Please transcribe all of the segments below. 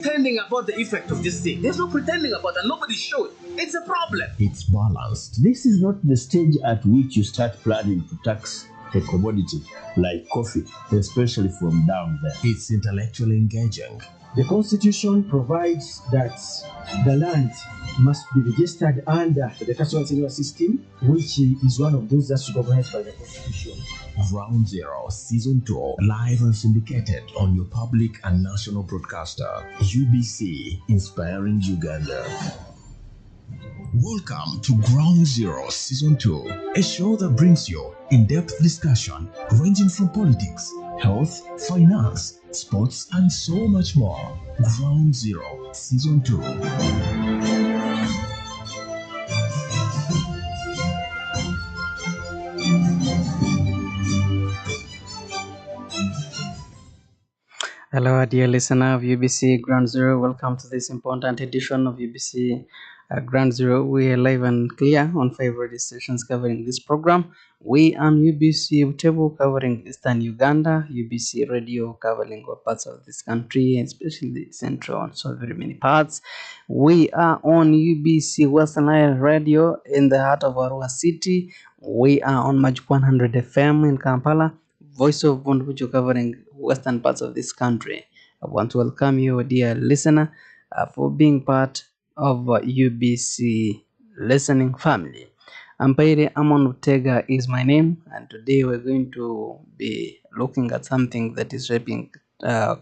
pretending about the effect of this thing. There's no pretending about that. Nobody should. It's a problem. It's balanced. This is not the stage at which you start planning to tax a commodity like coffee, especially from down there. It's intellectually engaging. The Constitution provides that the land must be registered under the Casual Senior System, which is one of those that's recognized by the Constitution. Ground Zero Season 2, live and syndicated on your public and national broadcaster, UBC, inspiring Uganda. Welcome to Ground Zero Season 2, a show that brings you in-depth discussion ranging from politics, health, finance, sports, and so much more. Ground Zero Season 2. Hello, dear listener of UBC Ground Zero. Welcome to this important edition of UBC Ground Zero. We are live and clear on 5 radio stations covering this program. We are UBC Butebo covering Eastern Uganda, UBC Radio covering all parts of this country, especially the central and so very many parts. We are on UBC Western Nile Radio in the heart of Arua City. We are on Magic 100 FM in Kampala. Voice of Bundbujo covering western parts of this country. I want to welcome you, dear listener, for being part of UBC listening family. Ampaire Amon Buteega is my name, and today we're going to be looking at something that is shaping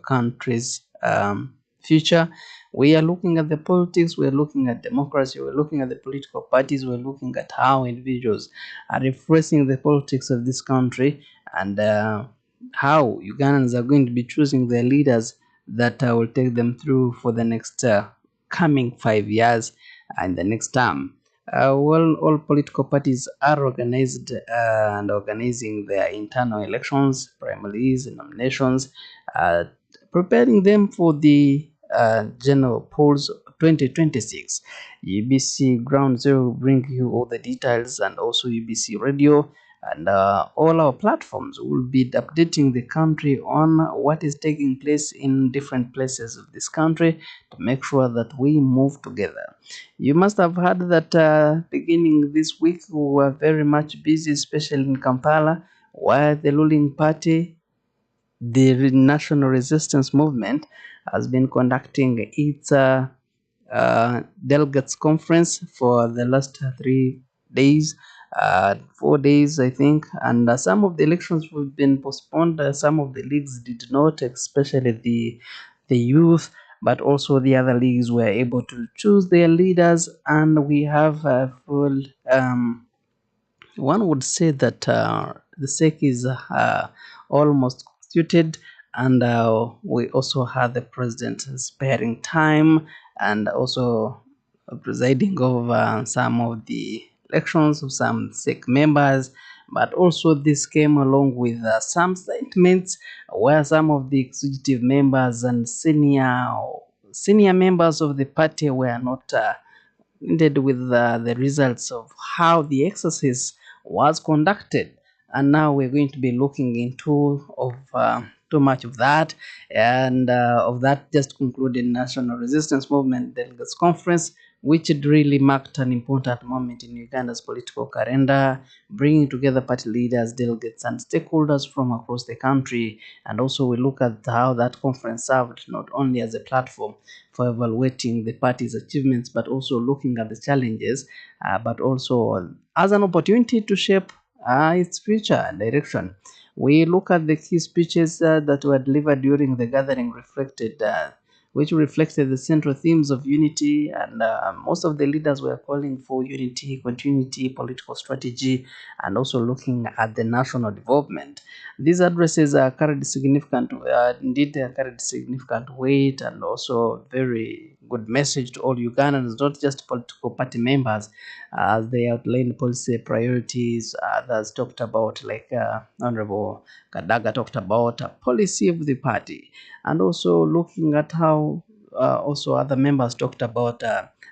country's future. We are looking at the politics, we're looking at democracy, we're looking at the political parties, we're looking at how individuals are refreshing the politics of this country, and how Ugandans are going to be choosing their leaders that will take them through for the next coming 5 years and the next term. Well, all political parties are organized and organizing their internal elections, primaries, and nominations, preparing them for the general polls 2026. UBC Ground Zero will bring you all the details, and also UBC Radio and all our platforms will be updating the country on what is taking place in different places of this country to make sure that we move together. You must have heard that beginning this week we were very much busy, especially in Kampala, where the ruling party, the National Resistance Movement, has been conducting its delegates conference for the last 3 days. 4 days, I think, and some of the elections have been postponed. Some of the leagues did not, especially the youth, but also the other leagues were able to choose their leaders, and we have a full. One would say that the SEC is almost constituted, and we also have the president sparing time and also presiding over some of the elections of some SEC members. But also this came along with some statements where some of the executive members and senior members of the party were not ended with the results of how the exercise was conducted. And now we're going to be looking into too much of that, and of that just concluded National Resistance Movement Delegates Conference, which had really marked an important moment in Uganda's political calendar, bringing together party leaders, delegates, and stakeholders from across the country. And also we look at how that conference served not only as a platform for evaluating the party's achievements, but also looking at the challenges, but also as an opportunity to shape its future and direction. We look at the key speeches that were delivered during the gathering which reflected the central themes of unity, and most of the leaders were calling for unity, continuity, political strategy, and also looking at the national development. These addresses carried significant weight, and also very good message to all Ugandans, not just political party members, as they outlined policy priorities. Others talked about, like Honorable Kadaga talked about a policy of the party, and also looking at how also other members talked about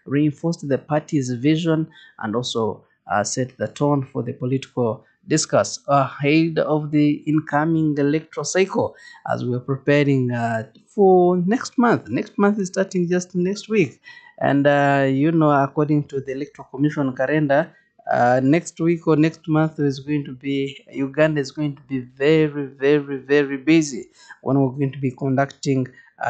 reinforced the party's vision, and also set the tone for the political discuss ahead of the incoming electoral cycle as we're preparing for next month. Next month is starting just next week. And according to the Electoral Commission calendar, next week or next month is going to be Uganda is going to be very, very, very busy when we're going to be conducting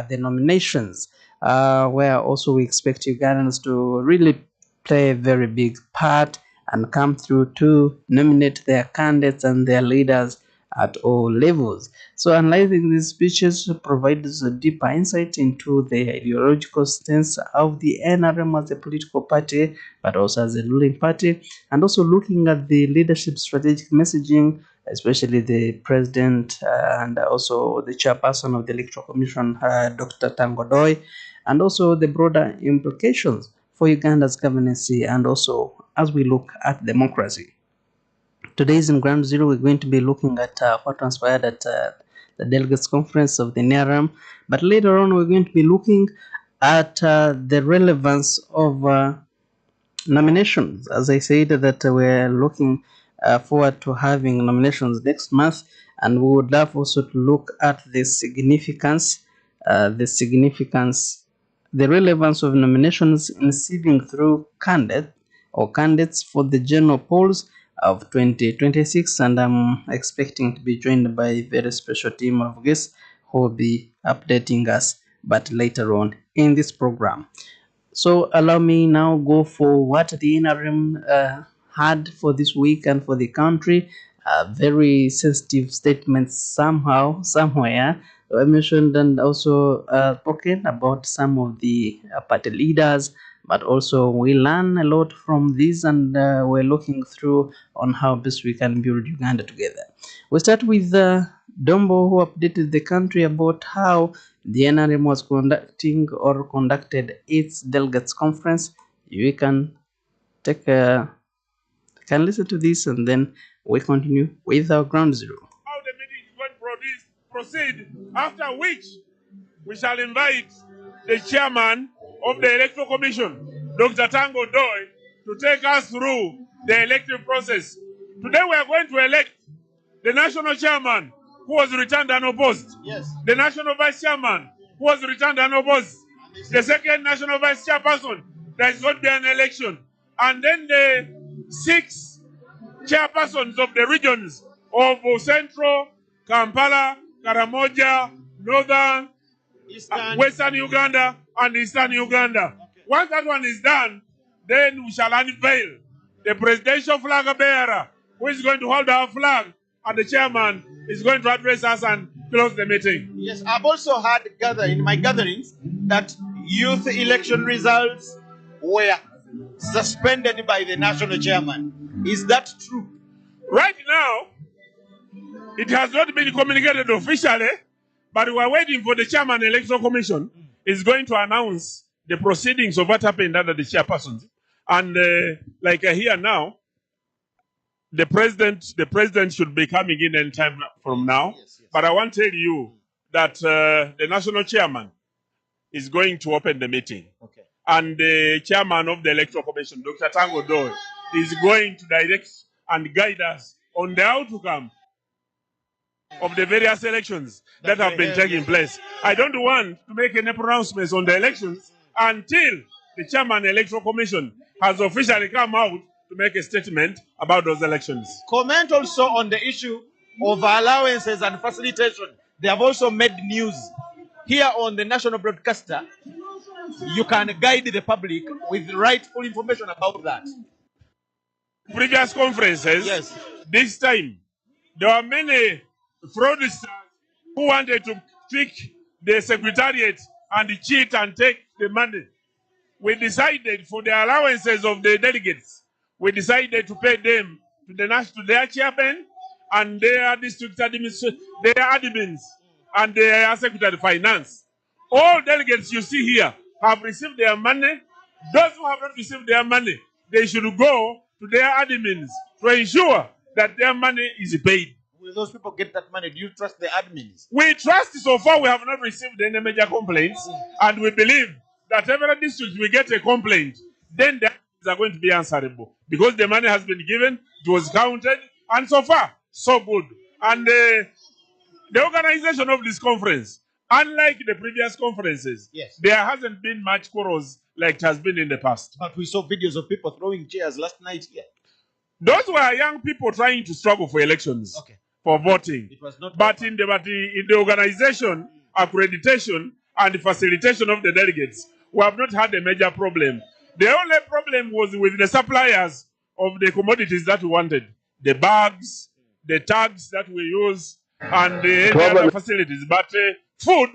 the nominations, where also we expect Ugandans to really play a very big part and come through to nominate their candidates and their leaders at all levels. So analyzing these speeches provides a deeper insight into the ideological stance of the NRM as a political party, but also as a ruling party, and also looking at the leadership strategic messaging, especially the president and also the chairperson of the Electoral Commission, Dr. Tangodoi, and also the broader implications for Uganda's governance and also as we look at democracy. Today's in Ground Zero, we're going to be looking at what transpired at the Delegates Conference of the NRM, but later on, we're going to be looking at the relevance of nominations. As I said, that we're looking forward to having nominations next month, and we would love also to look at the significance, the relevance of nominations in sieving through candidates for the general polls of 2026, and I'm expecting to be joined by a very special team of guests who will be updating us but later on in this program. So allow me now go for what the NRM had for this week and for the country. Very sensitive statements somewhere I mentioned, and also spoken about some of the party leaders, but also we learn a lot from this, and we're looking through on how best we can build Uganda together. We start with Dombo, who updated the country about how the NRM was conducted its delegates conference. You can can listen to this, and then we continue with our Ground Zero. How the meeting is going to proceed, after which we shall invite the chairman of the Electoral Commission, Dr. Tango Doi, to take us through the elective process. Today we are going to elect the national chairman, who was returned unopposed. Yes. The national vice chairman, who was returned unopposed. The second national vice chairperson, there is going to be an election. And then the 6 chairpersons of the regions of Central, Kampala, Karamoja, Northern, Western Uganda, and Eastern Uganda. Okay. Once that one is done, then we shall unveil the presidential flag bearer, who is going to hold our flag, and the chairman is going to address us and close the meeting. Yes, I've also had in my gatherings that youth election results were suspended by the national chairman. Is that true? Right now, it has not been communicated officially, but we are waiting for the chairman electoral commission is going to announce the proceedings of what happened under the chairpersons. And like I hear now, the president should be coming in any time from now. Yes. But I want to tell you that the national chairman is going to open the meeting. Okay. And the chairman of the electoral commission, Dr. Tango Doi, is going to direct and guide us on the outcome of the various elections that have been taking place. I don't want to make any pronouncements on the elections until the chairman electoral commission has officially come out to make a statement about those elections. Comment also on the issue of allowances and facilitation. They have also made news here on the national broadcaster. You can guide the public with rightful information about that. Previous conferences, yes. This time, there were many fraudsters who wanted to trick the secretariat and cheat and take the money. We decided for the allowances of the delegates, we decided to pay them to their chairman and their district their admins and their secretary of finance. All delegates you see here have received their money. Those who have not received their money, they should go to their admins to ensure that their money is paid. Will those people get that money? Do you trust the admins? We trust. So far we have not received any major complaints, and we believe that every district will get a complaint, then the admins are going to be answerable. Because the money has been given, it was counted, And so far, so good. And the organization of this conference, unlike the previous conferences, Yes. there hasn't been much quarrels like it has been in the past. But we saw videos of people throwing chairs last night here. Those were young people trying to struggle for elections, Okay. for voting. It was not. But in the organization, accreditation, and facilitation of the delegates, we have not had a major problem. The only problem was with the suppliers of the commodities that we wanted, the bags, the tags that we use, and the other facilities. But food,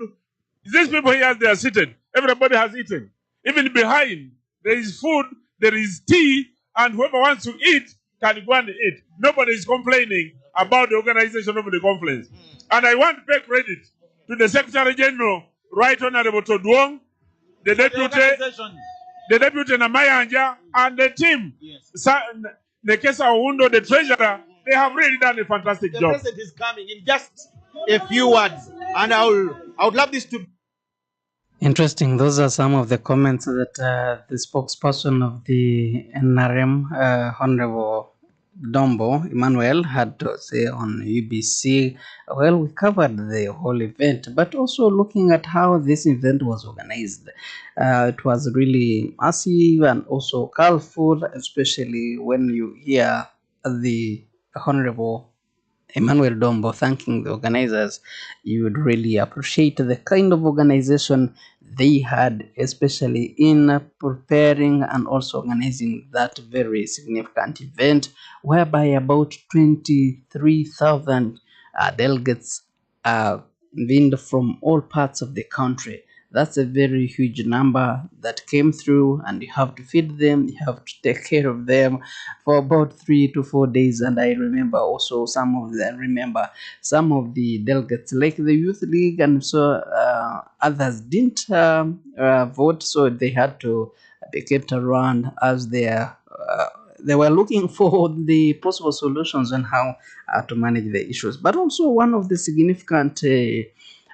these people here, they are seated. Everybody has eaten. Even behind, there is food, there is tea, and whoever wants to eat can go and eat. Nobody is complaining about the organization of the conference. And I want to pay credit to the Secretary General, Right Honorable Todwong, the Deputy Namayanja, and the team. Yes. Nekesa Oundo, the Treasurer, they have really done a fantastic job. The President is coming in just a few words, and I would love this to. Interesting. Those are some of the comments that the spokesperson of the NRM, Honorable Dombo Emmanuel, had to say on UBC. Well, we covered the whole event, but also looking at how this event was organized. It was really massive and also colorful, especially when you hear the Honorable Emmanuel Dombo thanking the organizers. You would really appreciate the kind of organization they had, especially in preparing and also organizing that very significant event, whereby about 23,000 delegates convened from all parts of the country. That's a very huge number that came through, and you have to feed them, you have to take care of them for about 3 to 4 days. And I remember also some of the delegates, like the Youth League, and so others didn't vote, so they had to be kept around as they were looking for the possible solutions on how to manage the issues. But also one of the significant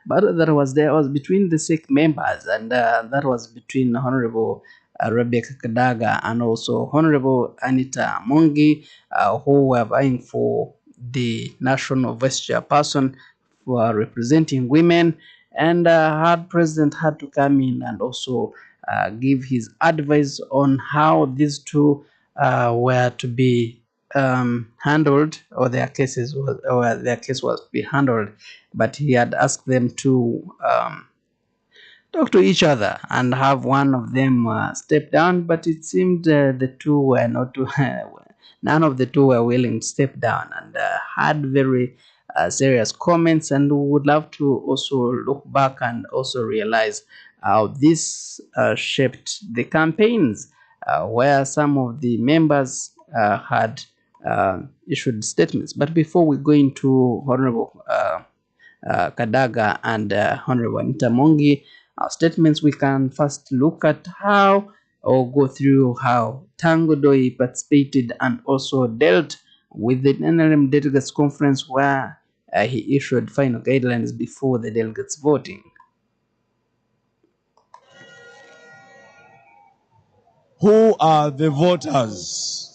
but that was there was between the SIC members, and that was between Honorable Rebecca Kadaga and also Honorable Anita Mongi, who were vying for the national vice chairperson for representing women. And President had to come in and also give his advice on how these two were to be handled, or their case was to be handled. But he had asked them to talk to each other and have one of them step down, but it seemed the two were not none of the two were willing to step down, and had very serious comments. And we would love to also look back and also realize how this shaped the campaigns, where some of the members had issued statements. But before we go into Honorable Kadaga and Honorable Anita Mongi statements, we can first look at how, or go through how Tango Doi participated and also dealt with the NRM Delegates Conference, where he issued final guidelines before the delegates voting. Who are the voters?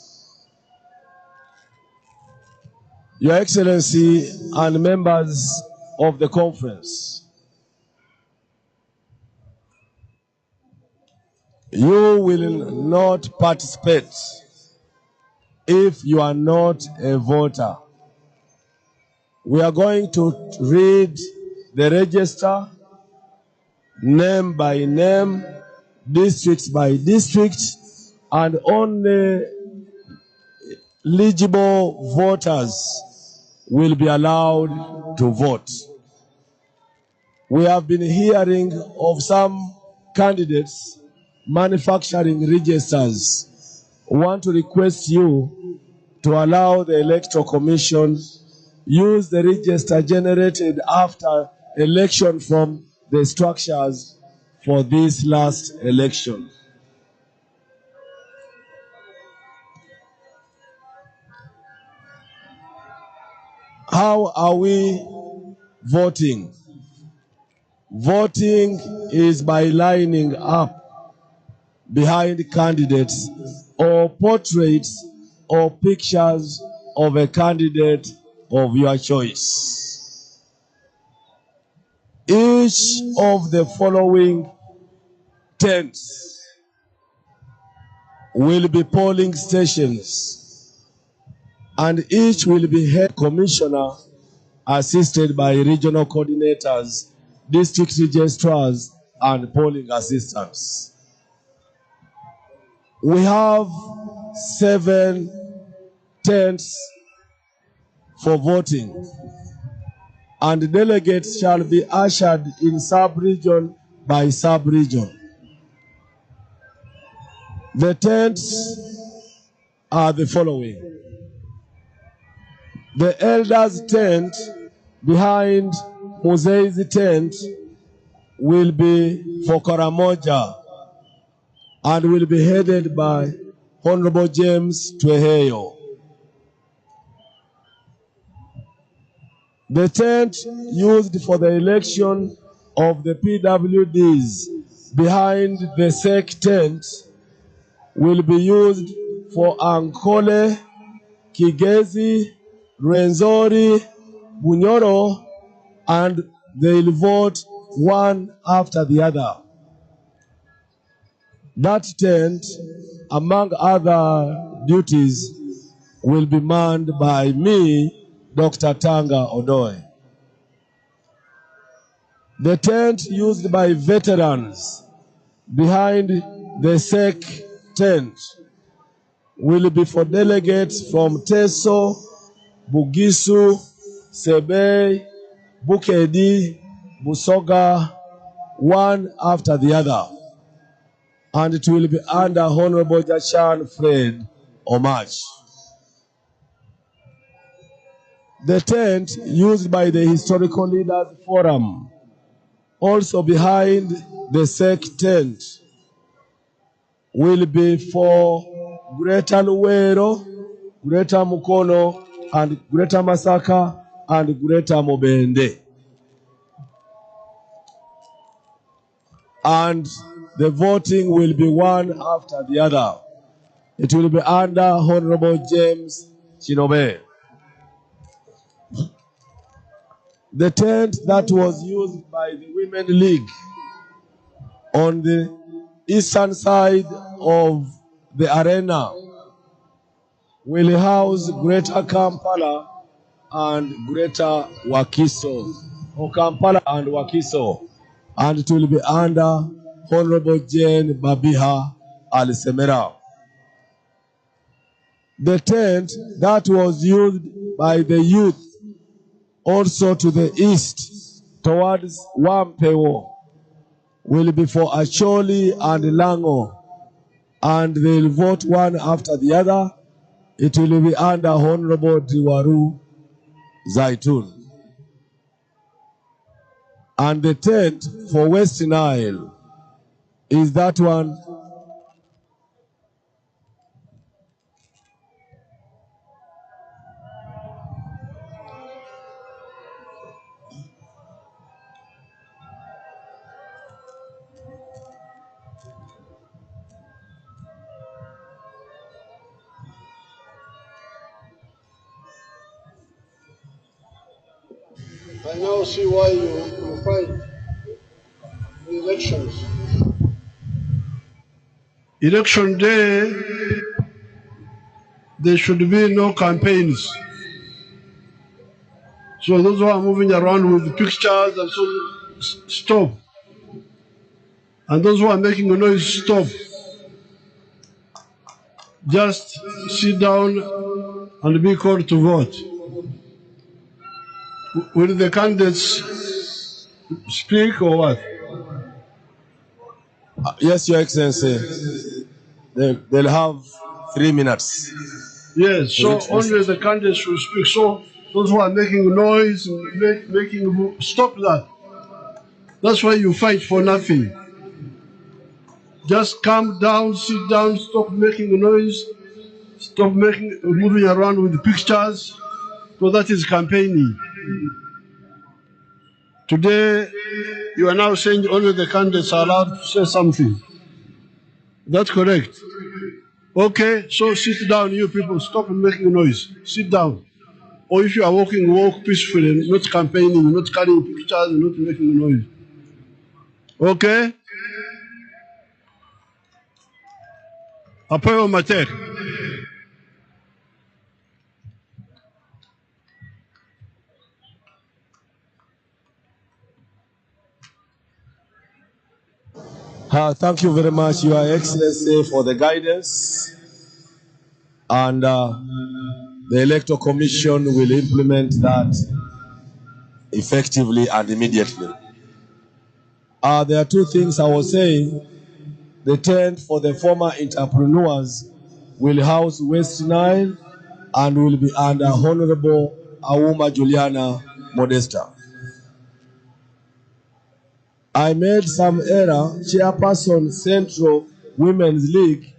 Your Excellency and members of the conference, you will not participate if you are not a voter. We are going to read the register name by name, district by district, and only eligible voters will be allowed to vote. We have been hearing of some candidates manufacturing registers. I want to request you to allow the Electoral Commission use the register generated after election from the structures for this last election. How are we voting? Voting is by lining up behind candidates or portraits or pictures of a candidate of your choice. Each of the following tents will be polling stations, and each will be head commissioner assisted by regional coordinators, district registrars, and polling assistants. We have 7 tents for voting, and delegates shall be ushered in sub-region by sub-region. The tents are the following. The elders' tent behind Muzei's tent will be for Karamoja and will be headed by Honorable James Tweheyo. The tent used for the election of the PWDs behind the SEC tent will be used for Ankole, Kigezi, Rwenzori, Bunyoro, and they'll vote one after the other. That tent, among other duties, will be manned by me, Dr. Tanga Odoy. The tent used by veterans behind the SEC tent will be for delegates from Teso, Bugisu, Sebei, Bukedi, Busoga, one after the other. And it will be under Honorable Jachan Fred Omach. The tent used by the Historical Leaders Forum, also behind the SEC tent, will be for Greater Luwero, Greater Mukono, and Greater Masaka, and Greater Mobende. And the voting will be one after the other. It will be under Honorable James Chinobe. The tent that was used by the Women League on the eastern side of the arena will house Greater Kampala and Greater Wakiso, or Kampala and Wakiso, and it will be under Honorable Jane Babiha Alisemera. The tent that was used by the youth also to the east towards Wampewo will be for Acholi and Lango, and they'll vote one after the other. It will be under Honorable Diwaru Zaitun. And the tent for West Nile is that one. I now see why you fight the elections. Election day, there should be no campaigns. So those who are moving around with pictures and so stop. And those who are making a noise, stop. Just sit down and be called to vote. Will the candidates speak or what? Yes, Your Excellency. They'll have 3 minutes. Yes, so only the candidates should speak. So those who are making noise, stop that. That's why you fight for nothing. Just calm down, sit down, stop making noise, stop moving around with pictures. So that is campaigning. Today, you are now saying only the candidates are allowed to say something. That's correct. Okay, so sit down, you people. Stop making noise. Sit down. Or if you are walking, walk peacefully, not campaigning, not carrying pictures, not making noise. Okay? Ampaire Matek. Thank you very much, Your Excellency, for the guidance. And the Electoral Commission will implement that effectively and immediately. There are two things I was saying. The tent for the former entrepreneurs will house West Nile and will be under Honorable Auma Juliana Modesta. I made some error. Chairperson Central Women's League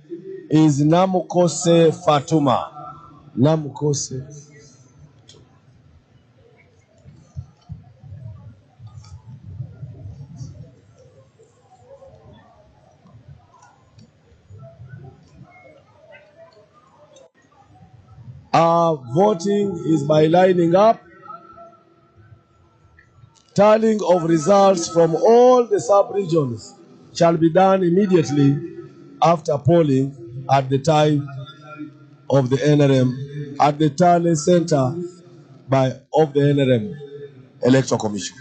is Namukose Fatuma. Namukose. Voting is by lining up. Tallying of results from all the sub-regions shall be done immediately after polling at the time of the NRM, at the tally center of the NRM Electoral Commission.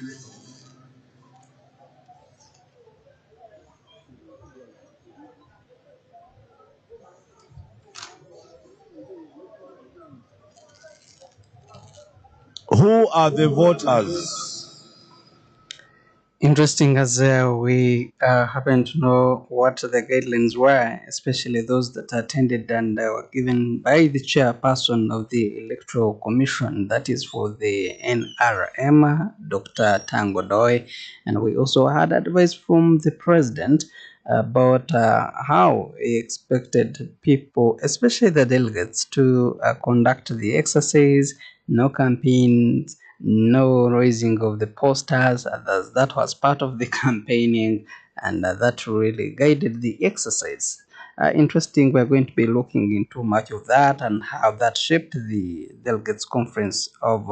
Who are the voters? Interesting, as we happen to know what the guidelines were, especially those that attended and were given by the chairperson of the Electoral Commission, that is for the NRM, Dr. Tango Doi. And we also had advice from the president about how he expected people, especially the delegates, to conduct the exercise, no campaigns, no raising of the posters. That was part of the campaigning, and that really guided the exercise. Interesting, we're going to be looking into much of that and how that shaped the delegates conference of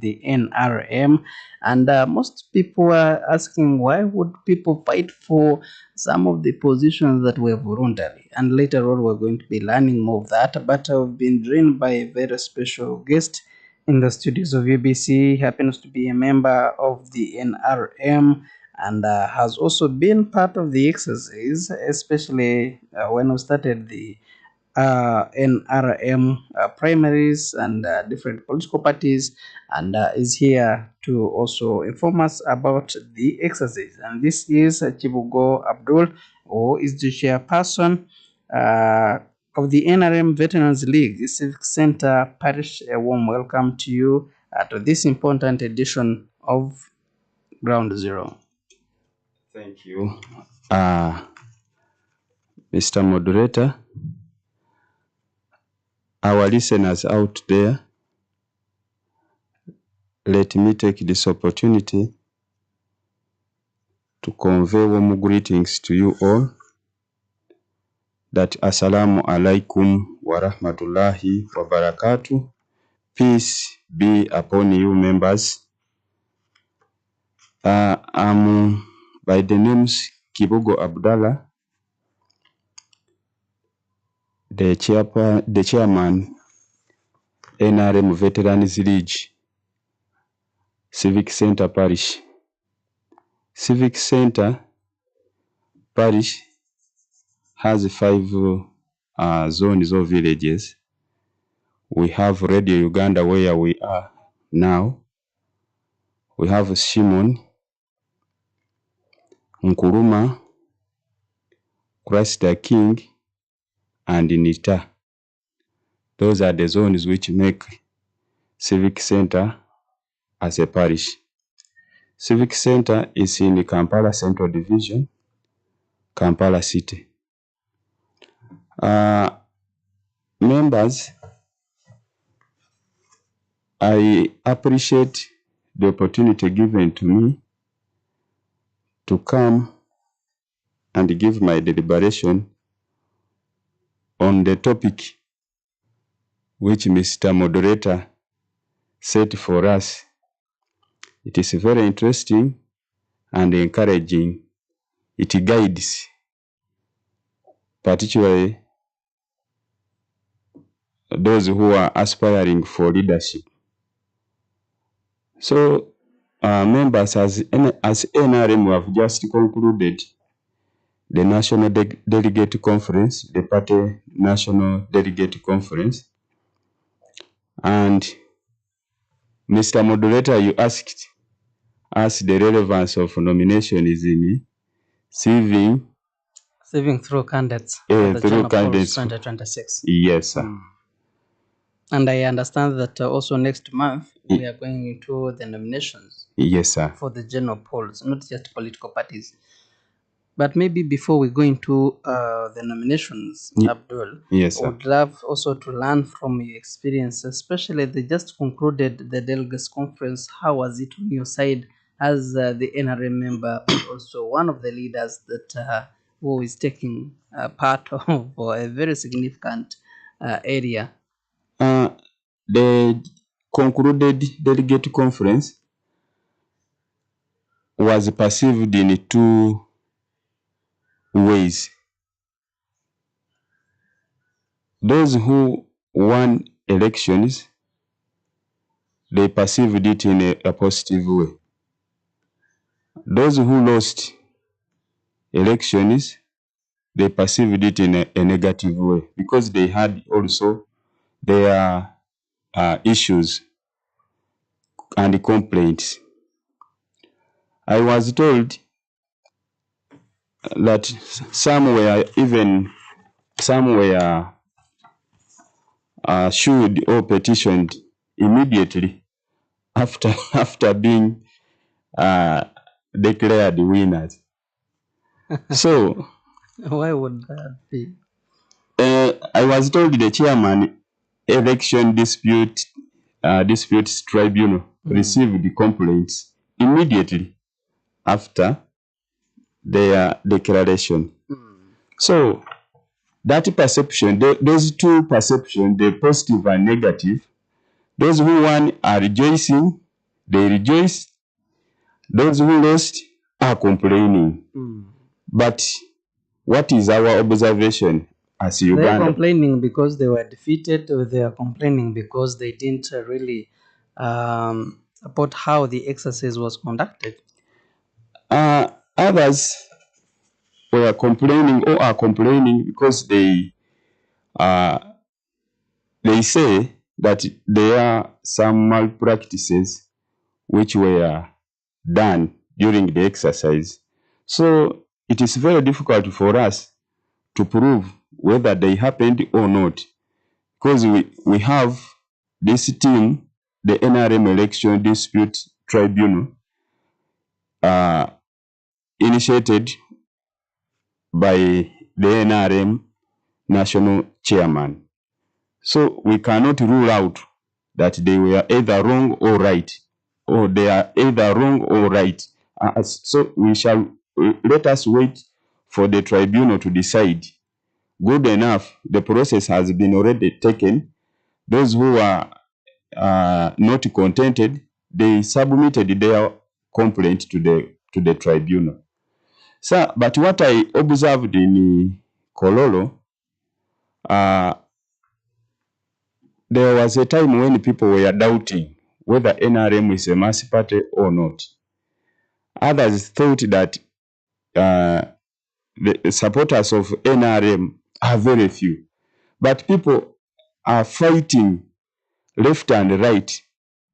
the NRM. And most people are asking, why would people fight for some of the positions that were voluntary? And later on, we're going to be learning more of that. But I've been joined by a very special guest in the studios of UBC. Happens to be a member of the NRM and has also been part of the exercise, especially when we started the NRM primaries and different political parties, and is here to also inform us about the exercise. And this is Chibugo Abdul, who is the chairperson of the NRM Veterans League, the Civic Center Parish. A warm welcome to you to this important edition of Ground Zero. Thank you, Mr. Moderator. Our listeners out there, let me take this opportunity to convey warm greetings to you all, that Assalamu alaikum wa rahmatullahi wa barakatuh. Peace be upon you, members. I'm by the names Kibugo Abdallah, the chairman, NRM Veterans League, Civic Center Parish. Civic Center Parish has 5 zones or villages. We have Radio Uganda, where we are now. We have Shimon, Nkuruma, Christ the King, and Nita. Those are the zones which make Civic Center as a parish. Civic Center is in the Kampala Central Division, Kampala City. Members, I appreciate the opportunity given to me to come and give my deliberation on the topic which Mr. Moderator set for us. It is very interesting and encouraging. It guides, particularly those who are aspiring for leadership. So, members, as NRM, we have just concluded the National Delegate Conference, the Party National Delegate Conference. And Mr. Moderator, you asked us the relevance of nomination is in Sieving through candidates for the through General Polls candidates. 2026. Yes, sir. And I understand that also next month we are going into the nominations. Yes, sir. For the general polls, not just political parties. But maybe before we go into the nominations, Abdul, yes, I would love also to learn from your experience, especially they just concluded the delegates conference. How was it on your side as the NRM member, and also one of the leaders that who is taking part of a very significant area? The concluded delegate conference was perceived in two ways. Those who won elections, they perceived it in a positive way. Those who lost elections, they perceived it in a negative way because they had also their issues and complaints. I was told that some were sued or petitioned immediately after being declared winners. So why would that be? I was told the chairman election disputes tribunal received the complaints immediately after their declaration. So that perception, those two perceptions, the positive and negative, those who won are rejoicing, they rejoice. Those who lost are complaining. But what is our observation as Uganda? They are complaining because they were defeated, or they are complaining because they didn't really about how the exercise was conducted? Others were complaining or are complaining because they say that there are some malpractices which were done during the exercise. So it is very difficult for us to prove whether they happened or not, because we have this team, the NRM Election Dispute Tribunal, initiated by the NRM National Chairman. So we cannot rule out that they were either wrong or right, or they are either wrong or right. So we shall let us wait for the tribunal to decide. Good enough, the process has been already taken. Those who are not contented, they submitted their complaint to the tribunal. So, but what I observed in Kololo, there was a time when people were doubting whether NRM is a mass party or not. Others thought that the supporters of NRM are very few. But people are fighting left and right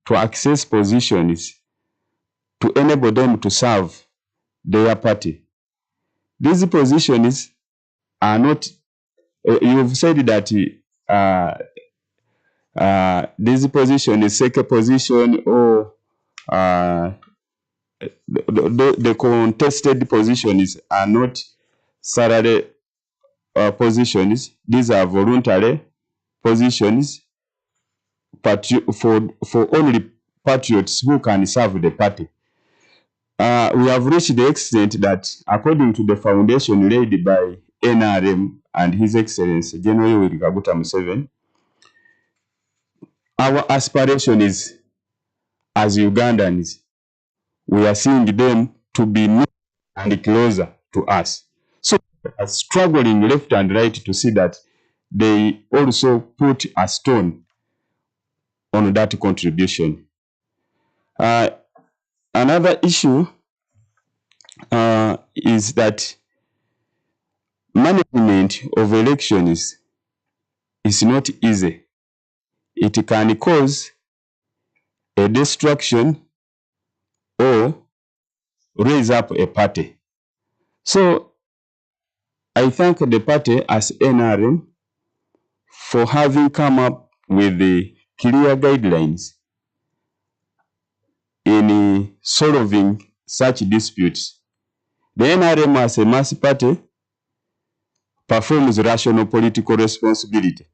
to access positions to enable them to serve their party. These positions are not, you've said that this position is second position, or the contested positions are not salary positions. These are voluntary positions for only patriots who can serve the party. We have reached the extent that, according to the foundation laid by NRM and His Excellency General Yoweri Kaguta Museveni, our aspiration is, as Ugandans, we are seeing them to be more and closer to us. So we are struggling left and right to see that they also put a stone on that contribution. Another issue is that management of elections is not easy. It can cause a destruction or raise up a party. So I thank the party as NRM for having come up with the clear guidelines in solving such disputes. The NRM as a mass party performs rational political responsibility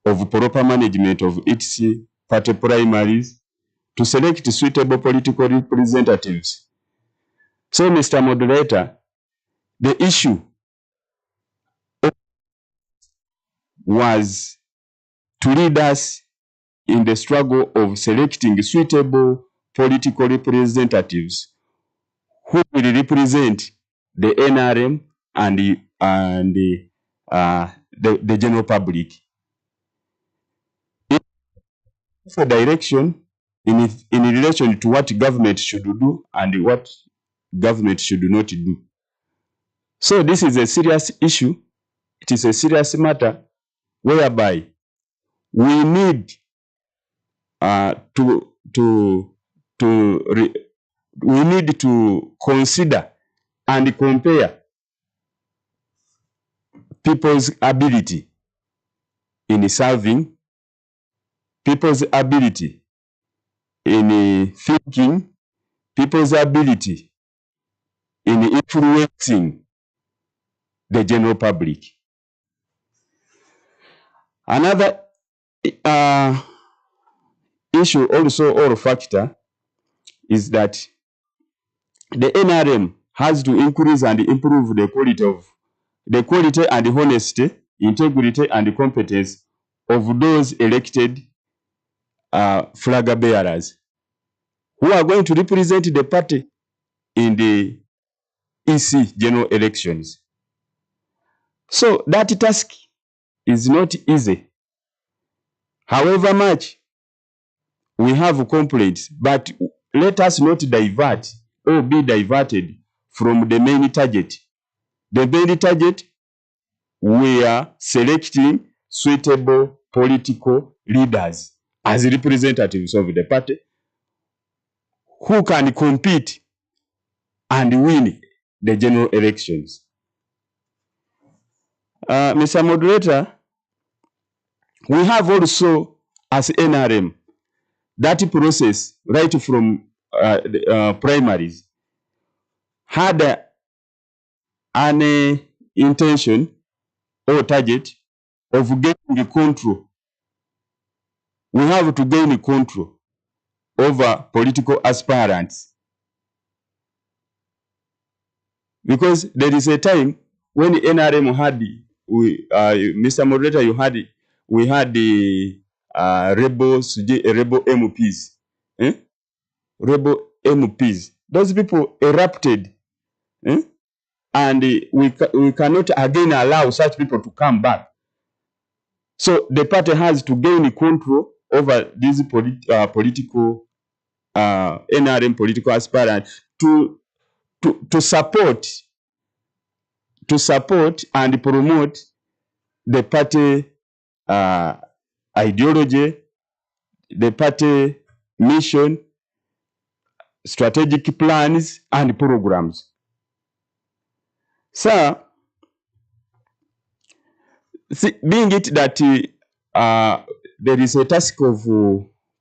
of proper management of its party primaries to select suitable political representatives. So, Mr. Moderator, the issue was to lead us in the struggle of selecting suitable political representatives who will represent the NRM and the general public. For direction in relation to what government should do and what government should not do. So this is a serious issue. It is a serious matter whereby we need we need to consider and compare people's ability in serving, people's ability in thinking, people's ability in influencing the general public. Another issue also or factor is that the NRM has to increase and improve the quality and honesty, integrity and competence of those elected flag bearers who are going to represent the party in the EC general elections. So that task is not easy. However much we have complaints, but let us not divert or be diverted from the main target. The main target, we are selecting suitable political leaders as representatives of the party who can compete and win the general elections. Mr. Moderator, we have also, as NRM, that process right from primaries had an intention or target of gaining control. We have to gain control over political aspirants. Because there is a time when the NRM had, Mr. Moderator, we had the rebel MPs. Rebel MPs. Those people erupted. And we cannot again allow such people to come back. So the party has to gain control over these political NRM political aspirants to support and promote the party ideology, the party mission, strategic plans and programs. So, being it that there is a task of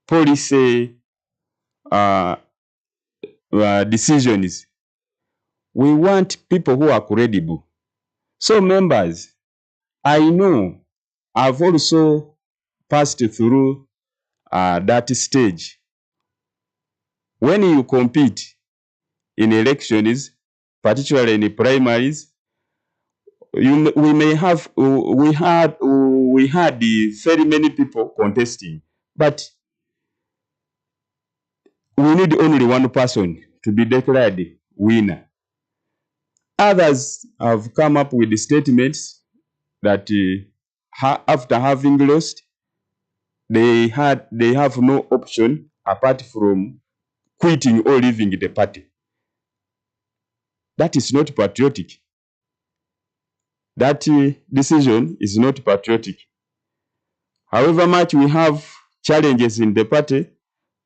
policy decisions, we want people who are credible. So members, I know I've also passed through that stage. When you compete in elections, particularly in the primaries, we had very many people contesting, but we need only one person to be declared winner. Others have come up with statements that after having lost, they have no option apart from quitting or leaving the party. That is not patriotic. That decision is not patriotic. However much we have challenges in the party,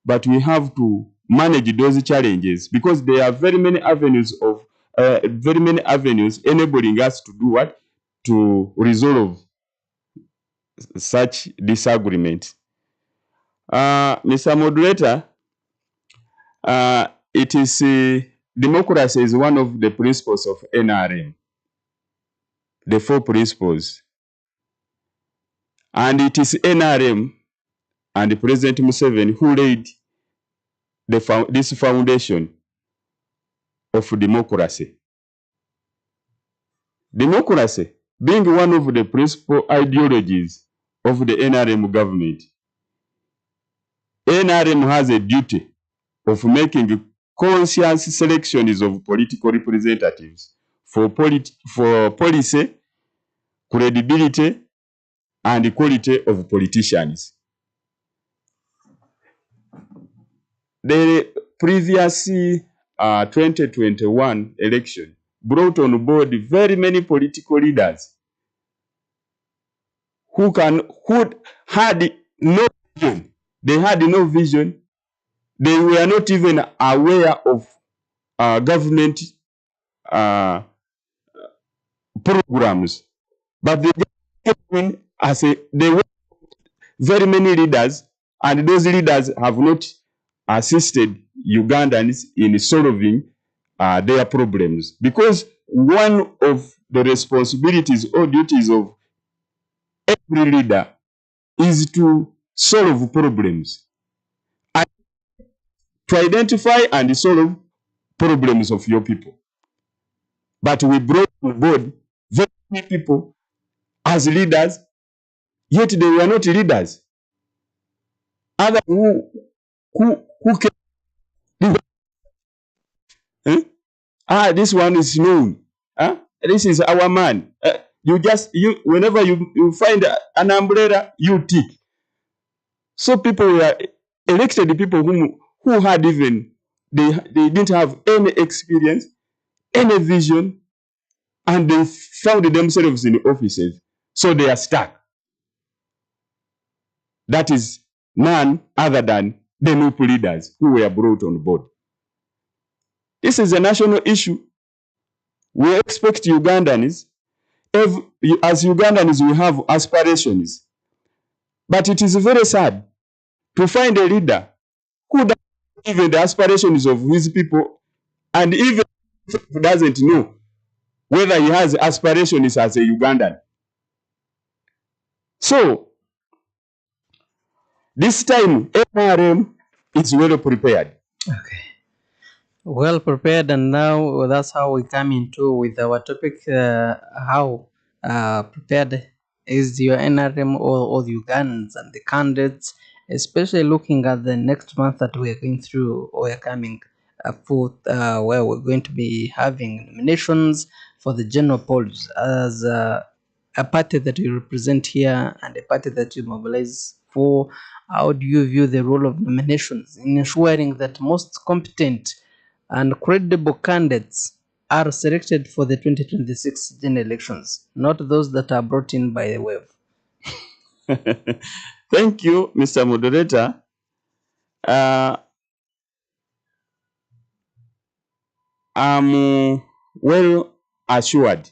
but we have to manage those challenges because there are very many avenues enabling us to do what? To resolve such disagreements. Mr. Moderator, it is democracy is one of the principles of NRM, the 4 principles. And it is NRM and President Museveni who laid this foundation of democracy. Democracy being one of the principal ideologies of the NRM government, NRM has a duty of making conscious selections of political representatives for policy, credibility, and quality of politicians. The previous 2021 election brought on board very many political leaders who had no vision. They had no vision. They were not even aware of government programs. But they came in they were very many leaders, and those leaders have not assisted Ugandans in solving their problems. Because one of the responsibilities or duties of every leader is to solve problems, and to identify and solve problems of your people. But we brought on board very many people as leaders, yet they were not leaders. Others who came, this one is known. This is our man. Whenever you find an umbrella, you tick. So people were elected people who had even, they didn't have any experience, any vision, and they found themselves in offices. So they are stuck. That is none other than the new leaders who were brought on board. This is a national issue. We expect Ugandans, as Ugandans, we have aspirations. But it is very sad to find a leader who doesn't even the aspirations of his people, and even doesn't know whether he has aspirations as a Ugandan. So, this time, NRM is well prepared. Okay. Well prepared, and now that's how we come into with our topic. How prepared is your NRM or the Ugandans and the candidates, especially looking at the next month that we are going through, or we are coming forth, where we're going to be having nominations for the general polls as a party that you represent here and a party that you mobilize for. How do you view the role of nominations in ensuring that most competent and credible candidates are selected for the 2026 general elections, not those that are brought in by the wave? Thank you, Mr. Moderator. I'm well assured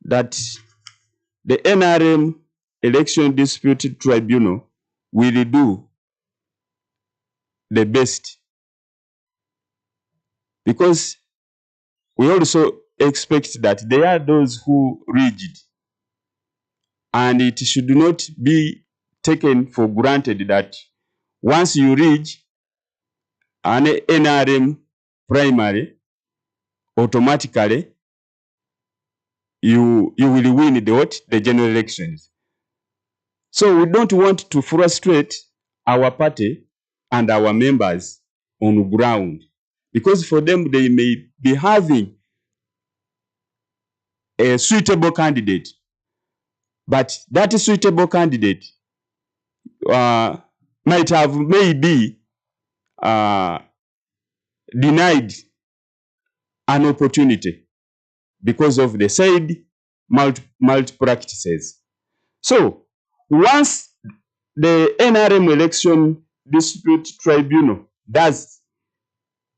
that the NRM Election Dispute Tribunal will do the best, because we also expect that there are those who rigid, and it should not be taken for granted that once you reach an NRM primary, automatically you will win the general elections. So we don't want to frustrate our party and our members on the ground, because for them they may be having a suitable candidate, but that suitable candidate might have maybe denied an opportunity because of the said malpractices. So once the NRM election dispute tribunal does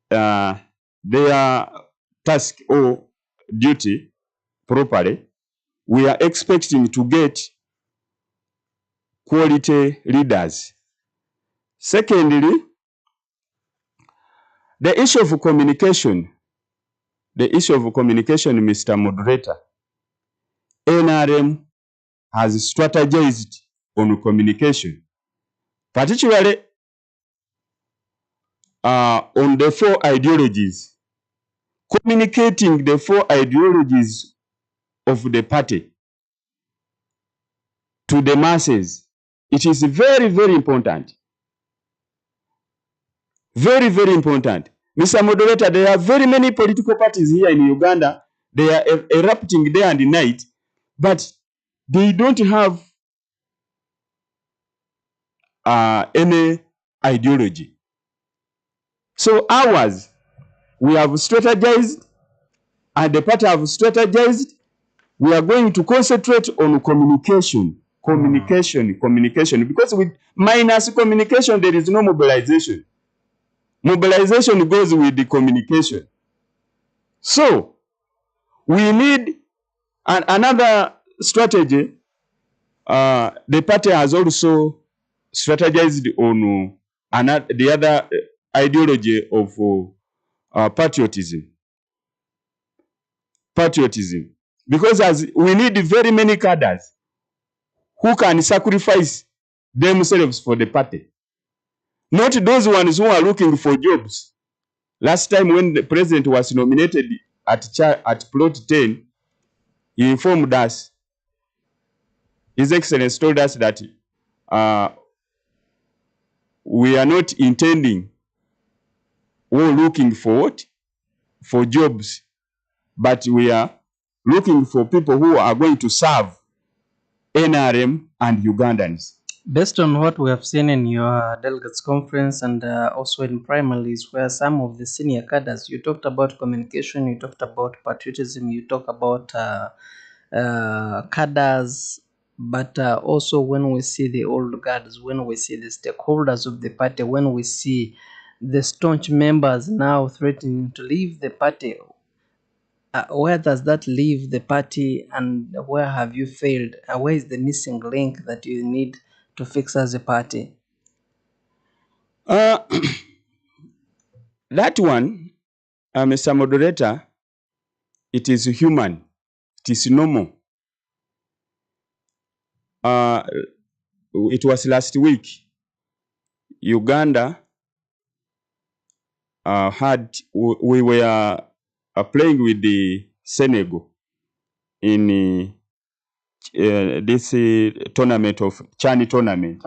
their task or duty properly, we are expecting to get quality leaders. Secondly, the issue of communication, Mr. Moderator, NRM has strategized on communication, particularly on the four ideologies, communicating the four ideologies of the party to the masses. It is very, very important. Very, very important. Mr. Moderator, there are very many political parties here in Uganda. They are erupting day and night, but they don't have any ideology. So ours, we have strategized, and the party have strategized. We are going to concentrate on communication, because with minus communication, there is no mobilization. Mobilization goes with the communication. So we need another strategy. The party has also strategized on the other ideology of patriotism. Because as we need very many cadres who can sacrifice themselves for the party. Not those ones who are looking for jobs. Last time when the president was nominated at plot 10, he informed us, His Excellency told us that we are not intending or looking for jobs, but we are looking for people who are going to serve NRM and Ugandans. Based on what we have seen in your delegates conference and also in primaries, where some of the senior cadres, you talked about communication, you talked about patriotism, you talk about cadres, but also when we see the old guards, when we see the stakeholders of the party, when we see the staunch members now threatening to leave the party, where does that leave the party, and where have you failed? Where is the missing link that you need to fix as a party? That one, Mr. Moderator, it is human. It is normal. It was last week, Uganda we were playing with the Senegal in this tournament of Chani tournament.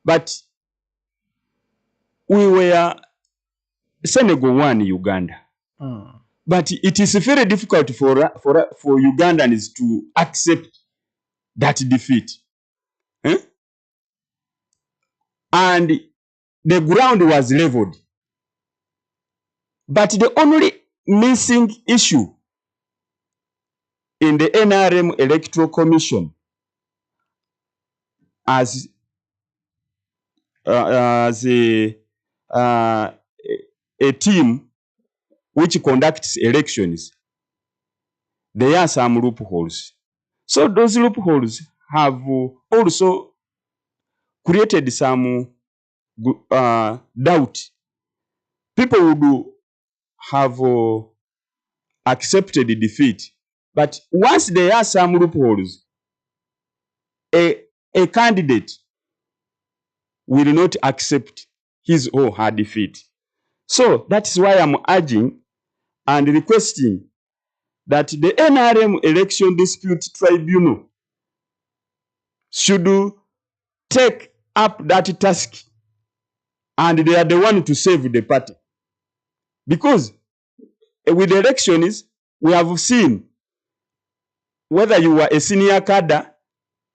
But Senegal won Uganda. But it is very difficult for Ugandans to accept that defeat. And the ground was leveled. But the only missing issue in the NRM Electoral Commission as a team which conducts elections, there are some loopholes. So those loopholes have also created some doubt. People would have accepted the defeat. But once there are some loopholes, a candidate will not accept his or her defeat. So that is why I'm urging and requesting that the NRM Election Dispute Tribunal should take up that task, and they are the one to save the party. Because with elections, we have seen whether you are a senior cadre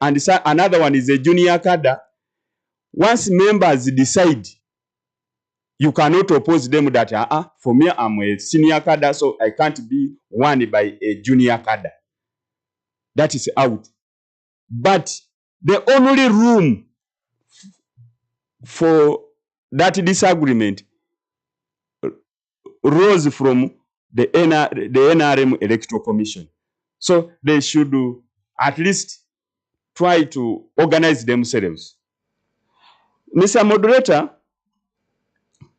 and another one is a junior cadre, once members decide, you cannot oppose them that, for me, I'm a senior cadre, so I can't be won by a junior cadre. That is out. But the only room for that disagreement rose from the NRM Electoral Commission. So they should at least try to organize themselves. Mr. Moderator,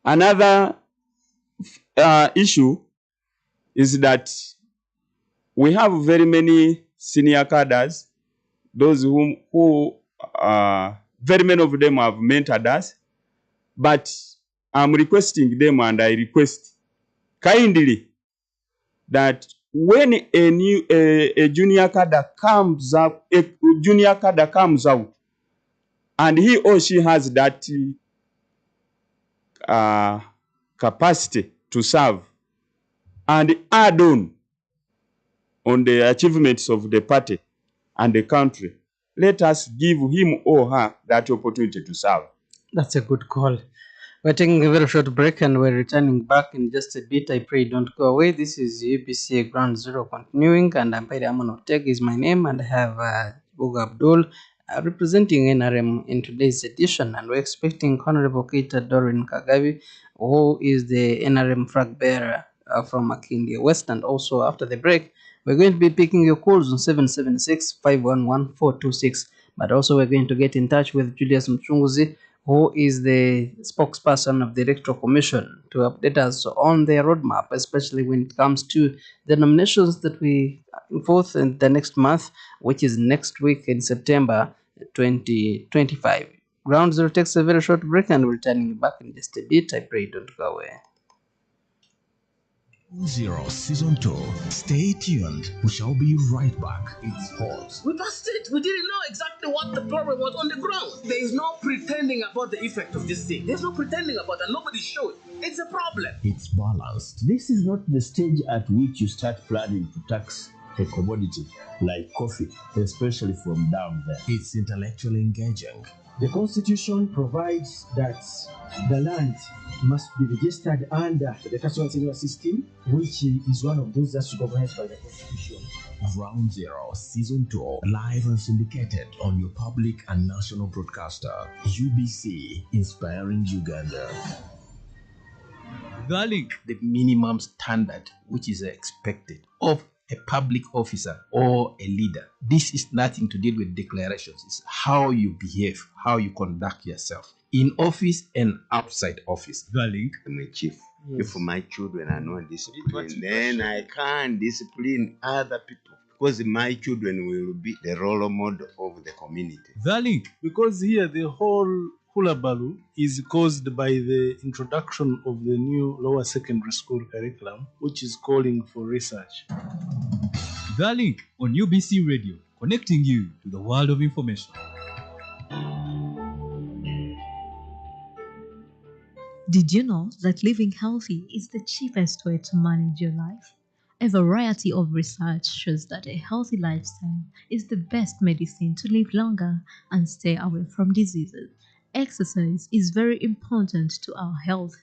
another issue is that we have very many senior cadres, those who very many of them have mentored us, but I'm requesting them, and I request kindly that when a junior cadre comes out, and he or she has that capacity to serve and add on the achievements of the party and the country, let us give him or her that opportunity to serve. That's a good call. We're taking a very short break and we're returning back in just a bit. I pray don't go away. This is UBC Ground Zero continuing, and Ampaire Amon is my name, and I have Buga Abdul representing NRM in today's edition, and we're expecting Honorable Keita Dorin Kagabi, who is the NRM flag bearer from Makindye West. And also after the break, we're going to be picking your calls on 776-511-426. But also we're going to get in touch with Julius Mchunguzi, who is the spokesperson of the Electoral Commission, to update us on their roadmap, especially when it comes to the nominations that we forth in the next month, which is next week in September 2025. Ground Zero takes a very short break, and we're returning back in just a bit. I pray don't go away. Zero Season 2. Stay tuned. We shall be right back. It's hot. We passed it. We didn't know exactly what the problem was on the ground. There is no pretending about the effect of this thing. There's no pretending about it. Nobody showed. It's a problem. It's balanced. This is not the stage at which you start planning to tax a commodity like coffee, especially from down there. It's intellectually engaging. The Constitution provides that the land must be registered under the casual senior system, which is one of those that's recognized by the Constitution. Ground Zero Season 2, live and syndicated on your public and national broadcaster, UBC, inspiring Uganda. The minimum standard which is expected of a public officer or a leader. This is nothing to do with declarations. It's how you behave, how you conduct yourself in office and outside office. I'm a chief. If my children are not disciplined, then I can't discipline other people, because my children will be the role model of the community. Because here the whole hullabaloo is caused by the introduction of the new lower secondary school curriculum, which is calling for research. The Link on UBC Radio, connecting you to the world of information. Did you know that living healthy is the cheapest way to manage your life? A variety of research shows that a healthy lifestyle is the best medicine to live longer and stay away from diseases. Exercise is very important to our health.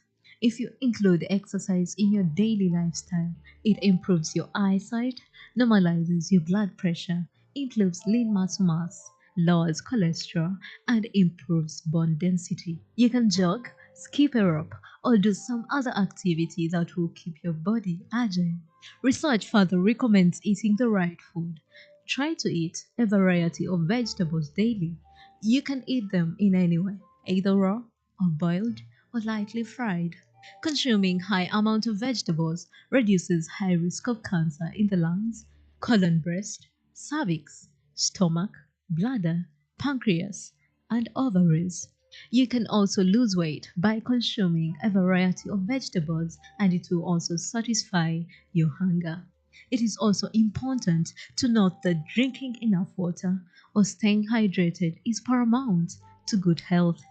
If you include exercise in your daily lifestyle, it improves your eyesight, normalizes your blood pressure, improves lean muscle mass, lowers cholesterol, and improves bone density. You can jog, skip a rope, or do some other activity that will keep your body agile. Research further recommends eating the right food. Try to eat a variety of vegetables daily. You can eat them in any way, either raw or boiled or lightly fried. Consuming high amount of vegetables reduces high risk of cancer in the lungs, colon, breast, cervix, stomach, bladder, pancreas, and ovaries. You can also lose weight by consuming a variety of vegetables, and it will also satisfy your hunger. It is also important to note that drinking enough water or staying hydrated is paramount to good health.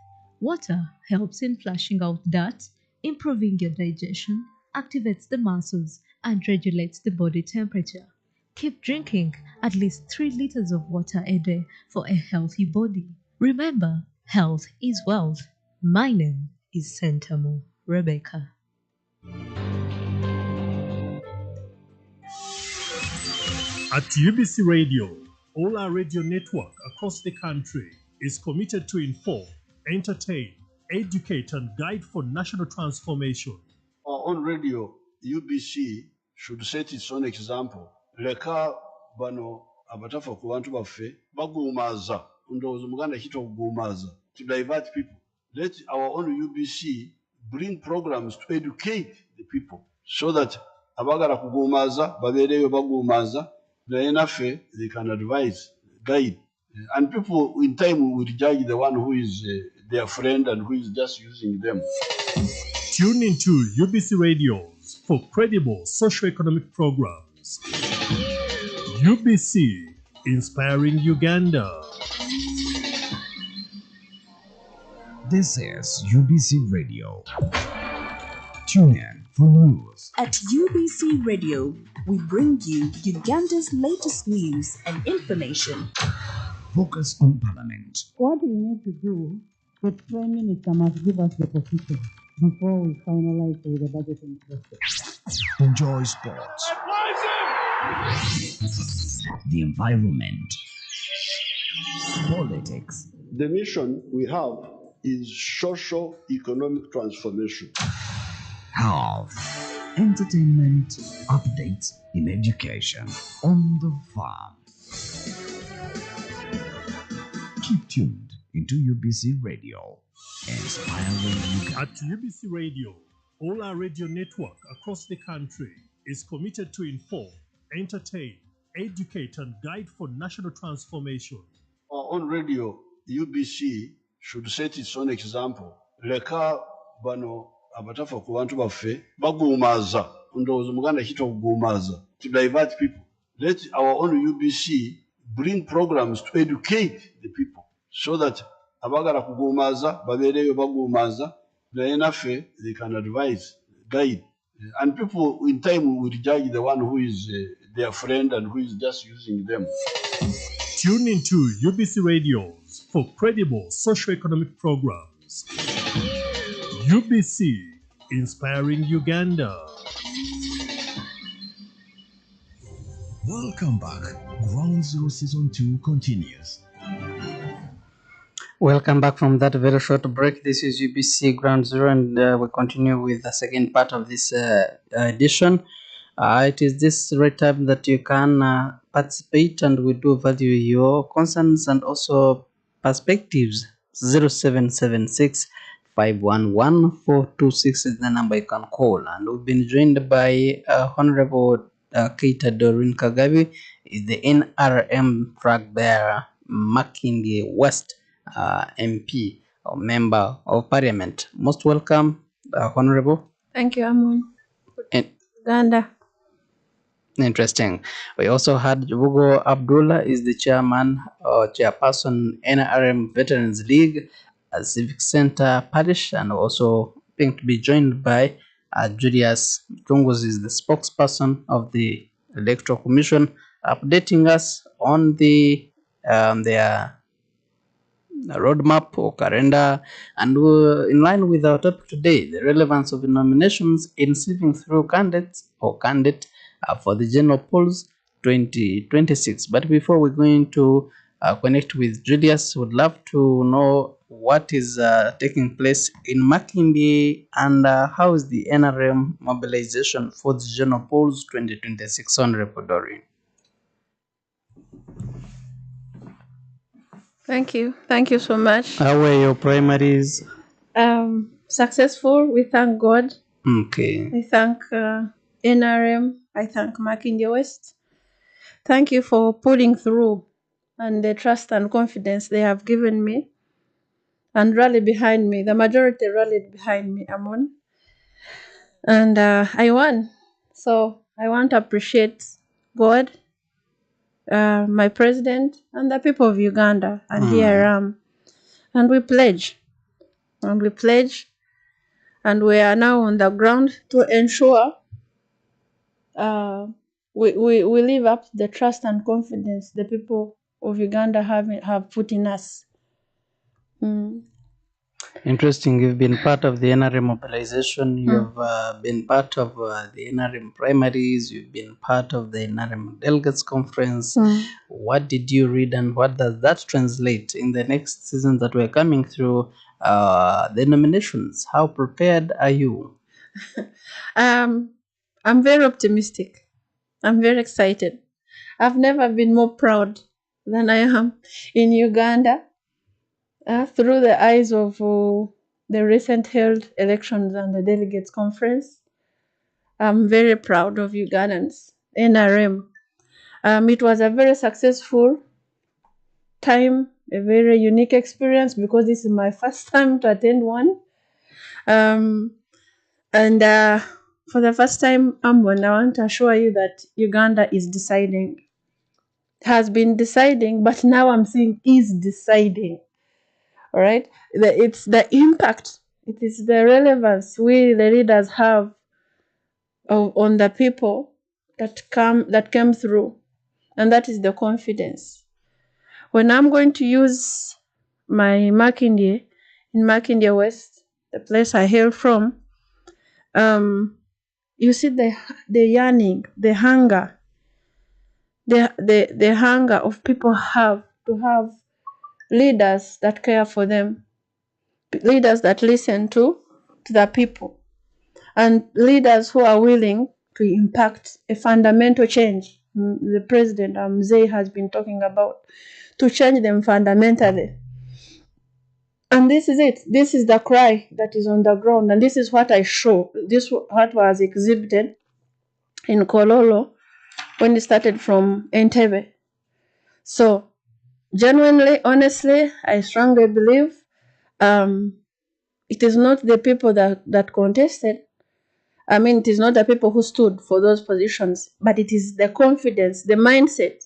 Water helps in flushing out dirt, improving your digestion, activates the muscles, and regulates the body temperature. Keep drinking at least 3 liters of water a day for a healthy body. Remember, health is wealth. My name is Sentamo Rebecca. At UBC Radio, all our radio network across the country is committed to inform, entertain, educate, and guide for national transformation. On radio, UBC should set its own example. Leka bano abatafa ku bantu baffe bagumaza ndowooza muganda kiyita okugumaza to divert people. Let our own UBC bring programs to educate the people so that abagala kugumaza babeereyo bagumaza naye naffe they can advise, guide. And people in time will judge the one who is their friend and who is just using them. Tune into UBC radios for credible socio-economic programs. UBC, inspiring Uganda. This is UBC Radio. Tune in for news. At UBC Radio, we bring you Uganda's latest news and information. Focus on Parliament. What we need to do, the Prime Minister must give us the position before we finalize with the budgeting process. Enjoy sports. The environment. Politics. The mission we have is socio-economic transformation. Health. Entertainment. Updates in education. On the farm. Keep tuned into UBC Radio. Inspiring Uganda. At UBC Radio, all our radio network across the country is committed to inform, entertain, educate, and guide for national transformation. On radio, UBC should set its own example. Leka bano abatafa ku bantu baffe bagumaza ndowooza muganda kiyita okugumaza to divert people. Let our own UBC bring programs to educate the people so that abagala kugumaza babeereyo bagumaza naye naffe they can advise, guide. And people in time will judge the one who is their friend and who is just using them. Tune into UBC radios for credible socio-economic programs. UBC, inspiring Uganda. Welcome back. Ground Zero Season 2 continues. Welcome back from that very short break. This is UBC Ground Zero, and we continue with the second part of this edition. It is this right time that you can participate, and we do value your concerns and also perspectives. 0776 511 426 is the number you can call, and we've been joined by Honorable Keita Doreen Kagabi, is the NRM flag bearer, Makindye West MP or Member of Parliament. Most welcome, Honorable. Thank you, Amon. And Uganda. interesting. We also had Jubugo Abdullah is the chairman or chairperson NRM Veterans League, Civic Center Parish, and also being to be joined by Julius Tungos is the spokesperson of the Electoral Commission, updating us on the their roadmap or calendar, and in line with our topic today, the relevance of the nominations in sieving through candidates or candidate for the general polls 2026. But before we're going to connect with Julius, would love to know what is taking place in Makindye and how is the NRM mobilization for the general polls 2026 on Repodori. Thank you. Thank you so much. How were your primaries? Successful. We thank God. Okay. I thank NRM. I thank Makindye West. Thank you for pulling through and the trust and confidence they have given me and rally behind me. The majority rallied behind me, Amon. And I won. So I want to appreciate God, my president, and the people of Uganda. And here I am. And we pledge. And we pledge. And we are now on the ground to ensure we live up to the trust and confidence the people of Uganda have put in us. Interesting. You've been part of the NRM mobilization. You've been part of the NRM primaries. You've been part of the NRM delegates conference. What did you read, and what does that translate in the next season that we're coming through? The nominations. How prepared are you? I'm very optimistic. I'm very excited. I've never been more proud than I am in Uganda. Through the eyes of the recent held elections and the delegates conference, I'm very proud of Ugandans, NRM. It was a very successful time, a very unique experience, because this is my first time to attend one. And for the first time, Amon, I want to assure you that Uganda is deciding, has been deciding, but now I'm saying is deciding. All right, it's the impact, it is the relevance we the leaders have on the people that came through, and that is the confidence. When I'm going to use my Makindye in Makindye West, the place I hail from, you see the yearning, the hunger, the hunger of people have to have leaders that care for them, leaders that listen to the people, and leaders who are willing to impact a fundamental change. The president Mzee has been talking about, to change them fundamentally. And this is it. This is the cry that is on the ground, and this is what I show. This what was exhibited in Kololo when it started from Entebbe. So, genuinely, honestly, I strongly believe it is not the people that contested. I mean, it is not the people who stood for those positions, but it is the confidence, the mindset.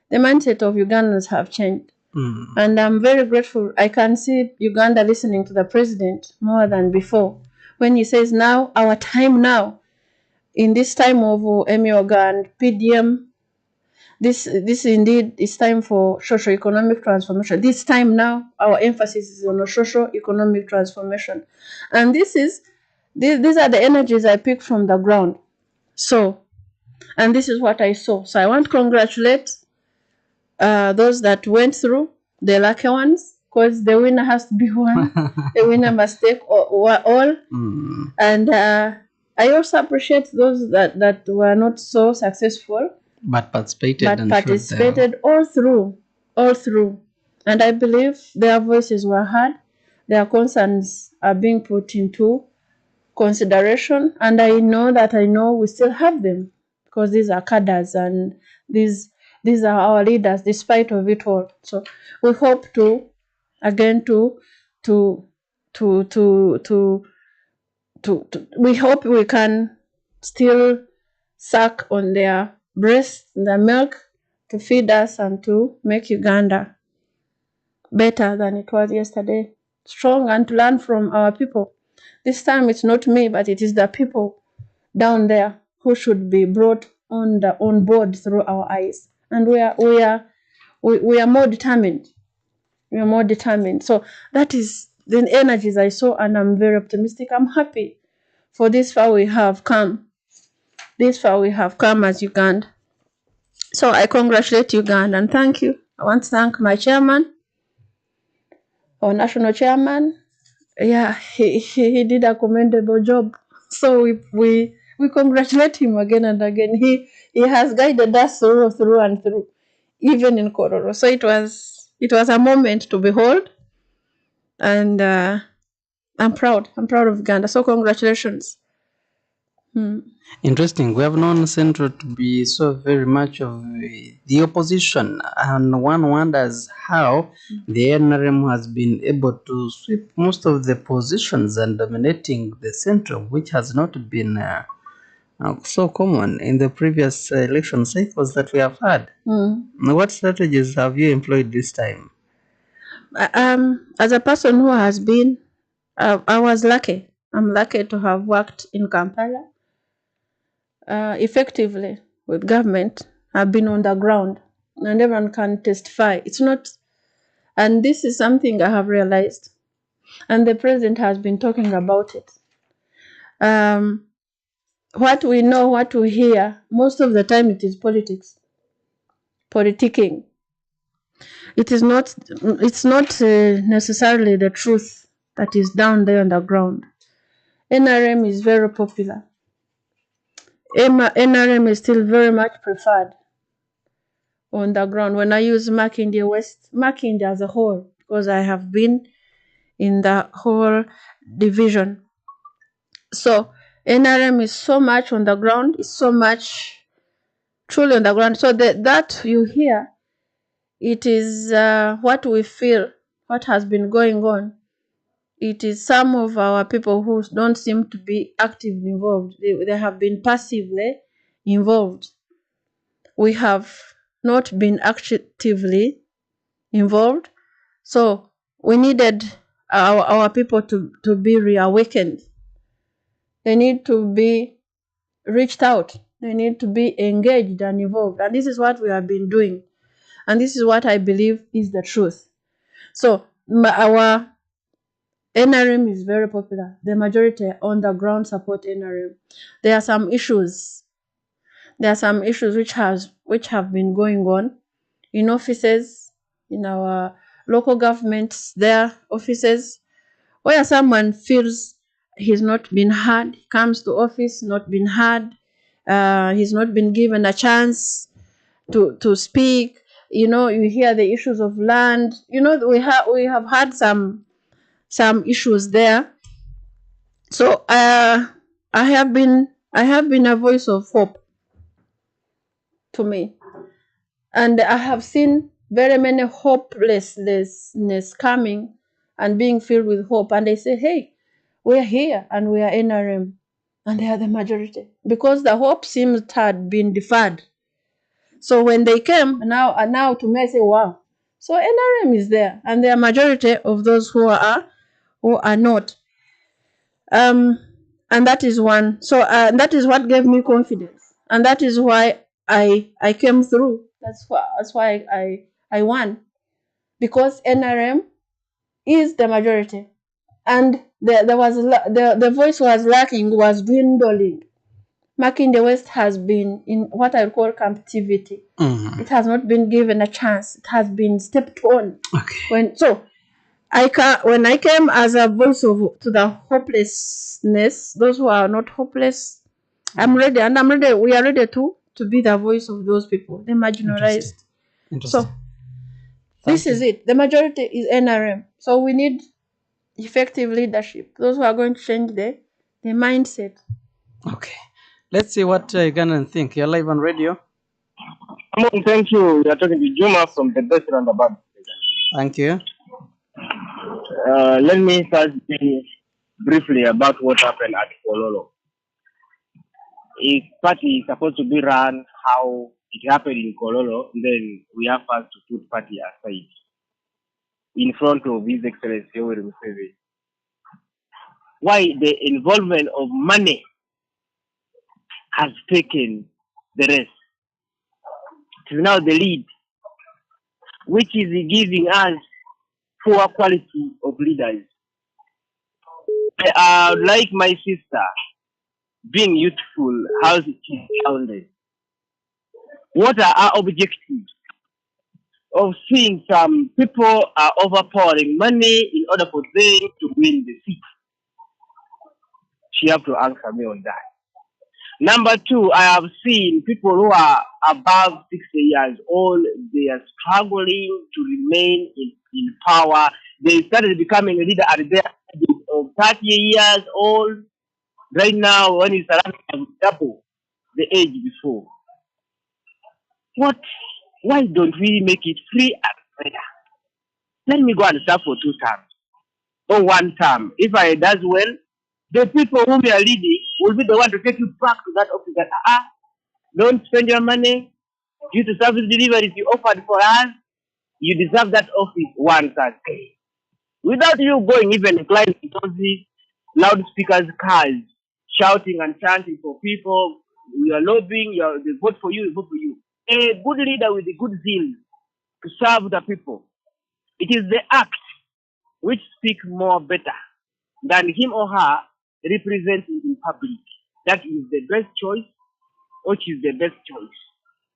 The mindset of Ugandans have changed. And I'm very grateful. I can see Uganda listening to the president more than before, when he says, now, our time now, in this time of Emioga and PDM, this indeed is time for socio-economic transformation. This time now, our emphasis is on a socio-economic transformation. And these are the energies I pick from the ground. So, and this is what I saw. So I want to congratulate those that went through, the lucky ones, because the winner has to be one. The winner must take all. And I also appreciate those that were not so successful, but participated all through. And I believe their voices were heard, their concerns are being put into consideration, and I know we still have them, because these are cadres and these are our leaders despite of it all. So we hope to we hope we can still suck on their breast, their milk, to feed us and to make Uganda better than it was yesterday, strong, and to learn from our people. This time it's not me, but it is the people down there who should be brought on board through our eyes. And we are more determined. We are more determined. So that is the energies I saw, and I'm very optimistic. I'm happy for this far we have come. This far we have come as Uganda. So I congratulate Uganda and thank you. I want to thank my chairman, our national chairman. Yeah, he did a commendable job. So we congratulate him again and again. He has guided us through and through, even in Kororo. So it was a moment to behold, and I'm proud. I'm proud of Uganda. So congratulations. Interesting. We have known Central to be so very much of the opposition, and one wonders how the NRM has been able to sweep most of the positions and dominating the Central, which has not been so common in the previous election cycles that we have had. What strategies have you employed this time? As a person who has been, I was lucky. I'm lucky to have worked in Kampala effectively with government. I've been on the ground, and everyone can testify. It's not, and this is something I have realized, and the president has been talking about it. What we know, what we hear, most of the time it is politics, politicking. It's not necessarily the truth that is down there on the ground. NRM is very popular. NRM is still very much preferred on the ground. When I use Makindye West, Makindye as a whole, because I have been in the whole division. So NRM is so much on the ground, it's so much truly on the ground. So that you hear, it is what we feel, what has been going on. It is some of our people who don't seem to be actively involved. They have been passively involved. We have not been actively involved. So we needed our people to be reawakened. They need to be reached out. They need to be engaged and involved. And this is what we have been doing. And this is what I believe is the truth. So our NRM is very popular. The majority on the ground support NRM. There are some issues. There are some issues which have been going on in offices, in our local governments, their offices, where someone feels he's not been heard, he comes to office, not been heard, he's not been given a chance to speak. You know, you hear the issues of land. You know, we have had some issues there. So I have been a voice of hope to me, and I have seen very many hopelessness coming and being filled with hope, and they say, hey, we're here and we are NRM, and they are the majority because the hope seems to have been deferred. So when they came now to me, I say, wow, so NRM is there, and the majority of those who are not. And that is one. So that is what gave me confidence, and that is why I came through. That's why I won, because NRM is the majority, and the voice was lacking, was dwindling. Makindye West has been in what I call captivity. It has not been given a chance. It has been stepped on. Okay. When I came as a voice to the hopelessness, those who are not hopeless, I'm ready, and I'm ready. We are ready to be the voice of those people, the marginalized. Interesting. So this is it. The majority is NRM. So we need effective leadership. Those who are going to change the mindset. Okay. Let's see what Ugandan think. You're live on radio. Amon, thank you. You are talking to Juma from the best roundabout. Thank you. Let me start briefly about what happened at Kololo. If party is supposed to be run how it happened in Kololo, then we have first to put party aside in front of His Excellency Yoweri Museveni. Why the involvement of money has taken the rest? It is now the lead, which is giving us poor quality of leaders. Like my sister, being youthful, how it is founded. What are our objectives of seeing some people are overpowering money in order for them to win the seat? She have to answer me on that. Number two, I have seen people who are above 60 years old, they are struggling to remain in power. They started becoming a leader at the age of 30 years old. Right now, when it's around double the age before. Why don't we make it free and fair? Let me go and serve for 2 terms or 1 term. If I does well, the people whom we are leading will be the one to take you back to that office that, don't spend your money due to service deliveries you offered for us. You deserve that office once a day. Without you going even climbing those loudspeakers cars, shouting and chanting for people, we are lobbying, they vote for you, we vote for you. A good leader with a good zeal to serve the people. It is the act which speak more better than him or her representing in public. That is the best choice, which is the best choice.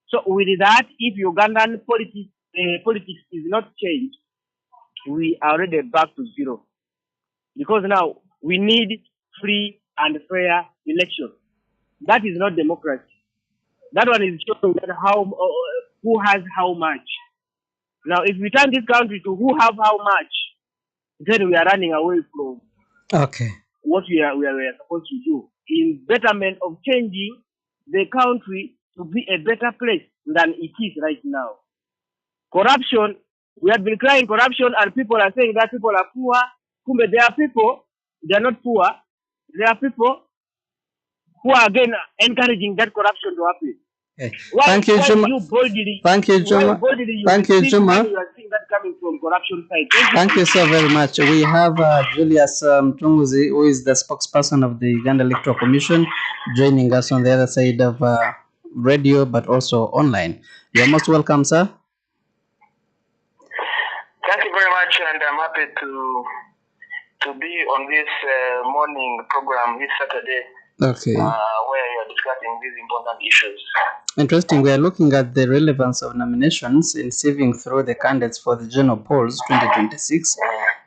So with that, if Ugandan politics is not changed, we are already back to zero. Because now we need free and fair election. That is not democracy. That one is showing that who has how much. Now, if we turn this country to who have how much, then we are running away from what we are supposed to do in betterment of changing the country to be a better place than it is right now. Corruption, we have been crying corruption, and people are saying that people are poor. There are people, they are not poor. There are people who are again encouraging that corruption to happen. Thank you, Juma. Thank you, Juma. Thank you, Juma. You are seeing that coming from corruption side. Thank you so very much. We have Julius Mtunguzi, who is the spokesperson of the Uganda Electoral Commission, joining us on the other side of radio, but also online. You're most welcome, sir. Thank you very much, and I'm happy to be on this morning program this Saturday. Okay. Where you're discussing these important issues. Interesting. We are looking at the relevance of nominations in sieving through the candidates for the general polls 2026,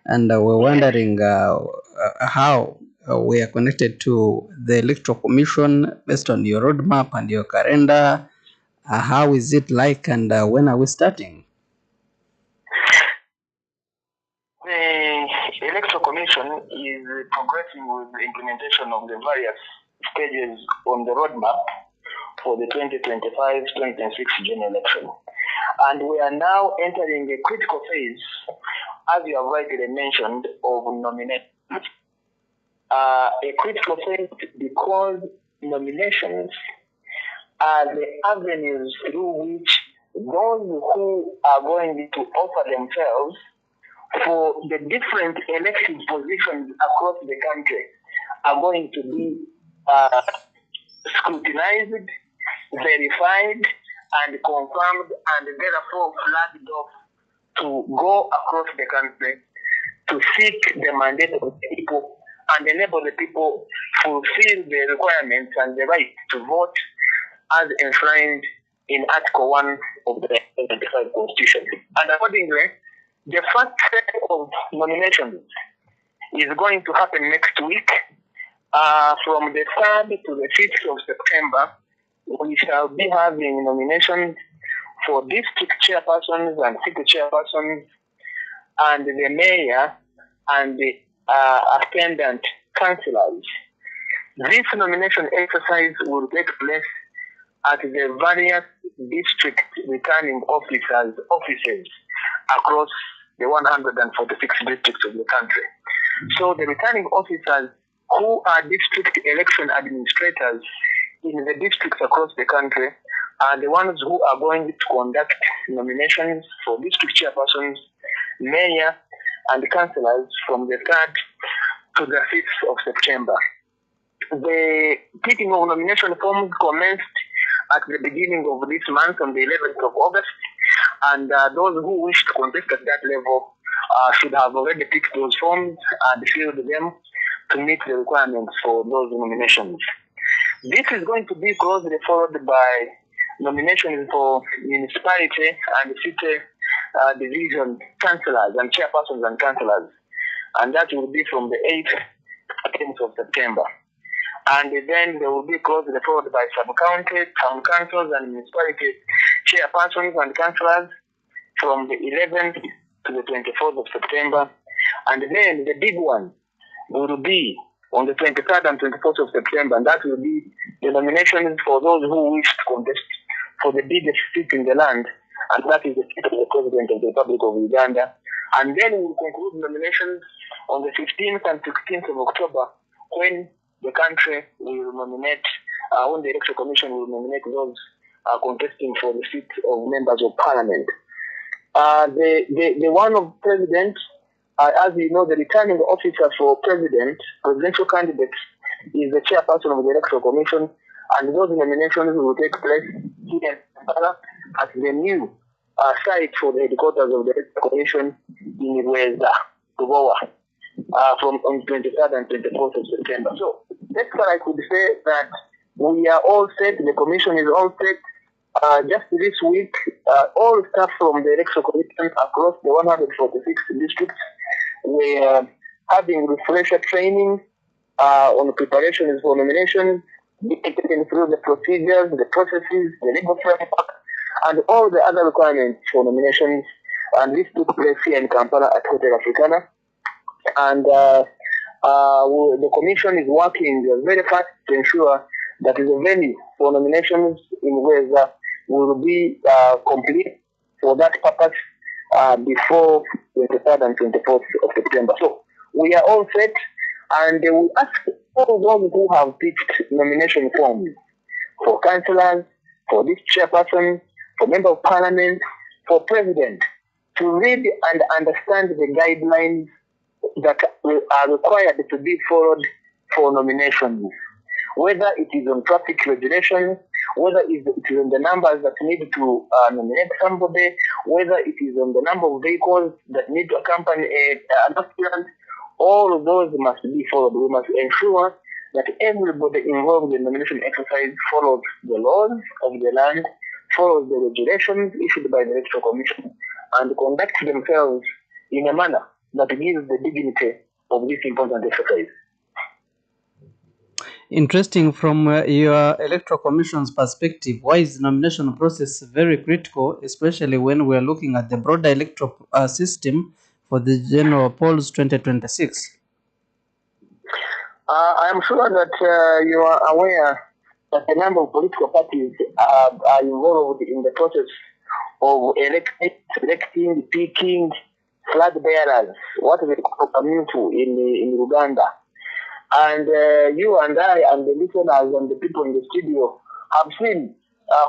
and we're wondering how we are connected to the Electoral Commission based on your roadmap and your calendar. How is it like, and when are we starting? The Electoral Commission is progressing with the implementation of the various stages on the roadmap for the 2025-2026 general election. And we are now entering a critical phase, as you have rightly mentioned, of nominations. A critical phase because nominations are the avenues through which those who are going to offer themselves for the different elected positions across the country are going to be scrutinized, verified, and confirmed, and therefore flagged off to go across the country to seek the mandate of the people and enable the people to fulfill the requirements and the right to vote as enshrined in Article 1 of the 1995 Constitution. And accordingly, the first set of nominations is going to happen next week. From the 3rd to the 5th of September, we shall be having nominations for district chairpersons and city chairpersons and the mayor and the attendant councillors. This nomination exercise will take place at the various district returning offices across the 146 districts of the country. So the returning officers who are district election administrators in the districts across the country are the ones who are going to conduct nominations for district chairpersons, mayor, and councillors from the 3rd to the 5th of September. The picking of nomination forms commenced at the beginning of this month on the 11th of August, and those who wish to contest at that level should have already picked those forms and filled them to meet the requirements for those nominations. This is going to be closely followed by nominations for municipality and city division councillors and chairpersons and councillors, and that will be from the 8th to 10th of September. And then they will be closely followed by sub-county, town councils, and municipality chairpersons and councillors from the 11th to the 24th of September. And then the big one will be on the 23rd and 24th of September, and that will be the nominations for those who wish to contest for the biggest seat in the land, and that is the seat of the President of the Republic of Uganda. And then we will conclude nominations on the 15th and 16th of October, when the country will nominate, when the Electoral Commission will nominate those contesting for the seat of members of parliament. The one of president, as you know, the returning officer for presidential candidates is the chairperson of the Electoral Commission, and those nominations will take place here in Kampala at the new site for the headquarters of the Electoral Commission in Rweza, Tubowa, from on 23rd and 24th of September. So that's what I could say, that we are all set, the commission is all set. Just this week, all staff from the Electoral Commission across the 146 districts were having refresher training on preparations for nominations, taken through the procedures, the processes, the legal framework, and all the other requirements for nominations. And this took place here in Kampala at Hotel Africana. And the commission is working very fast to ensure that the venue for nominations in Rweza will be complete for that purpose before 23rd and 24th of September. So we are all set, and we ask all those who have pitched nomination forms for councillors, for this chairperson, for member of parliament, for president, to read and understand the guidelines that are required to be followed for nominations. Whether it is on traffic regulations, whether it is on the numbers that need to nominate somebody, whether it is on the number of vehicles that need to accompany an aspirant, all of those must be followed. We must ensure that everybody involved in the nomination exercise follows the laws of the land, follows the regulations issued by the Electoral Commission, and conduct themselves in a manner that gives the dignity of this important exercise. Interesting. From your Electoral Commission's perspective, why is the nomination process very critical, especially when we are looking at the broader electoral system for the general polls 2026? I am sure that you are aware that a number of political parties are involved in the process of electing, picking flag bearers, what we call community in Uganda. And you and I and the listeners and the people in the studio have seen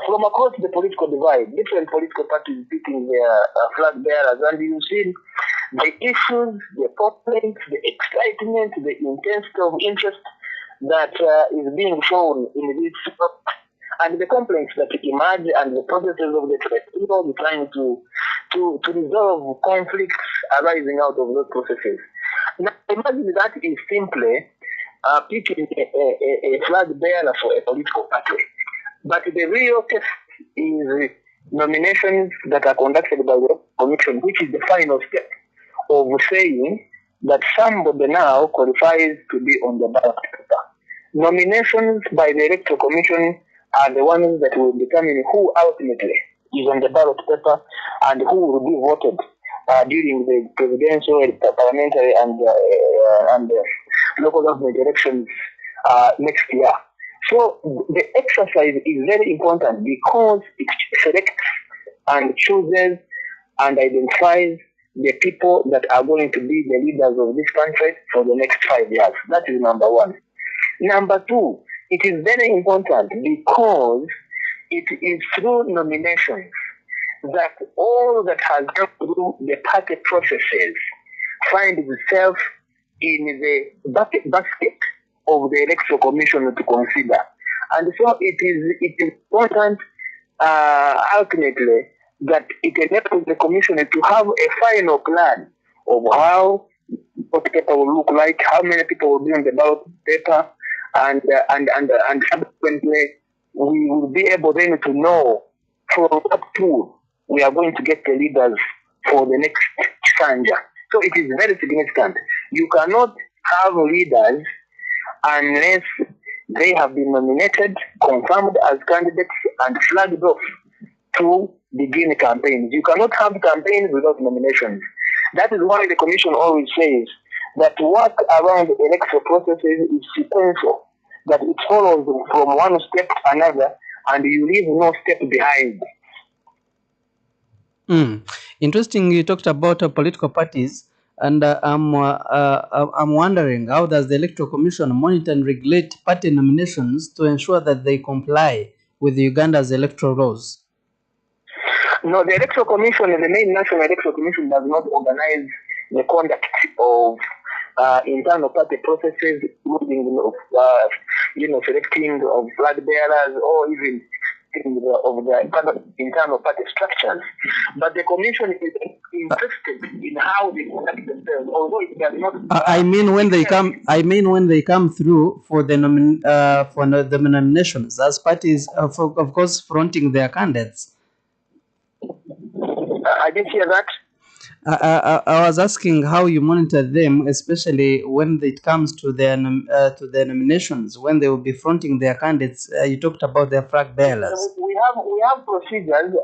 from across the political divide, different political parties picking their flag bearers, and you've seen the issues, the complaints, the excitement, the intensity of interest that is being shown in this, and the complaints that emerge, and the processes of the tribunal trying to resolve conflicts arising out of those processes. Now, imagine that is simply picking a flag bearer for a political party. But the real test is nominations that are conducted by the commission, which is the final step of saying that somebody now qualifies to be on the ballot paper. Nominations by the Electoral Commission are the ones that will determine who ultimately is on the ballot paper and who will be voted during the presidential, parliamentary, and local government elections next year. So the exercise is very important because it selects and chooses and identifies the people that are going to be the leaders of this country for the next 5 years. That is number one. Number two, it is very important because it is through nominations that all that has gone through the party processes find itself in the basket of the Electoral Commission to consider. And so it is important ultimately that it enables the Commission to have a final plan of how what paper will look like, how many people will be on the ballot paper, and subsequently we will be able then to know from what pool we are going to get the leaders for the next Sanja. So it is very significant. You cannot have leaders unless they have been nominated, confirmed as candidates, and flagged off to begin campaigns. You cannot have campaigns without nominations. That is why the Commission always says that work around electoral processes is sequential, that it follows from one step to another, and you leave no step behind. Interesting. You talked about political parties. And I'm wondering, how does the Electoral Commission monitor and regulate party nominations to ensure that they comply with Uganda's electoral laws? No, the Electoral Commission, the main National Electoral Commission, does not organize the conduct of internal party processes, including selecting of flag bearers or even of the internal party structures. But the commission is interested in how they conduct themselves, although it does not. I mean when they come. I mean when they come through for the the nominations as parties, of course, fronting their candidates. I didn't hear that. I was asking how you monitor them, especially when it comes to their nominations, when they will be fronting their candidates. You talked about their flag bearers. We have procedures.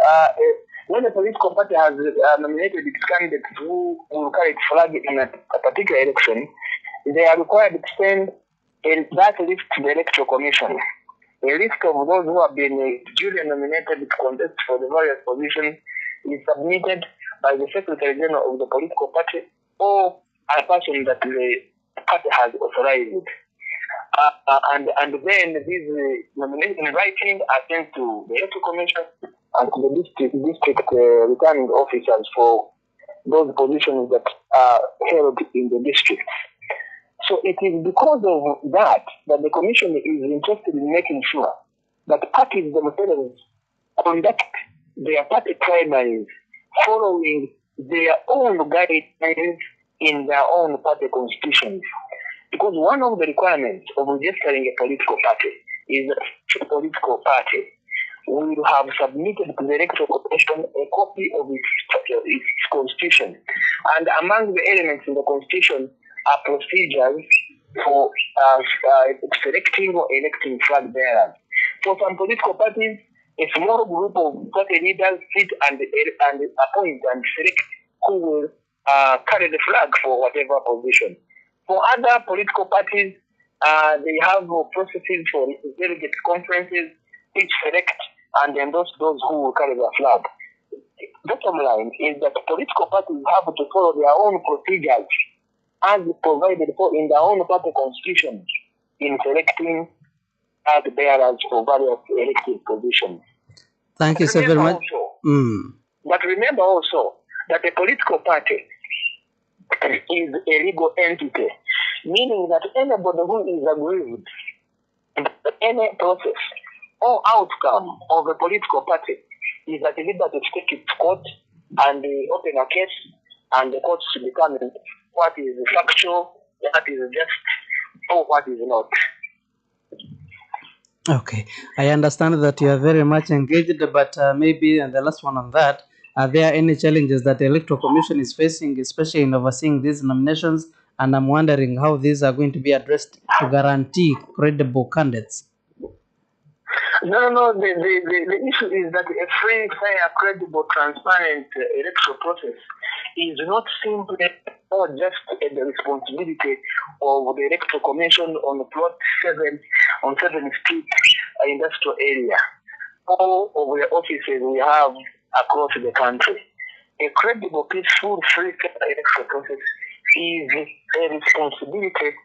When a political party has nominated its candidates who will carry its flag in a particular election, they are required to send that list to the Electoral Commission. A list of those who have been duly nominated to contest for the various positions is submitted by the Secretary General of the political party or a person that the party has authorized. And then these nominations in writing are sent to the Electoral Commission and to the district returning officers for those positions that are held in the district. So it is because of that the Commission is interested in making sure that parties themselves conduct their party primaries following their own guidelines in their own party constitutions. Because one of the requirements of registering a political party is that a political party will have submitted to the Electoral Commission a copy of its constitution. And among the elements in the constitution are procedures for selecting or electing flag bearers. For some political parties, a small group of party leaders sit and appoint and select who will carry the flag for whatever position. For other political parties, they have processes for delegate conferences which select and endorse those who will carry their flag. Bottom line is that political parties have to follow their own procedures as provided for in their own party constitution in selecting flag bearers for various elected positions. Thank you so very much. But remember also that a political party is a legal entity, meaning that anybody who is aggrieved with any process or outcome of a political party is at liberty to take it to court and open a case, and the court should determine what is factual, what is just, or what is not. Okay, I understand that you are very much engaged, but maybe, and the last one on that, are there any challenges that the Electoral Commission is facing, especially in overseeing these nominations? And I'm wondering how these are going to be addressed to guarantee credible candidates. No. The issue is that a free, fair, credible, transparent electoral process is not simply or just the responsibility of the Electoral Commission on plot 7 on 7th Street industrial area. All of the offices we have across the country. A credible, peaceful, free, fair electoral process is a responsibility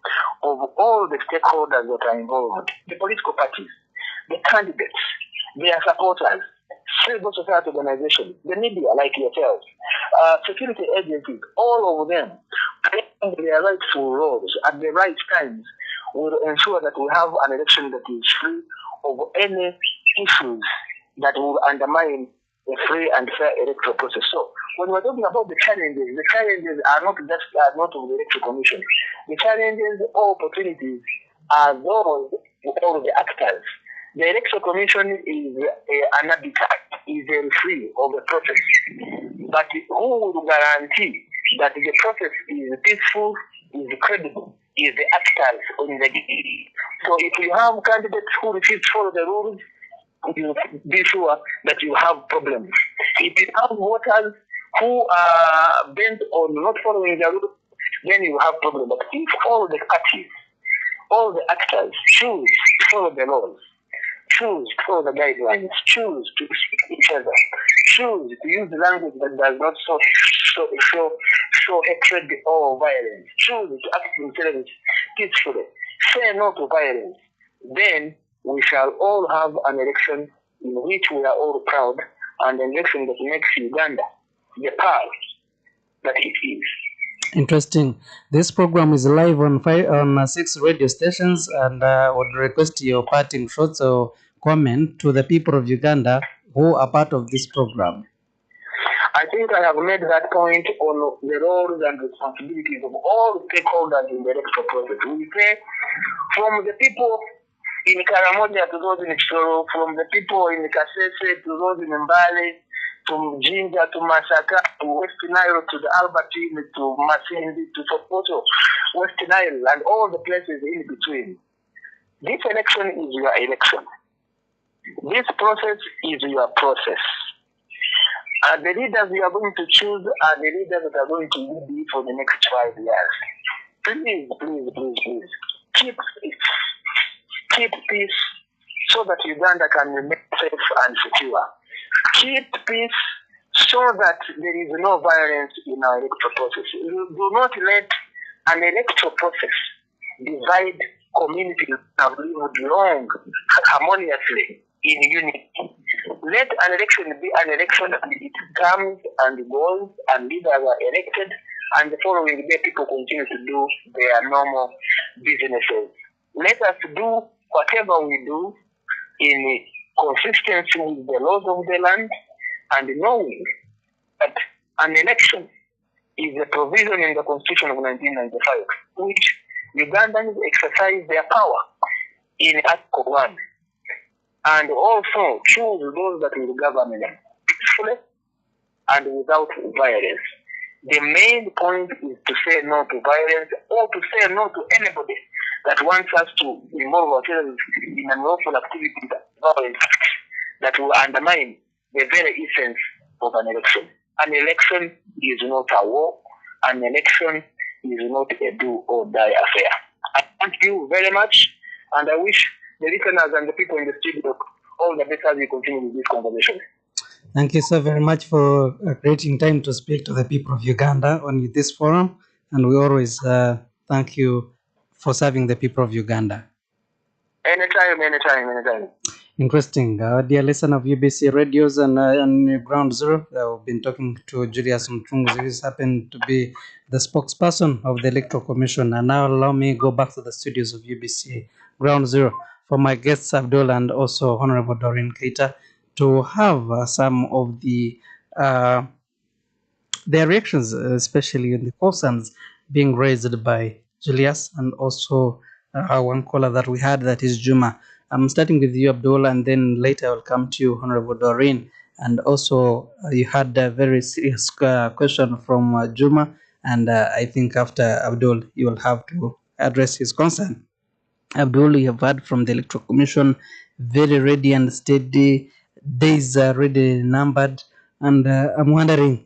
of all the stakeholders that are involved. The political parties, the candidates, their supporters, civil society organizations, the media like yourselves, security agencies, all of them playing their rightful roles at the right times will ensure that we have an election that is free of any issues that will undermine a free and fair electoral process. So when we're talking about the challenges are not of the Electoral Commission. The challenges or opportunities are those of all the actors. The Electoral Commission is an habitat, is a referee of the process. But who will guarantee that the process is peaceful, is credible, is the actors in the game? So if you have candidates who refuse to follow the rules, you be sure that you have problems. If you have voters who are bent on not following the rules, then you have problems. But if all the parties, all the actors choose to follow the laws, choose to follow the guidelines, choose to speak each other, choose to use the language that does not show show hatred or violence. Choose to act themselves peacefully. Say no to violence. Then we shall all have an election in which we are all proud, and an election that makes Uganda the power that it is. Interesting. This program is live on 6 radio stations, and would request your parting shots or comment to the people of Uganda who are part of this program. I think I have made that point on the roles and responsibilities of all stakeholders in the electoral process. We say from the people in Karamoja to those in Chitoro, from the people in Kasese to those in Mbale, from Jinja to Masaka to West Nile to the Albertine to Masindi to Sokoto, West Nile, and all the places in between. This election is your election. This process is your process. The leaders you are going to choose are the leaders that are going to lead you for the next 5 years. Please, please, please, please, keep peace so that Uganda can remain safe and secure. Keep peace so that there is no violence in our electoral process. Do not let an electoral process divide communities that have lived long, harmoniously, in unity. Let an election be an election, and it comes and goes, and leaders are elected, and the following day people continue to do their normal businesses. Let us do whatever we do in consistency with the laws of the land, and knowing that an election is a provision in the Constitution of 1995, which Ugandans exercise their power in Article 1, and also choose those that will govern them peacefully and without violence. The main point is to say no to violence, or to say no to anybody that wants us to involve ourselves in unlawful activities of violence that will undermine the very essence of an election. An election is not a war. An election is not a do or die affair. I thank you very much, and I wish the listeners and the people in the studio all the best as we continue with this conversation. Thank you so very much for creating time to speak to the people of Uganda on this forum, and we always thank you for serving the people of Uganda. Anytime. Interesting. Dear listener of UBC radios and Ground Zero, we've been talking to Julius Mchungu, who happened to be the spokesperson of the Electoral Commission. And now allow me go back to the studios of UBC Ground Zero for my guests Abdul and also Honorable Doreen Keita to have some of their reactions, especially in the concerns being raised by Julius and also one caller that we had, that is Juma. I'm starting with you, Abdul, and then later I'll come to you, Honorable Doreen. And also, you had a very serious question from Juma, and I think after Abdul, you will have to address his concern. Abdul, you have heard from the Electoral Commission, very ready and steady, days are already numbered, and I'm wondering,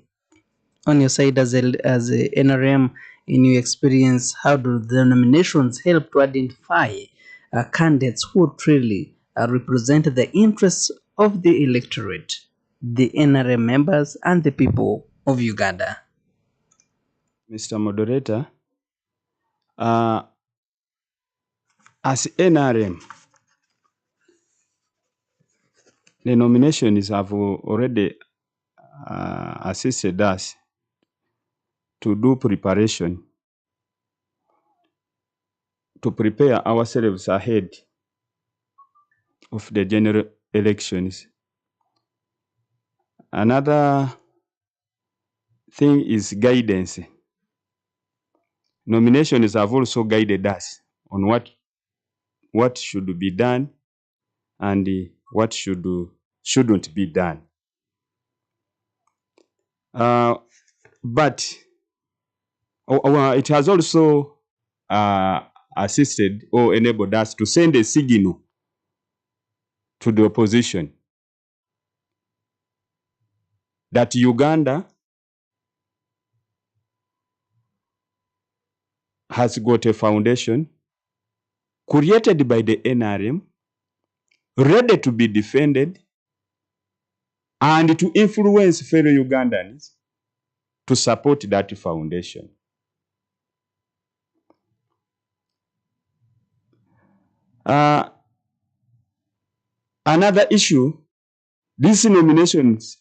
on your side as a NRM, in your experience, how do the nominations help to identify candidates who truly represent the interests of the electorate, the NRM members, and the people of Uganda? Mr. Moderator, as NRM, the nominations have already assisted us to do preparation, to prepare ourselves ahead of the general elections. Another thing is guidance. Nominations have also guided us on what should be done and what shouldn't be done. But it has also assisted or enabled us to send a signal to the opposition that Uganda has got a foundation created by the NRM, ready to be defended and to influence fellow Ugandans to support that foundation. Another issue, these nominations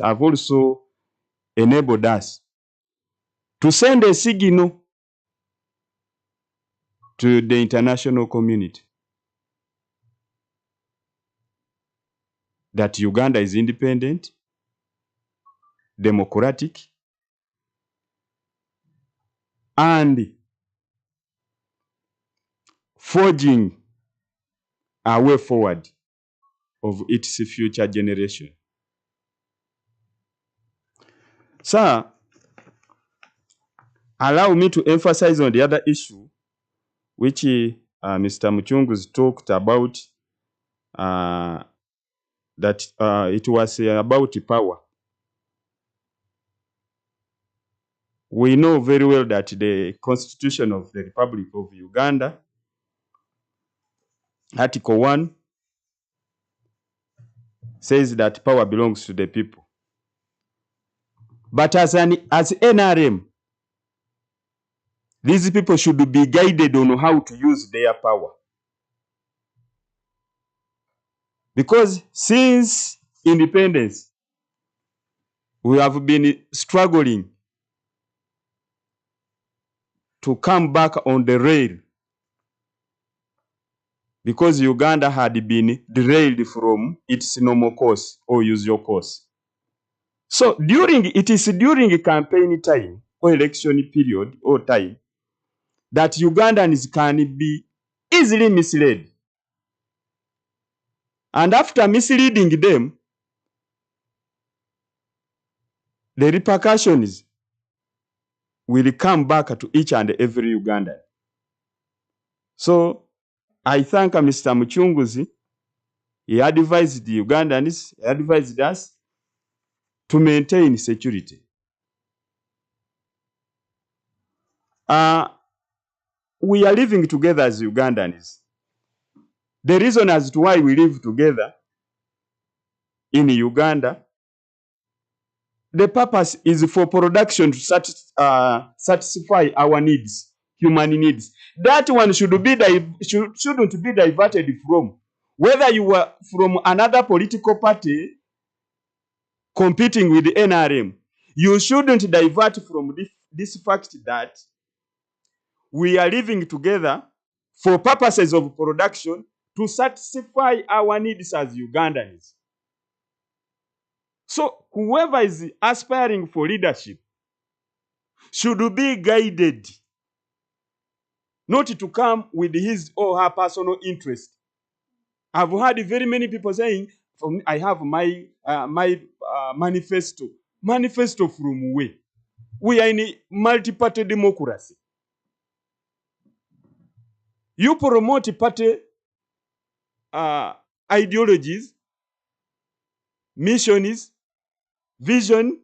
have also enabled us to send a signal to the international community that Uganda is independent, democratic, and forging a way forward of its future generation. Sir, allow me to emphasize on the other issue which Mr. Muchungu's talked about, that it was about power. We know very well that the Constitution of the Republic of Uganda, Article 1, says that power belongs to the people. But as NRM, these people should be guided on how to use their power. Because since independence, we have been struggling to come back on the rail, because Uganda had been derailed from its normal course or usual course. So it is during campaign time or election period or time that Ugandans can be easily misled. And after misleading them, the repercussions will come back to each and every Ugandan. So I thank Mr. Muchunguzi. He advised the Ugandans, he advised us to maintain security. We are living together as Ugandans. The reason as to why we live together in Uganda, the purpose is for production to satisfy our needs, human needs. That one shouldn't be diverted from. Whether you were from another political party competing with the NRM, you shouldn't divert from this fact that we are living together for purposes of production to satisfy our needs as Ugandans. So whoever is aspiring for leadership should be guided, not to come with his or her personal interest. I've heard very many people saying, I have my manifesto. Manifesto from where? We are in a multi-party democracy. You promote party ideologies, missions, vision,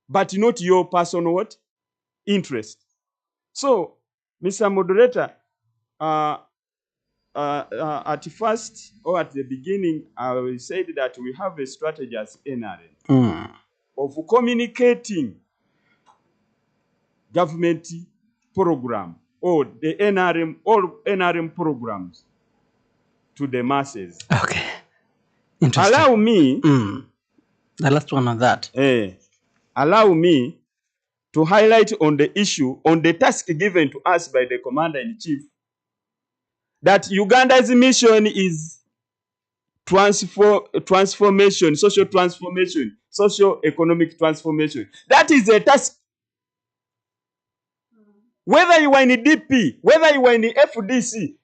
but not your personal what? Interest. So, Mr. Moderator, at first or at the beginning, I said that we have a strategy as NRM of communicating government program or the NRM or NRM programs to the masses. Okay. Interesting. Allow me, the last one on that. Allow me to highlight on the issue, on the task given to us by the Commander-in-Chief, that Uganda's mission is transformation, socio-economic transformation. That is a task. Whether you are in DP, whether you are in FDC,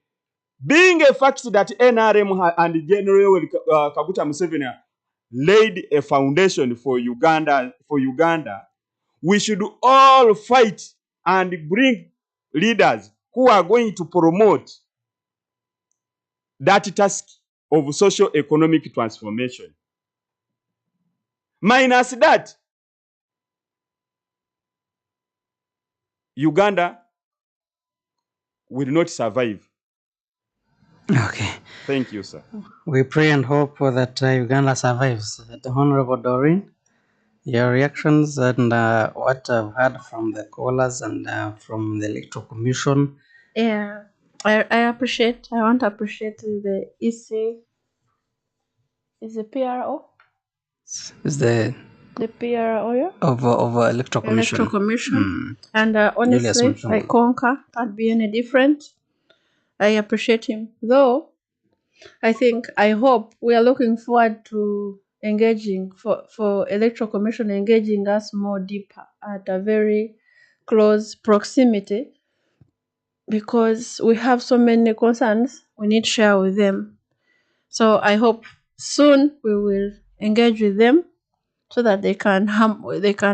being a fact that NRM and General Kaguta Museveni laid a foundation for Uganda, we should all fight and bring leaders who are going to promote that task of socio-economic transformation. Minus that, Uganda will not survive. Okay. Thank you, sir. We pray and hope that Uganda survives. The Honorable Doreen. Your reactions and what I've heard from the callers and from the Electoral Commission. Yeah, I want to appreciate the EC, is the PRO? Is the PRO, yeah? of Electoral Commission. Electoral Commission. Mm. And Julius honestly, Muchungu. I concur, can't be any different. I appreciate him. Though, I hope we are looking forward to engaging, for Electoral Commission engaging us more deeper at a very close proximity, because we have so many concerns we need to share with them. So I hope soon we will engage with them so that they can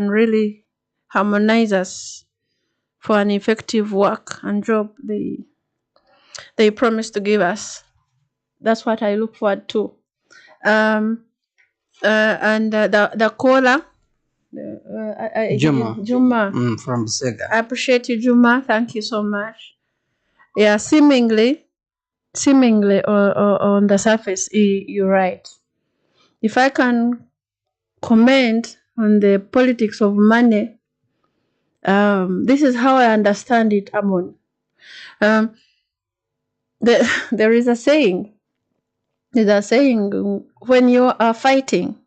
really harmonize us for an effective work and job they promise to give us. That's what I look forward to. And the caller, Juma. Juma. From Buteega. I appreciate you, Juma. Thank you so much. Yeah, seemingly on the surface, you're right. If I can comment on the politics of money, this is how I understand it, Amon. There is a saying. There's a saying, when you are fighting,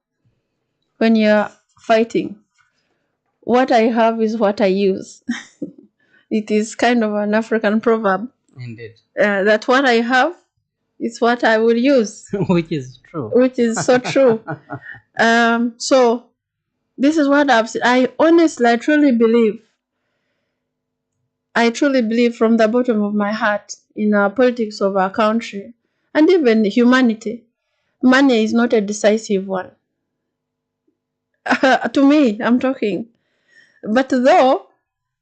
what I have is what I use. It is kind of an African proverb. Indeed. That what I have is what I will use. Which is true. Which is so true. So this is what I've seen. I truly believe from the bottom of my heart in our politics of our country and even humanity. Money is not a decisive one. To me, I'm talking. But though,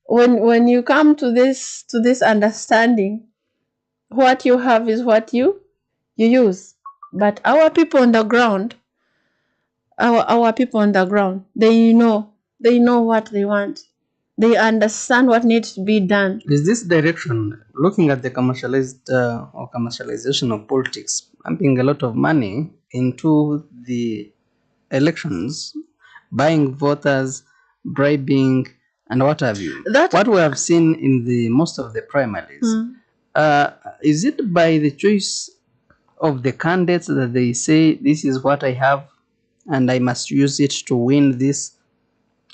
when you come to this understanding, what you have is what you use. But our people on the ground, they know what they want. They understand what needs to be done. Is this direction, looking at the commercialized or commercialization of politics, pumping a lot of money into the elections, buying voters, bribing, and what have you? What we have seen in the most of the primaries, is it by the choice of the candidates that they say, this is what I have and I must use it to win this?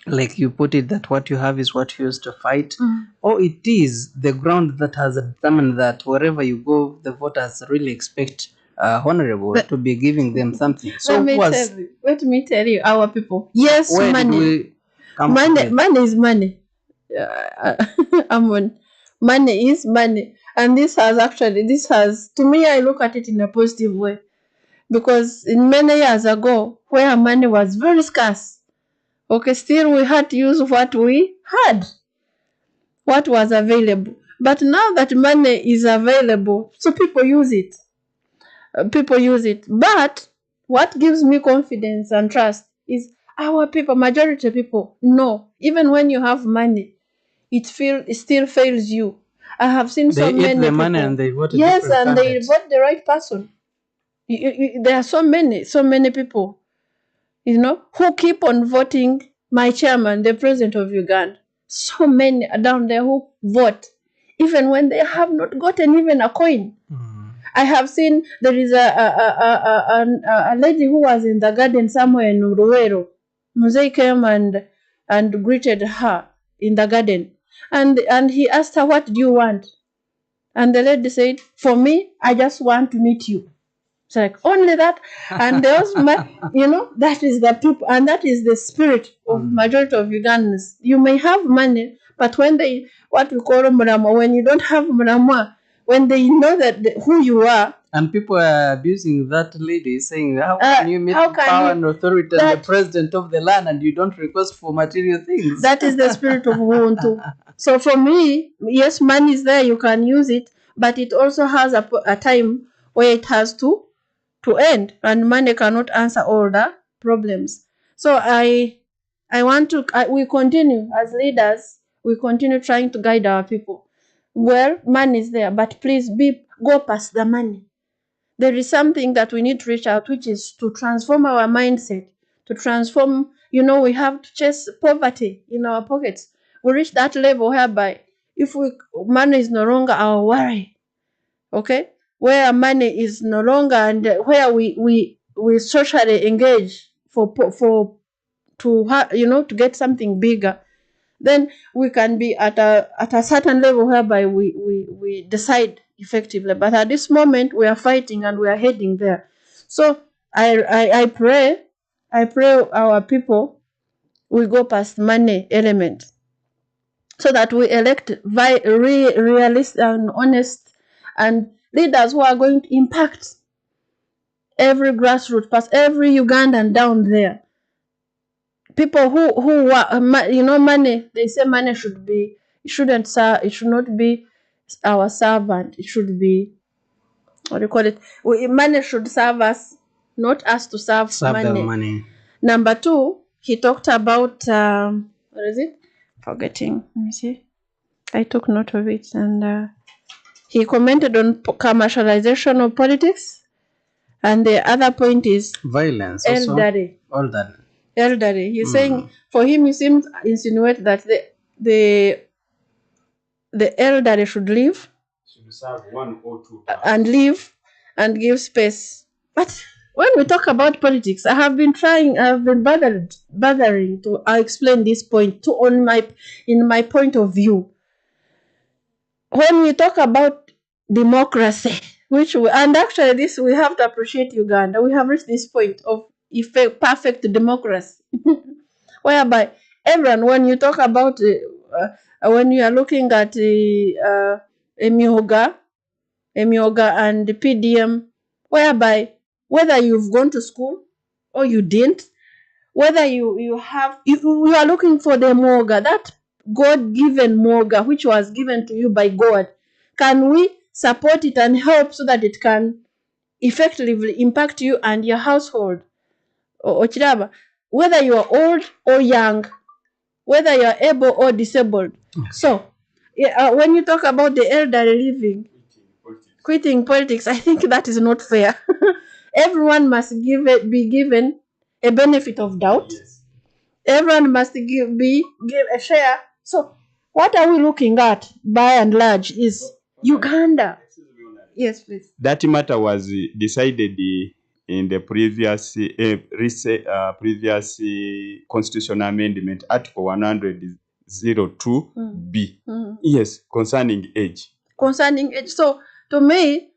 Like you put it, that what you have is what you use to fight, or it is the ground that has determined that wherever you go, the voters really expect honorable to be giving them something. So let me tell you, our people. Yes, where money. did we come from? Money is money. Amon, money is money, and this has, to me, I look at it in a positive way, because in many years ago, where money was very scarce, okay, still we had to use what we had, what was available. But now that money is available, so people use it. But what gives me confidence and trust is our people, majority of people know, even when you have money, it still fails you. I have seen so many eat the people. money and they vote They vote the right person. There are so many people, who keep on voting my chairman, the president of Uganda. So many are down there who vote, even when they have not gotten even a coin. I have seen there is a lady who was in the garden somewhere in Uruwero. Mzee came and greeted her in the garden, and he asked her, "What do you want?" And the lady said, "For me, I just want to meet you." It's like, only that. And those, that is the people, and that is the spirit of majority of Ugandans. You may have money, but when what we call murama, when you don't have murama, when they know that who you are. And people are abusing that lady, saying, how can you meet power and authority and the president of the land and you don't request for material things? That is the spirit of Ubuntu. So for me, yes, money is there, you can use it, but it also has a time where it has to end, and money cannot answer all the problems. So we continue as leaders, we continue trying to guide our people. Well, money is there, but please go past the money. There is something that we need to reach out, which is to transform our mindset, to transform, we have to chase poverty in our pockets. We reach that level whereby if money is no longer our worry, okay, where money is no longer, and where we socially engage to get something bigger, then we can be at a certain level whereby we decide effectively. But at this moment, we are fighting and we are heading there. So I pray our people will go past money element, so that we elect realistic and honest and leaders who are going to impact every grassroots person, every Ugandan down there. People who money. They say money should be. It should not be our servant. It should be, what do you call it? Money should serve us, not us to serve money. The money. Number 2, he talked about what is it? Forgetting. Let me see. I took note of it, and he commented on commercialization of politics, and the other point is violence. Elderly. All that. Elderly. He's saying, for him, he seems to insinuate that the elderly should live, serve 1 or 2 and live and give space. But when we talk about politics, I've been bothering to explain this point in my point of view. When we talk about democracy, and actually this, we have to appreciate Uganda. We have reached this point of perfect democracy, whereby everyone, when you talk about when you are looking at Emyoga and the PDM, whereby whether you've gone to school or you didn't, whether you are looking for the Moga, that God-given Moga, which was given to you by God, can we support it and help so that it can effectively impact you and your household? Ochiraba, whether you are old or young, whether you are able or disabled. So, when you talk about the elderly living, quitting politics, I think that is not fair. Everyone must be given a benefit of doubt. Yes. Everyone must give a share. So, what are we looking at by and large is Uganda. Yes, please. That matter was decided in the previous constitutional amendment, Article 102B. Yes, concerning age. Concerning age. So, to me,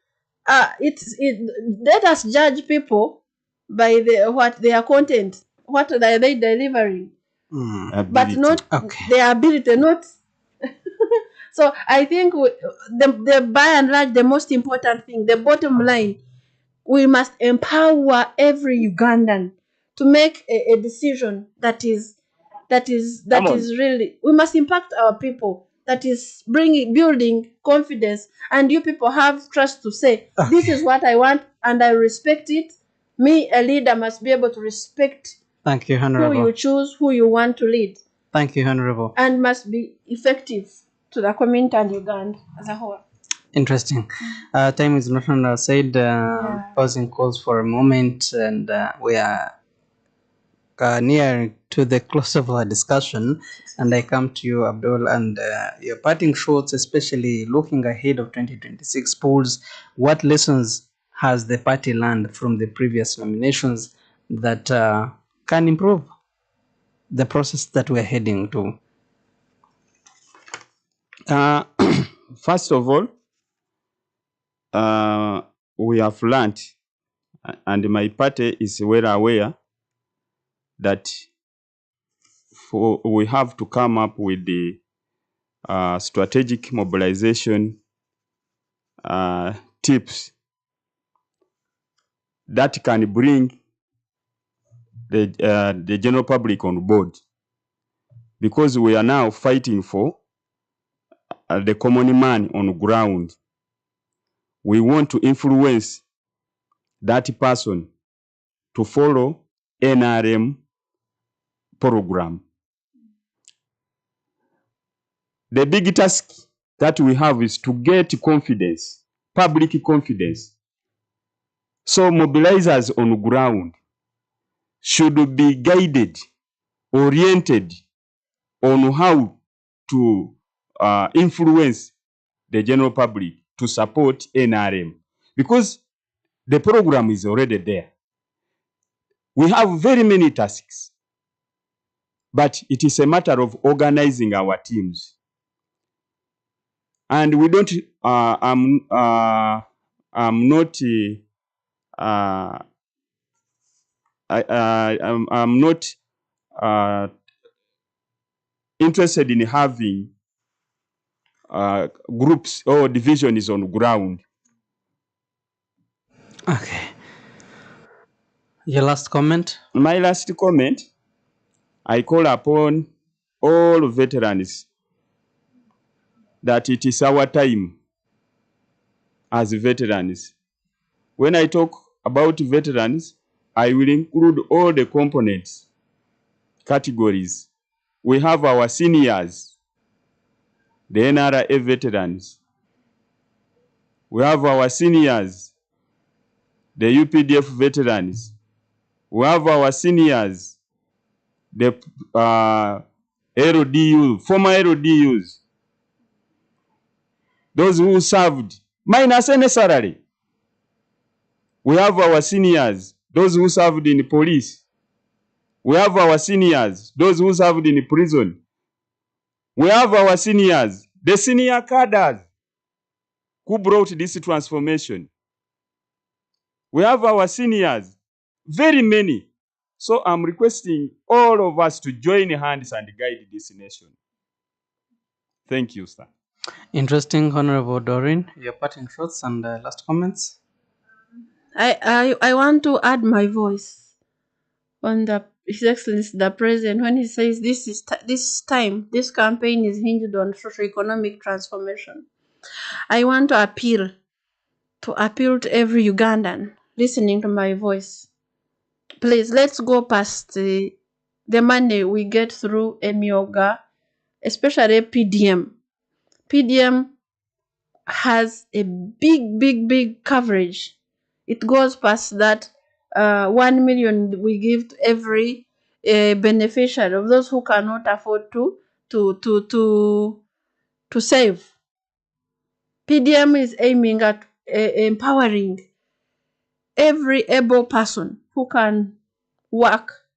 let us judge people by their content, what are they delivering, but not their ability, not. So I think the by and large, the most important thing, the bottom line, we must empower every Ugandan to make a decision that is really, we must impact our people. That is building confidence, and you people have trust to say, this is what I want and I respect it. Me, a leader, must be able to respect Thank you, Honorable. who you choose, who you want to lead. Thank you, Honorable. And must be effective to the community and Uganda as a whole. Interesting. Time is not on our side. Pausing calls for a moment, and we are near to the close of our discussion. And I come to you, Abdul, and your parting shots, especially looking ahead of 2026 polls. What lessons has the party learned from the previous nominations that can improve the process that we're heading to? First of all, we have learned, and my party is well aware, that we have to come up with the strategic mobilization tips that can bring the general public on board, because we are now fighting for the common man on ground. We want to influence that person to follow NRM program. The big task that we have is to get confidence, public confidence. So mobilizers on ground should be guided oriented on how to influence the general public to support NRM, because the program is already there. We have very many tasks, but it is a matter of organizing our teams. And we don't, I'm not, I'm not interested in having groups or divisions on ground. Okay. Your last comment? My last comment, I call upon all veterans that it is our time as veterans. When I talk about veterans, I will include all the components, categories. We have our seniors, the NRA veterans. We have our seniors, the UPDF veterans. We have our seniors, the LDU, former LDUs, those who served minus any salary. We have our seniors, those who served in police. We have our seniors, those who served in prison. We have our seniors, the senior cadres who brought this transformation. We have our seniors, very many. So I'm requesting all of us to join hands and guide this nation. Thank you, sir. Interesting, Honorable Doreen. Your parting thoughts and last comments. I want to add my voice on the His Excellency the President when he says this campaign is hinged on socio-economic transformation. I want to appeal to every Ugandan listening to my voice. Please, let's go past the money we get through Emyoga, especially PDM. PDM has a big coverage. It goes past that 1 million we give to every beneficiary of those who cannot afford to save. PDM is aiming at empowering every able person who can work.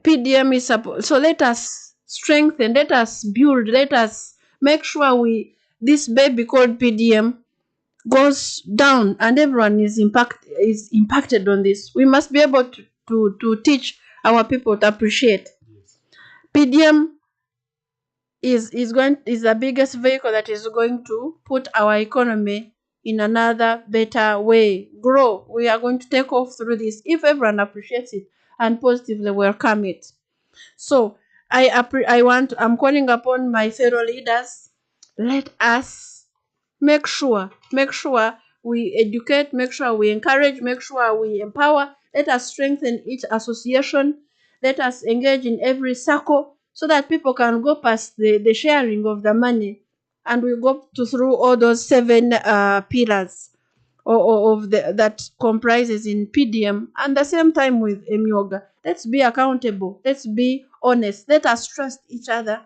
PDM is so let us strengthen, let us build, let us make sure this baby called PDM goes down and everyone is impacted on this. We must be able to teach our people to appreciate. PDM is the biggest vehicle that is going to put our economy in another better way, grow. We are going to take off through this if everyone appreciates it and positively welcome it. So I'm calling upon my fellow leaders. Let us make sure we educate, make sure we encourage, make sure we empower. Let us strengthen each association. Let us engage in every circle so that people can go past the sharing of the money and we go through all those 7 pillars of that comprises in PDM, and the same time with Emyoga. Let's be accountable. Let's be honest. Let us trust each other.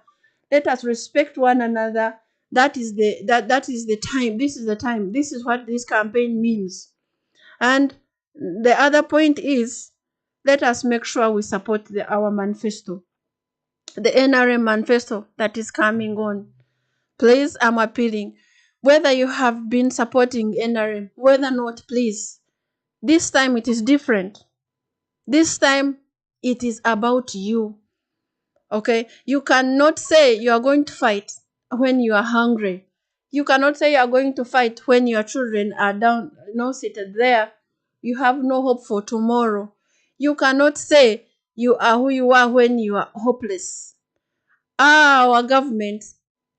Let us respect one another. That is the time. This is the time. This is what this campaign means. And the other point is, let us make sure we support our manifesto, the NRM manifesto that is coming on. Please, I'm appealing. Whether you have been supporting NRM, whether not, please. This time it is different. This time it is about you. Okay? You cannot say you are going to fight when you are hungry. You cannot say you are going to fight when your children are down, seated there. You have no hope for tomorrow. You cannot say you are who you are when you are hopeless. Our government,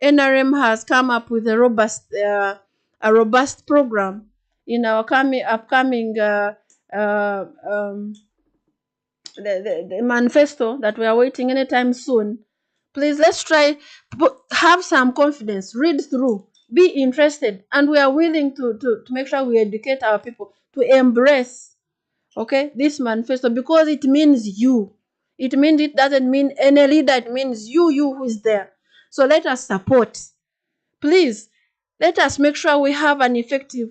NRM, has come up with a robust program in our upcoming the manifesto that we are waiting anytime soon. Please, let's try have some confidence, read through, be interested, and we are willing to make sure we educate our people to embrace this manifesto, because it means you. It doesn't mean any leader. It means you who is there. So let us support. Please, let us make sure we have an effective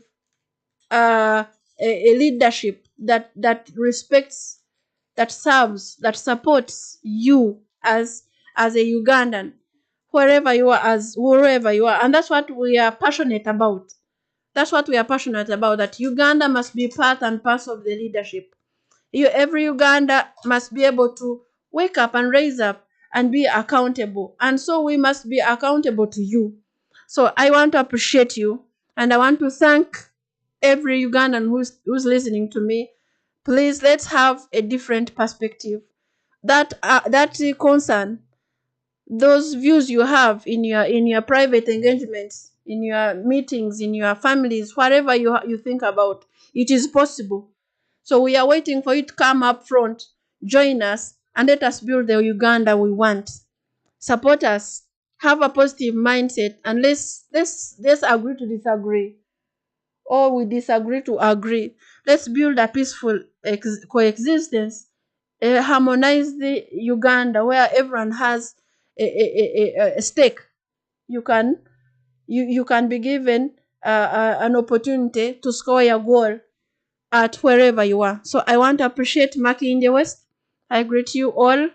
a leadership that respects, that serves, that supports you as a Ugandan, wherever you are, as wherever you are. And that's what we are passionate about. That's what we are passionate about, that Uganda must be part and parcel of the leadership. Every Uganda must be able to wake up and raise up and be accountable. And so we must be accountable to you. So I want to appreciate you, and I want to thank every Ugandan who's listening to me. Please, let's have a different perspective. That concern, those views you have in your private engagements, in your meetings, in your families, whatever you think about, it is possible. So we are waiting for you to come up front, join us, and let us build the Uganda we want. Support us, have a positive mindset, and let's agree to disagree, or we disagree to agree. Let's build a peaceful coexistence, a harmonized Uganda where everyone has a stake. You can be given an opportunity to score your goal at wherever you are. So I want to appreciate Maki in the West. I greet you all,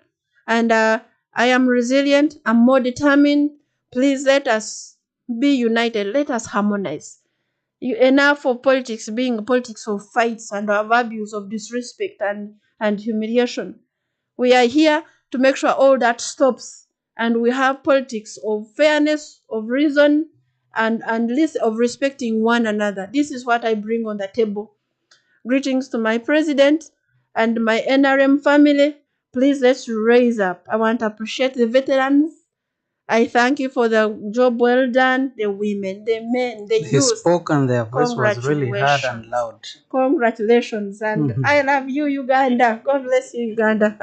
and I am resilient. I'm more determined. Please let us be united. Let us harmonize. Enough of politics being politics of fights and of abuse, of disrespect and humiliation. We are here to make sure all that stops, and we have politics of fairness, of reason, and list of respecting one another. This is what I bring on the table. Greetings to my president and my NRM family. Please, let's raise up. I want to appreciate the veterans. I thank you for the job well done. The women, the men, the They youth. spoke and their voice was really hard and loud. Congratulations. And I love you, Uganda. God bless you, Uganda.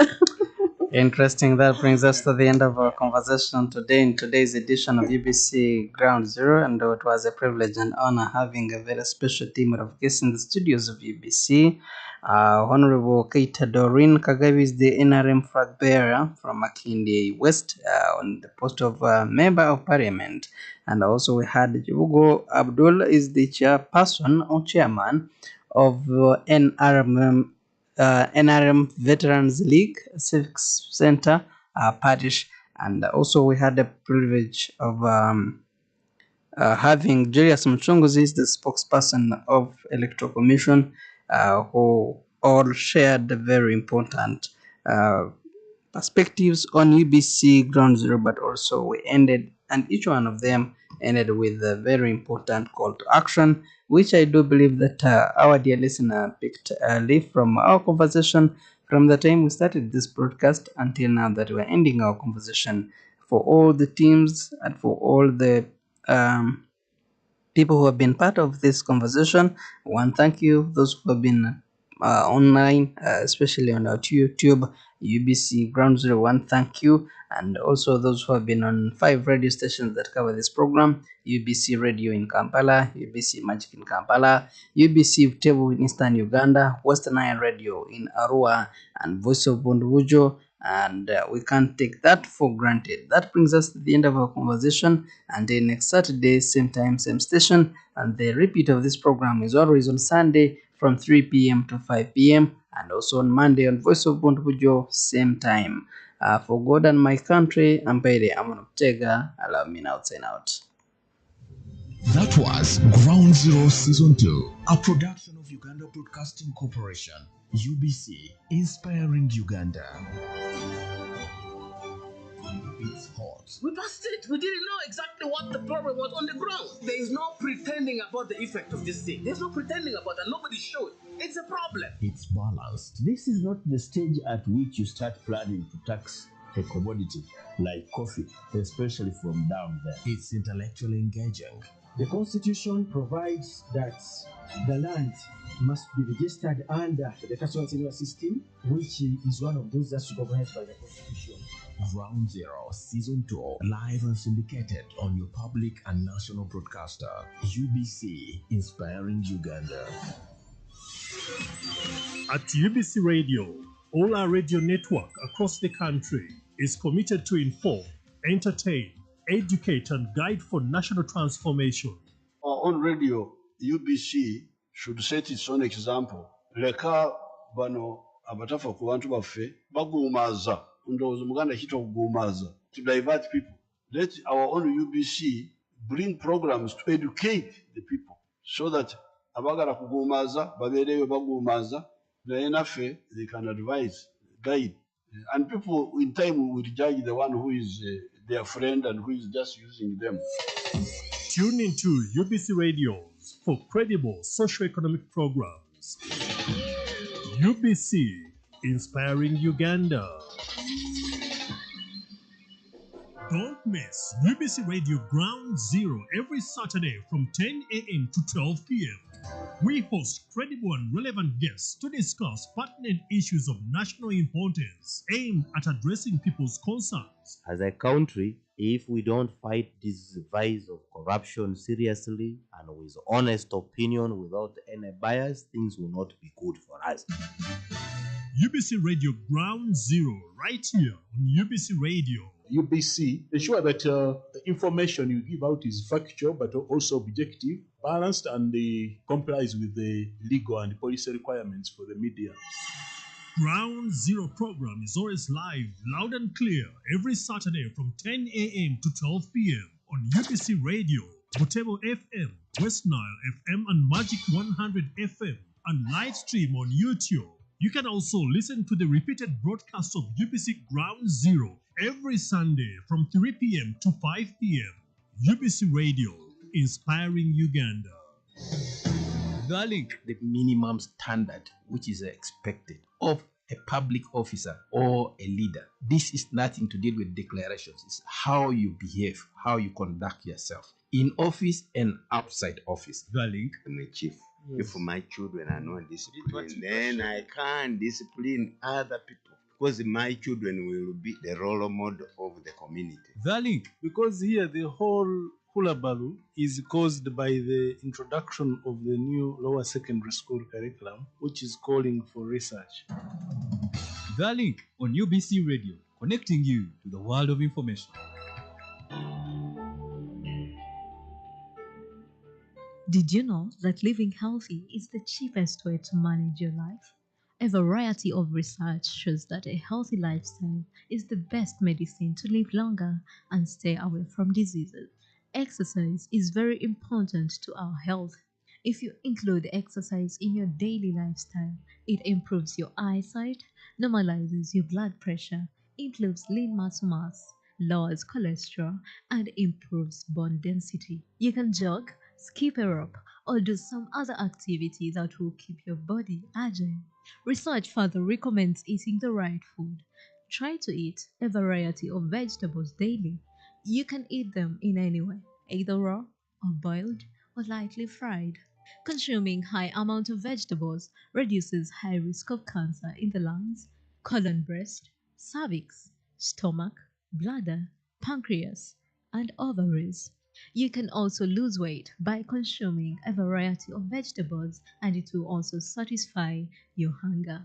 Interesting. That brings us to the end of our conversation today in today's edition of UBC Ground Zero, and it was a privilege and honor having a very special team of guests in the studios of UBC. Honorable Keita Doreen Kagabi is the NRM flag bearer from Makindye West on the post of Member of Parliament, and also we had Jugo Abdul is the chairperson or chairman of NRM Veterans League Civics Center Parish, and also we had the privilege of having Julius Mchunguzi is the spokesperson of Electoral Commission, who all shared the very important perspectives on UBC Ground Zero, but also we ended, and each one of them ended with a very important call to action, which I do believe that our dear listener picked a leaf from our conversation from the time we started this broadcast until now that we're ending our conversation. For all the teams and for all the people who have been part of this conversation, one thank you. Those who have been online, especially on our YouTube, UBC Ground Zero, one thank you. And also those who have been on 5 radio stations that cover this program: UBC Radio in Kampala, UBC Magic in Kampala, UBC Butebo in Eastern Uganda, Western Nile Radio in Arua, and Voice of Bundbujo. And we can't take that for granted. That brings us to the end of our conversation. Until next Saturday, same time, same station. And the repeat of this program is always on Sunday from 3 p.m. to 5 p.m. and also on Monday on Voice of Bundbujo, same time. For God and my country, Ampaire, Amon, Buteega. Allow me now to sign out. That was Ground Zero Season 2, a production of Uganda Broadcasting Corporation, UBC, inspiring Uganda. It's hot. We passed it. We didn't know exactly what the problem was on the ground. There is no pretending about the effect of this thing. There's no pretending about that. Nobody showed. It's a problem. It's balanced. This is not the stage at which you start planning to tax a commodity like coffee, especially from down there. It's intellectually engaging. The Constitution provides that the land must be registered under the Casual Senior System, which is one of those that's recognized by the Constitution. Ground Zero Season 2, live and syndicated on your public and national broadcaster, UBC, inspiring Uganda. At UBC Radio, All our radio network across the country is committed to inform, entertain, educate, and guide for national transformation. Our own radio, UBC, should set its own example. Leka bano abatafa ku bantu baffe bagumaza ndowooza Muganda kiyitibwa kugumaza, to divert people. Let our own UBC bring programs to educate the people so that abagala kugumaza babeereyo bagumaza naye naffe they can advise, guide. And people in time will judge the one who is their friend and who is just using them. Tune into UBC radios for credible socio-economic programs. UBC, inspiring Uganda. Don't miss UBC Radio Ground Zero every Saturday from 10 a.m. to 12 p.m. We host credible and relevant guests to discuss pertinent issues of national importance aimed at addressing people's concerns. As a country, if we don't fight this vice of corruption seriously and with honest opinion without any bias, things will not be good for us. UBC Radio Ground Zero, right here on UBC Radio. UBC, ensure that the information you give out is factual but also objective, balanced, and complies with the legal and policy requirements for the media. Ground Zero program is always live, loud and clear, every Saturday from 10 a.m. to 12 p.m. on UBC Radio, Butebo FM, West Nile FM, and Magic 100 FM, and live stream on YouTube. You can also listen to the repeated broadcast of UBC Ground Zero every Sunday from 3 p.m. to 5 p.m. UBC Radio, inspiring Uganda. The minimum standard which is expected of a public officer or a leader. This is nothing to deal with declarations. It's how you behave, how you conduct yourself in office and outside office. I'm a chief. If my children are not disciplined, then I can't discipline other people, because my children will be the role model of the community. Because here the whole hullabaloo is caused by the introduction of the new lower secondary school curriculum, which is calling for research. The Link on UBC Radio, connecting you to the world of information. Did you know that living healthy is the cheapest way to manage your life? A variety of research shows that a healthy lifestyle is the best medicine to live longer and stay away from diseases. Exercise is very important to our health. If you include exercise in your daily lifestyle, it improves your eyesight, normalizes your blood pressure, improves lean muscle mass, lowers cholesterol, and improves bone density. You can jog, skip a rope, or do some other activity that will keep your body agile. Research further recommends eating the right food. Try to eat a variety of vegetables daily. You can eat them in any way, either raw or boiled or lightly fried. Consuming high amount of vegetables reduces high risk of cancer in the lungs, colon, breast, cervix, stomach, bladder, pancreas, and ovaries. You can also lose weight by consuming a variety of vegetables, and it will also satisfy your hunger.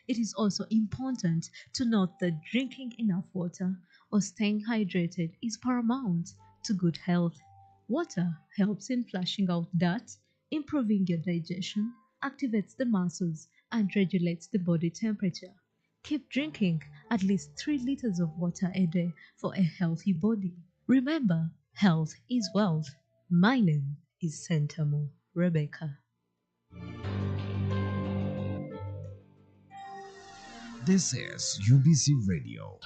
It is also important to note that drinking enough water or staying hydrated is paramount to good health. Water helps in flushing out dirt, improving your digestion, activates the muscles, and regulates the body temperature. Keep drinking at least 3 liters of water a day for a healthy body. Remember, health is wealth. My name is Sentamo Rebecca. This is UBC Radio.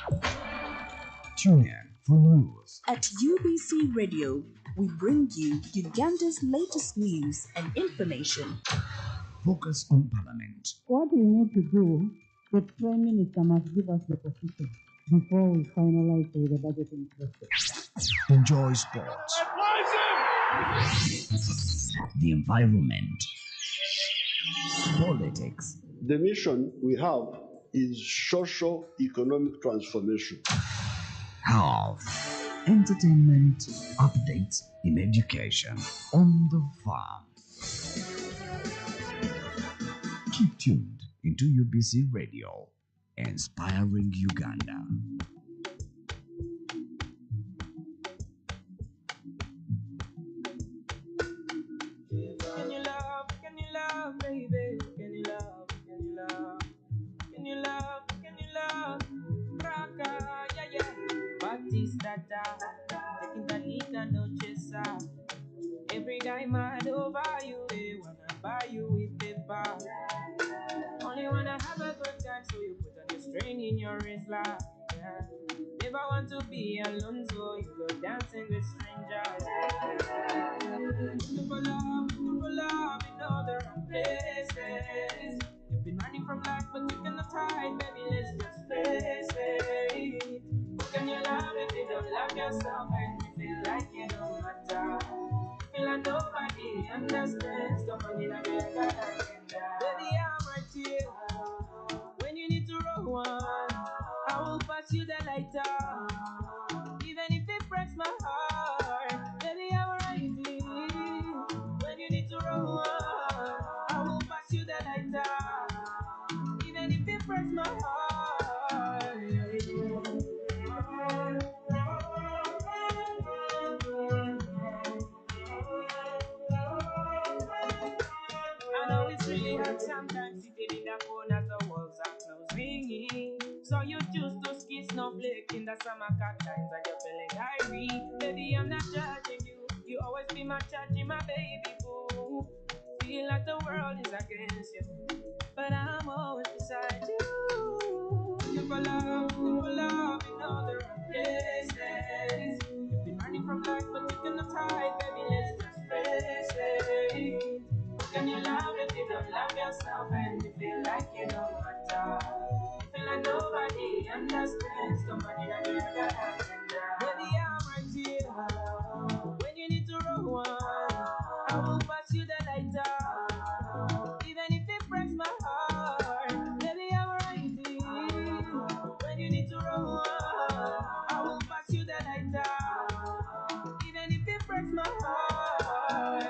Tune in for news. At UBC Radio, we bring you Uganda's latest news and information. Focus on Parliament. What we need to do, the Prime Minister must give us the position before we finalize the budgeting process. Enjoy sports. The environment. Politics. The mission we have is socio-economic transformation. Health. Entertainment. Updates in education. On the farm. Keep tuned into UBC Radio. inspiring Uganda. Can you love, baby? Can you love, can you love? Can you love, can you love? Raka, yeah, yeah. Batista, taking the lead and no chaser. Every guy mad over you, they wanna buy you with paper. Only wanna have a good time, so you put on your string in your wrist, like, yeah. Never want to be alone, so you go dancing with strangers. Looking for love in all the wrong places. You've been running from life, but you cannot hide, baby, let's just face it. How can you love if you don't love yourself and you feel like you don't matter? Feel like nobody understands the money that you got. Baby, I'm right here when you need to roll one. I will pass you the lighter, even if it breaks my heart. Baby, I'm right here when you need to roll one. I will pass you the lighter, even if it breaks my heart. I know it's really hard sometimes sitting in the corner, the walls are closing. So you choose to ski snowflake in the summer cat times and you're feeling irie. Baby, I'm not judging you. You always be my judge, my baby boo. Feel like the world is against you, but I'm always beside you. Looking for love in all the wrong places. You've been running from life, but you cannot hide, baby, let's just face it. How can you love if you don't love yourself and you feel like you don't matter? You feel like nobody understands the money that you got. Baby, I'm right here when you need to roll one. I will pass you the lighter, even if it breaks my heart. Baby, I'm right here when you need to roll one. I will pass you the lighter, even if it breaks my heart.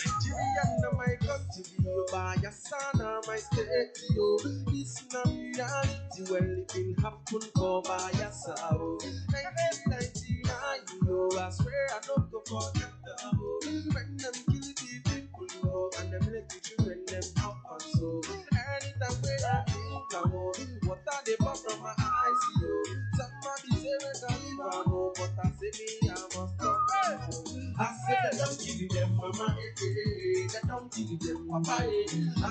Nigeria, my country, by your son, my state, yo. This not reality, well, it been happen for by your sorrow. 1999, yo, I swear I don't go forget that, when them kill the people, yo, and them make the children them up and so. Anytime when I think, what are they pop from my eyes, yo? Somebody say, make I leave, but I say me, I must stop. I said they don't give them mama, they don't give them papa. I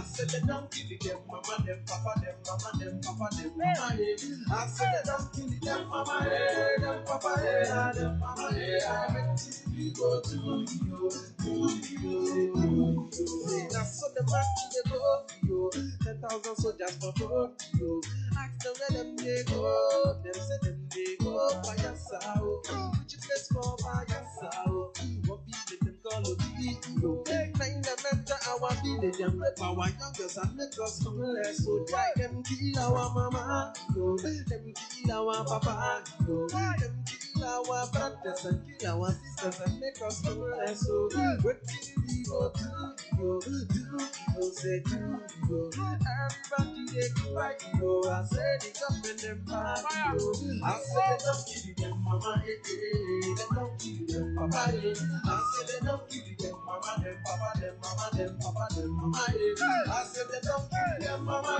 said they don't give them mama, them papa, them mama, them papa, them mama. I said they don't give them mama, them papa, them mama. I make TV go to you, now so the match they go, yo. 10,000 soldiers for both, yo. Ask them where them they go, them say them they go by your side. Which place for by your side? What be them call a video? Nine them enter our village and rape our youngest and make us homeless. So try them kill our mama, yo. Them kill our papa, yo. Them kill our brothers and kill our sisters and make us homeless. So what do we go do? Yo, say do yo. Everybody they cry yo. I say the government them bad yo. I say they don't give them mama they don't give them papa I say they don't give them mama them papa them mama them papa them mama I say they don't give them mama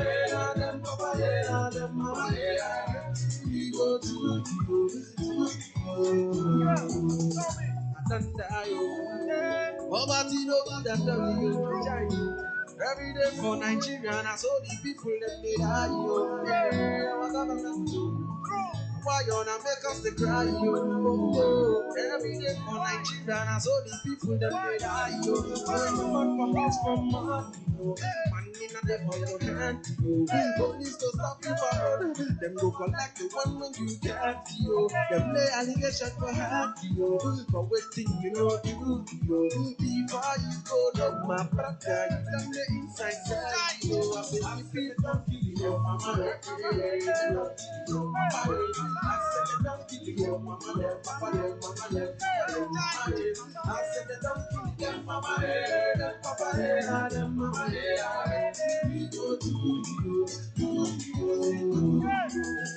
them papa them mama we go to you. Poverty no good and you. Every day for Nigeria, and I saw the people that they die. Yeah, our government too. why you wanna make us the cry, yo. Every day for Nigeria, and so the people them they die, yo. For house for money, yo. Money not there for your hand, yo. Police go stop you for road. Them go collect the one when you get, yo. Them lay allegation for hand, yo. For waiting, you know, you, yo. Before you go down, my brother, you done the inside side, yo. I feel don't kill your mama, your mama, I said don't kill your mama, papa, mama, I said don't kill your mama, papa, mama, we go to you,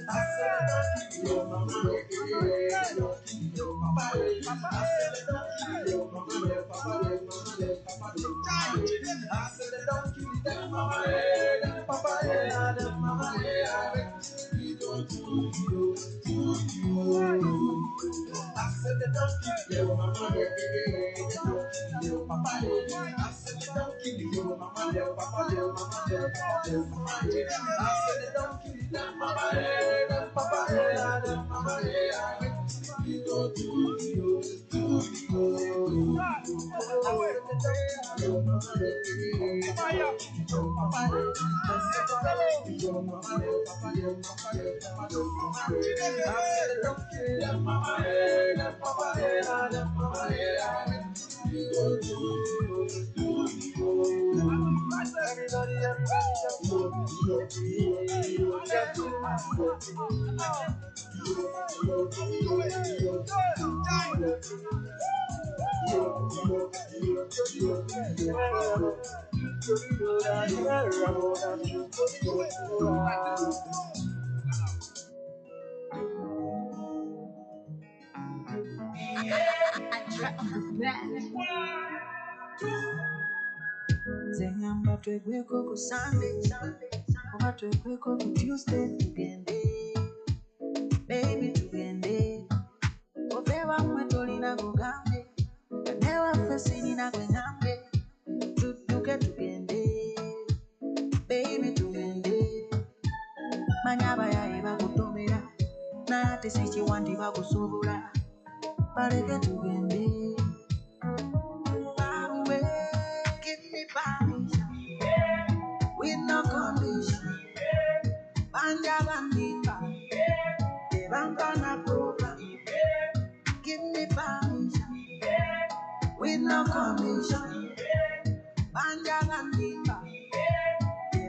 I said don't kill your mama, your papa, I said don't kill your mama, papa, I said don't kill them, mama, papa, mama, we go to you, I said don't kill your mama, your papa, I said don't kill your mama, your papa, mama, I said don't kill them, mama, papa, mama, we go to you, Zengamba twegweko ku Sunday, oba twegweko ku Tuesday, tugende, baby tugende, oveba mwe tolina gugambe, ne waffe sirina gwe ngambe, tudduke tugende, baby tugende, manya abayaye bakutomera, naye ate si kiwandi bakusobola, baleke tugende, bawe, give me permission, with no condition, banja bandimba, Bambana program, give me permission, with no condition, banja bandimba,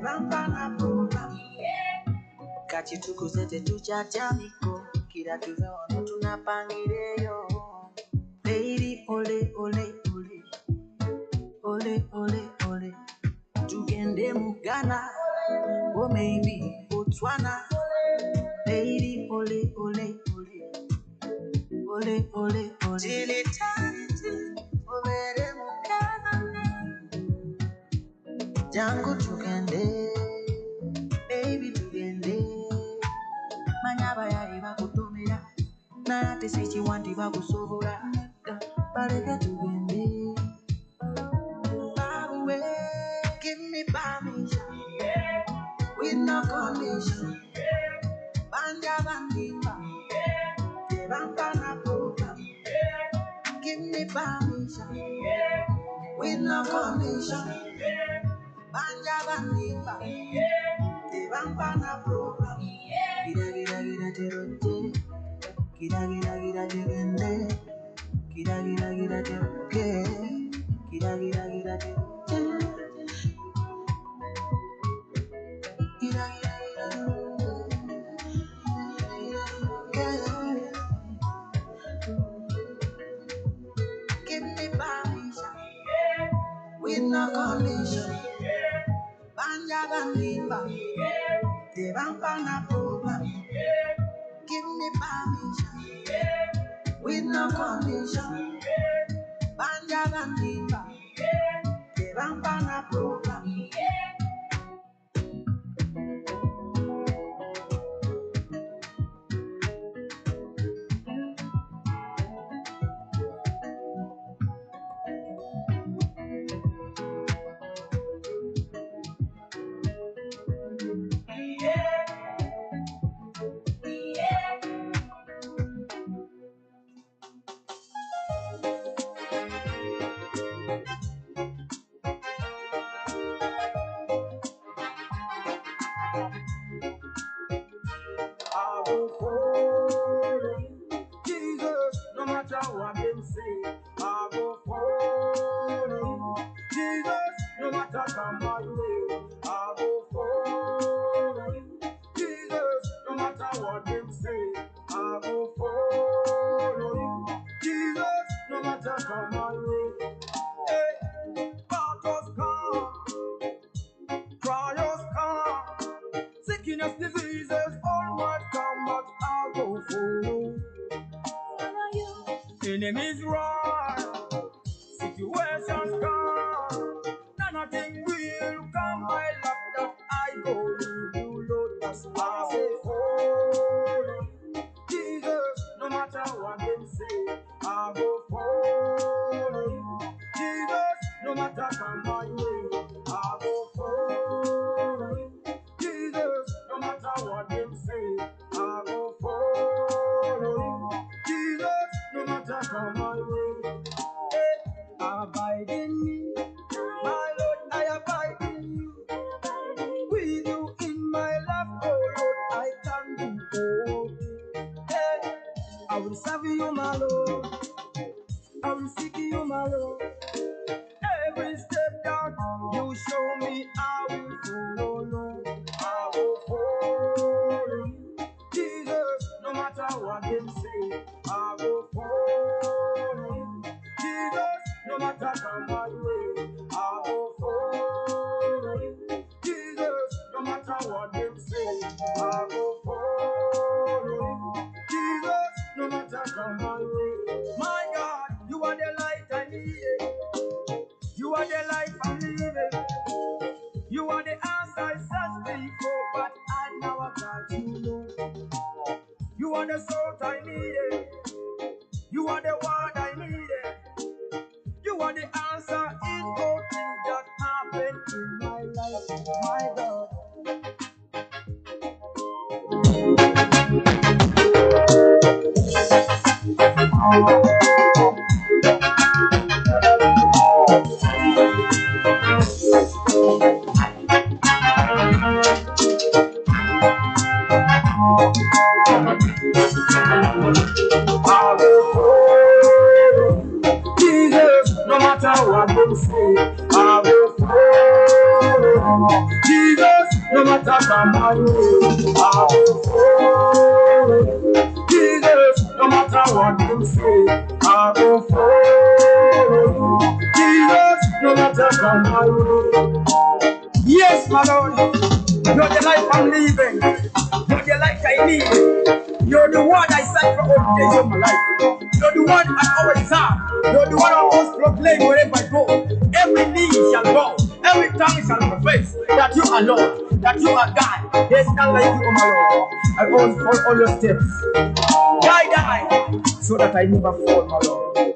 Bambana program, kati tukuzete tuchatamiko, kila tuve ono tunapangireyo, lady ole ole ole, ole ole ole, tugende mu Ghana, or maybe Botswana, lady ole ole ole, ole ole ole, till eternity, overe mu Ghana, jangu tugende, baby tugende, manyaba yayi bakutomera, na ate si kiwandi bakusobola, baleke tugende, bawe, give me permission, with no condition, banja bandimba, Bambana program, give me permission, with no condition, banja bandimba, Bambana program, gira gira gira teroje, gira gira gira tegende, gira gira gira teroje, gira gira gira teroje, gira gira gira teroje, give me permission, with no condition, banja bandimba, Bambana program, give me permission, with no condition, banja bandimba, Bambana program. my God. I will follow Jesus, no matter what they say. I will follow Jesus, no matter my way. I will follow Jesus, no matter what they say. I will follow Jesus, no matter my way. Yes, my Lord, you're the life I'm living. You're the life I need. You're the one I sight for all the days of my life. You're the one I always have. You're the one I always proclaim wherever I go. Every knee shall bow, every tongue shall profess that you are Lord, that you are God. There's none like you, oh my Lord. I always follow all your steps. Die, so that I never fall, my Lord.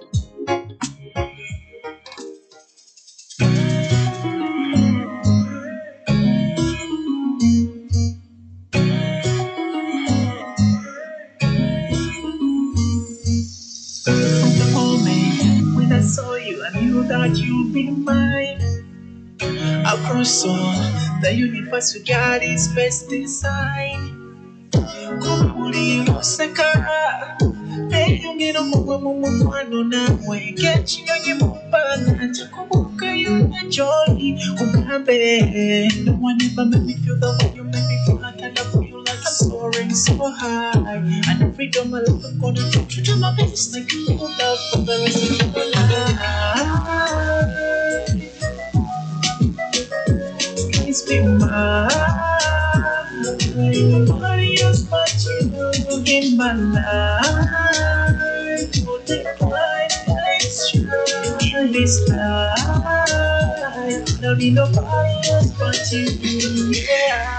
The moment when I saw you, I knew that you'd be mine. Across all the universe, we got its best design. Kukuli oseka, eyongera muwe mu mukwano nawe. Gekinyonyi mu bbanga, ntakubuuka yonna gy'oli. Ugambe, no one ever made me feel the way you made me feel. Like I love you like I'm soaring so high. And every day my life I'm gonna do my best, like you love for the rest of your life. Please be mine. Nobody else but you in my life. Would decline in this life. Don't need nobody else but you. Yeah.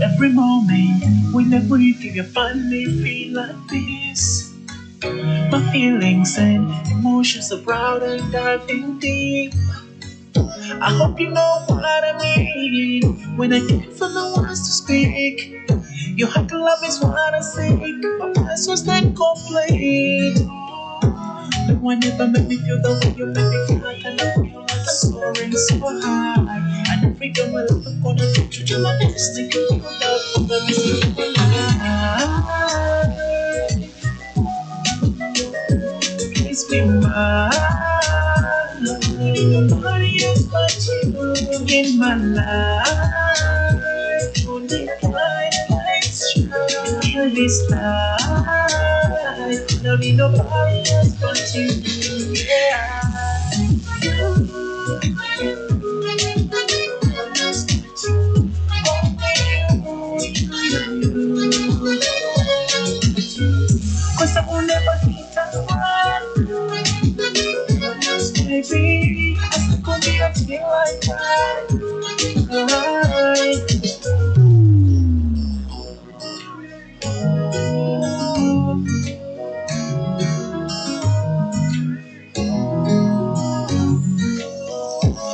Every moment, whenever you give your find me feel like this. My feelings and emotions are proud and diving deep. I hope you know what I mean when I can't find the words to speak. Your heart to love is what I seek. My past was not complete. No one ever made me feel the way you made me feel. Like I love you like I'm soaring so high. And every day my life I'm gonna do my best. Like you love for the rest of your life. Please be mine. Nobody else but you in my life. Only bright lights shine in this life. Don't need nobody else but you. Yeah. Cause I will never hit that one. Baby, I still gonna be a thing like that.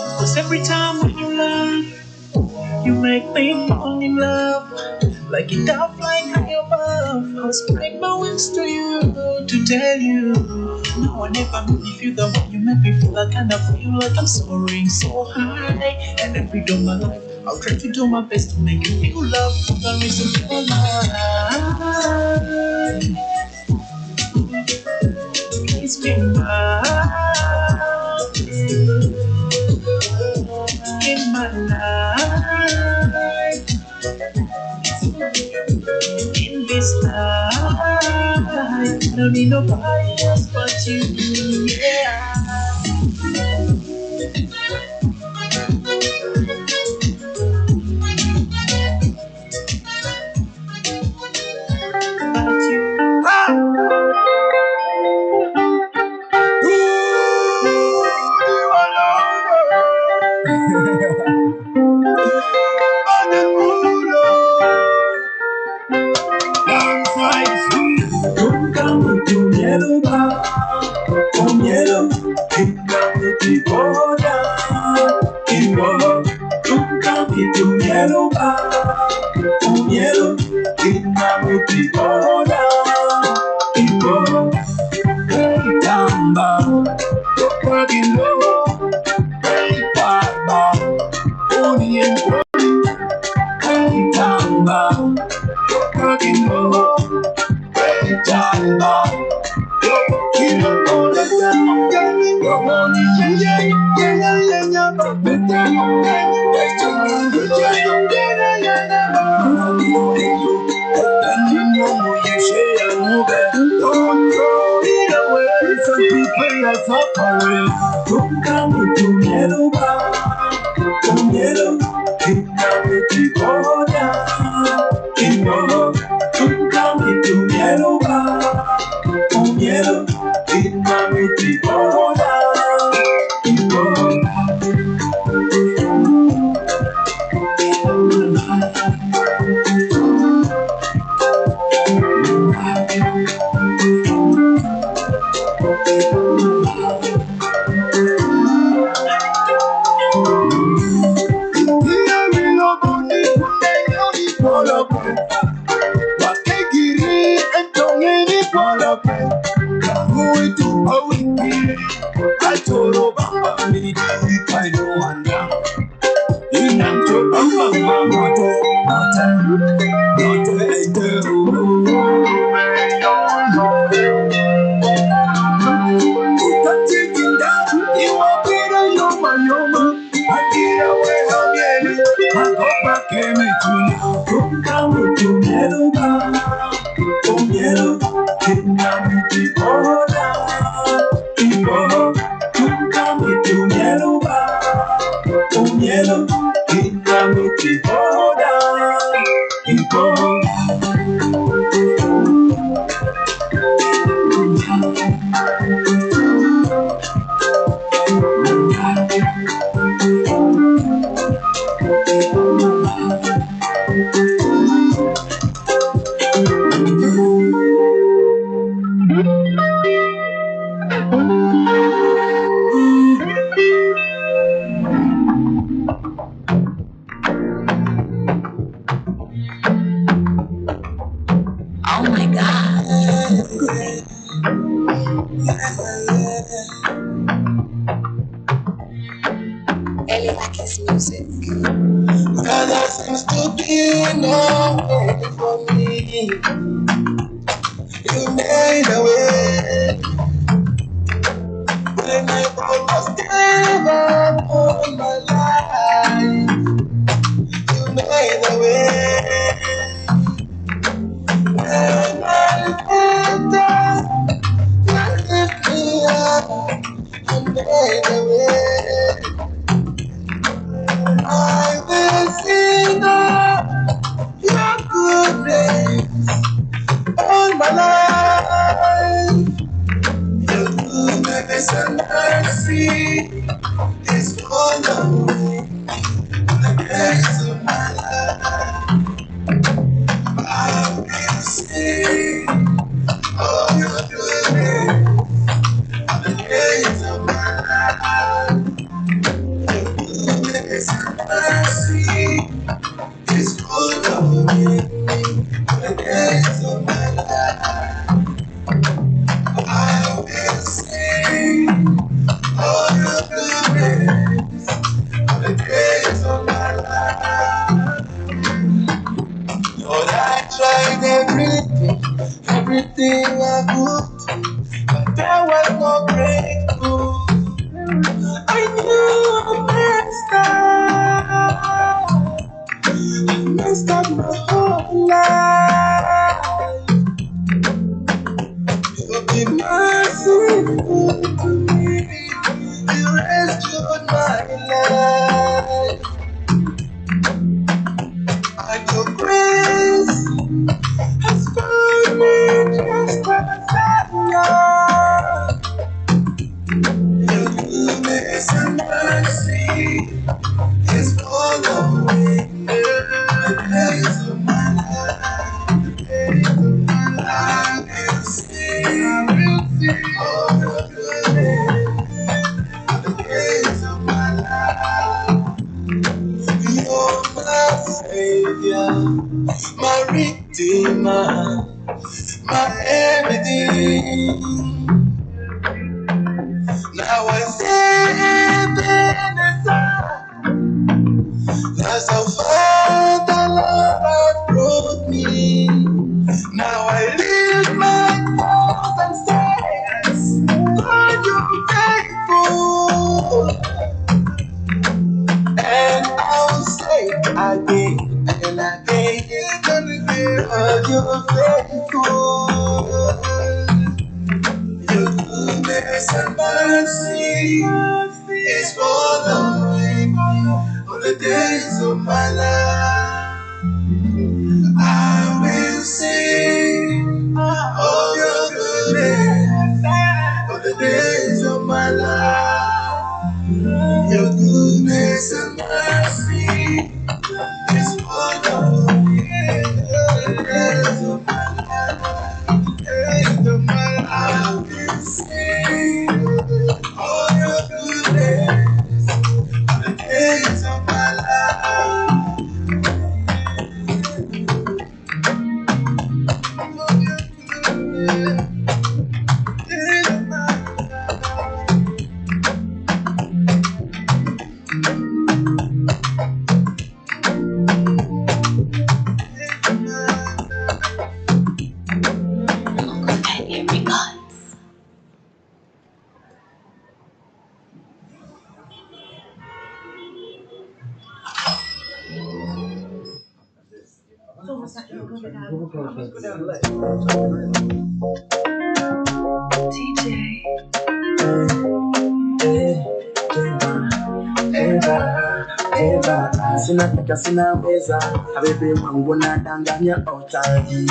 Cause every time when you laugh, you make me fall in love. Like it down flying high above. I'll spread my wings to you to tell you. No one ever made me feel the way you make me feel. I kind of feel like I'm soaring so high. And every day of my life, I'll try to do my best to make you feel love for the rest of your life. Please be mine in my life. In this life, don't need nobody else but you. Yeah. But you. Don't throw it away. Some people are suffering. Don't come to Meruba. Tumelo, Kingdom to Goda. Imo, Tumelo to Meruba. Tumelo, Kingdom to Goda. Oh my god. Ellie like his music. Cause there seems to be no way for me. You made a way when I almost gave up on my life. You made a way when I felt that you lift me up. You made a way. I will sing of your goodness all my life. Your goodness and mercy is following the days of my life. I will sing of your goodness the days of my life. Your goodness and mercy is following the days of my life. I will sing all your goodness the days of my life. Lord, I tried everything I could, but there was no breakthrough. I knew I messed up my whole life. You've been merciful to me. You rescued my life. And your grace has found me just as I am. Your goodness and mercy is following me the days of my life. The days of my life. I will sing all the goodness the days of my life. You're my savior, my redeemer, my everything. Now I say Ebenezer, that's how far the Lord has brought me. Now I lift my circumstance. God, you're faithful. And I'll say again and again and again, God, you're faithful. Your goodness and mercy is following all the days of my life. I will sing of your goodness all the days of my life. Your goodness and mercy is following all the days of my life. Days of my life. I will sing all your goodness all the days of my life. Sinataka sinaweza abebe mwangu nadanganya otaji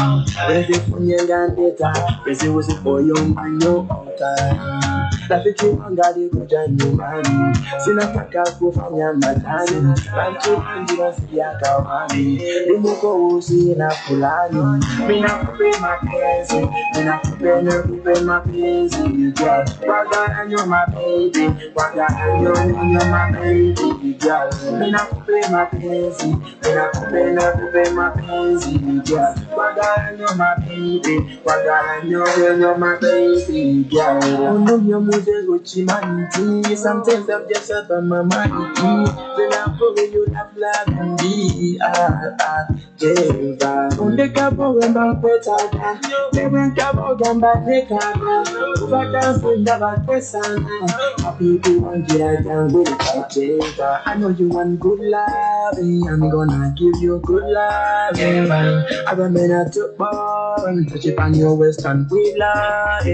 wezi funyanga ndeta wezi uzi oyo mbanyo otaji rafiki wangali kuja nyumbani sinataka kufanya matani bantu anjira siya kawani limuko uzi na fulani mina kupe mapenzi mina kupe mapenzi girl waga anyo my baby waga anyo my baby girl mina kupe mapenzi mina kupe mapenzi girl waga anyo my baby waga anyo my baby girl unumyo muze gochimaniti sometimes I'm just up on my mind then I probably you love me yeah undeka boga mpeta never kabo gamba nekana ufaka sunda batesana people want get I can go to I know you want good love I'm gonna give you good love other men are too born touch it on your waist and we love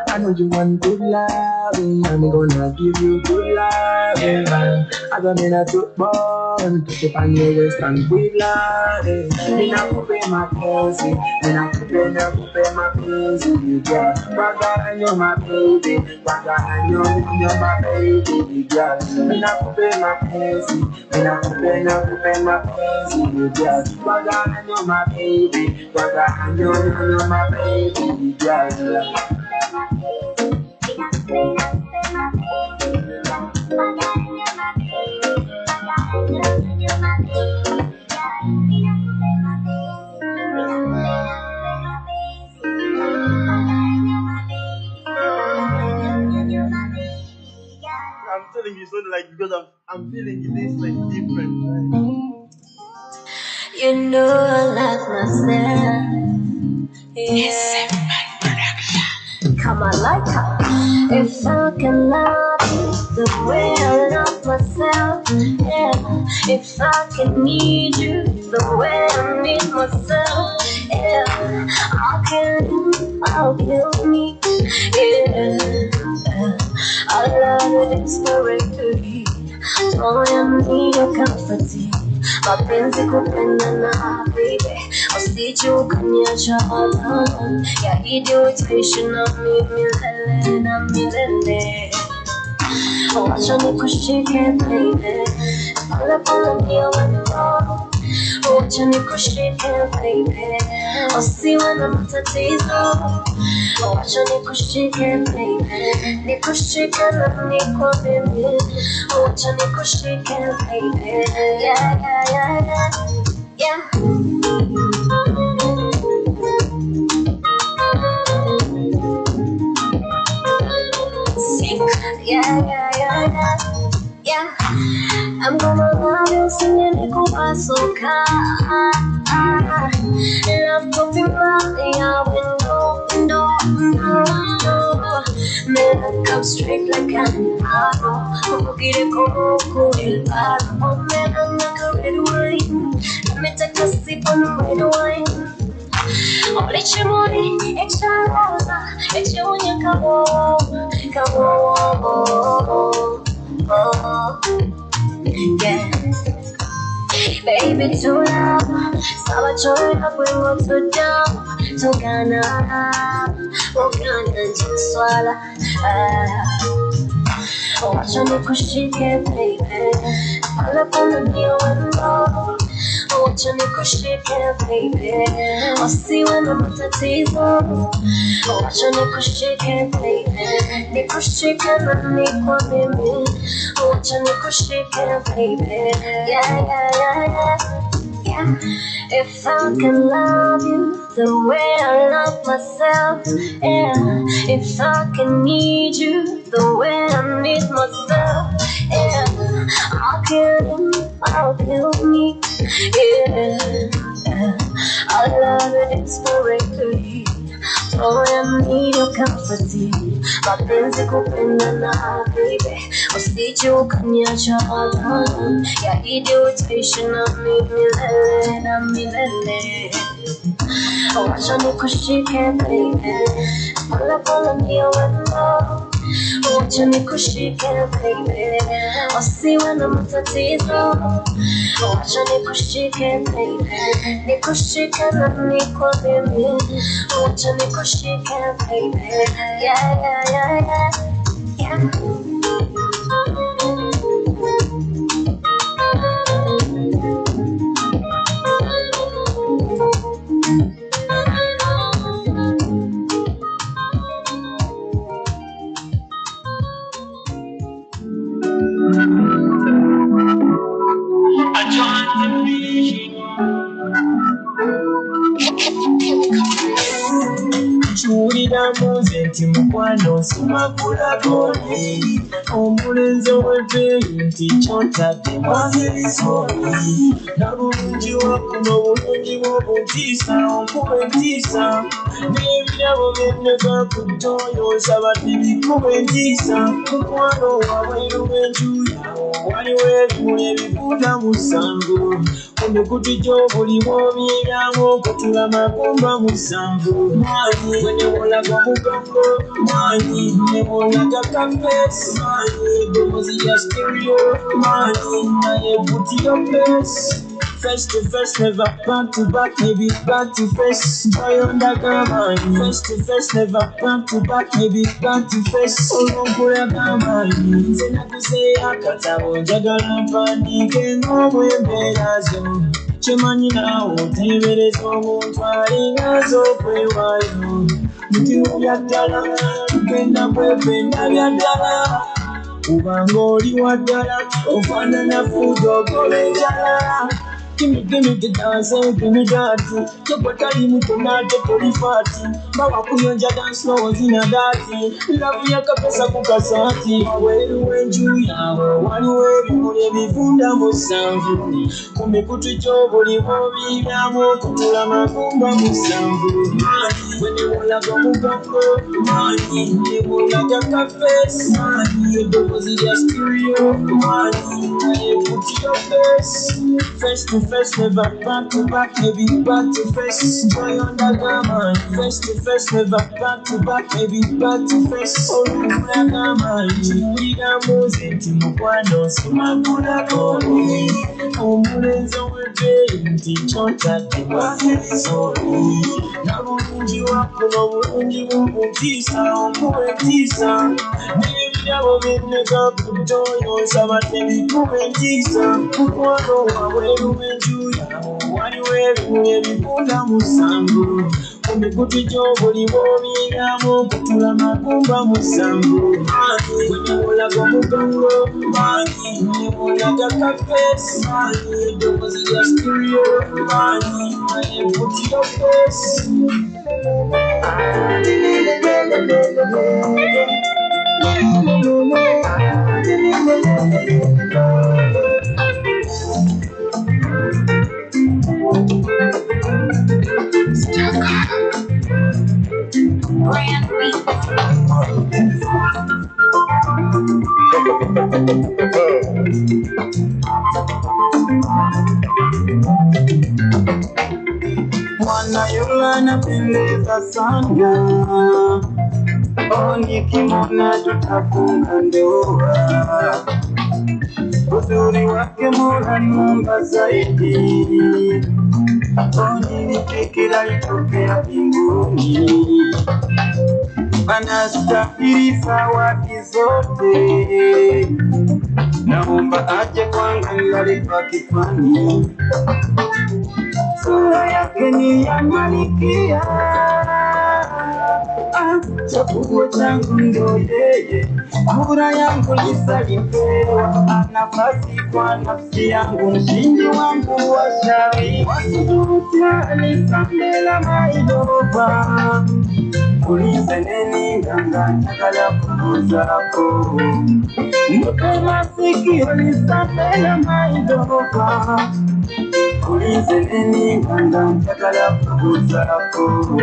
I know you want good love I'm gonna give you good love other men are too born touch it on your waist and we love me not coupe my fancy me not coupe my fancy you girl waga you're my baby waga you're my baby girl me not coupe my fancy me not coupe my fancy you girl waga you're my baby waga you're my baby girl I'm telling you, it's not like because I'm feeling this like different. Right? You know I love myself. Yes, come on, like her. If I can love you the way I love myself, yeah. If I can need you the way I need myself, yeah. I'll kill me, yeah. I love it desperately. So I need your comforting. Mapenzi kupendana baby, usije ukaniacha alone. Yaidi utaishi na mimi milele na milele. Wacha nikushike baby, pole pole ndio wanao. Wacha nikushike baby, usiwe na matatizo. Wacha nikushike baby, nikushike na nikwambie. Wacha nikushike baby, yeah yeah yeah yeah yeah. Sing, yeah yeah yeah yeah yeah. I'm gonna love you singing nikupasoka. Love to be money, I will know. up straight like an arrow. Get it cool, el paro. Oh man, I'm like a red wine. Let me take a sip on the red wine. Oh, let your money, extra rosa, extra on your come on, yeah. Baby, too loud. Sawa choy up when what's so down. Tokana, Okana, Swala. Watch on the kushike, baby. All up on the new window. Watch on the kushike, baby. I'll see when I'm at the table. Watch on the kushike, baby. The kushike, and me, baby. Watch on the kushike, baby. Yeah. If I can love you the way I love myself, yeah. If I can need you the way I need myself, yeah. I'll kill me, yeah. I love it inspirately. Oh, I need your company. Mapenzi kupendana, baby. Usije ukaniacha hata. Yaidi utaishi na milele. Wacha nikushike, baby. Pole pole ndio wendo. Wacha nikushike, baby. Usiwe na matatizo. Wacha nikushike, baby. Nikushike na nikwambie. Wacha nikushike, baby. Yeah. Kiwulira muze nti mukwano nsumagulagone omulenzi ow'ebbeeyi nti kyontadde mwagerizoni nabulungi wakuno obulungi bw'obutiisa onkuba entiisa n'ebirabo byennega ku ddooyo nsabadde bikuba entiisa mukwano wabweru w'enjuya waliwo ebimuli ebivunda mu ssango ku mikutu gy'obulimu obyeramu okutula magumba mu ssango mwanyi bwe newolaga mugambo mwanyi newolaga kafesi mwanyi eddoboozi lya stereo mwanyi naye butiyo pesi face to face, never back to back, maybe back to face. Boy on the gamma, face to face, never back to back, maybe back to face. Oh, boy, gamma. Zena kuse akatabo, jagala pandike ngomwe mbelazo. Chimanyi nawo tebereza omuntu alingazo kwewayo. Mutiwo byaddala, tugenda kwependa byaddala. Kubanga oli waddala, ofaanana fuudo ogoba enjala. Gimme the dance, give me that. Chopper you to not get to party. Bawa kuyonja dance floors in a dirty. Love ya kapesa kukasati. Wewe wenjuya, wani wewe mule bifunda musanvu. Kumekutu chobuli bobi yamo kutula makumba musanvu. Wene wala gomugambo, mani ne wala gakafes, mani edozi ya stereo, mani ne puti your face to face, never back to back, maybe back to face. Boy on the gamma, face to face, never back to back, maybe back to face. Oh, the gamma, chiwulira muze nti mukwano nsumagula goni. Omulenzi ow'ebbeeyi nti kyontadde mwagerizoni. Nabulungi wakuno obulungi bw'obutiisa onkuba entiisa. N'ebirabo byennega ku ddooyo nsabadde bikuba entiisa. Mukwano wabweru w'enjuya waliwo ebimuli ebivunda mu ssango. Ku mikutu gy'obulimu obyeramu okutula magumba mu ssango. Bwe newolaga omugongo manyi newolaga kafesi manyi eddoboozi lya stereo manyi naye puti yo fesi. Brand Mwana yule anapendeza sana, nikimwona tutafunga ndoa. Uzuri wake Mola zaidi, nilifikira litokea mbinguni. Anastahili zawadi zote, naomba aje kwangu nilale kwa kifani. Sura yake ni ya malikia, chaguo changu ndo yeye. Kura yangu lisalipewa, nafasi kwa nafsi yangu, mshindi wangu wa shari. Wasurutia alisambela maidova, ulizeneni nganga chakala kuzako. Mpe masikio lisambela maidova, ulizeneni nganga chakala kuzako.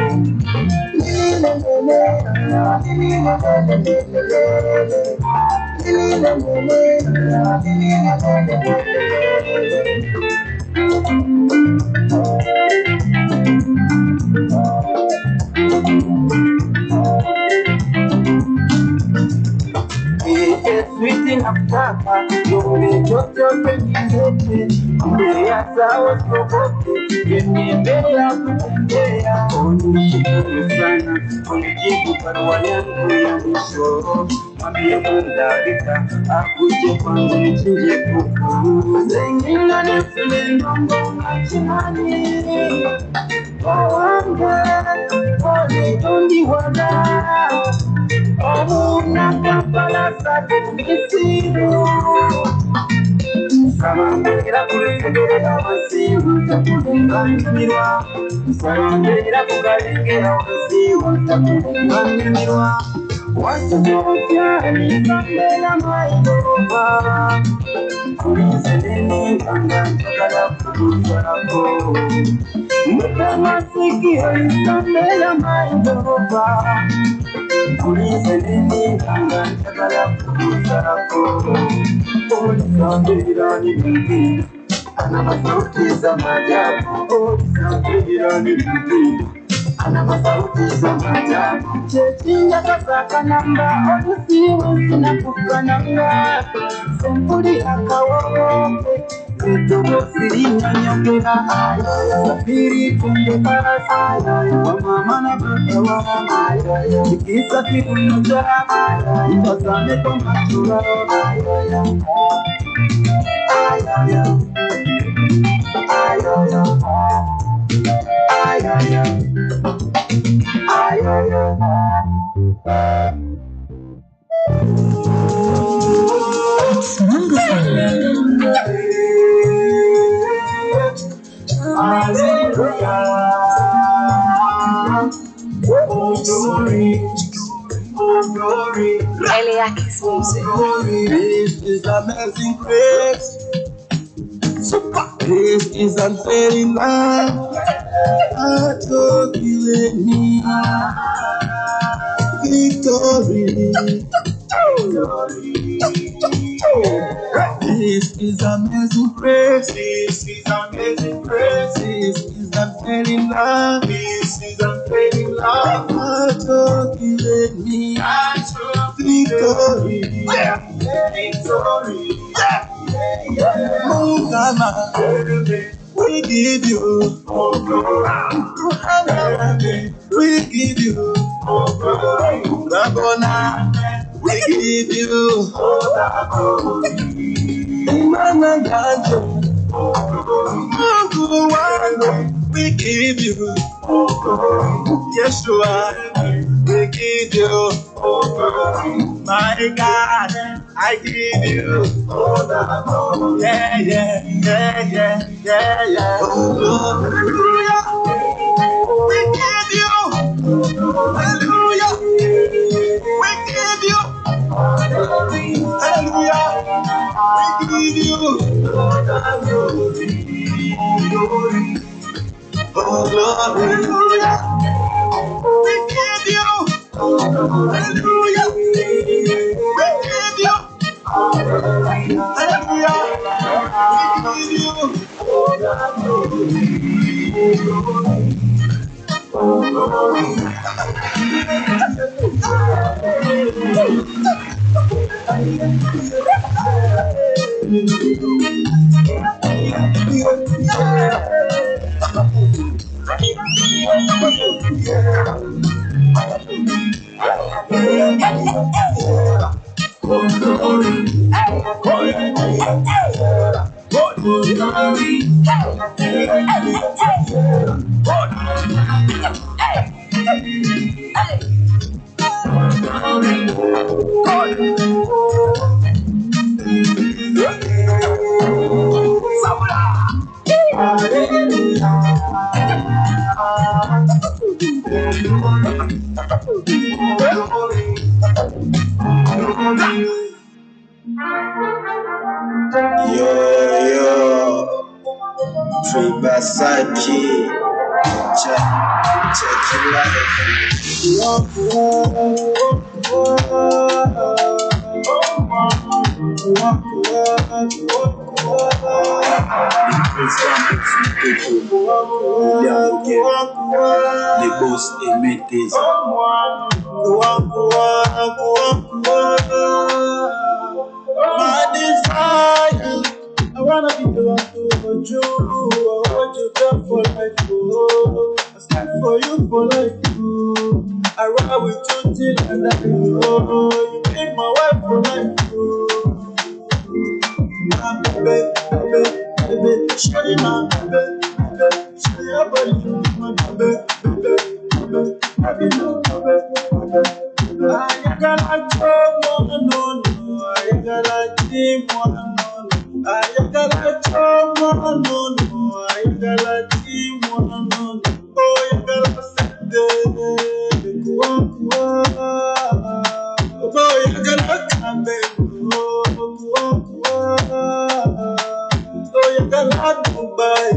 Sweet nakutaka yule chochote kizote mbea sawa sokote yenye mbea kutembea. Nishukuru sana unijibu barua yangu ya mwisho, mwambie Mundarika akuje kwangu nichinje kuku. Zengina nesule ndongo machimani wawanga walidondi wana Omuna kapala sakisiru, samambira kulegera wasiu takulenganirwa, samambira kugalengera wasiu takulenganirwa. Wasumurutya nisambela maidova, kulizeneni nganga chakala kuzako. Mupe masikio nisambela maidova, ulizeneni nganga chakala kuzako. Ulisambela ni mimi, ana masauti za maajabu. Ulisambela ni mimi, ana masauti za maajabu. Chetinga kasaka namba, olusiwe sinakufa namba. Sempuli akawope, kitubo sirina nyongera. Safiri tunde parasi, wa mama na baba wa. Sikisa kibuno cha, itazame kwa machura. Eliakis music. This is amazing grace. This is unfailing love. I told you in me. Victory. This is amazing grace. This is amazing grace. This is unfailing love. This is unfailing love. I told you in me. Victory. Victory. Oh, Mama, we give you we give you Rabona, we give you Mama Ganjo, Mungu wangu, we give you Yeshua, we give you my God, I give you yeah, yeah, yeah, yeah, yeah, yeah. Hallelujah, we give you hallelujah, we give you hallelujah, we give you oh Lord, hallelujah, we give you hallelujah, we give you Versace, check it les boss émettez. My desire, I wanna be the one to hold you. I want you down for life, oh. I stand for you for life, oh. I ride with you till I die, oh. You make my wife for life, oh. My baby, baby, baby, show you my baby, baby, show your body, my baby, baby, baby, baby, baby. I gotta trouble, no, no. I gotta team one, no, no. I gotta trouble, no, no. I gotta team one, no, no. Oh, you gotta set the oh, you gotta come back. Oh, you gotta Dubai,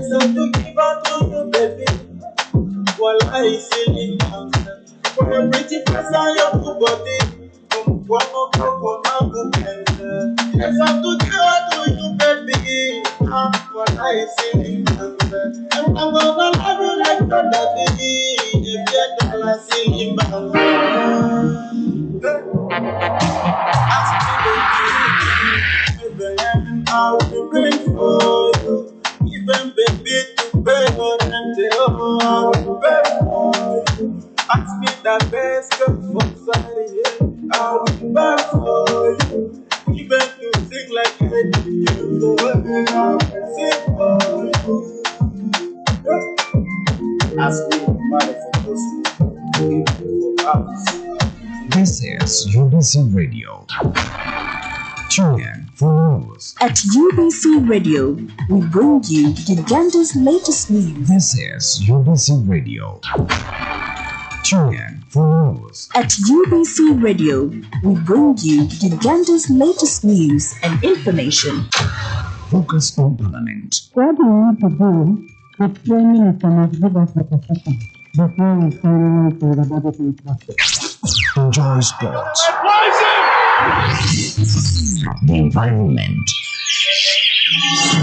so to give out to you, baby, while I feel in my for your pretty face and your good body. If I'm to give out to you, baby, while I feel in my and I'm gonna love you like your daddy. If you're gonna see in my I will be praying for you. Even baby to pay for them, I will pay for you. Ask me that best girl from Saturday, I will pay for you. Even to sing like I do, so I will sing for you. Ask me money for those This is UBC Radio. Tune in for news. At UBC Radio, we bring you Uganda's latest news. This is UBC Radio. Tune in for news. At UBC Radio, we bring you Uganda's latest news and information. Focus on Parliament. What we need to do, the Prime Minister must give us the position before we finalize the budgeting process. Enjoy sports. The environment.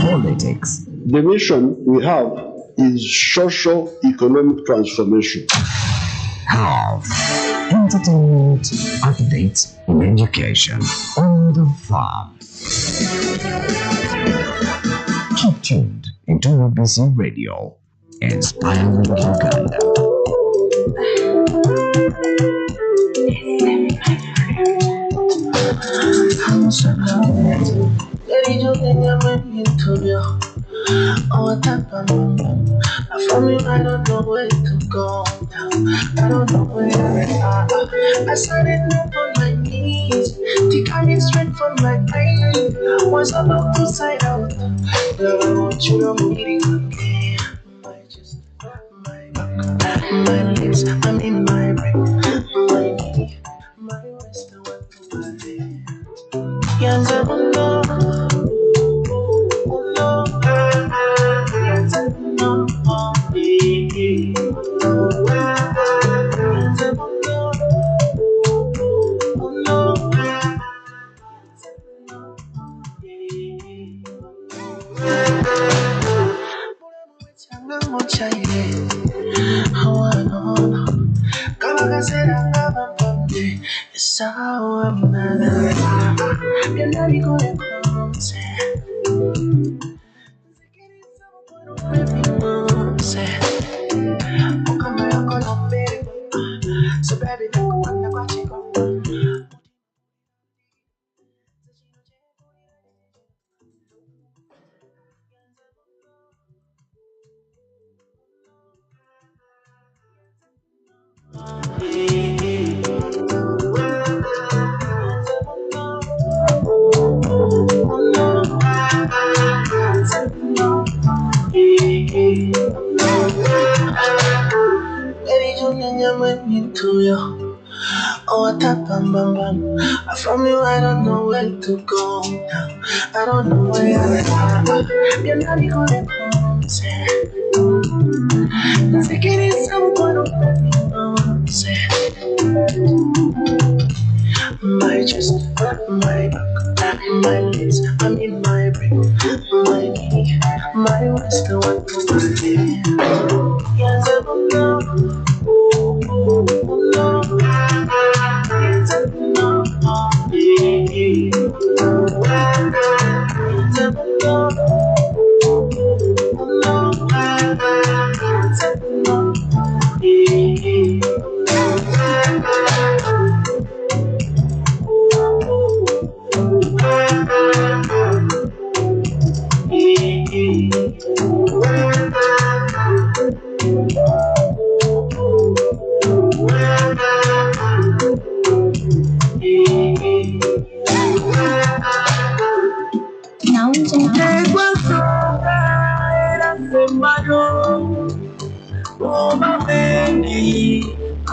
Politics. The mission we have is socio-economic transformation. Health. Entertainment. Updates in education. On the farm. Keep tuned into UBC Radio. Inspiring Uganda. For me, I don't know where to go down. I don't know where I started up on my knees to coming straight from my brain. Was about to side out. Girl, I want you to meet it again. My lips, I'm in my brain. My knee, my waist, I want to believe. Yanza no, no, yanza no, yanza no, no, chaire, hawana, kabakasera ngabambambe, sawa mnada, byonna bikole konse, konse, mukama yakola mbere, so baby nakuwanda kwa chiko. Baby, you into you. Oh, what a bam bam bam. From you, I don't know where to go now. I don't know where I am. You're not even going to get it someone who let me know. Say, my chest, my back, my legs, I'm in my brain, my knee, my waist, I want to believe. Yes, I don't know.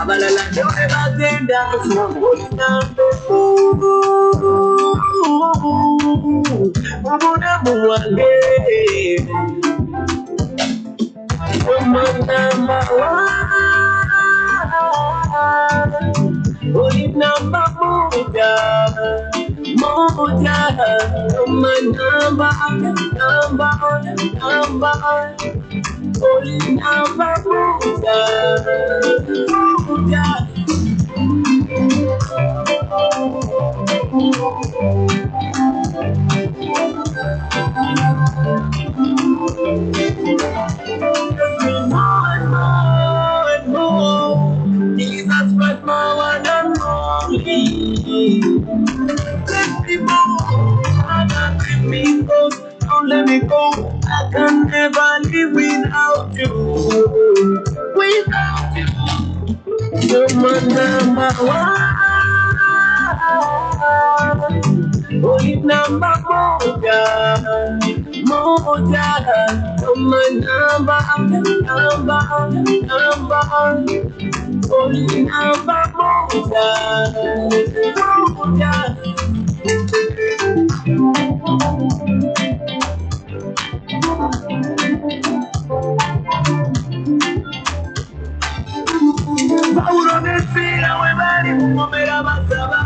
Abalala dole bagenda mubuna muwange number one, only number moja, number, only number moja. Jesus Christ, my one and only. Let me go, let me go, don't let me go. I can never live without you. Without you, you're my number one. Only number moja, you're my number, only number moja. Paulo Nesira, we bari kumera masaba.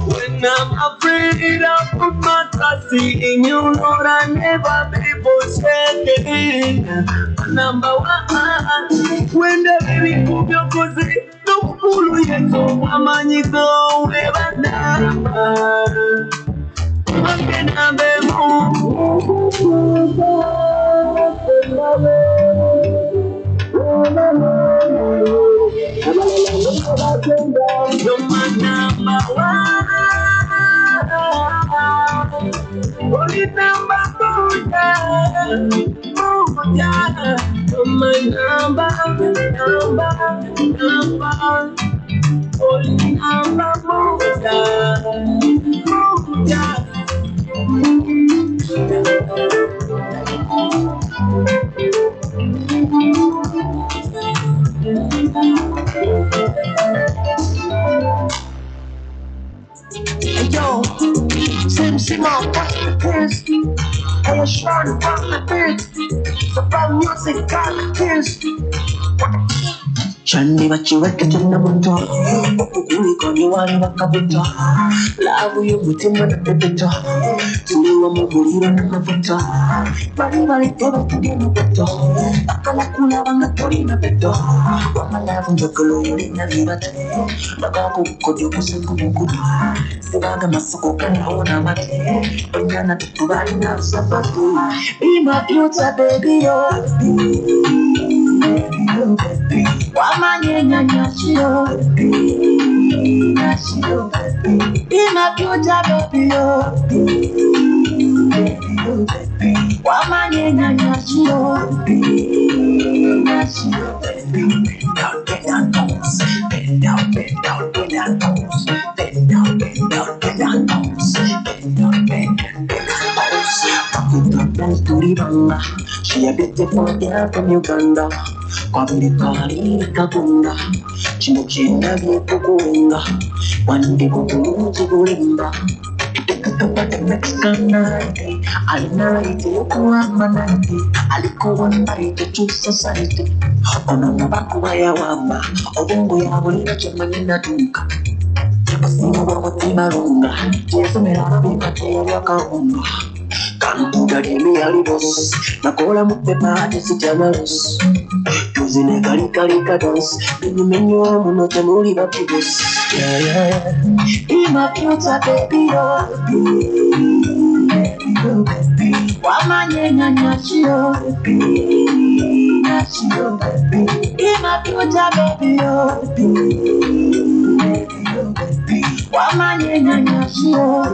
When I'm afraid I put my trust in you, Lord, I never be forsaken. Number one, when the baby move your cousin, don't pull yet, so I'm on you go, ever number. What can I be you're my number one, only number moja, Yeah, my number, only number, Hey yo, Sim, what's the piss? Hey, you're trying to rock the beat. The bad music got the kiss. Chandi bachiweke tena moto ukukuliko ni wali wakabuto lavu y'umutima na bebeto tuliwa mu buliro n'amafoto bali teba tuli mu beto bakala kulaba nga tolina beto wamalavu njogolo yolina bibatu bagakukodya okusenga omukulu sibaga masoko ganawona amate enyana tutubalina lusapatu Be my beauty baby yo Wamanye nyashiro Nyashiro Be my beauty baby yo Wamanye nyashiro Nyashiro Bend down, bend down, bones Bend down, bend down, bend down, bones Bend down, bend down, bend down, bones Bend down, bend down, bend down, bones Pakuta bones to the banga She a beautiful girl from Uganda Kwabulekali kabunga Chino chenda byekugunga Wandi kubulungi bulimba Tekatopa the Mexican night Alina ite yokuwamba night Alikuwa night to society Ono nabakuwa ya wamba Obungu ya bulina chemanyina duka Basimu wa mutima lunga Chesomera abika teya kaunga Kantuga dimi alibos Nakola mupepa desitamalos Using a carica dance, menu no temori batibus. Yeah. Be my future baby, Wamanye nyashiro, Be my future baby, Wamanye nyashiro,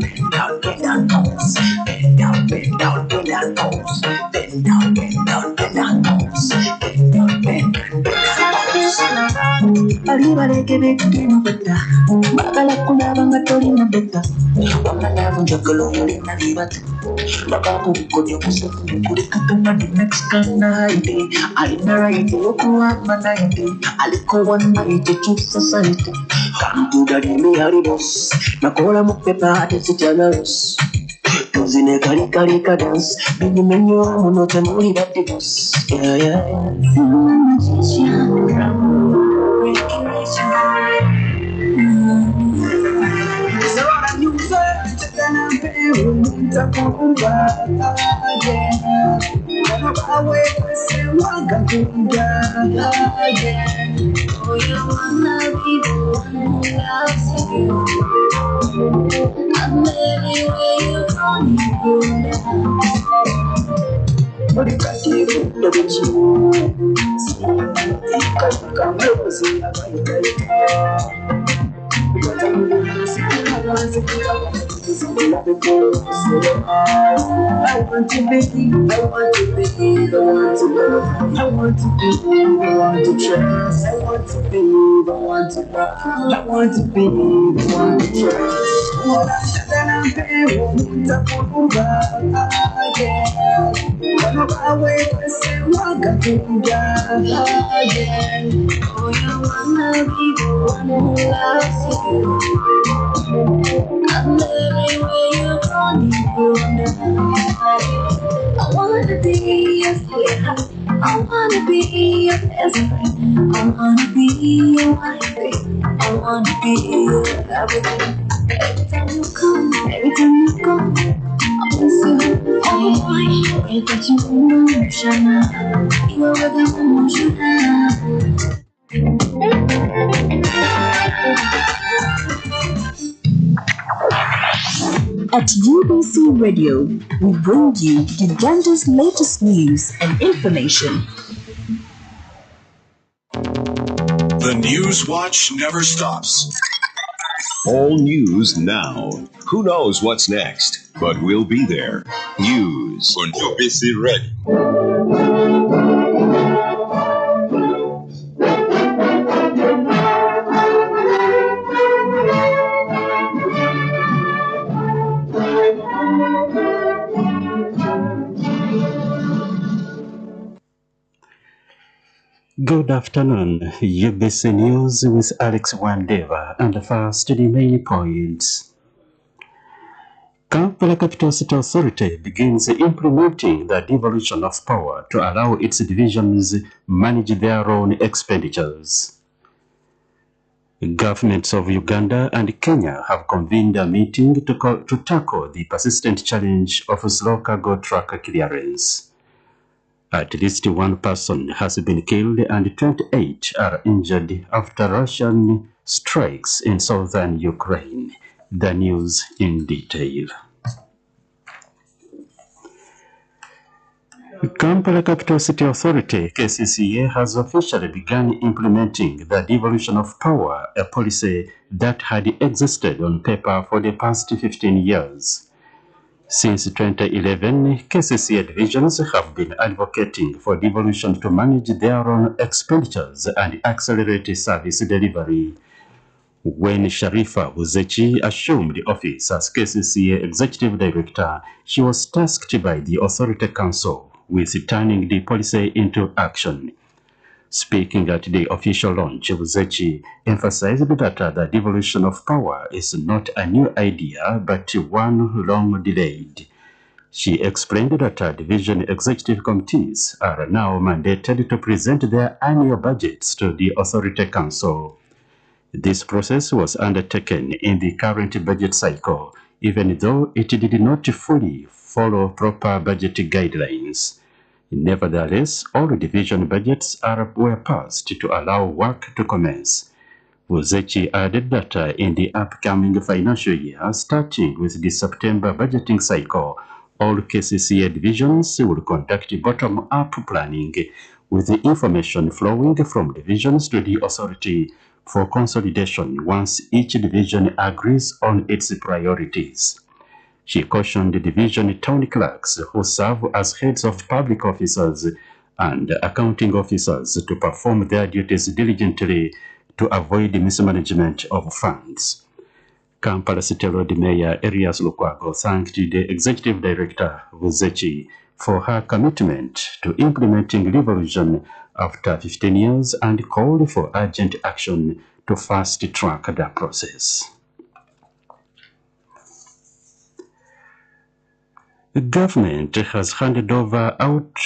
Bend down, bend down, bones. Bend down, bend down, bend down, bones. Bend down, bend down, bend down, bones. Bend down, bend down, bend down, bones. Balibaleke bekutema betta. Bagala kulaba nga tolina betta. Wamalavu njogolo yolina bibatu. Bagakukodya okusefu kulikatuma the Mexican night. Alina right yokuwamba night. Alikuwa night to society. Come to the me haribos. Nakola mupepa desitanalos. Using a carica dance. Menu no temori batibus. Yeah. So what I'm using to Ampaire, I wait to see what I can do. Oh, you wanna be the one who loves you. I'm everywhere you want to go now. But if I give you the bitch, you come over, see I want to be the one to love. I want to be the one to trust. I want to be the one to love. I want to be the one to trust. What I said I'm paying to put again. When I wait to say what I do again. Oh, you wanna be the one who loves you. I'm everywhere you're going now. I wanna be your sweetheart. I wanna be your best friend. I wanna be your wife. I wanna be your everything. Every time you come, I miss you. Oh boy, wait that you know, Shana. You are the emotion. At UBC Radio, we bring you Uganda's latest news and information. The News Watch never stops. All news now. Who knows what's next? But we'll be there. News on UBC Radio. Good afternoon, UBC News with Alex Wandeva, and first the main points. Kampala Capital City Authority begins implementing the devolution of power to allow its divisions manage their own expenditures. Governments of Uganda and Kenya have convened a meeting to tackle the persistent challenge of slow cargo truck clearance. At least one person has been killed and 28 are injured after Russian strikes in southern Ukraine. The news in detail. Kampala Capital City Authority, KCCA, has officially begun implementing the devolution of power, a policy that had existed on paper for the past 15 years. Since 2011, KCCA divisions have been advocating for devolution to manage their own expenditures and accelerate service delivery. When Sharifa Buzechi assumed office as KCCA Executive Director, she was tasked by the Authority Council with turning the policy into action. Speaking at the official launch, Buzechi emphasized that the devolution of power is not a new idea, but one long delayed. She explained that division executive committees are now mandated to present their annual budgets to the Authority Council. This process was undertaken in the current budget cycle, even though it did not fully follow proper budget guidelines. Nevertheless, all division budgets were passed to allow work to commence. Buzechi added that in the upcoming financial year, starting with the September budgeting cycle, all KCCA divisions will conduct bottom-up planning, with the information flowing from divisions to the authority for consolidation once each division agrees on its priorities. She cautioned the division town clerks who serve as heads of public officers and accounting officers to perform their duties diligently to avoid mismanagement of funds. Kampala City Road Mayor Elias Lukwago thanked the Executive Director Buzechi for her commitment to implementing devolution after 15 years and called for urgent action to fast-track the process. The government has handed out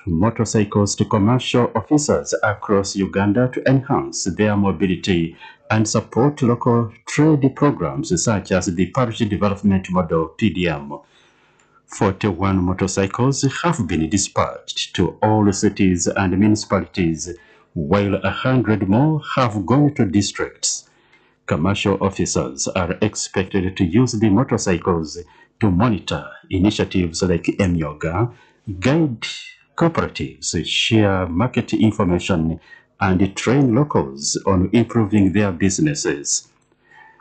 motorcycles to commercial officers across Uganda to enhance their mobility and support local trade programs such as the Parish Development Model (PDM). 41 motorcycles have been dispatched to all cities and municipalities, while 100 more have gone to districts. Commercial officers are expected to use the motorcycles to monitor initiatives like M-Yoga, guide cooperatives, share market information, and train locals on improving their businesses.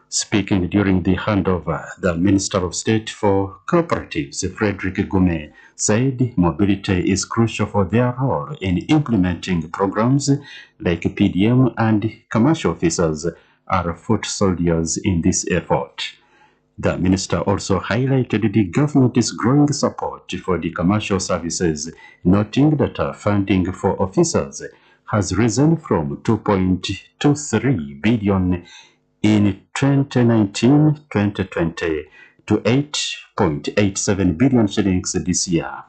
Speaking during the handover, the Minister of State for Cooperatives, Frederick Gume, said mobility is crucial for their role in implementing programs like PDM, and commercial officers are foot soldiers in this effort. The minister also highlighted the government's growing support for the commercial services, noting that funding for officers has risen from 2.23 billion in 2019-2020 to 8.87 billion shillings this year.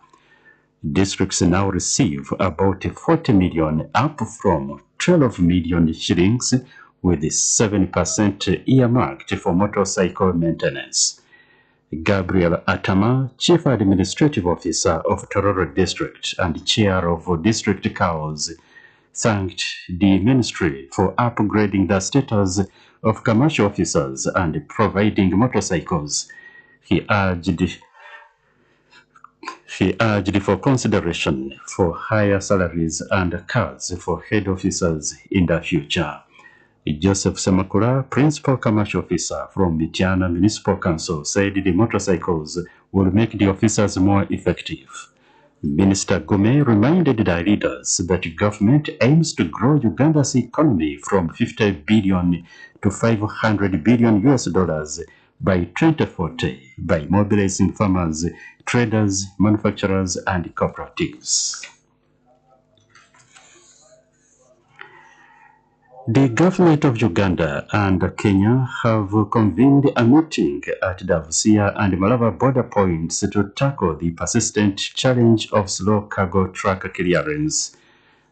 Districts now receive about 40 million, up from 12 million shillings, with 7% earmarked for motorcycle maintenance. Gabriel Atama, Chief Administrative Officer of Tororo District and Chair of District CAOS, thanked the Ministry for upgrading the status of commercial officers and providing motorcycles. He urged for consideration for higher salaries and cars for head officers in the future. Joseph Semakula, Principal Commercial Officer from Mityana Municipal Council, said the motorcycles will make the officers more effective. Minister Gome reminded the leaders that government aims to grow Uganda's economy from 50 billion to 500 billion US dollars by 2040 by mobilizing farmers, traders, manufacturers, and cooperatives. The government of Uganda and Kenya have convened a meeting at the Buteega and Malaba border points to tackle the persistent challenge of slow cargo truck clearance.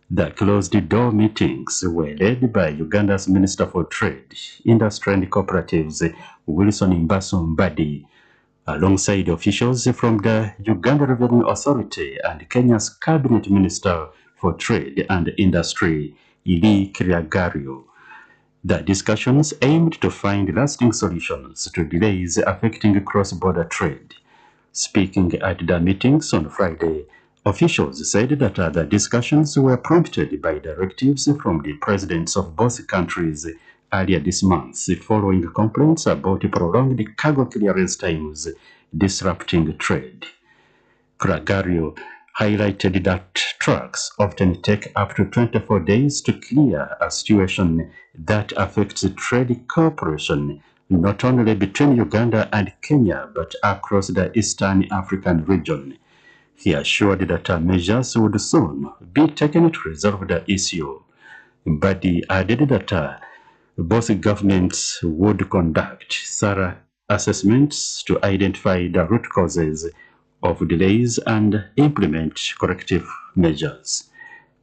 The closed-door meetings were led by Uganda's Minister for Trade, Industry and Cooperatives, Wilson Mbaso Mbadi, alongside officials from the Uganda Revenue Authority and Kenya's Cabinet Minister for Trade and Industry, Ili Kiriagario. The discussions aimed to find lasting solutions to delays affecting cross-border trade. Speaking at the meetings on Friday, officials said that the discussions were prompted by directives from the presidents of both countries earlier this month, following complaints about prolonged cargo clearance times disrupting trade. Kragario highlighted that trucks often take up to 24 days to clear, a situation that affects trade cooperation not only between Uganda and Kenya but across the Eastern African region. He assured that measures would soon be taken to resolve the issue. Mbadi added that both governments would conduct thorough assessments to identify the root causes of delays and implement corrective measures.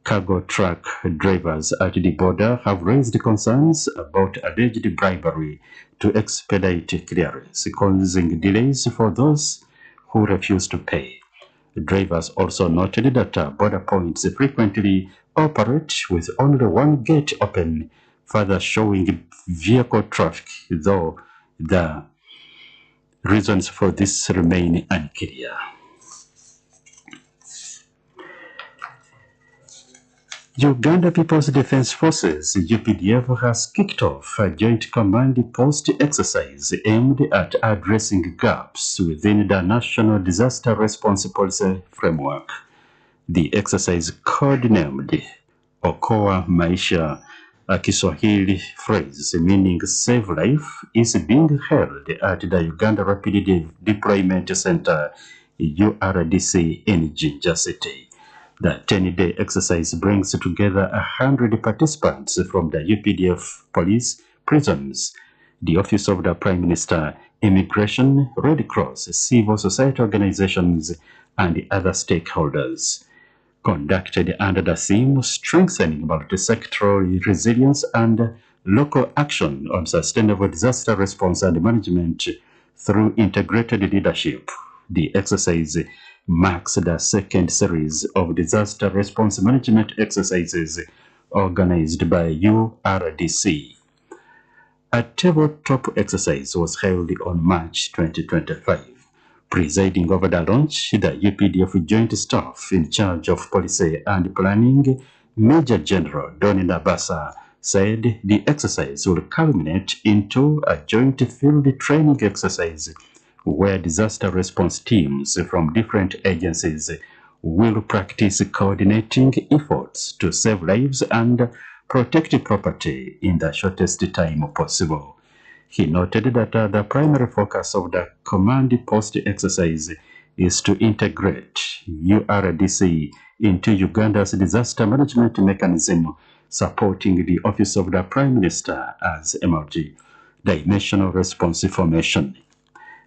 Cargo truck drivers at the border have raised concerns about alleged bribery to expedite clearance, causing delays for those who refuse to pay. Drivers also noted that border points frequently operate with only one gate open, further showing vehicle traffic, though the reasons for this remain unclear. Uganda People's Defense Forces, UPDF, has kicked off a joint command post exercise aimed at addressing gaps within the National Disaster Response Policy framework. The exercise, codenamed Okoa Maisha, a Kiswahili phrase meaning save life, is being held at the Uganda Rapid Deployment Center, URDC, in Jinja City. The 10-day exercise brings together 100 participants from the UPDF, police, prisons, the Office of the Prime Minister, Immigration, Red Cross, civil society organizations, and other stakeholders. Conducted under the theme Strengthening Multi-Sectoral Resilience and Local Action on Sustainable Disaster Response and Management through Integrated Leadership, the exercise marks the second series of disaster response management exercises organized by URDC. A tabletop exercise was held on March 2025. Presiding over the launch, the UPDF Joint Staff in charge of policy and planning, Major General Doni Nabasa, said the exercise will culminate into a joint field training exercise where disaster response teams from different agencies will practice coordinating efforts to save lives and protect property in the shortest time possible. He noted that the primary focus of the command post exercise is to integrate URDC into Uganda's disaster management mechanism, supporting the Office of the Prime Minister as MRG, Dimensional Response Formation.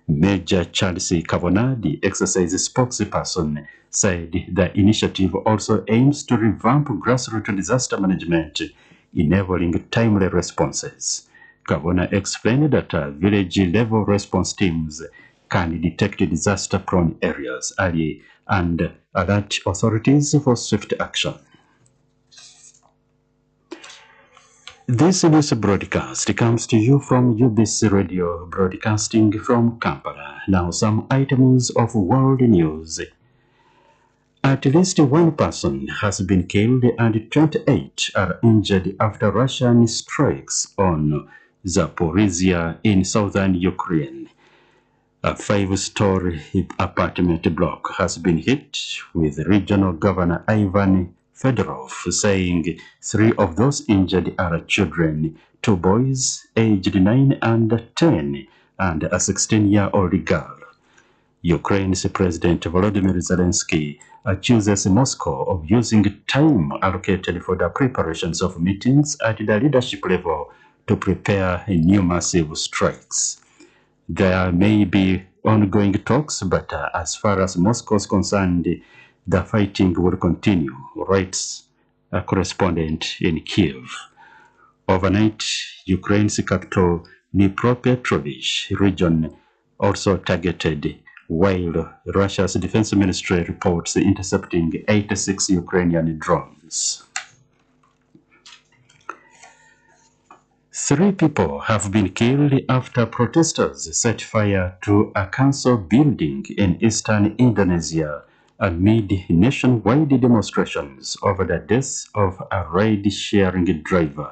Major Charles Kavona, the exercise spokesperson, said the initiative also aims to revamp grassroots disaster management, enabling timely responses. Kavona explained that village-level response teams can detect disaster-prone areas early and alert authorities for swift action. This news broadcast comes to you from UBC Radio, broadcasting from Kampala. Now some items of world news. At least one person has been killed and 28 are injured after Russian strikes on Zaporizhia in southern Ukraine. A 5-story apartment block has been hit, with Regional Governor Ivan Fedorov saying 3 of those injured are children, 2 boys aged 9 and 10, and a 16-year-old girl. Ukraine's President Volodymyr Zelensky accuses Moscow of using time allocated for the preparations of meetings at the leadership level to prepare new massive strikes. There may be ongoing talks, but as far as Moscow is concerned, the fighting will continue, writes a correspondent in Kiev. Overnight, Ukraine's capital Dnipropetrovsk region also targeted, while Russia's defense ministry reports intercepting 86 Ukrainian drones. 3 people have been killed after protesters set fire to a council building in eastern Indonesia amid nationwide demonstrations over the death of a ride-sharing driver.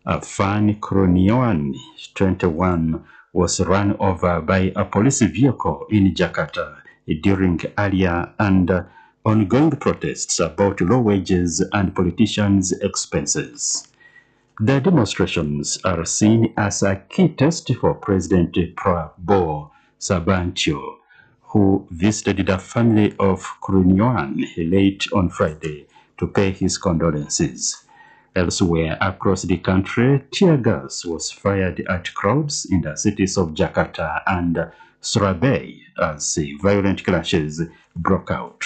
Afan Kurniawan, 21, was run over by a police vehicle in Jakarta during earlier and ongoing protests about low wages and politicians' expenses. The demonstrations are seen as a key test for President Prabowo Subianto, who visited the family of Kurniawan late on Friday to pay his condolences. Elsewhere across the country, tear gas was fired at crowds in the cities of Jakarta and Surabaya as violent clashes broke out.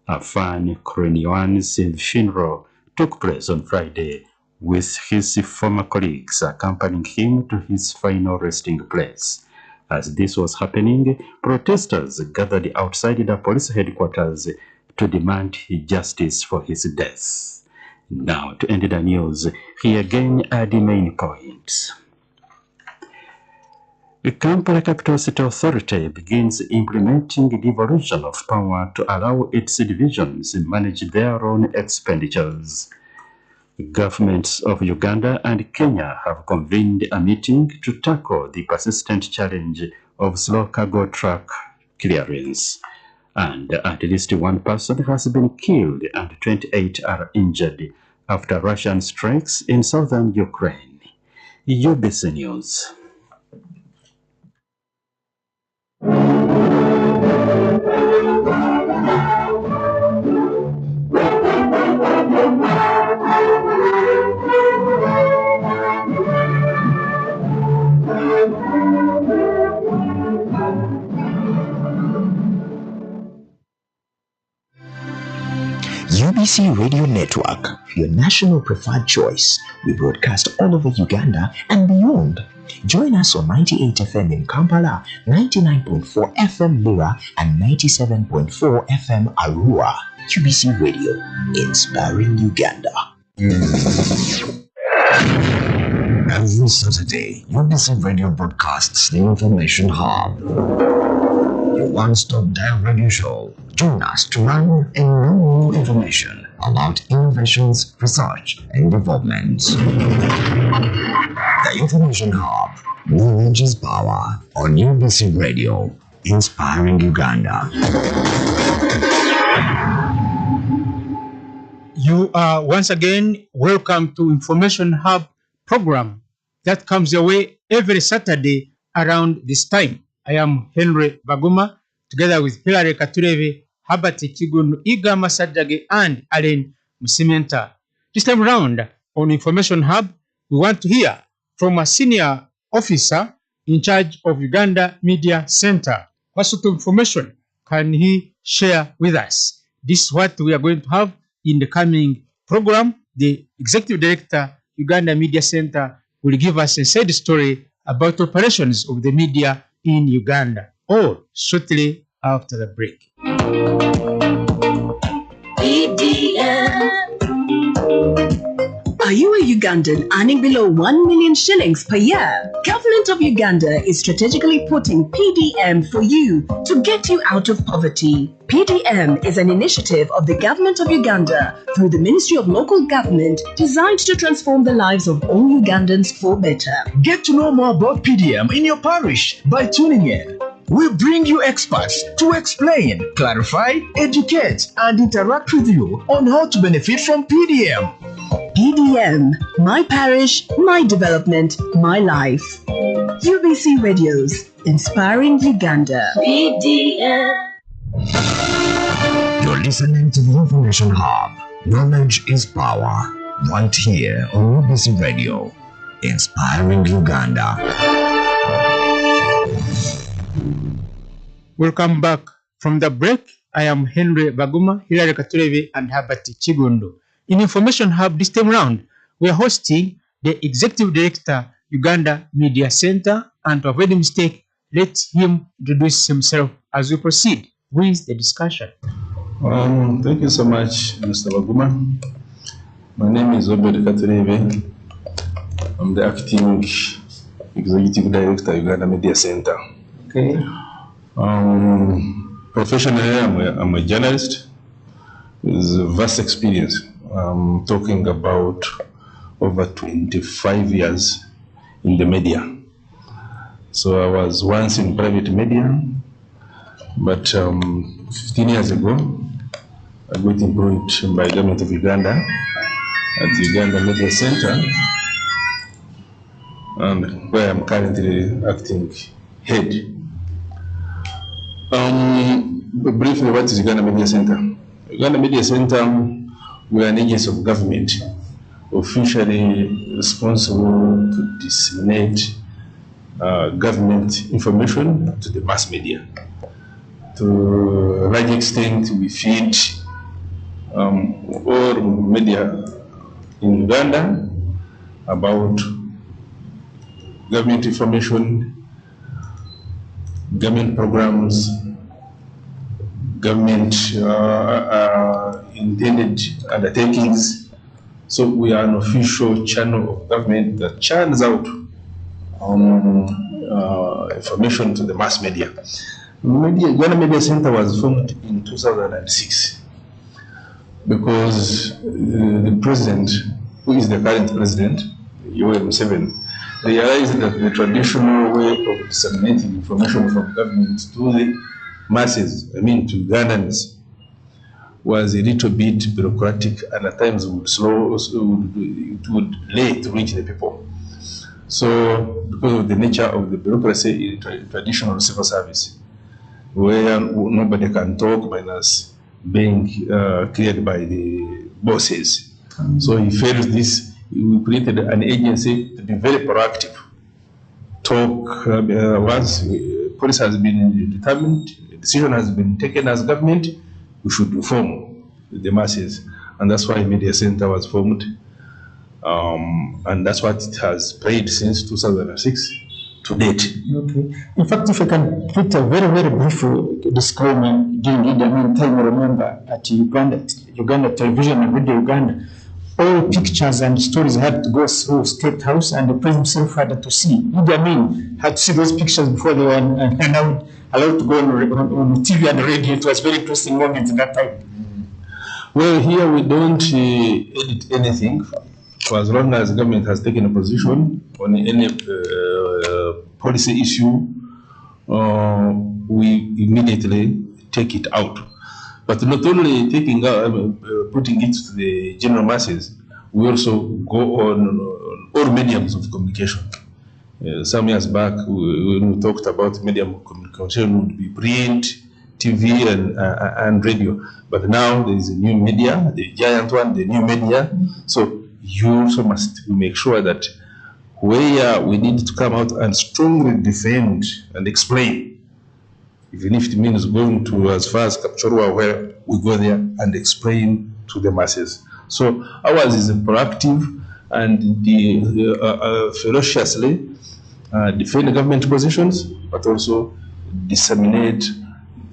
Afan Kurniawan's funeral took place on Friday, with his former colleagues accompanying him to his final resting place. As this was happening, protesters gathered outside the police headquarters to demand justice for his death. Now, to end the news, here again are the main points. The Kampala Capital City Authority begins implementing devolution of power to allow its divisions manage their own expenditures. Governments of Uganda and Kenya have convened a meeting to tackle the persistent challenge of slow cargo truck clearance. And at least one person has been killed and 28 are injured after Russian strikes in southern Ukraine. UBC News. UBC Radio Network, your national preferred choice. We broadcast all over Uganda and beyond. Join us on 98 FM in Kampala, 99.4 FM Lira, and 97.4 FM Arua. UBC Radio, inspiring Uganda. Every Saturday, UBC Radio broadcasts the Information Hub, your one-stop dial radio show. Join us to learn and know more information about innovations, research, and developments. The Information Hub, knowledge is power, on UBC Radio, inspiring Uganda. You are once again welcome to Information Hub program that comes your way every Saturday around this time. I am Henry Baguma, together with Hilary Katureve, Herbert Kigunu, Iga Masadage, and Alain Musimenta. This time around on Information Hub, we want to hear from a senior officer in charge of Uganda Media Center. What sort of information can he share with us? This is what we are going to have in the coming program. The Executive Director, Uganda Media Center, will give us a side story about operations of the media in Uganda, all shortly after the break. Are you a Ugandan earning below 1 million shillings per year? Government of Uganda is strategically putting PDM for you to get you out of poverty. PDM is an initiative of the Government of Uganda through the Ministry of Local Government designed to transform the lives of all Ugandans for better. Get to know more about PDM in your parish by tuning in. We bring you experts to explain, clarify, educate, and interact with you on how to benefit from PDM. PDM, my parish, my development, my life. UBC Radios, inspiring Uganda. PDM. You're listening to the Information Hub. Knowledge is power. Right here on UBC Radio, inspiring Uganda. Welcome back from the break. I am Henry Baguma, Hilary Katuleve, and Herbert Chigundo. In Information Hub this time round, we are hosting the Executive Director, Uganda Media Center, and to avoid a mistake, let him introduce himself as we proceed with the discussion. Thank you so much, Mr. Baguma. My name is Robert Katuleve. I'm the Acting Executive Director, Uganda Media Center. Okay. Professionally, I'm a journalist with vast experience. I'm talking about over 25 years in the media. So I was once in private media, but 15 years ago, I got employed by the government of Uganda at the Uganda Media Center, and where I'm currently acting head. Briefly, what is Uganda Media Center? Uganda Media Center, we are an agency of government officially responsible to disseminate government information to the mass media. To a large extent, we feed all media in Uganda about government information, government programs, government intended undertakings. So we are an official channel of government that churns out information to the mass media. Uganda Media Center was formed in 2006 because the president, who is the current president, Yoweri Museveni, realized that the traditional way of disseminating information from government to the masses, to Ugandans, was a little bit bureaucratic and at times would it would late reach the people. So, because of the nature of the bureaucracy in traditional civil service, where nobody can talk minus being cleared by the bosses. So he felt this. We created an agency to be very proactive. Talk once policy has been determined, a decision has been taken as government, we should inform the masses, and that's why Media Center was formed, and that's what it has played since 2006 to date. Okay. In fact, if I can put a very, very brief disclaimer during Idi Amin time, I remember at Uganda Television and Radio Uganda, all pictures and stories had to go through State House, and the president himself had to see. Idi Amin had to see those pictures before they were allowed to go on TV and radio. It was a very interesting moment in that time. Well, here we don't edit anything. For as long as government has taken a position on any policy issue, we immediately take it out. But not only taking out, putting it to the general masses, we also go on all mediums of communication. Some years back, when we talked about medium of communication, would be print, TV, and radio. But now there is a new media, the giant one, the new media. So you also must make sure that where we need to come out and strongly defend and explain, even if it means going to as far as Kapchorwa, where we go there and explain to the masses. So ours is proactive and ferociously defend government positions, but also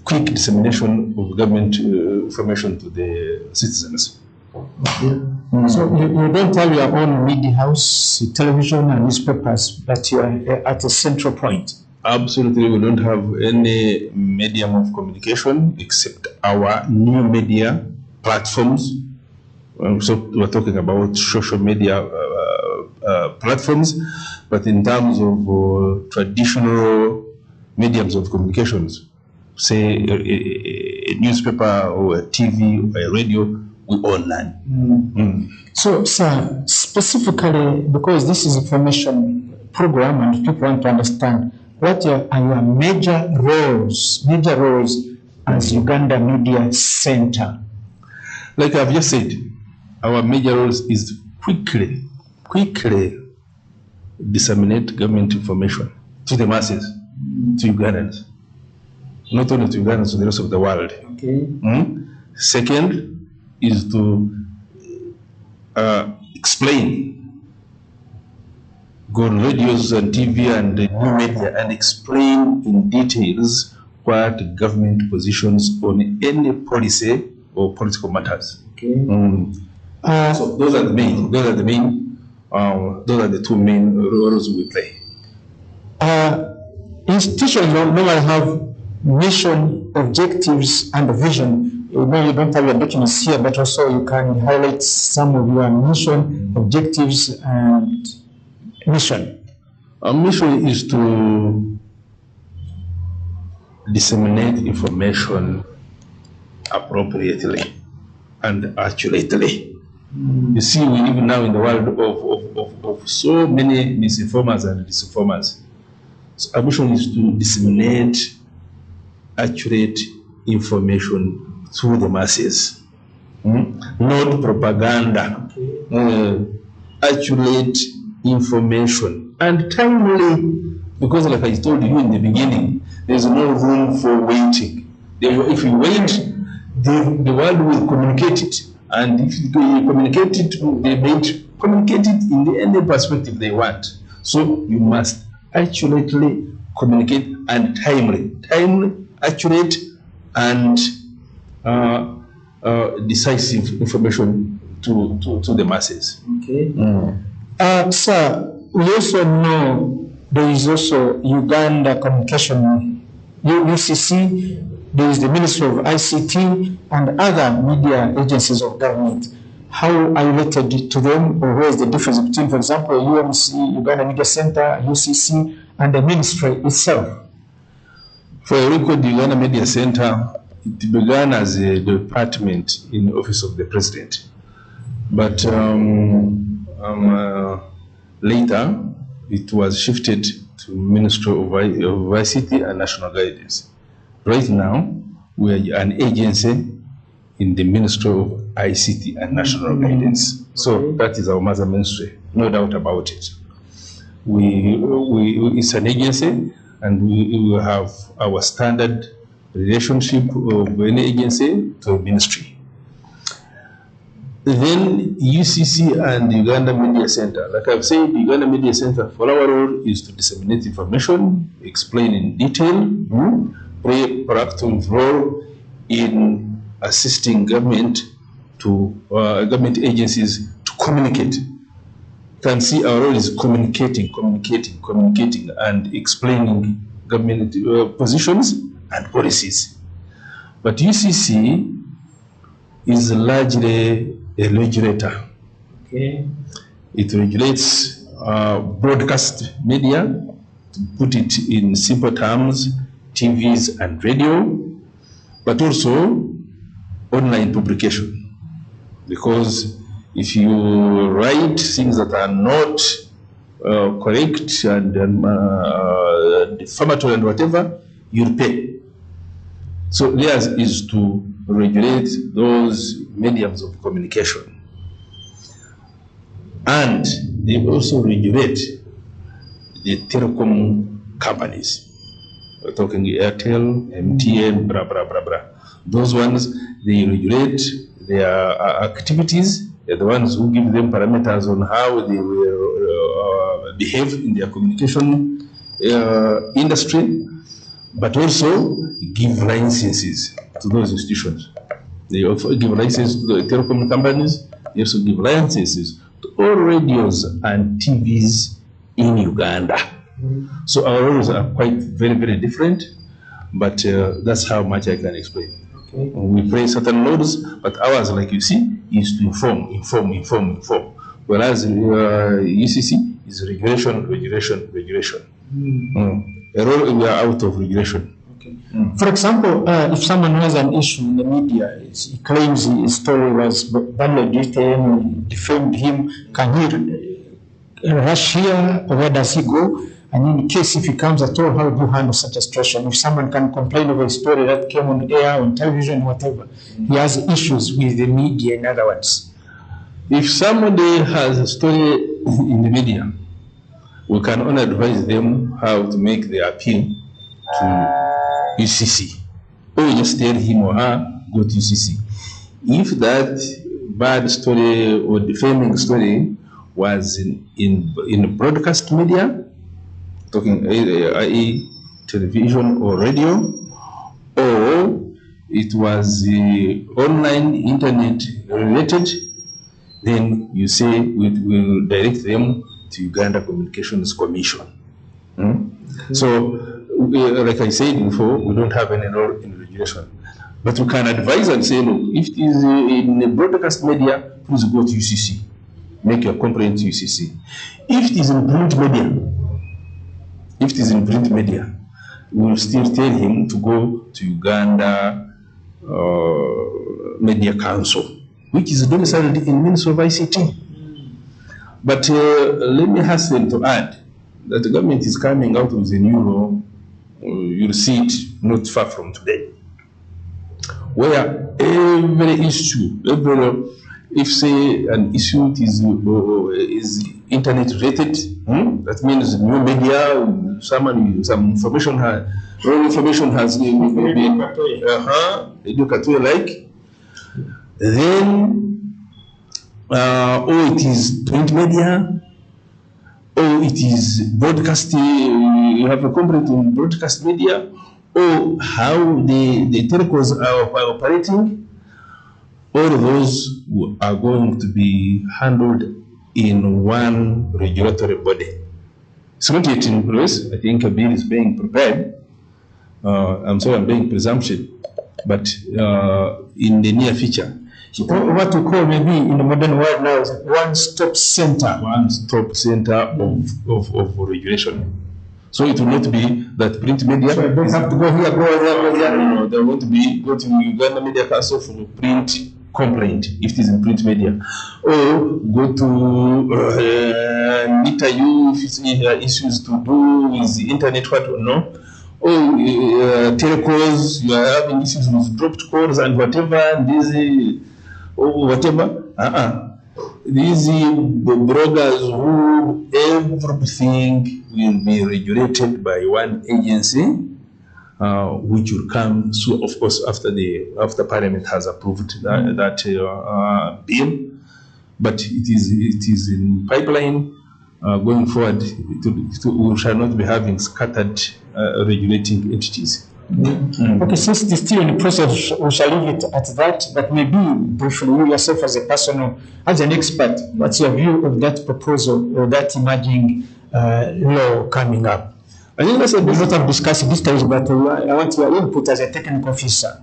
quick dissemination of government information to the citizens. So you don't have your own media house, television and newspapers, but you are at a central point. Absolutely, we don't have any medium of communication except our new media platforms. So we're talking about social media platforms, but in terms of traditional mediums of communications, say a newspaper or a TV or a radio, we own none. So, sir, specifically, because this is information program and people want to understand, what are your major roles as Uganda Media Center? Like I've just said, our major roles is quickly disseminate government information to the masses, to Ugandans. Not only to Ugandans, to the rest of the world. Okay. Second is to explain, go on radios and TV and new media and explain in details what government positions on any policy or political matters. Okay. So those are the two main roles we play. Institutions normally have mission, objectives, and vision. You know, you don't have your documents here, but also you can highlight some of your mission, objectives, and mission. Our mission is to disseminate information appropriately and accurately. You see, we live now in the world of so many misinformers and disinformers. So our mission is to disseminate accurate information to the masses, not propaganda. Accurate information and timely, because like I told you in the beginning, there's no room for waiting. If you wait, the world will communicate it, and if you communicate it, they may communicate it in any perspective they want. So you must accurately communicate and timely, accurate, and decisive information to the masses. Okay. Sir, we also know there is also Uganda Communication, UCC, there is the Ministry of ICT and other media agencies of government. How are you related to them, or where is the difference between, for example, UMC, Uganda Media Center, UCC, and the ministry itself? For a record, the Uganda Media Center, it began as a department in the office of the president. But later, it was shifted to Ministry of ICT and National Guidance. Right now, we are an agency in the Ministry of ICT and National Guidance. So that is our mother ministry, no doubt about it. It's an agency, and we will have our standard relationship of any agency to a ministry. Then UCC and the Uganda Media Center. Like I've said, the Uganda Media Center, for our role is to disseminate information, explain in detail, play a proactive role in assisting government agencies to communicate. You can see our role is communicating, and explaining government positions and policies. But UCC is largely a regulator. Okay. It regulates broadcast media, to put it in simple terms, TVs and radio, but also online publication. Because if you write things that are not correct and defamatory and whatever, you'll pay. So theirs is to regulate those mediums of communication. And they also regulate the telecom companies. We're talking Airtel, MTN, blah, blah, blah, blah. Those ones, they regulate their activities. They're the ones who give them parameters on how they will behave in their communication industry, but also give licenses to those institutions. They also give licenses to the telecom companies. They also give licenses to all radios and TVs in Uganda. So our rules are quite very, very different, but that's how much I can explain. Okay. We play certain laws, but ours, like you see, is to inform. Whereas UCC is regulation. A role we are out of regulation. For example, if someone has an issue in the media, he claims his story was badly written, defamed him, can he rush here, or where does he go? And in case if he comes at all, how do you handle such a situation? If someone can complain of a story that came on the air, on television, whatever, he has issues with the media, in other words. If somebody has a story in the media, we can only advise them how to make the appeal to UCC. Or just tell him or her, go to UCC. If that bad story or defaming story was in broadcast media, talking i.e. television or radio, or it was online internet related, then you say we will direct them to Uganda Communications Commission. So, like I said before, we don't have any role in regulation. But we can advise and say, look, if it is in the broadcast media, please go to UCC. Make your complaint to UCC. If it is in print media, we will still tell him to go to Uganda Media Council, which is domiciled in Ministry of ICT. But let me hasten to add that the government is coming out with a new law. You'll see it not far from today, where every issue, if say an issue is internet related, that means new media, some information wrong information has been like, then or it is print media, or it is broadcast, you have a complaint in broadcast media, or how the telcos are operating, all of those are going to be handled in one regulatory body. It's not yet in place. I think a bill is being prepared. I'm sorry, I'm being presumption, but in the near future. What we call maybe in the modern world now is one-stop center. One-stop center of regulation. So it will not be that print media. So I don't have to go here, go there. No, they want to be go to Uganda Media Council for print complaint if it is in print media, or go to NITAU if it's issues to do with the internet, what or no. Or telcos, you are having issues with dropped calls and whatever. These bloggers who everything will be regulated by one agency, which will come so of course after Parliament has approved that bill, but it is in pipeline. Going forward, we shall not be having scattered regulating entities. Okay, since it is still in the process, we shall leave it at that, but maybe briefly, you yourself as a person, as an expert, what's your view of that proposal or that emerging law coming up? I think that's a lot of discussion these times, but I want your input as a technical officer.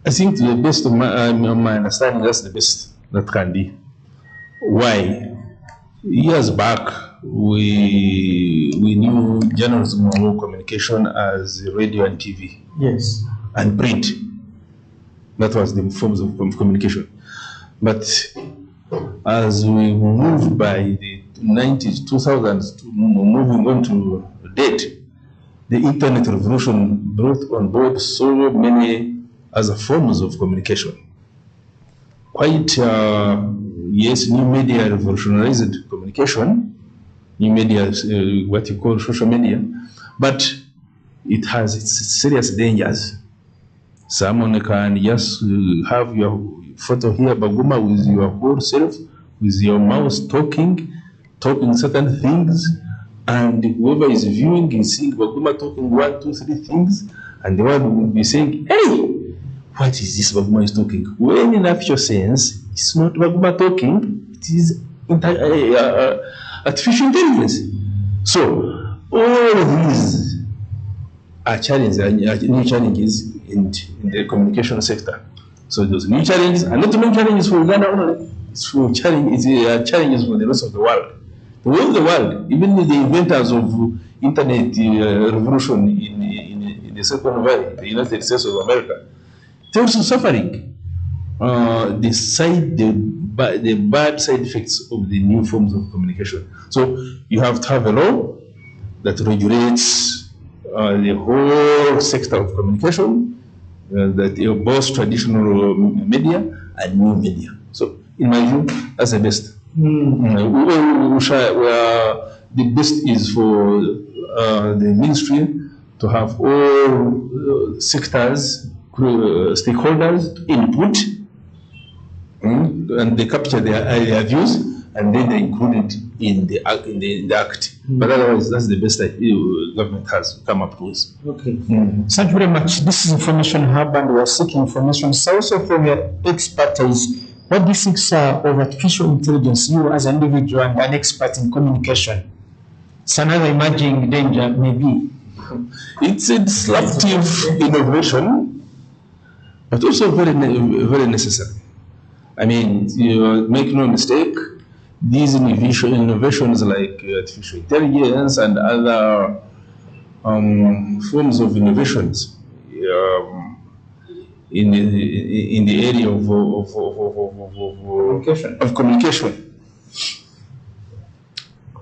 I think to the best of my understanding, that's the best that can be. Why? Years back, we knew journalism or communication as radio and TV. Yes. And print. That was the forms of communication. But as we moved by the 90s, 2000s, moving on to date, the internet revolution brought on board so many other forms of communication. Quite, yes, new media revolutionized communication, new media, what you call social media, but it has its serious dangers. Someone can just have your photo here, Baguma, with your whole self, with your mouse talking certain things, and whoever is viewing is seeing Baguma talking 1, 2, 3 things, and the one will be saying, hey, what is this Baguma is talking? When in actual sense, it's not Baguma talking, it is artificial intelligence. So all these are challenges, new challenges in the communication sector. So those new challenges are not new challenges for Uganda only. It's for challenges for the rest of the world. The whole of the world, even the inventors of internet revolution in the Silicon Valley, the United States of America, they're also suffering the bad side effects of the new forms of communication. So you have to have a law that regulates the whole sector of communication, that both traditional media and new media. So in my view, that's the best. The best is for the ministry to have all sectors, stakeholders input, and they capture their views, and then they include it in the act. But otherwise, that's the best government has come up with. Okay. Thank you very much. This is Information Hub, and we are seeking information. So also from your expertise, what do you think, sir, of artificial intelligence, you as an individual and an expert in communication? It's another emerging danger, maybe. It's a disruptive innovation, but also very, very necessary. I mean, you make no mistake, these innovations like artificial intelligence and other forms of innovations in the area of communication,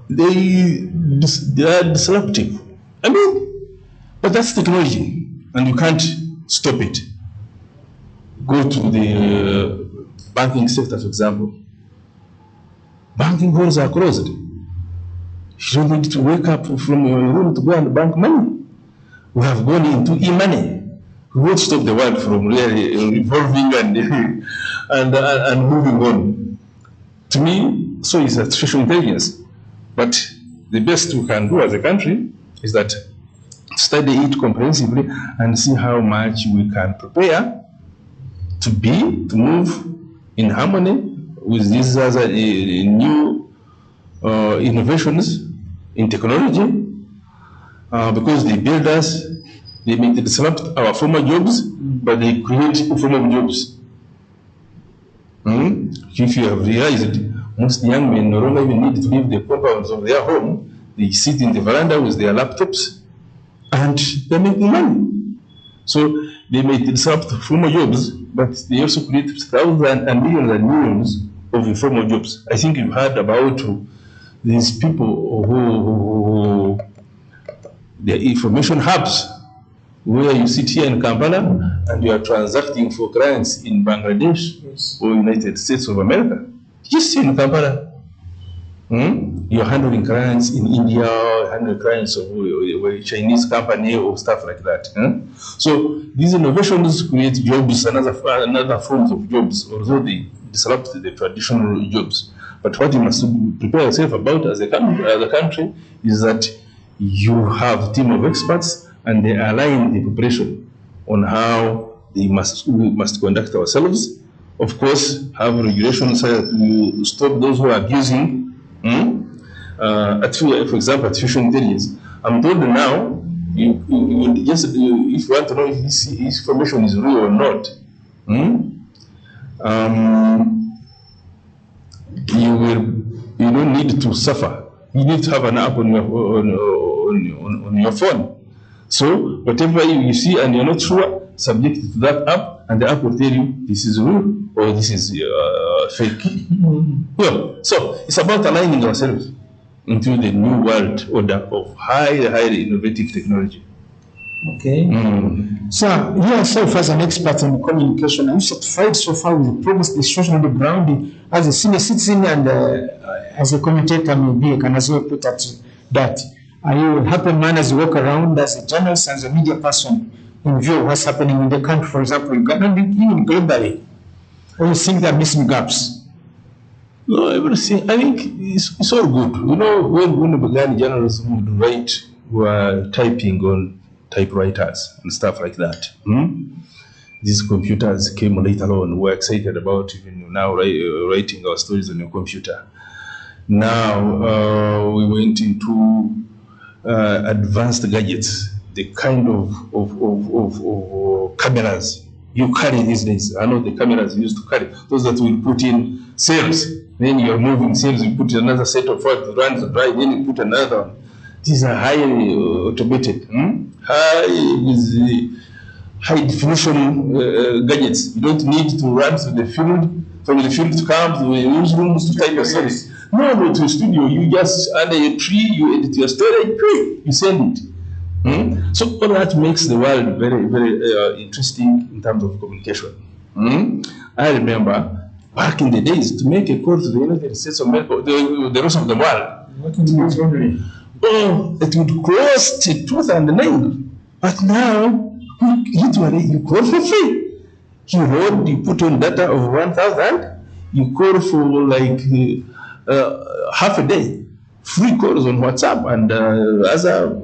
they are disruptive. I mean, but that's technology, and you can't stop it. Go to the banking sector, for example. Banking halls are closed. You don't need to wake up from your room to go and bank money. We have gone into e-money. We won't stop the world from really evolving and moving on. To me, so is artificial intelligence. But the best we can do as a country is that study it comprehensively and see how much we can prepare to move in harmony with these other new innovations in technology, because they build us, they disrupt our former jobs, but they create former jobs. If you have realized, most young men no longer even need to leave the compounds of their home. They sit in the veranda with their laptops and they're making money. So they may disrupt former jobs, but they also create thousands and millions of informal jobs. I think you've heard about these people who the information hubs, where you sit here in Kampala and you are transacting for clients in Bangladesh or United States of America. Just in Kampala. You're handling clients in India, handling clients of a Chinese company or stuff like that. So these innovations create jobs, another forms of jobs, although they disrupt the traditional jobs. But what you must prepare yourself about as a country is that you have a team of experts and they align the preparation on how we must conduct ourselves. Of course, have regulations to stop those who are abusing. For example, artificial intelligence. I'm told now, if you want to know if this information is real or not, you don't need to suffer. You need to have an app on your phone. So whatever you see and you're not sure, subject it to that app, and the app will tell you this is real or this is fake. Yeah. So it's about aligning ourselves into the new world order of highly innovative technology. Okay. So you yourself as an expert in communication, are you satisfied so far with the progress the situation on the ground as a senior citizen and as a commentator maybe I can as well put at that? Are you happy man as you walk around as a journalist, as a media person, in view of what's happening in the country, for example, Uganda, even globally? Or you think there are missing gaps? No, everything. I think it's all good. You know, when we began, journalism would write, were typing on typewriters and stuff like that. these computers came later on. We're excited about even now writing our stories on your computer. Now we went into advanced gadgets, the kind of cameras you carry these days. I know the cameras you used to carry, those that will put in cells. Then you're moving cells, you put another set of what runs dry, then you put another one. These are highly automated, high definition gadgets. You don't need to run to the field, from the field to come to the newsrooms to type your stories. No, go to the studio, you just under a tree, you edit your story, you send it. So all that makes the world very, very interesting in terms of communication. I remember back in the days, to make a call to the United States of America, the rest of the world, it would cost a tooth and nail. But now, literally, you call for free. You put on data of 1,000, you call for like half a day. Free calls on WhatsApp and other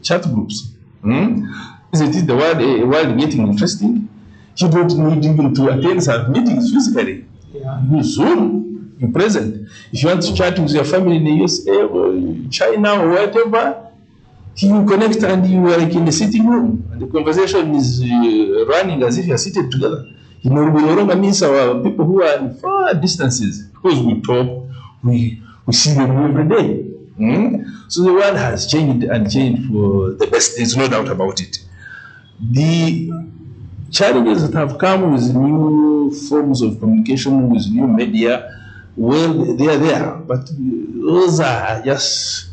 chat groups. Isn't it the world getting interesting? You don't need even to attend some meetings physically. You Zoom, you present. If you want to chat with your family in the USA or China or whatever, you connect and you are like in the sitting room. And the conversation is running as if you are seated together. You know, we no longer miss our people who are in far distances because we talk, we see them every day. So the world has changed and changed for the best. There's no doubt about it. The challenges that have come with new forms of communication, with new media, well, they are there, but those are just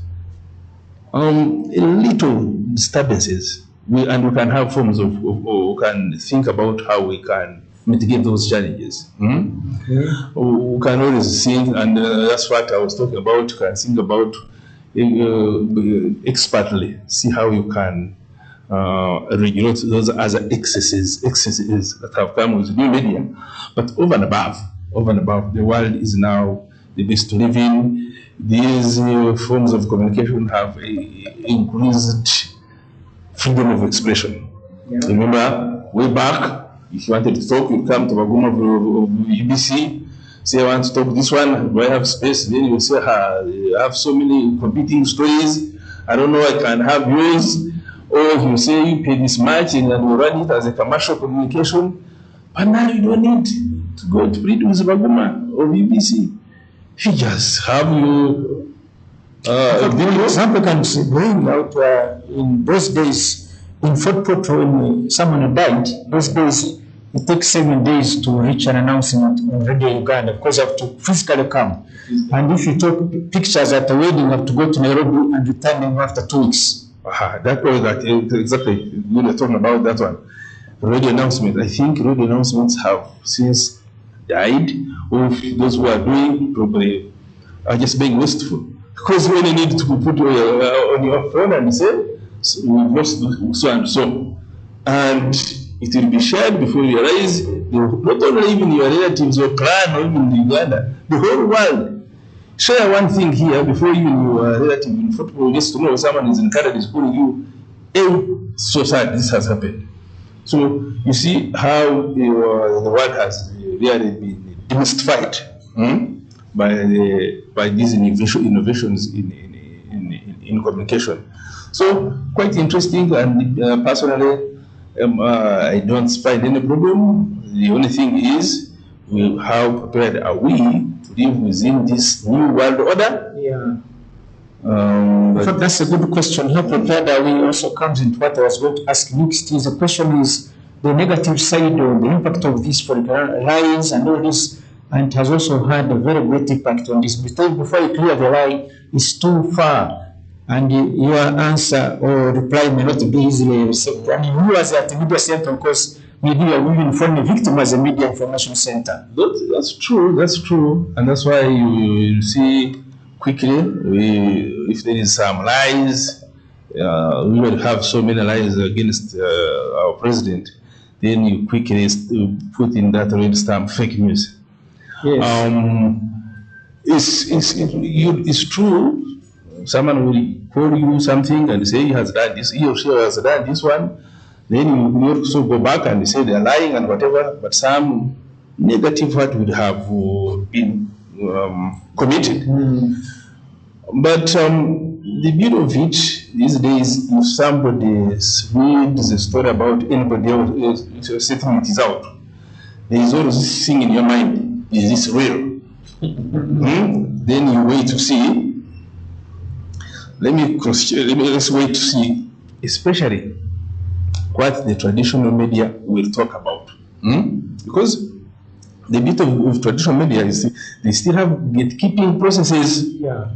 little disturbances. We can have forms of we can think about how we can mitigate those challenges. We can always think, and that's what I was talking about. You can think about expertly, see how you can regulate those other excesses that have come with new media. But over and above, the world is now the best to live in. These forms of communication have increased freedom of expression. Remember, way back, if you wanted to talk, you'd come to Baguma of UBC, say, I want to talk this one, do I have space? Then you say, I have so many competing stories, I don't know, I can have yours. Or you say, you pay this much and then we run it as a commercial communication. But now you don't need to go to read with Baguma or UBC. You just have your video. Example can bring out in those days, in Fort Portal, when someone died, those days, it takes 7 days to reach an announcement on Radio Uganda because you have to physically come. And if you took pictures at the wedding, you have to go to Nairobi and return them after 2 weeks. That was exactly, we were talking about that one. Radio announcement. I think radio announcements have since died, or those who are doing probably are just being wasteful. Because when you need to put on your phone and say, we've lost so and so, and it will be shared before you realize, not only even your relatives or clan or even Uganda, the whole world. Share one thing here before even your relative in football gets to know someone is in Canada is calling you, so sad this has happened. So you see how the world has really been demystified by these innovations in communication. So quite interesting, and personally, I don't find any problem. The only thing is, how prepared are we to live within this new world order? In fact, that's a good question. How prepared are we also comes into what I was going to ask next. Is the question is the negative side or the impact of this for lies and all this, and it has also had a very great impact on this. Before you clear the lie, it's too far, and your answer or reply may not be easily received. I mean, you as at the media center, of course, maybe you are even from the victim as a media information center. That's true, and that's why you see quickly, if there is some lies, we will have so many lies against our president, then you quickly put in that red stamp, fake news. Yes. It's true. Someone will call you something and say he has done this, he or she has done this one. Then you will also go back and say they are lying and whatever, but some negative what would have been committed. But the beauty of it these days, if somebody reads a story about anybody else, settlement is out, there is always this thing in your mind, is this real? Then you wait to see. Let's wait to see, especially what the traditional media will talk about. Because the beauty of traditional media is they still have gatekeeping processes. Yeah.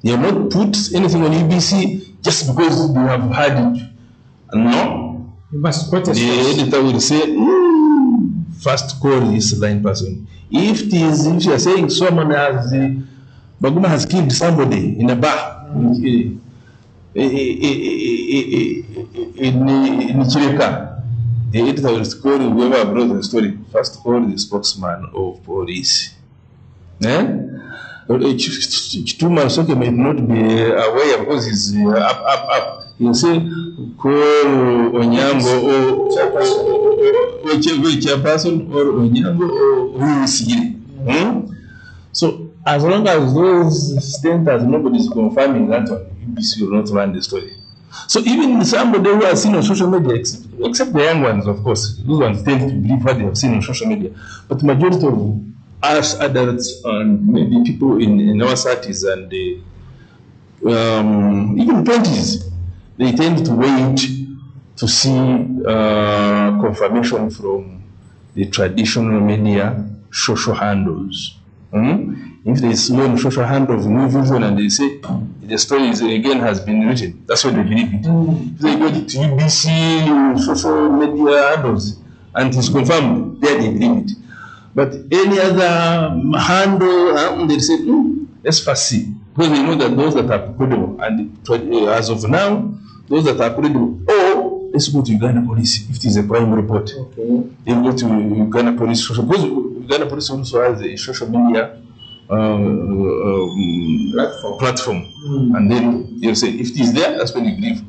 They have not put anything on UBC just because they have heard it. No. You must put the editor will say, first call this line person. If you are saying someone has, Baguma has killed somebody in a bar in Chileka, the editor will call whoever brought the story. First call the spokesman of police. Chituma Soke may not be aware because he's up. He'll say, call Onyango or chairperson or Onyango or who is here. So, as long as those standards, nobody is confirming that one, UBC will not run the story. So, even somebody who has seen on social media, except the young ones, of course, those ones tend to believe what they have seen on social media, but the majority of us adults and maybe people in our 30s and even 20s, they tend to wait to see confirmation from the traditional media social handles. If they see on social handle of New Vision and they say the story again has been written, that's what they believe it. If they go to UBC social media handles and it's confirmed, there they believe it. But any other handle, they say, let's first see. Because they know that those that are credible, and as of now, those that are credible, let's go to Uganda Police if it is a crime report. Okay. They go to Uganda Police, because Uganda Police also has a social media platform. And then they'll say, if it is there, that's when you believe.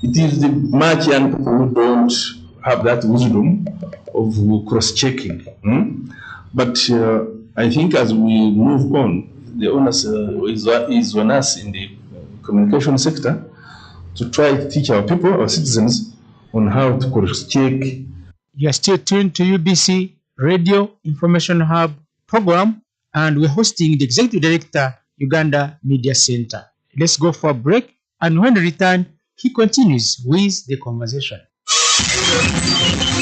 It is the much young people who don't have that wisdom of cross-checking. But I think as we move on, the onus is on us in the communication sector to try to teach our people, our citizens, on how to cross-check. You are still tuned to UBC Radio Information Hub program, and we're hosting the Executive Director, Uganda Media Center. Let's go for a break, and when we return, he continues with the conversation.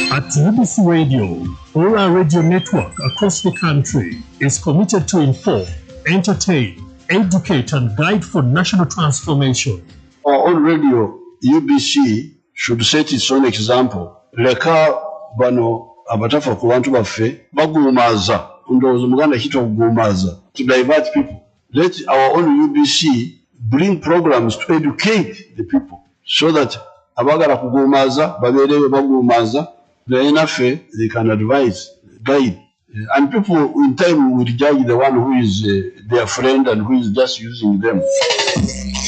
At UBC Radio, all our radio network across the country is committed to inform, entertain, educate, and guide for national transformation. Our own radio, UBC, should set its own example. Leka bano abatafa ku bantu baffe bagumaza ndowooza Muganda hito kugumaza to divert people. Let our own UBC bring programs to educate the people so that abagala kugumaza baberewe bagumaza naye naffe they can advise, guide, and people in time will judge the one who is their friend and who is just using them.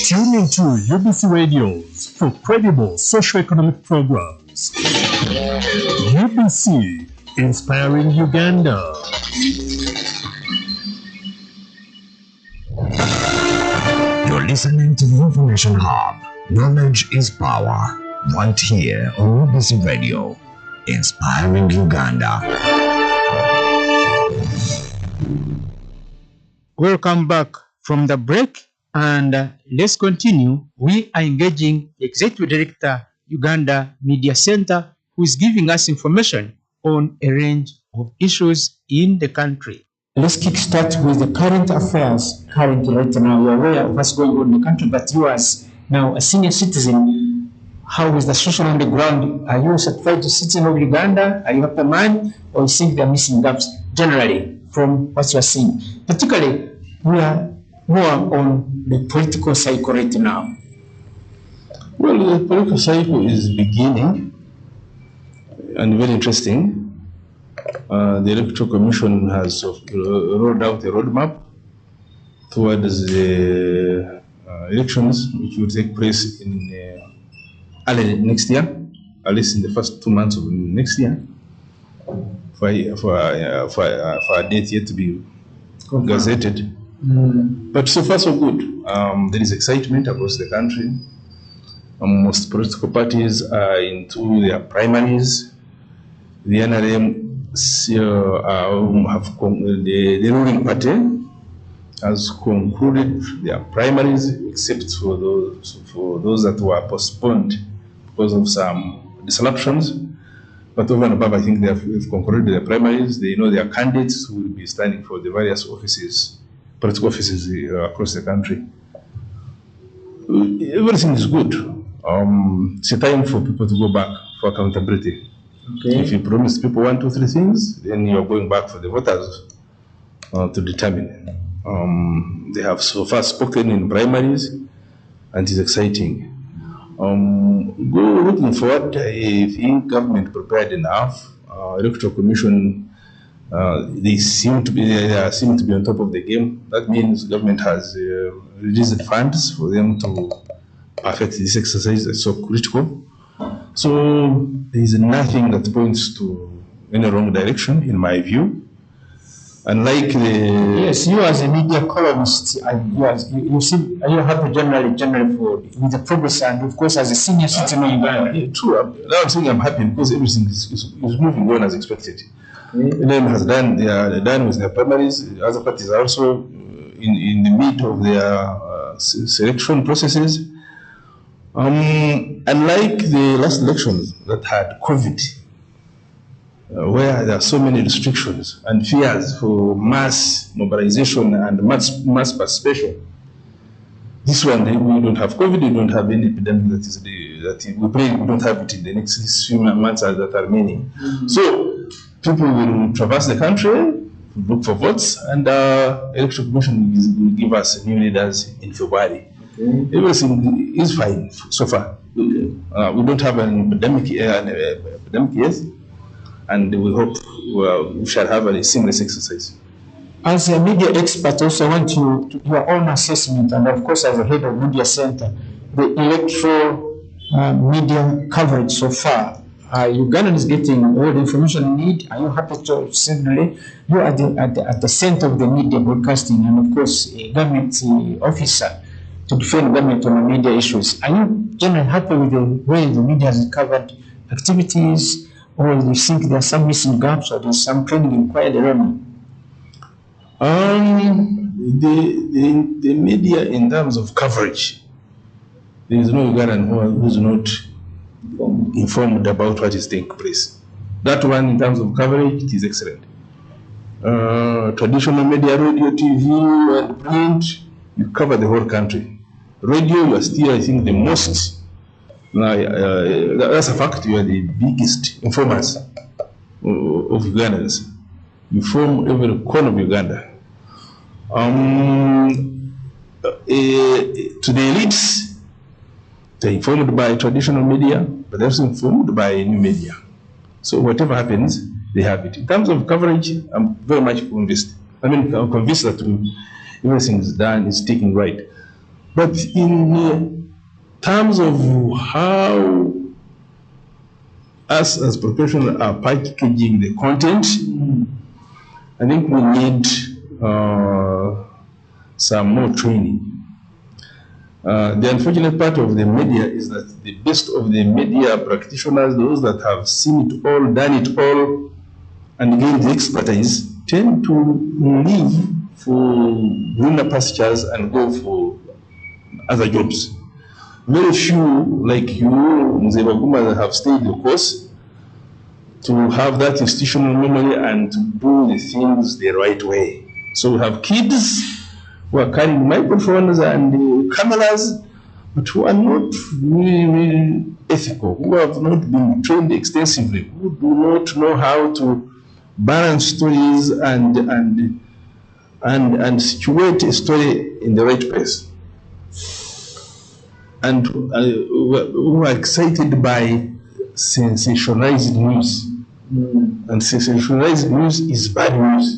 Tune into UBC radios for credible socio-economic programs. UBC, inspiring Uganda. You're listening to the Information Hub. Knowledge is power. Right here on UBC Radio, inspiring Uganda. Welcome back from the break, and let's continue. We are engaging the Executive Director, Uganda Media Center, who is giving us information on a range of issues in the country. Let's kickstart with the current affairs. Currently, right now, you're aware of what's going on in the country, but you as now a senior citizen, how is the situation on the ground? Are you satisfied to citizen of Uganda? Are you happy man? Or you think there are missing gaps generally from what you are seeing? Particularly, we are more on the political cycle right now. Well, the political cycle is beginning and very interesting. The Electoral Commission has rolled out a roadmap towards the elections, which will take place in early next year, at least in the first 2 months of next year, for a date yet to be gazetted. But so far so good. There is excitement across the country. Most political parties are into their primaries. The NRM the ruling party has concluded their primaries, except for those that were postponed because of some disruptions. But over and above, I think they've concluded their primaries. They know their candidates who will be standing for the various offices, political offices across the country. Everything is good. It's a time for people to go back for accountability. Okay. If you promise people 1, 2, 3 things, then you're going back for the voters to determine. They have so far spoken in primaries, and it's exciting. Looking forward, I think government prepared enough. Electoral Commission, they seem to be on top of the game. That means government has released funds for them to perfect this exercise that's so critical. So there is nothing that points to any wrong direction, in my view. Unlike Yes, you as a media columnist, you see, are you happy generally with the progress, and of course as a senior citizen in Uganda? True. Now I'm saying I'm happy because everything is moving on as expected. NM has done, they are done with their primaries. The other parties are also in the mid of their selection processes. Unlike the last elections that had COVID, where there are so many restrictions and fears for mass mobilization and mass participation, this one we don't have COVID, we don't have any epidemic we don't have it in the next few months that are remaining. So people will traverse the country, look for votes, and Electoral Commission will give us new leaders in February. Everything is fine so far. We don't have an epidemic yet, and we hope we shall have a seamless exercise. As a media expert, also I want to your own assessment, and of course as a head of media center, the electoral media coverage so far. Uganda is getting all the information you need. Are you happy to simply you are at the center of the media broadcasting, and of course a government officer to defend government on media issues? Are you generally happy with the way the media has covered activities, or do you think there are some missing gaps, or there's some training required around? The media in terms of coverage, there is no Ugandan who is not informed about what is taking place. That one, in terms of coverage, it is excellent. Traditional media, radio, TV, and print, you cover the whole country. Radio, you are still, I think, the most. That's a fact. You are the biggest informers of Ugandans. You form every corner of Uganda. To the elites, they're informed by traditional media, but they're also informed by new media. So whatever happens, they have it. In terms of coverage, I'm very much convinced. I'm convinced that everything is done, is taken right. But in terms of how us as professionals are packaging the content, I think we need some more training. The unfortunate part of the media is that the best of the media practitioners, those that have seen it all, done it all, and gained the expertise, tend to leave for greener pastures and go for other jobs. Very few, like you, Mzee Baguma, have stayed the course to have that institutional memory and to do the things the right way. So we have kids who are carrying microphones and cameras, but who are not really ethical, who have not been trained extensively, who do not know how to balance stories and situate a story in the right place. And who are excited by sensationalized news. And sensationalized news is bad news.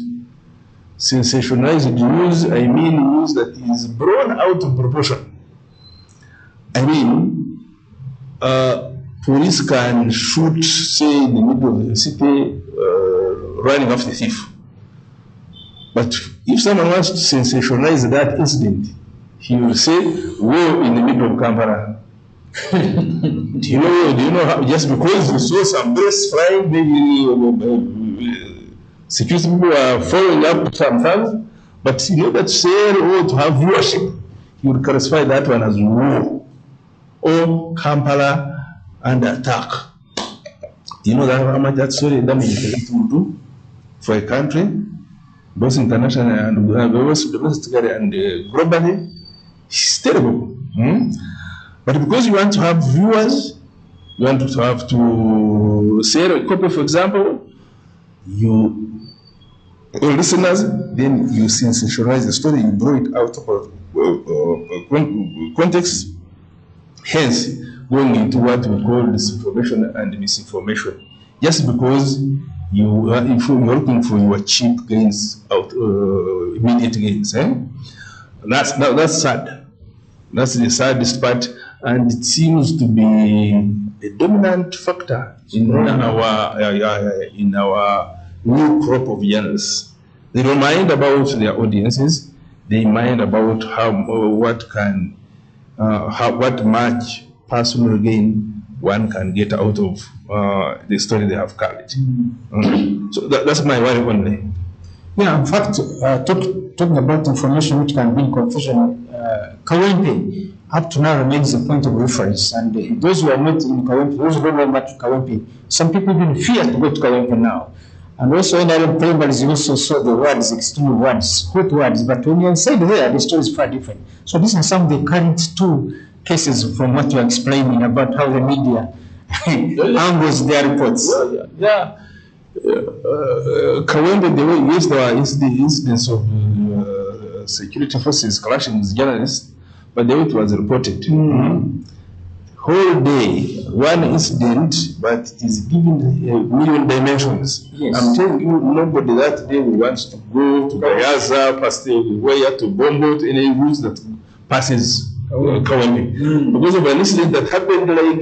Sensationalized news, I mean news that is blown out of proportion. I mean, police can shoot, say, in the middle of the city, running after the thief. But if someone wants to sensationalize that incident, he will say, war in the middle of Kampala. Do you know how, just because you saw some birds flying, maybe security people are following up some things, but in order to say or to have viewership, you will classify that one as war or Kampala under attack. Do you know that how much that story damage it will do for a country, both internationally and both domestically and globally? It's terrible. But because you want to have viewers, you want to have to sell a copy, for example, you listeners, then you sensationalize the story, you draw it out of context, hence going into what we call disinformation and misinformation. Just because you are looking for your cheap gains, immediate gains. That's sad. That's the saddest part, and it seems to be a dominant factor in our new crop of journalists. They don't mind about their audiences. They mind about what much personal gain one can get out of the story they have carried. So that's my worry only. Yeah, in fact, talking about information which can bring confusion, Kawempe up to now remains a point of reference, and those who are not in Kawempe, those who don't know much Kawempe, some people even fear to go to Kawempe now. And also in our primaries, you also saw the words, extreme words, hot words, but when you're inside there, the story is far different. So these are some of the current two cases from what you're explaining about how the media angles their reports. Yeah. Kawempe, the way yes, there is the incidents of security forces clashing with journalists, but the way it was reported. Whole day, one incident, but it is given a million dimensions. Yes. I'm telling you, nobody that day wants to go to Gayaza, past where to Bombo, to any routes that passes Kawempe. Because of an incident that happened like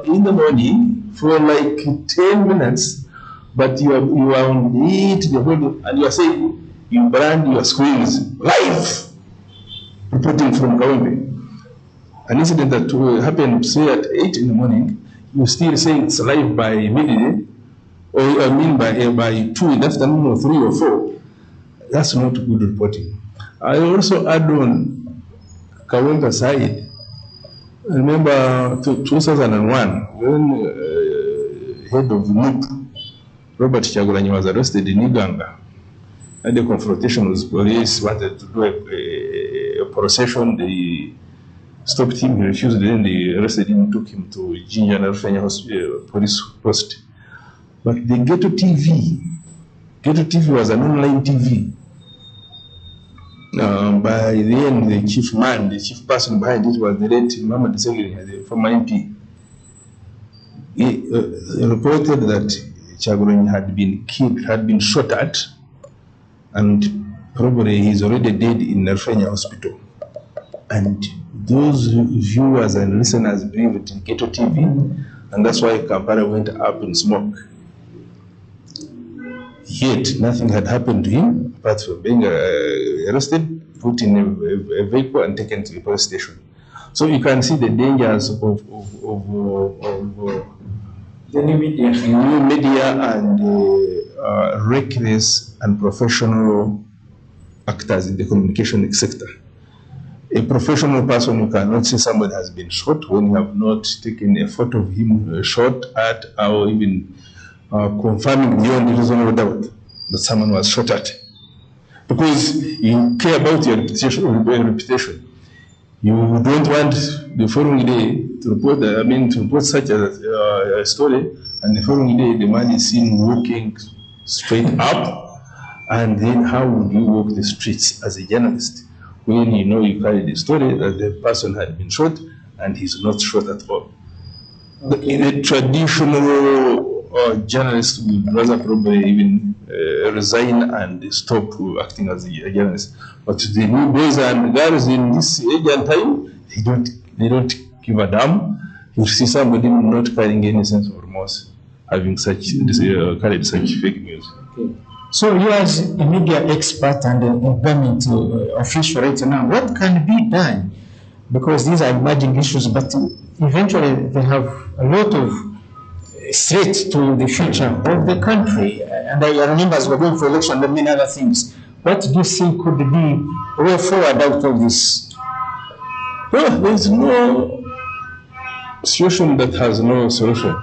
in the morning for like 10 minutes, but you are on it, and you are saying you brand your screens live, reporting from Kawempe. An incident that happened, say, at 8 in the morning, you still say it's live by midday, or I mean by 2 in the afternoon, or 3 or 4. That's not good reporting. I also add on Kawempe side. I remember 2001, when head of NUP, Robert Kyagulanyi, was arrested in Uganda. Had a confrontation with police, wanted to do a procession. They stopped him, he refused, then they arrested him, took him to Jinja Narufenya police post. But the Ghetto TV was an online TV. By the end, the chief person behind it was the late Muhammad Segiri, the former MP. He reported that Kyagulanyi had been killed, had been shot at, and probably he's already dead in Narufenya hospital. And those viewers and listeners believed in Ghetto TV, and that's why Kampala went up in smoke. Yet nothing had happened to him apart from being arrested, put in a vehicle, and taken to the police station. So you can see the dangers of the new media and reckless and professional actors in the communication sector. A professional person, you cannot say somebody has been shot when you have not taken a photo of him shot at, or even confirming beyond reasonable doubt that someone was shot at. Because you care about your reputation. You don't want the following day to report such a story, and the following day the man is seen walking straight up, and then how would you walk the streets as a journalist when you know you carry the story that the person had been shot and he's not shot at all? In a traditional journalist would rather probably even resign and stop acting as a journalist. But the new boys and girls in this age and time, they don't give a damn. you see somebody not carrying any sense of remorse, having carried such fake news. Okay. So you as a media expert and a government official right now, what can be done? Because these are emerging issues, but eventually they have a lot of threats to the future of the country. And I remember as we're going for election and many other things. What do you think could be a way forward out of this? Well, there's no situation that has no solution.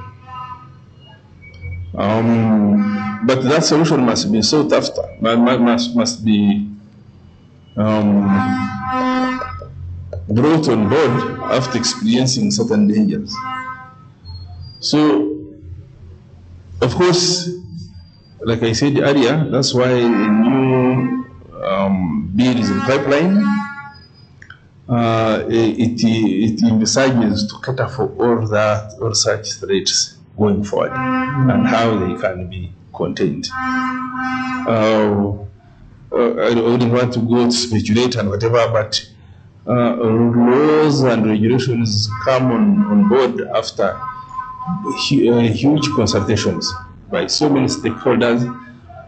But that solution must be sought after, must be brought on board after experiencing certain dangers. So, of course, like I said earlier, that's why a new bill is in pipeline. It envisages to cater for all such threats going forward and how they can be contained. I wouldn't want to go to speculate and whatever, but laws and regulations come on board after huge consultations by so many stakeholders,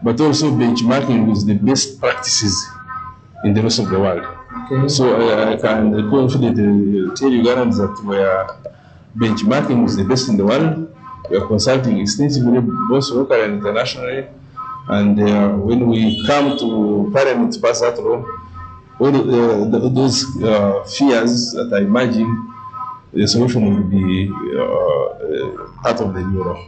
but also benchmarking with the best practices in the rest of the world. Okay. So I can confidently tell Ugandans that we are benchmarking with the best in the world. We are consulting extensively, both locally and internationally. And when we come to Parliament to pass that law, all those fears that I imagine, the solution will be part of the new law.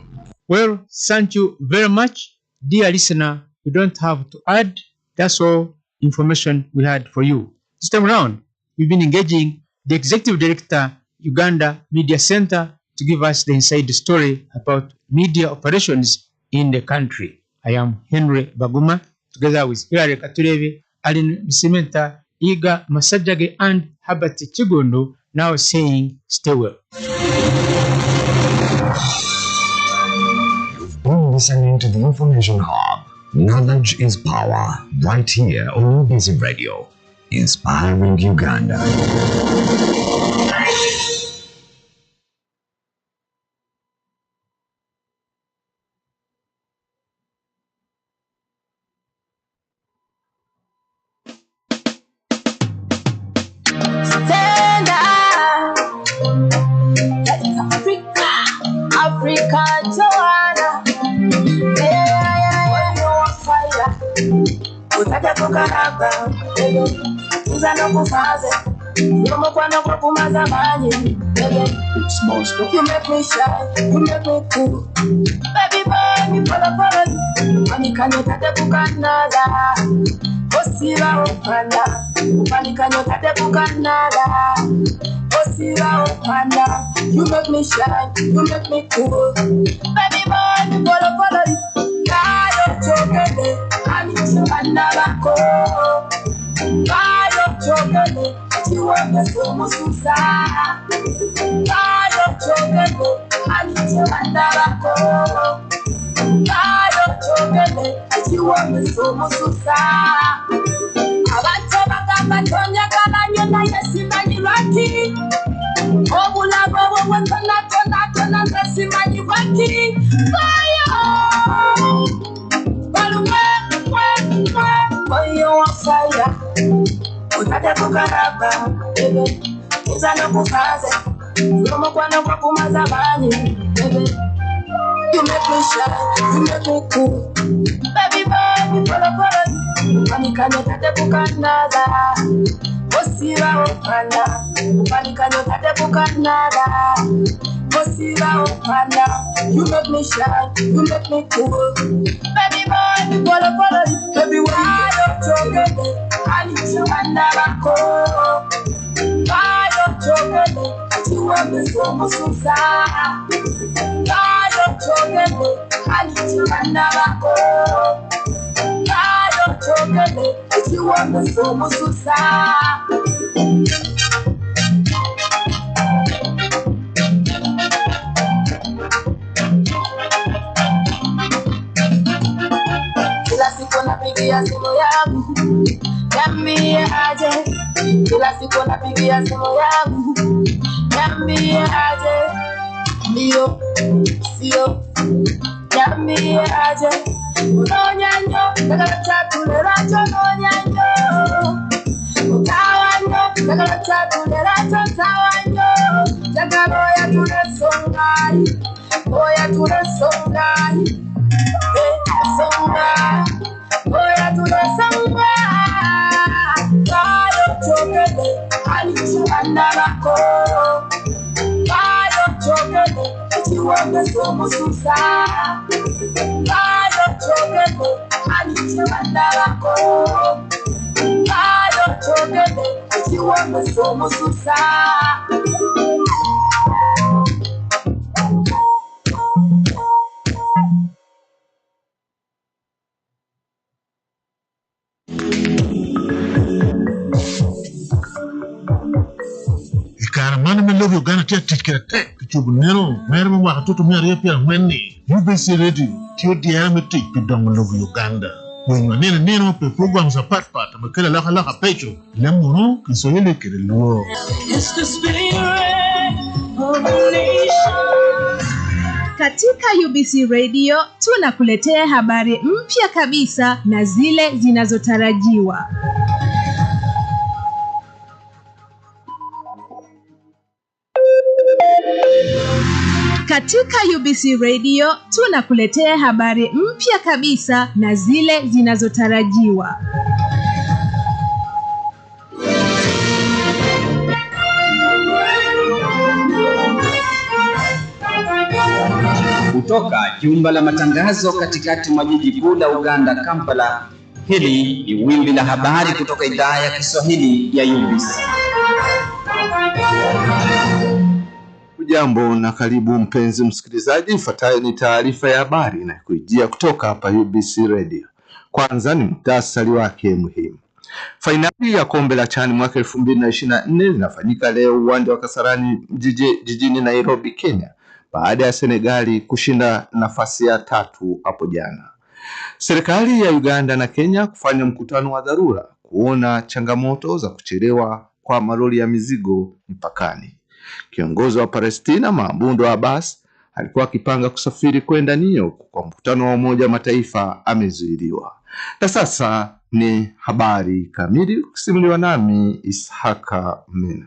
Well, thank you very much. Dear listener, you don't have to add. That's all information we had for you. This time around, we've been engaging the Executive Director, Uganda Media Center, to give us the inside story about media operations in the country. I am Henry Baguma, together with Hilary Katurebe, Aline Bisimenta, Iga Masajage, and Herbert Chigondo, now saying, stay well. You've been listening to the Information Hub. Knowledge is power, right here on UBC Radio, inspiring Uganda. Stand up, that's Africa, Africa, Joanna. Yeah, when you on fire, utaka kukaraba, uza no kufaze, yomo kwa no kukumaza mani. Small stuff. You make me shine, you make me cool. Baby boy, me follow you. Panika no tate kukanada, osira opanda. Panika no tate kukanada, osira opanda. You make me shine, you make me cool. Baby boy, me follow you. Kayo chokele, ani chokanda bako. Kayo chokele, chiwanga somo susa. Kayo chokele, ani chokanda bako. Kayo chokele, chiwanga somo susa. Abantu bagamba tonya kalanya na yesimanyi lwaki. Obula bobo wenzana tona nzesimanyi lwaki. Fire! Balume, fire on fire. Utate kukaraba, baby. Uza no kufaze. Yomo kwa no kukumaza bani, baby. You make me shine, you make me cool. Baby boy, follow you. Panika no tate kukanada, osira opanda. Panika no tate kukanada, osira opanda. You make me shine, you make me cool. Baby boy, follow you. Baby why you chokele, ani chokanda bako. Why you chokele, chiwame somo susa. Kayo chokele, ani chokanda bako. Kayo chokele, chiwame somo susa. Kila siku napigia simu yangu, niambie aje. Kila siku napigia simu yangu, Jambiaje, Mio, Sio, Jambiaje, Nonyanyo, Nagalacha, Tuleracho, Nonyanyo, Tawanyo, Nagalacha, Tuleracho, Tawanyo, Jagaloya to the Songai, Oya to the Songai, Songai, Oya to the Songai, Kayo Chogele, Alichu Andalako. Kayo chogele, chiwambe somo susa. Kayo chogele, anichiwandalako. Kayo chogele, chiwambe somo susa. Mana me love Uganda tia tikira kichubu nero mere mo waka tutu mi pia mwenni UBC ready tio diame tik pidong love Uganda when neno pe programs apart makela laka pecho lemuro kiswahili kile luo. It's the spirit of a nation. Katika UBC Radio tunakuletea habari mpya kabisa na zile zinazotarajiwa. Katika UBC Radio tunakuletea habari mpya kabisa na zile zinazotarajiwa. Kutoka jumba la matangazo katikati mwa jiji kuu la Uganda, Kampala, hili ni wimbi la habari kutoka idhaa ya Kiswahili ya UBC. Jambo na karibu mpenzi msikilizaji, ifuatayo ni taarifa ya habari na kujia kutoka hapa UBC Radio. Kwanza ni muhtasari wake muhimu. Fainali ya kombe la CHAN mwaka 2024 linafanyika leo uwanja wa Kasarani jijini Nairobi, Kenya, baada ya Senegali kushinda nafasi ya 3 hapo jana. Serikali ya Uganda na Kenya kufanya mkutano wa dharura kuona changamoto za kuchelewa kwa malori ya mizigo mpakani. Kiongozi wa Palestina Mahmoud Abbas alikuwa akipanga kusafiri kwenda Nile kwa mkutano wa Umoja wa Mataifa amezuiliwa. Na sasa ni habari kamili kusimuliwa nami Ishaka Mena.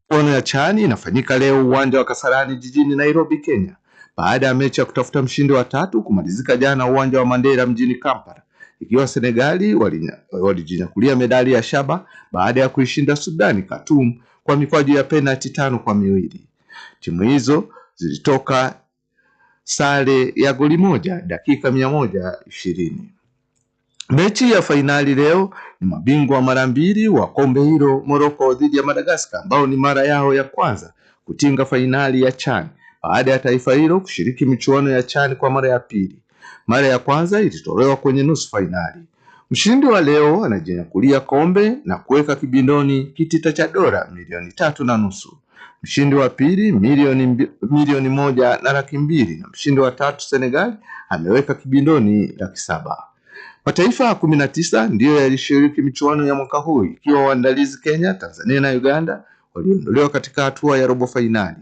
Fainali ya CHAN inafanyika leo uwanja wa Kasarani jijini Nairobi, Kenya, baada ya mechi ya kutafuta mshindi wa 3 kumalizika jana uwanja wa Mandela mjini Kampala, ikiwa Senegali walijinyakulia medali ya shaba baada ya kuishinda Sudani Khartoum kwa mikwaju ya penalti 5-2. Timu hizo zilitoka sare ya goli moja dakika 120. Mechi ya fainali leo ni mabingwa mara 2 wa kombe hilo Morocco dhidi ya Madagascar, ambao ni mara yao ya kwanza kutinga fainali ya CHAN baada ya taifa hilo kushiriki michuano ya CHAN kwa mara ya pili. Mara ya kwanza ilitolewa kwenye nusu fainali. Mshindi wa leo anajinyakulia kombe na kuweka kibindoni kitita cha dola milioni 3.5. Mshindi wa pili milioni 1.2 na mshindi wa 3 Senegal ameweka kibindoni 700,000. Mataifa 19 ndiyo yalishiriki michuano ya mwaka huu, ikiwa waandalizi Kenya, Tanzania na Uganda waliondolewa katika hatua ya robo fainali,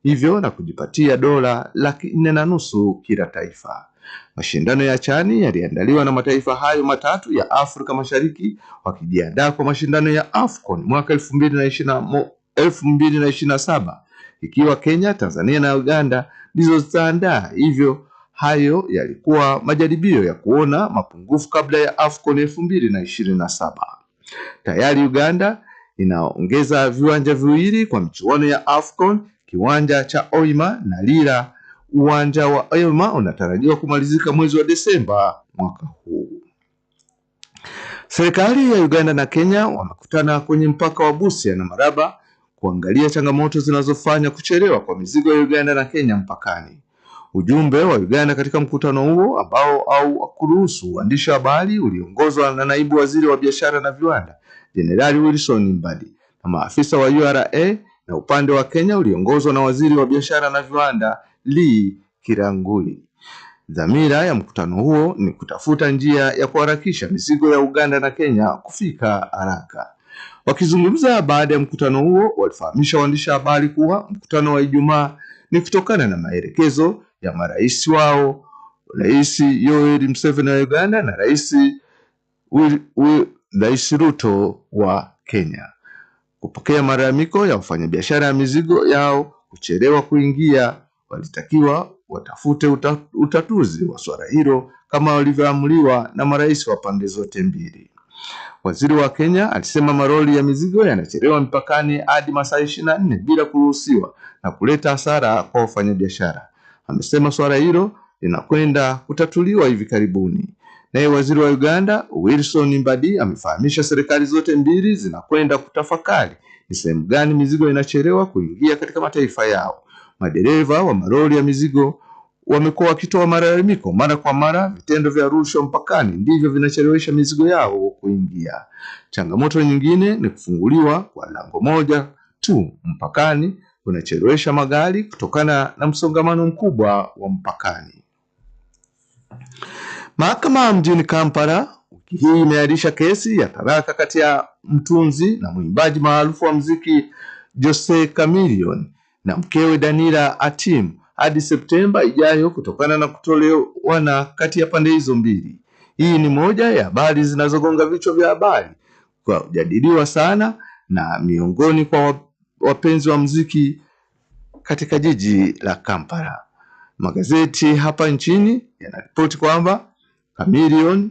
hivyo na kujipatia dola 4.5 kila taifa. Mashindano ya CHAN yaliandaliwa na mataifa hayo matatu ya Afrika Mashariki wakijiandaa kwa mashindano ya AFCON mwaka 2027, ikiwa Kenya, Tanzania na Uganda ndizo zitaandaa. Hivyo hayo yalikuwa majaribio ya kuona mapungufu kabla ya AFCON 2027. Tayari Uganda inaongeza viwanja viwili kwa michuano ya AFCON, kiwanja cha Oima na Lira. Uwanja wa Oima unatarajiwa kumalizika mwezi wa Desemba mwaka huu. Serikali ya Uganda na Kenya wamekutana kwenye mpaka wa Busia na Maraba kuangalia changamoto zinazofanya kuchelewa kwa mizigo ya Uganda na Kenya mpakani. Ujumbe wa Uganda katika mkutano huo ambao kuruhusu waandishi wa habari uliongozwa na naibu waziri wa biashara na viwanda Jenerali Wilson Mbadi na maafisa wa URA, na upande wa Kenya uliongozwa na waziri wa biashara na viwanda Lee Kirangui. Dhamira ya mkutano huo ni kutafuta njia ya kuharakisha mizigo ya Uganda na Kenya kufika haraka. Wakizungumza baada ya mkutano huo, walifahamisha waandishi habari kuwa mkutano wa Ijumaa ni kutokana na maelekezo ya marais wao, Rais Yoweri Museveni wa Uganda na Rais Ruto wa Kenya, kupokea malalamiko ya wafanyabiashara ya mizigo yao kuchelewa kuingia. Walitakiwa watafute utatuzi wa swala hilo kama walivyoamuliwa na marais wa pande zote mbili. Waziri wa Kenya alisema maroli ya mizigo yanachelewa mpakani hadi masaa 24 bila kuruhusiwa na kuleta hasara kwa wafanyabiashara. Amesema swala hilo linakwenda kutatuliwa hivi karibuni. Naye waziri wa Uganda Wilson Mbadi amefahamisha serikali zote mbili zinakwenda kutafakari ni sehemu gani mizigo inachelewa kuingia katika mataifa yao. Madereva wa maroli ya mizigo wamekuwa wakitoa malalamiko mara kwa mara vitendo vya rushwa mpakani ndivyo vinachelewesha mizigo yao kuingia. Changamoto nyingine ni kufunguliwa kwa lango moja tu mpakani kunachelewesha magari kutokana na msongamano mkubwa wa mpakani. Mahakama mjini Kampala wiki hii imeahirisha kesi ya talaka kati ya mtunzi na mwimbaji maarufu wa muziki Jose Chameleone na mkewe Danila Atim hadi Septemba ijayo kutokana na kutoelewana kati ya pande hizo mbili. Hii ni moja ya habari zinazogonga vichwa vya habari kwa kujadiliwa sana na miongoni kwa wapenzi wa muziki katika jiji la Kampala. Magazeti hapa nchini yanaripoti kwamba Chameleone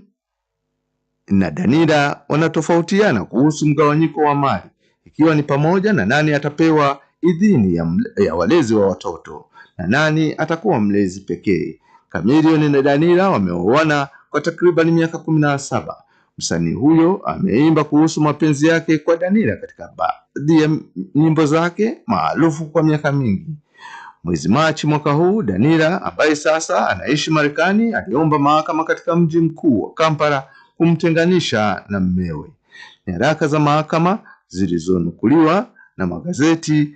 na Danila wanatofautiana kuhusu mgawanyiko wa mali, ikiwa ni pamoja na nani atapewa idhini ya walezi wa watoto na nani atakuwa mlezi pekee. Chameleone na Danila wameoana kwa takriban miaka 17. Msanii huyo ameimba kuhusu mapenzi yake kwa Danila katika baadhi ya nyimbo zake maarufu kwa miaka mingi. Mwezi Machi mwaka huu, Danila ambaye sasa anaishi Marekani aliomba mahakama katika mji mkuu wa Kampala kumtenganisha na mmewe. Nyaraka za mahakama zilizonukuliwa na magazeti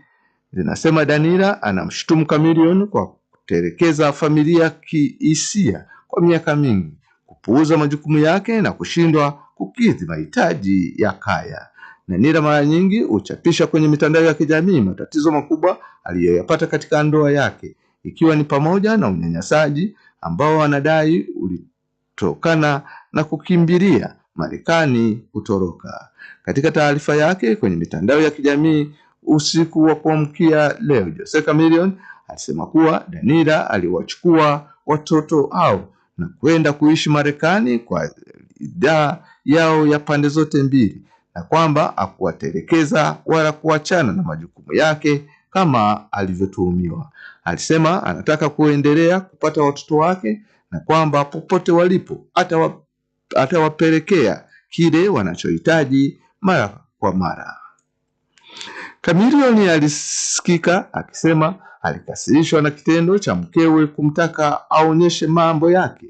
zinasema Danila anamshutumu Chameleone kwa kutelekeza familia kihisia kwa miaka mingi, kupuuza majukumu yake na kushindwa kukidhi mahitaji ya kaya. Danila mara nyingi huchapisha kwenye mitandao ya kijamii matatizo makubwa aliyoyapata katika ndoa yake, ikiwa ni pamoja na unyanyasaji ambao anadai ulitokana na kukimbilia Marekani kutoroka. Katika taarifa yake kwenye mitandao ya kijamii usiku wa kuamkia leo, Jose Chameleone alisema kuwa Danila aliwachukua watoto hao na kwenda kuishi Marekani kwa ridhaa yao ya pande zote mbili, na kwamba hakuwatelekeza wala kuachana na majukumu yake kama alivyotuhumiwa. Alisema anataka kuendelea kupata watoto wake na kwamba popote walipo atawapelekea kile wanachohitaji mara kwa mara. Chameleone alisikika akisema alikasirishwa na kitendo cha mkewe kumtaka aonyeshe mambo yake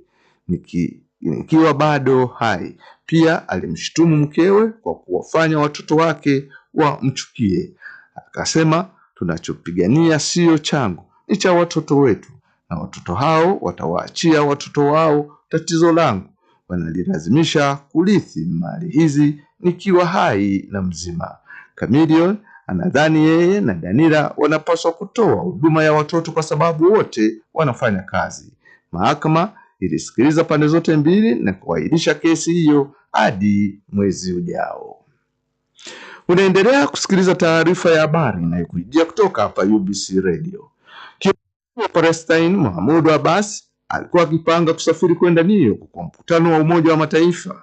nikiwa bado hai. Pia alimshutumu mkewe kwa kuwafanya watoto wake wamchukie. Akasema, tunachopigania sio changu, ni cha watoto wetu, na watoto hao watawaachia watoto wao tatizo langu. Wanalilazimisha kurithi mali hizi nikiwa hai na mzima. Chameleone anadhani yeye na Danila wanapaswa kutoa huduma ya watoto kwa sababu wote wanafanya kazi. Mahakama ilisikiliza pande zote mbili na kuahirisha kesi hiyo hadi mwezi ujao. Unaendelea kusikiliza taarifa ya habari inayokujia kutoka hapa UBC Radio. Kiongozi wa Palestine Mahmoud Abbas alikuwa akipanga kusafiri kwenda New York kwa mkutano wa Umoja wa Mataifa.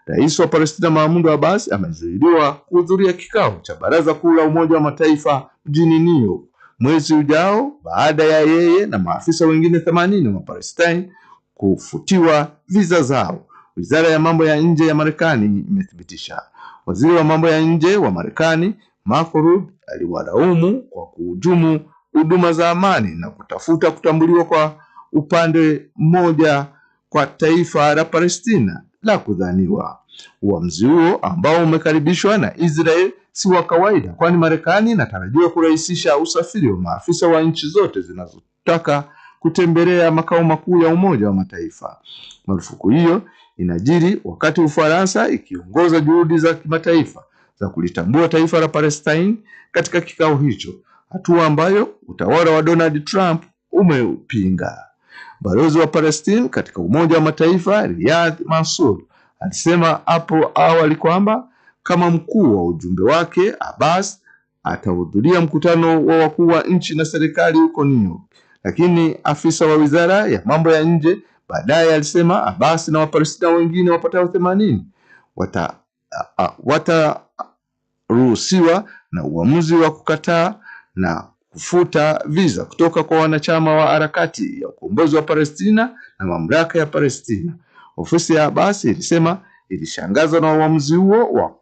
Rais wa Palestina Mahmoud Abbas amezuiliwa kuhudhuria kikao cha Baraza Kuu la Umoja wa Mataifa mjini New York mwezi ujao baada ya yeye na maafisa wengine 80 wa Palestine kufutiwa visa zao. Wizara ya mambo ya nje ya Marekani imethibitisha. Waziri wa mambo ya nje wa Marekani Marco Rubio aliwalaumu kwa kuhujumu huduma za amani na kutafuta kutambuliwa kwa upande mmoja kwa taifa la Palestina la kudhaniwa. Uamuzi huo ambao umekaribishwa na Israel si wa kawaida, kwani Marekani inatarajiwa kurahisisha usafiri wa maafisa wa nchi zote zinazotaka kutembelea makao makuu ya Umoja wa Mataifa. Marufuku hiyo inajiri wakati Ufaransa ikiongoza juhudi za kimataifa za kulitambua taifa la Palestine katika kikao hicho, hatua ambayo utawala wa Donald Trump umeupinga. Balozi wa Palestine katika Umoja wa Mataifa Riyad Mansour alisema hapo awali kwamba kama mkuu wa ujumbe wake Abbas atahudhuria mkutano wa wakuu wa nchi na serikali huko New York, lakini afisa wa wizara ya mambo ya nje baadaye alisema Abbas na Wapalestina wengine wapatao 80 wataruhusiwa na uamuzi wa kukataa na kufuta visa kutoka kwa wanachama wa harakati ya ukombozi wa Palestina na mamlaka ya Palestina. Ofisi ya Abbas ilisema ilishangazwa na uamuzi huo wa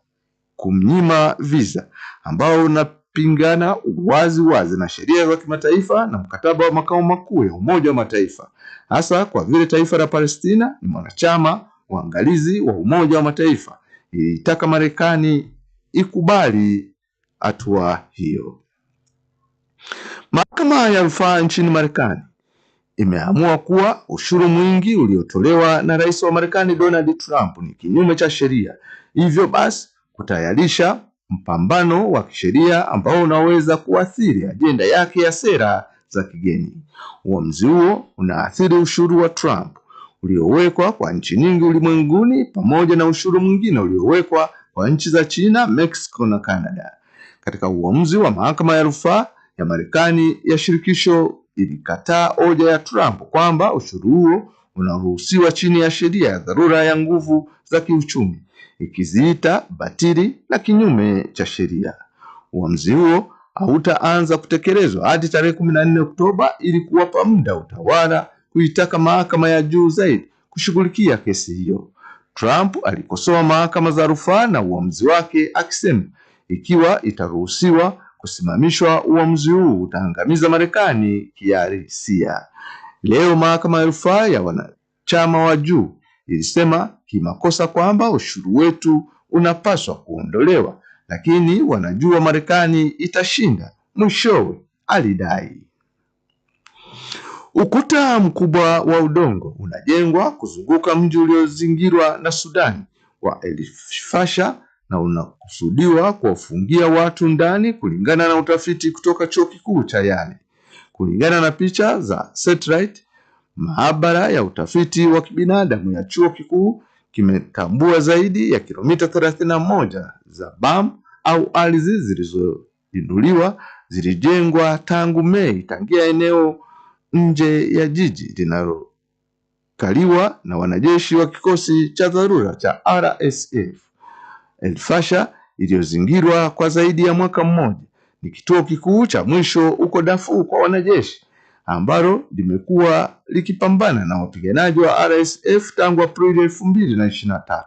kumnyima visa ambao unapingana wazi na sheria za kimataifa na mkataba wa makao makuu ya Umoja wa Mataifa, hasa kwa vile taifa la Palestina ni mwanachama waangalizi wa Umoja wa Mataifa. Ilitaka Marekani ikubali hatua hiyo. Mahakama ya rufaa nchini Marekani imeamua kuwa ushuru mwingi uliotolewa na rais wa Marekani Donald Trump ni kinyume cha sheria, hivyo basi kutayarisha mpambano wa kisheria ambao unaweza kuathiri ajenda yake ya sera za kigeni. Uamuzi huo unaathiri ushuru wa Trump uliowekwa kwa nchi nyingi ulimwenguni pamoja na ushuru mwingine uliowekwa kwa nchi za China, Mexico na Canada. Katika uamuzi wa mahakama ya rufaa ya Marekani ya shirikisho ilikataa hoja ya Trump kwamba ushuru huo unaruhusiwa chini ya sheria ya dharura ya nguvu za kiuchumi, ikiziita batili na kinyume cha sheria. Uamuzi huo hautaanza kutekelezwa hadi tarehe 14 Oktoba ili kuwapa muda utawala kuitaka mahakama ya juu zaidi kushughulikia kesi hiyo. Trump alikosoa mahakama za rufaa na uamuzi wake akisema ikiwa itaruhusiwa kusimamishwa, uamuzi huu utaangamiza Marekani kihalisia. Leo mahakama ya rufaa ya wanachama wa juu ilisema kimakosa kwamba ushuru wetu unapaswa kuondolewa, lakini wanajua Marekani itashinda mwishowe, alidai. Ukuta mkubwa wa udongo unajengwa kuzunguka mji uliozingirwa na Sudani wa El Fasher na unakusudiwa kuwafungia watu ndani, kulingana na utafiti kutoka chuo kikuu cha Yale. Kulingana na picha za satellite, maabara ya utafiti wa kibinadamu ya chuo kikuu kimetambua zaidi ya kilomita 31 za BAM au ardhi zilizoinuliwa zilijengwa tangu Mei, tangia eneo nje ya jiji linalokaliwa na wanajeshi wa kikosi cha dharura cha RSF. El Fasher iliyozingirwa kwa zaidi ya mwaka mmoja ni kituo kikuu cha mwisho huko Darfur kwa wanajeshi, ambalo limekuwa likipambana na wapiganaji wa RSF tangu Aprili 2023.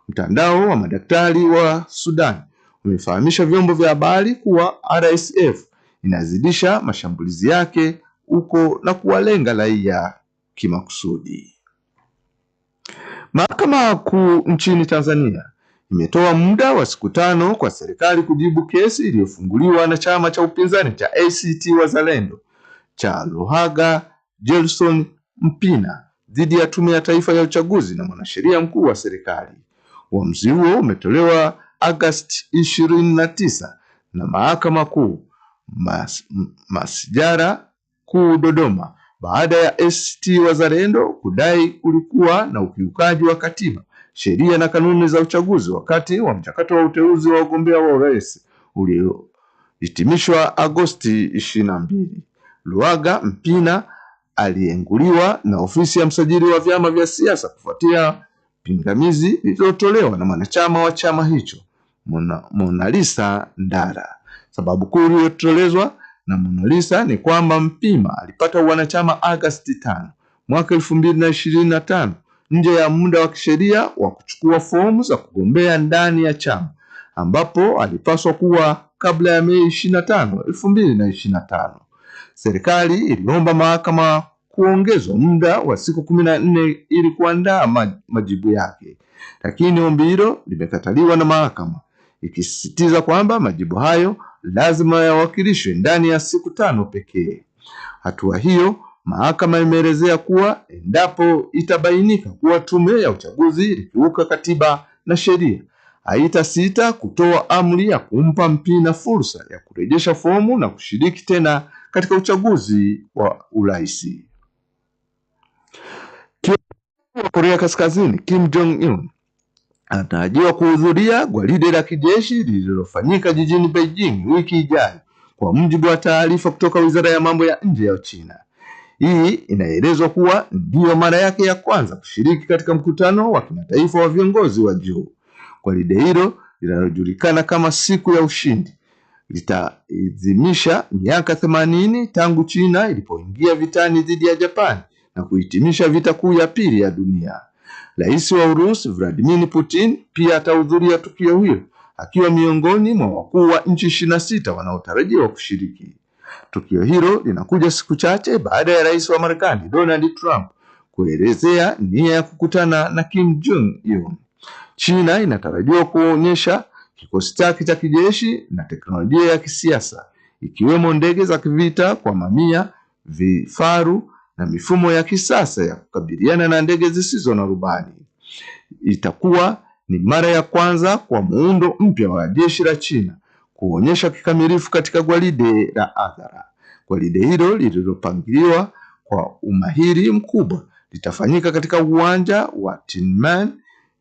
Mtandao wa madaktari wa Sudan umefahamisha vyombo vya habari kuwa RSF inazidisha mashambulizi yake huko na kuwalenga raia kimakusudi. Mahakama Kuu nchini Tanzania imetoa muda wa siku 5 kwa serikali kujibu kesi iliyofunguliwa na chama cha upinzani cha ACT Wazalendo cha Luhaga Gelson Mpina dhidi ya Tume ya Taifa ya Uchaguzi na mwanasheria mkuu wa serikali. Uamuzi huo umetolewa Agosti 29 na Mahakama Kuu Masijara Kuu Dodoma baada ya ACT Wazalendo kudai kulikuwa na ukiukaji wa katiba, sheria na kanuni za uchaguzi wakati wa mchakato wa uteuzi wa wagombea wa urais uliohitimishwa Agosti 22. Luhaga Mpina alienguliwa na ofisi ya msajili wa vyama vya siasa kufuatia pingamizi lililotolewa na mwanachama wa chama hicho Mona Lisa Ndara. Sababu kuu iliyotolewa na Mona Lisa ni kwamba Mpina alipata wanachama Agosti 5 mwaka 2025 nje ya muda wa kisheria wa kuchukua fomu za kugombea ndani ya chama, ambapo alipaswa kuwa kabla ya Mei 25, 2025. Serikali iliomba mahakama kuongezwa muda wa siku 14 ili kuandaa majibu yake, lakini ombi hilo limekataliwa na mahakama, ikisisitiza kwamba majibu hayo lazima yawakilishwe ndani ya siku 5 pekee. Hatua hiyo mahakama imeelezea kuwa endapo itabainika kuwa tume ya uchaguzi ilikiuka katiba na sheria, haitasita kutoa amri ya kumpa Mpina fursa ya kurejesha fomu na kushiriki tena katika uchaguzi wa urais. Kiongozi wa Korea Kaskazini Kim Jong-un anatarajiwa kuhudhuria gwaride la kijeshi lililofanyika jijini Beijing wiki ijayo, kwa mujibu wa taarifa kutoka Wizara ya Mambo ya Nje ya China. Hii inaelezwa kuwa ndiyo mara yake ya kwanza kushiriki katika mkutano wa kimataifa wa viongozi wa juu. Gwaride hilo linalojulikana kama siku ya ushindi litaadhimisha miaka 80 tangu China ilipoingia vitani dhidi ya Japan na kuhitimisha vita kuu ya pili ya dunia. Rais wa Urusi Vladimir Putin pia atahudhuria tukio hilo, akiwa miongoni mwa wakuu wa nchi 26 wanaotarajiwa kushiriki. Tukio hilo linakuja siku chache baada ya rais wa Marekani Donald Trump kuelezea nia ya kukutana na Kim Jong-un. China inatarajiwa kuonyesha kikosi chake cha kijeshi na teknolojia ya kisiasa, ikiwemo ndege za kivita kwa mamia, vifaru na mifumo ya kisasa ya kukabiliana na ndege zisizo na rubani. Itakuwa ni mara ya kwanza kwa muundo mpya wa jeshi la China kuonyesha kikamilifu katika gwaride la hadhara. Gwaride hilo lililopangiliwa kwa umahiri mkubwa litafanyika katika uwanja wa Tiananmen,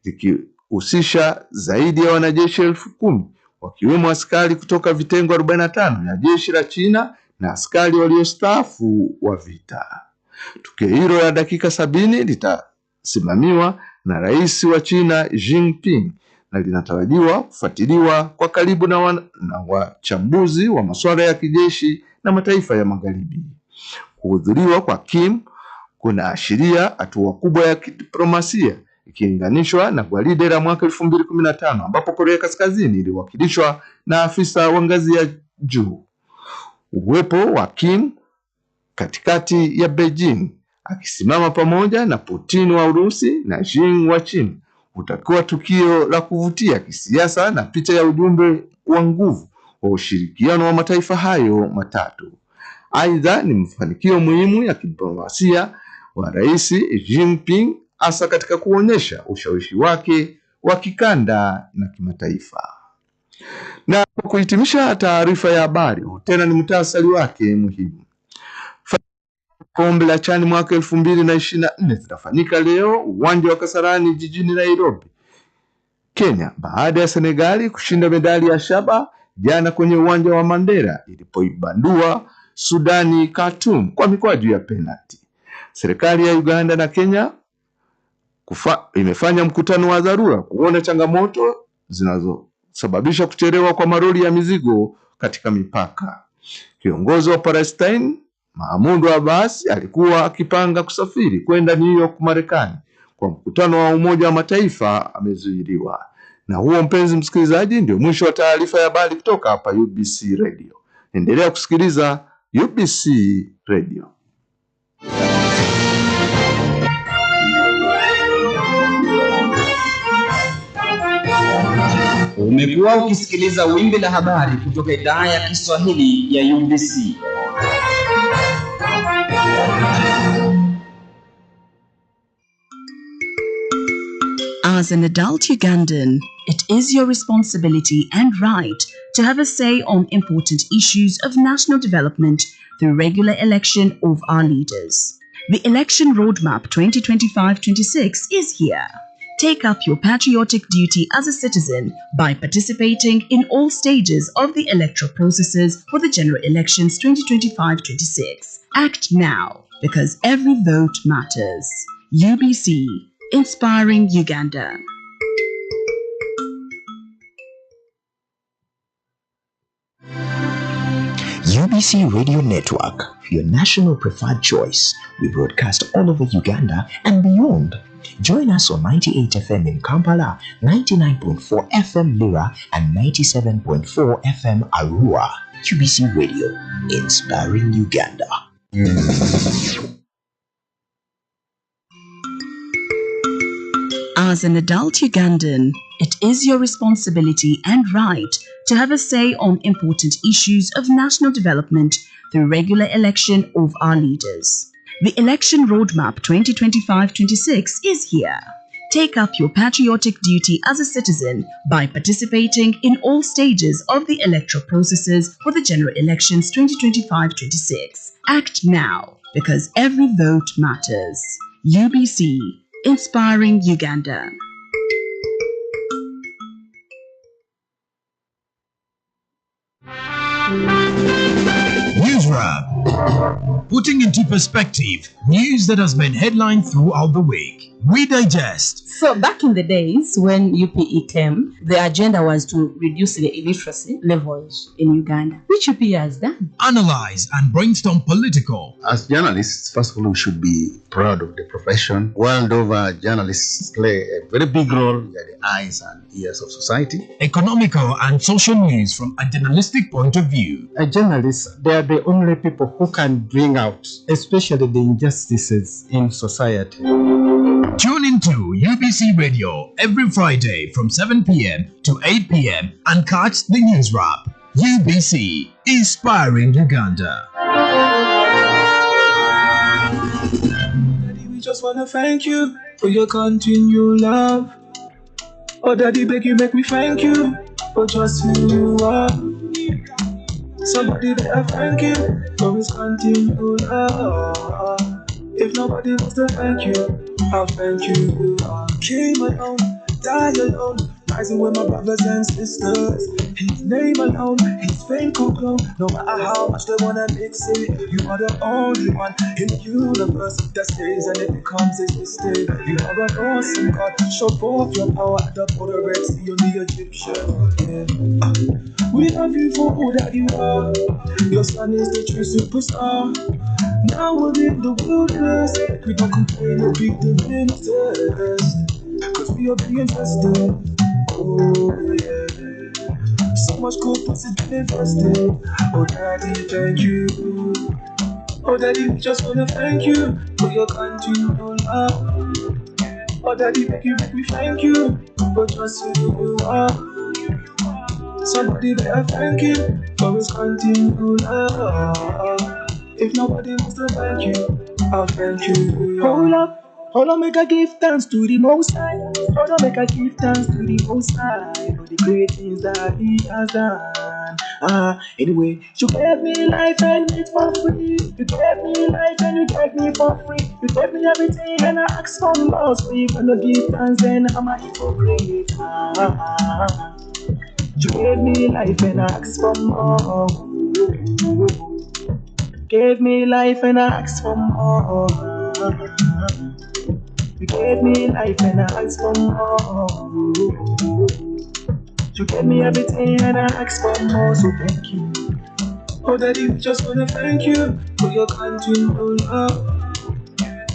likihusisha zaidi ya wanajeshi 10,000 wakiwemo askari kutoka vitengo 45 vya jeshi la China na askari waliostaafu wa vita. Tukio hilo la dakika 70 litasimamiwa na rais wa China Xi Jinping na linatarajiwa kufuatiliwa kwa karibu na wachambuzi wa masuala ya kijeshi na mataifa ya magharibi. Kuhudhuriwa kwa Kim kunaashiria hatua kubwa ya kidiplomasia ikilinganishwa na gwaride la mwaka 2015 ambapo Korea Kaskazini iliwakilishwa na afisa wa ngazi ya juu. Uwepo wa Kim katikati ya Beijing akisimama pamoja na Putin wa Urusi na Xi wa China utakuwa tukio la kuvutia kisiasa na picha ya ujumbe wa nguvu wa ushirikiano wa mataifa hayo matatu. Aidha, ni mafanikio muhimu ya kidiplomasia wa Rais Xi Jinping, hasa katika kuonyesha ushawishi wake wa kikanda na kimataifa. Na kuhitimisha taarifa ya habari, tena ni muhtasari wake muhimu. Kombe la Chani mwaka 2024 zitafanyika leo uwanja wa Kasarani jijini Nairobi, Kenya, baada ya Senegali kushinda medali ya shaba jana kwenye uwanja wa Mandela ilipoibandua Sudani Khartoum kwa mikwaju ya penalti. Serikali ya Uganda na Kenya imefanya mkutano wa dharura kuona changamoto zinazosababisha kuchelewa kwa maroli ya mizigo katika mipaka. Kiongozi wa Palestine Mahmoud Abbas alikuwa akipanga kusafiri kwenda New York, Marekani kwa mkutano wa Umoja wa Mataifa amezuiliwa. Na huo, mpenzi msikilizaji, ndio mwisho wa taarifa ya habari kutoka hapa UBC Radio. Endelea kusikiliza UBC Radio. Umekuwa ukisikiliza wimbi la habari kutoka idhaa ya Kiswahili ya UBC. As an adult Ugandan, it is your responsibility and right to have a say on important issues of national development through regular election of our leaders. The Election Roadmap 2025-26 is here. Take up your patriotic duty as a citizen by participating in all stages of the electoral processes for the general elections 2025-26. Act now, because every vote matters. UBC, inspiring Uganda. UBC Radio Network, your national preferred choice. We broadcast all over Uganda and beyond. Join us on 98 FM in Kampala, 99.4 FM Lira, and 97.4 FM Arua. UBC Radio, inspiring Uganda. As an adult Ugandan, it is your responsibility and right to have a say on important issues of national development through regular election of our leaders. The Election Roadmap 2025-26 is here. Take up your patriotic duty as a citizen by participating in all stages of the electoral processes for the general elections 2025-26. Act now, because every vote matters. UBC, inspiring Uganda. News Wrap. Putting into perspective news that has been headlined throughout the week. We digest. So back in the days when UPE came, the agenda was to reduce the illiteracy levels in Uganda, which UPE has done. Analyze and brainstorm political. As journalists, first of all, we should be proud of the profession. World over, journalists play a very big role. They are the eyes and ears of society. Economical and social news from a journalistic point of view. A journalist, they are the only people who can bring out, especially the injustices in society. Tune into UBC Radio every Friday from 7 p.m. to 8 p.m. and catch the News Wrap. UBC, inspiring Uganda. Daddy, we just wanna thank you for your continued love. Oh, Daddy, beg you, make me thank you for just who you are. Somebody better thank you for his continued love. If nobody wants to thank you, I'll thank you. Came alone, die alone, rising with my brothers and sisters. His name alone, his fame could grow. No matter how much they wanna mix it, you are the only one in the universe that stays and it becomes existed. You are an awesome God, show forth your power at the border Red Sea on the Egyptian. Yeah. We love you for all that you are. Your son is the true superstar. Now we're in the wilderness. We don't complain or beat the winters, cause we are being tested. Oh yeah. So much good positive invested. Oh Daddy, thank you. Oh Daddy, we just wanna thank you for your continued love. Oh Daddy, make me thank you for just who you are. Somebody better thank you for his continued love. If nobody wants to thank you, I'll thank you. Hold up, make I give thanks to the Most High. Hold up, make I give thanks to the Most High for the great things that He has done. Anyway, you gave me life and it for free. You gave me life and you gave me for free. You gave me everything and I ask for more. So you gonna give thanks and I'm a hypocrite. You gave me life and I ask for more. Gave me life and I asked for more. You gave me life and I asked for more. You gave me everything and I asked for more, so thank you. Oh Daddy, we just wanna thank you for your continued love.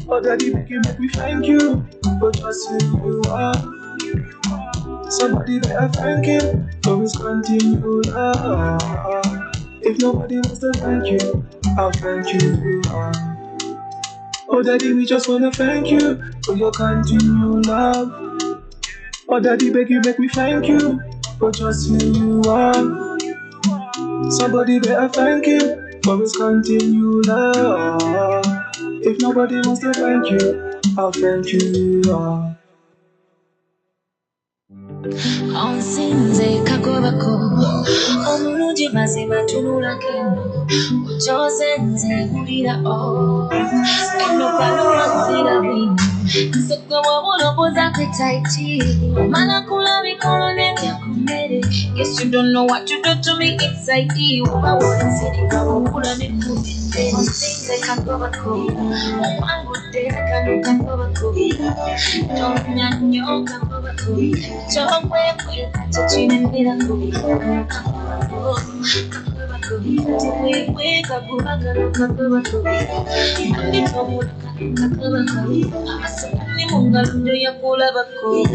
Oh Daddy, make me thank you for just who you are. Somebody better thank him for his continued love. If nobody wants to thank you, I'll thank you. Oh Daddy, we just wanna thank you for your continued love. Oh Daddy, beg you, make me thank you for just who you are. Somebody better thank him for his continued love. If nobody wants to thank you, I'll thank you. Onsinze kakobako omulungi mazima tunula kendo kyosenze kulira eno palola kulira bwino nsoko wabulabuza kwetaiti omala kulabikolo nendya kumere. Guess you don't know what you do to me inside you. Wabawonsirika wokula nekubite onsinze kakobako omwangudde kano kakobako tonya nnyo kakobako chokwe chachinembira kubira we kakubagalo kakubakubira anditobula kakubakubira asani mungalo ndio yakulabako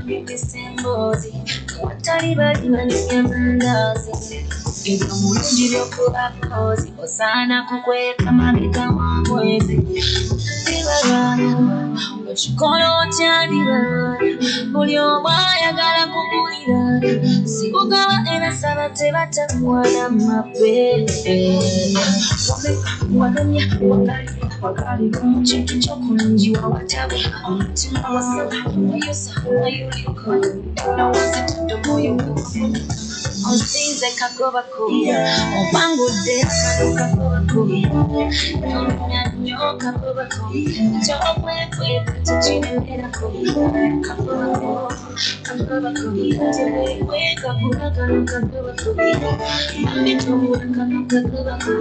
ngesembozi watali bali banyamandazi ibyo mulungi byokubakozi osana kukweka mabega mwezi Sibara, ochikono chanira, buli omu ayagala kukulira, sikugaba ebasaba tebatamwana mapepe. Wadomya, wagali, wakali kintu kyokulungiwa watawe omutima wasala wayosa wayuliko nawazitudde omwoyo osinze kagobako opangudde kano kagobako nomya nnyo kagobako kyokwekweka tekiremerako kagobako tewekweka kuba kano kagobako ambitobula kano kagobako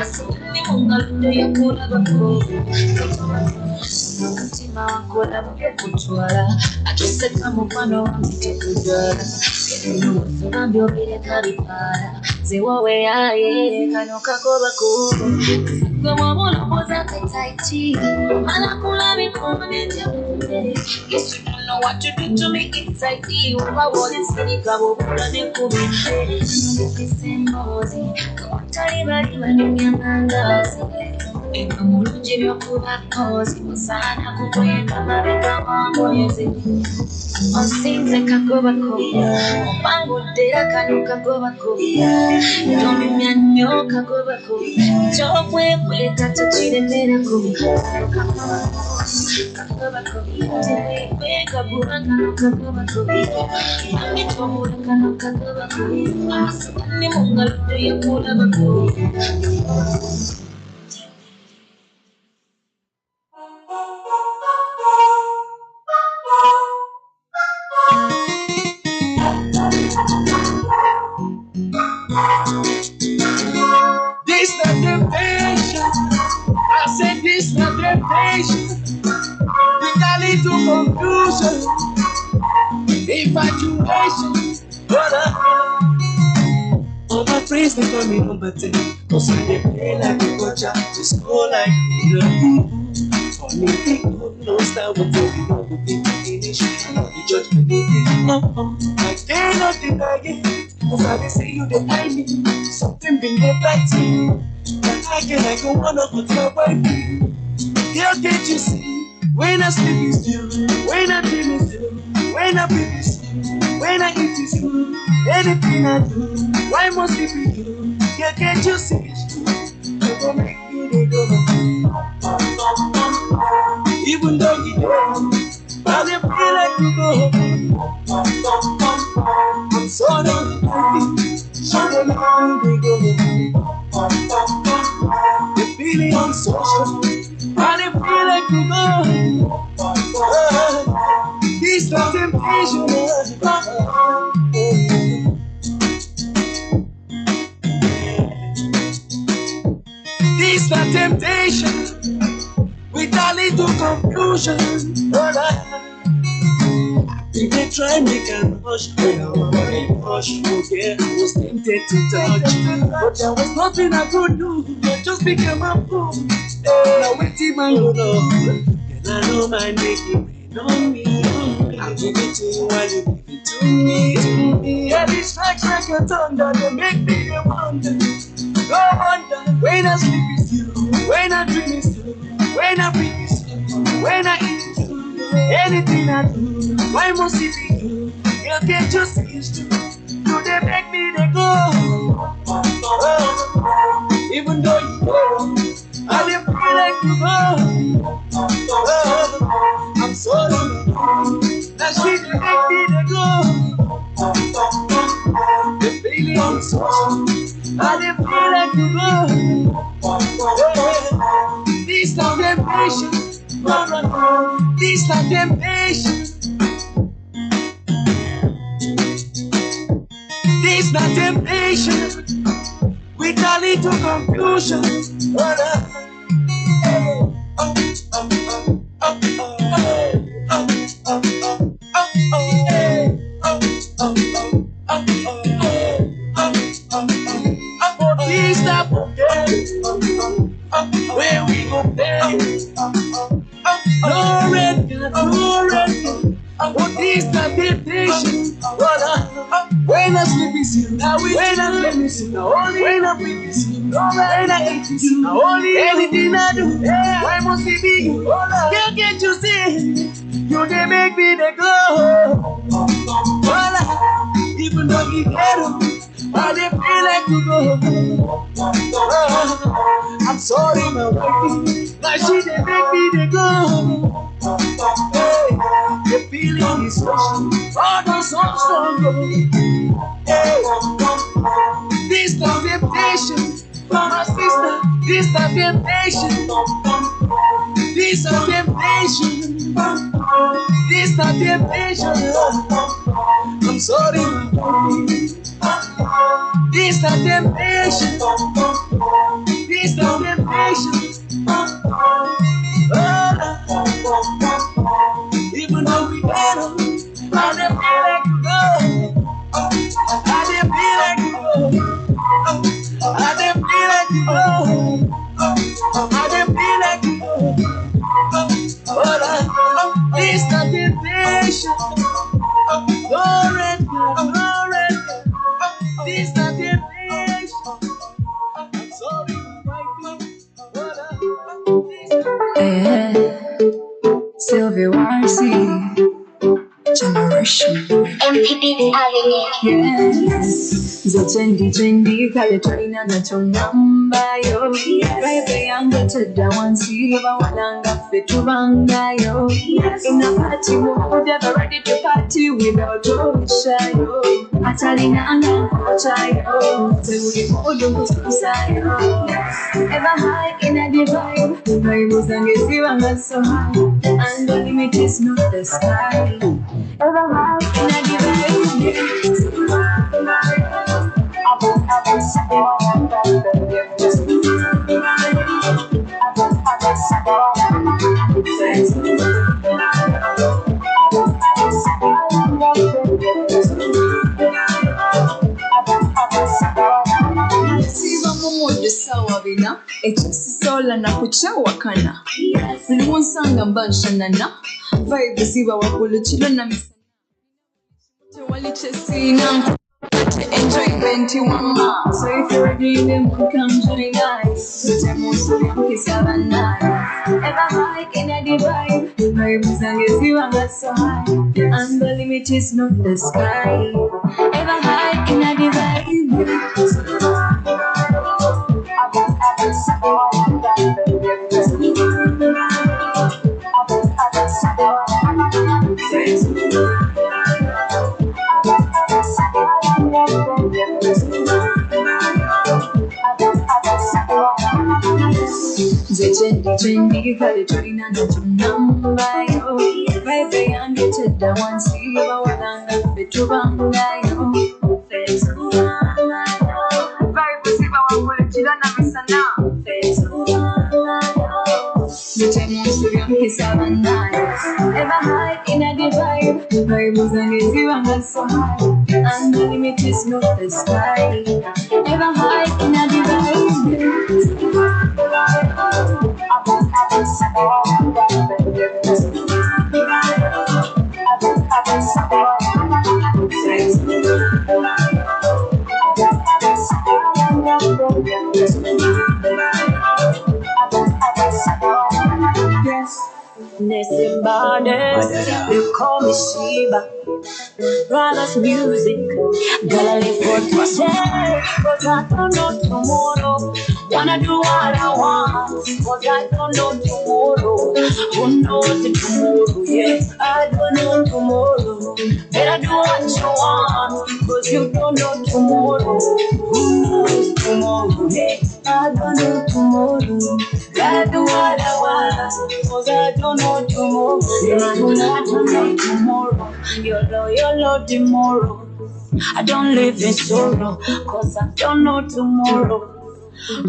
asini mungaludde yokulabako omutima wakola bukutwala atuseka mukwano wange tekudala Bambyo bireka bipala zewowe yaye kano kakobako Gwa muloboza kataiti Malakula bikone njabumbere Yes, you don't know what to do to make it tighty Uba wole sinika bokula nekube Kisembozi Kawatali bali banyumya mandazi Eka mulungi byokuba kozi Musana kukwenda mabeka wangwezi Osinze kagobako Opangudde kano kagobako Nomya nnyo kagobako Kyokwekweka tekiremerako Kagobako tewekweka kuba kano kagobako Ambitobula kano kagobako Amasukani mungaludde yokulabako This not temptation. I said this not temptation. With a little confusion, infatuation. All my friends they call me number 10. Cause when they play like a gotcha, just go like real people. For me, they don't know style what they do. No, the people finish. I know the judgment they take. No, I cannot deny it. Cause I they say you they find me. Something been there back to you. But I go wanna put my wife. Girl, can't you see? When I sleep is you, when I dream is you, when I breathe is you, when I eat is you, anything I do, why must it be you? Girl, can't you see it's true? You gon' make me they go. Even though you don't, I dey feel like you go. I'm so done. Show them how they go. The feeling I'm so strong. I dey feel like you go. This not temptation. This not temptation. With a little confusion. If they try make a hush, when I want to hush, okay, I was tempted to touch, but there was nothing I could do. I just became a fool. Now waiting my love, and I know my making pain on me. I give it to you while you give it to me. Yeah, these strikes like a thunder, they make me a wonder. No wonder when I sleep with you, when I dream with you, when I breathe with you, when I eat with you. Anything I do, why must it be you? You can't just see it's true. Do they make me they go? Even though you go, I dey feel like you go. I'm sorry, that shit they make me they go. The feeling is so strong, I dey feel like you go. This not temptation. No, this not temptation. This not temptation. With a little confusion. This not where we go play. No red card, no red card. What is that temptation? When I sleep with you, when I sleep with you, when I breathe with you, when I eat with you, anything I do, why must it be you? Girl, can't you see? You they make me the go. Even though you get up, I they feel like you go. I'm I'm sorry, my wifey. Now she dey make me dey go. Hey, the feeling is rushing. Oh, no, so strong. Hey, this the temptation. My sister, this the temptation. This the temptation. This the temptation. I'm sorry, my wifey. This the temptation. This the temptation. Even though we battle, I never feel like you go. I didn't feel like you go. I didn't feel like you go. I didn't feel like you go. But this the temptation. Go red, go red. This the temptation. I'm sorry, my wifey. Sylvia Warsi, Generation MPP Avenue. Yes, the Chendi Kale Traina na Chonamba yo. Baby yangu tada wansiba walanga fetu banga yo. In a party mode, never ready to party without Osha yo. Atalina anga chayo, Seuli modu kusayo. Ever high in a divine, my Muzangi wanga so high, and the limit is not the sky. Ever high in a divine. Sola na kuchawa kana Mwansanga mbanshanana Vibe ziba wakulu chilo na misana Wali chesina Enjoy 21 So if you're dreaming, come join us So most of you kiss have a night Ever high in a divine Vibes and you see I'm not so high And the limit is not the sky Ever high in a divine Chendi kale Traina na Chonamba yo. Baby yangu tada wansiba walanga fetu banga yo. Vibe ziba wakule chila na misana. Ever high in a divine, Bibles and easy one so high, and the limit is not the sky. Ever high in a divine. They call me Sheba. Brothers music, gotta live for today, cause I don't know tomorrow. Wanna do what I want, cause I don't know tomorrow. Who knows the tomorrow, yeah, I don't know tomorrow. Better do what you want, cause you don't know tomorrow. Who knows tomorrow, yeah, I don't know tomorrow. Gotta do what I want, cause I don't know tomorrow. I don't know tomorrow. YOLO tomorrow. I don't live in sorrow, cause I don't know tomorrow.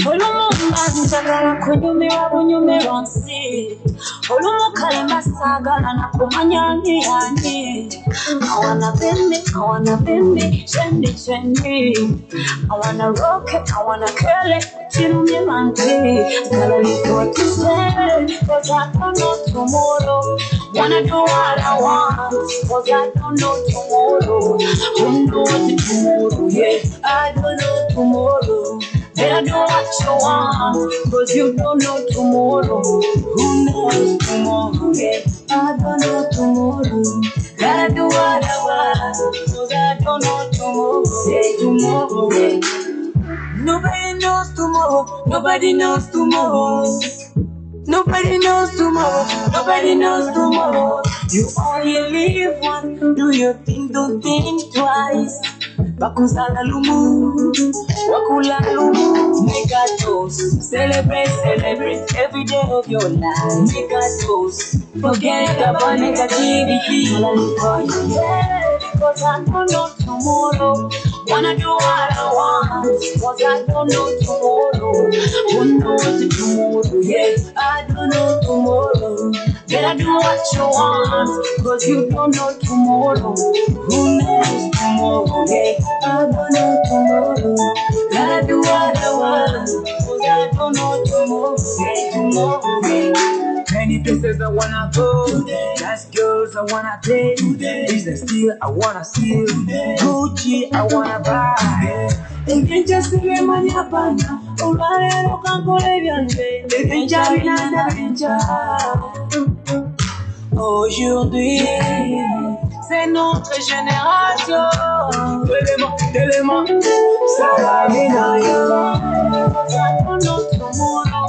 Olumumba njagala kunyumira bunyumira nsi olumukale sagala na kumanya ndi yani I wanna bend me, chendi I wanna rock it, I wanna curl it till me manti gotta live what to say, cause I don't know tomorrow. Wanna do what I want, cause I don't know tomorrow. Who knows tomorrow, yeah, I don't know tomorrow. Better do what you want, cause you don't know tomorrow. Who knows tomorrow, yeah, I don't know tomorrow. Gotta do what I want, cause I don't know tomorrow. Say tomorrow, yeah. Nobody knows tomorrow. Nobody knows tomorrow. Nobody knows tomorrow. Nobody knows tomorrow. You only live once. Do you don't think twice? Bakuzala lumu, wakula lumu. Make a toast, celebrate every day of your life. Make a toast, forget about negativity. I live for you, yeah, because I don't know tomorrow. Wanna do what I want, because I don't know tomorrow. Who knows tomorrow? Yeah, I don't know tomorrow. Better do what you want, because you don't know tomorrow. Who knows tomorrow? Yeah, I don't know tomorrow. Gotta do what I want, because I don't know tomorrow. Yeah, tomorrow. Yeah. Many places I wanna go, nice girls I wanna date, business deal I wanna steal, Gucci I wanna buy. If just see money hapana, ulale ukangole vyanje, benjari na benjari. Aujourd'hui, c'est notre génération. Tellement, ça va bien. I don't know tomorrow.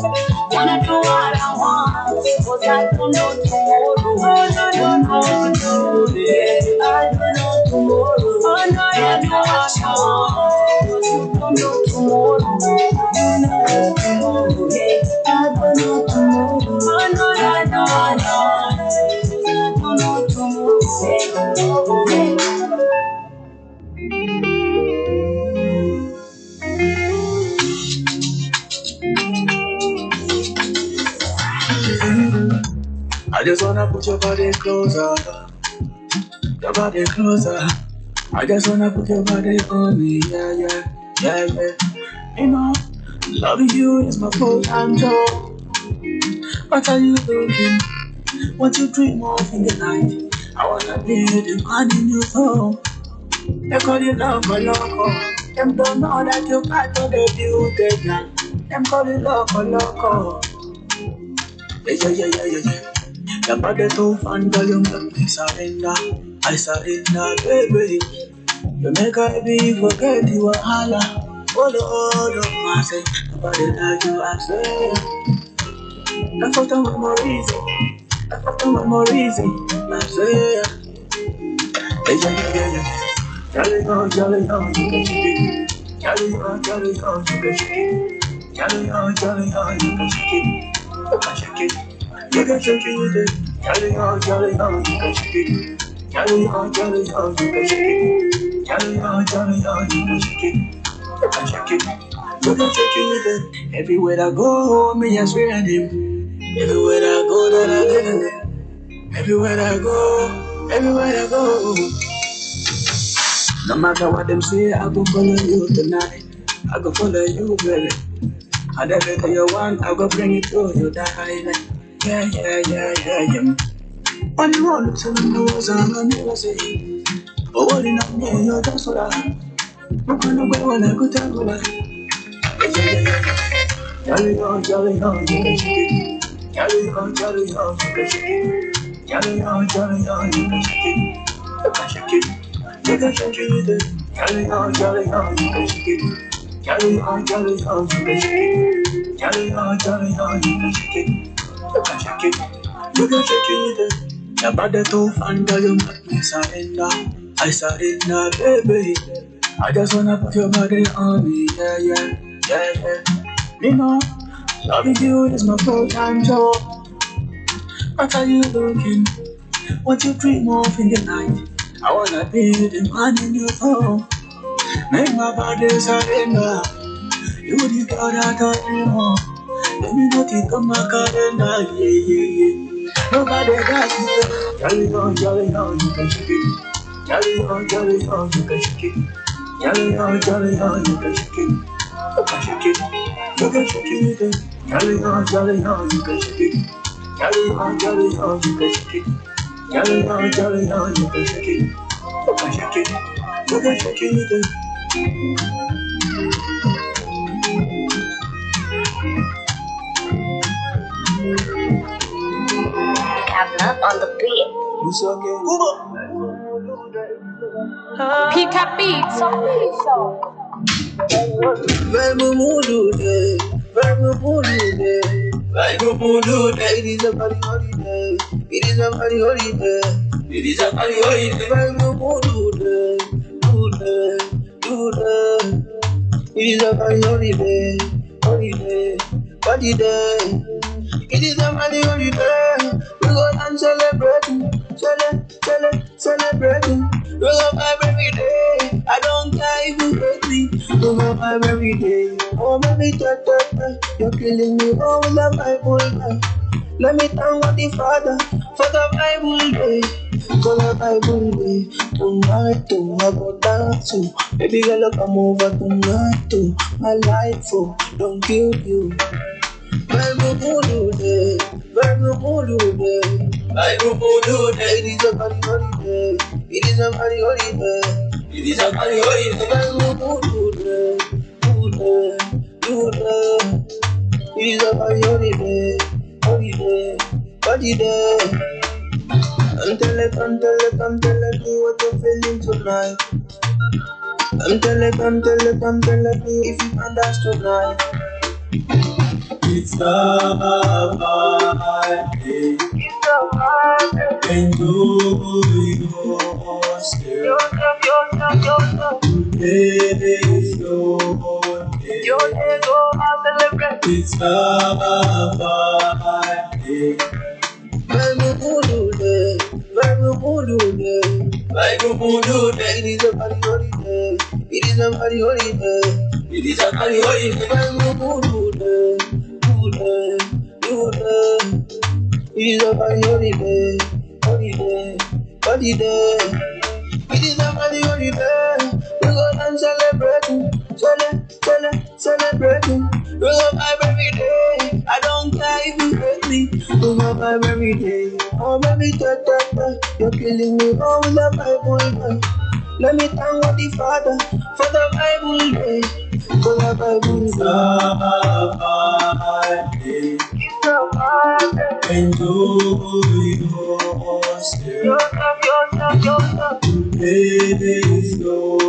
Wanna do what I want, cause I don't know tomorrow. I don't know today. I don't know tomorrow. I don't know what I want, cause you don't know tomorrow. You know tomorrow. I don't know tomorrow. I know. I don't know tomorrow. I just wanna put your body closer, your body closer. I just wanna put your body on me, yeah. You know, loving you is my full-time job. What are you doing? What you dream of in the night? I wanna be the man in your soul. They call you loco. Them don't know that you got to the beauty, girl. Them call you loco. Yeah. Your body too fun, girl, you make me surrender. I surrender, baby. You make a baby forget you are holla. Oh, Lord, I say, nobody like you, I say. I thought of memories, I say. Yeah. Jolly on, you can shake it. Jolly on, you can shake it. Jolly on, you can shake it. You can shake it. You can shake it with it. Jolly on, you can shake it. Jolly on, you can shake it. Jolly on, you can shake it. You can shake it. You can shake it with it. Everywhere I go, me I swear on him. Everywhere I go, that I get in him. Everywhere I go. No matter what them say, I go follow you tonight. I go follow you, baby. And everything you want, I go bring it to you, darling. Yeah. Only one looks in the nose, I'm gonna never say. But what in up me, you're just so that. I'm gonna go when I go tell you that. Jolly on, you can shake it. Jolly on, you can shake it. Jolly on, you can shake it. You can shake it. You can shake it with it. Jolly on, you can shake it. Jolly on, you can shake it. Jolly on, you can shake it. You can shake it. You can shake it with it. Your body too fun, girl, you make me surrender. I surrender, baby. I just wanna put your body on me, yeah. You know, loving you is my full-time job. What are you looking? What you dream of in the night? I wanna be the man in your soul. Make my body surrender. You the girl that I dream of. Let me not think of my calendar, yeah. Nobody got you. Jolly on, you can shake it. Jolly on, you can shake it. Jolly on, you can shake it. You can shake it. You can shake it with it. Jolly on, you can shake it. Jolly on, you can shake it. Jolly on, you can shake it. You can shake it. You can shake it with it. Cabla on the beat. You so good. Pika Beats. Vibe Mudu Day, Vibe Mudu Day, Vibe Mudu Day. It is a party holiday. It is a party holiday. It is a party holiday. Vibe Mudu Day, Mudu Day. It is a party holiday, holiday, party day. It is a party holiday. We go and celebrate, celebrating. We go vibe every day. I don't care if you hate me. We go vibe every day. Oh, baby, you're killing me. Oh, with the Bible. Let me thank God the Father for the Bible day. For the Bible day. Tonight, too, I go dance too. Baby girl, come over tonight too. My life, oh, don't kill you. Bible Voodoo Day, Bible Voodoo Day, Bible Voodoo Day. It is a party holiday. It is a party holiday. It is a party holiday. Bible Voodoo Day, Voodoo Day. It is a party holiday, holiday, party day. Tell me what you're feeling tonight. Tell me if you can dance tonight. It's a party. It's a party. Enjoy yourself. Today is your day. Your day, go out and celebrate. It's a party. Vibe Voodoo Day, Vibe Voodoo Day, Vibe Voodoo Day. It is a party holiday. It is a party holiday. It is a party holiday. Vibe Voodoo Day, Voodoo. It is a party holiday, holiday, holiday. It is a party holiday. We go and celebrating, celebrating. We go vibe every day. I don't care if you hate me. We go vibe every day. Oh baby, you're killing me. Oh, with the Bible. Let me thank God the Father for the Bible day. For the Bible day. It's a party. Enjoy yourself. Today is your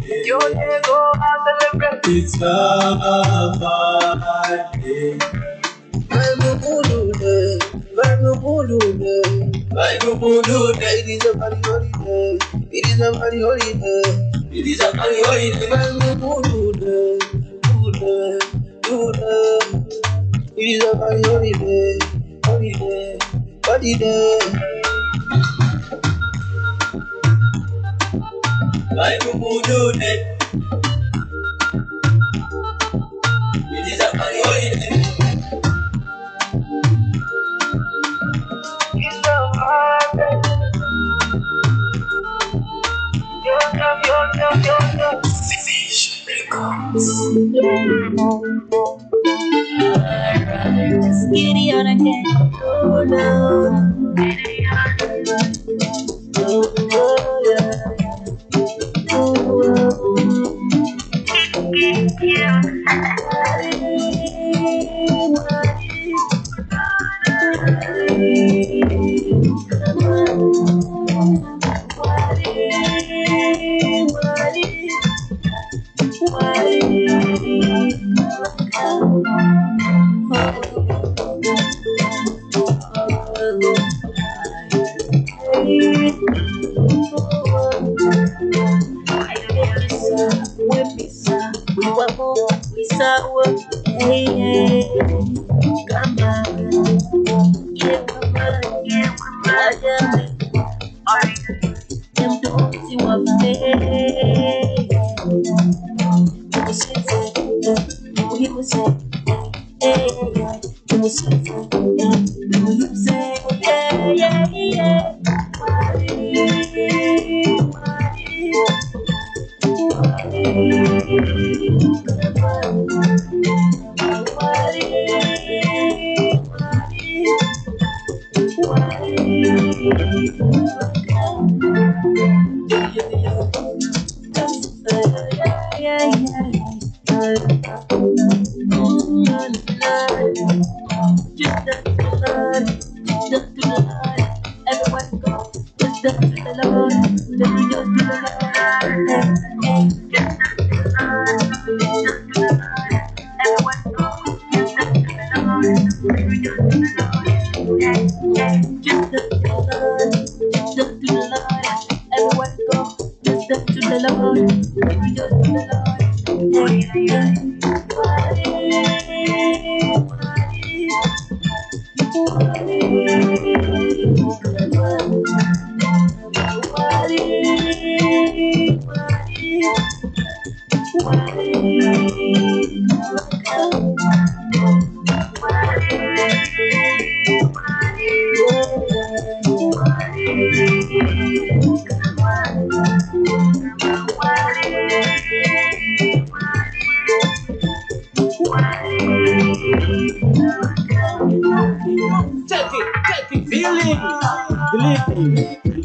day. Your day, go out and celebrate. It's a party. Vibe Voodoo Day, Vibe Voodoo Day, Vibe Voodoo Day. It is a party holiday. It is a party holiday. It is a party holiday. Vibe Voodoo Day, Voodoo. It is a party holiday, holiday, party day. Vibe Voodoo Day. It is a party holiday. It's a party. Yo. Giddy on again. Oh no. Oh yeah.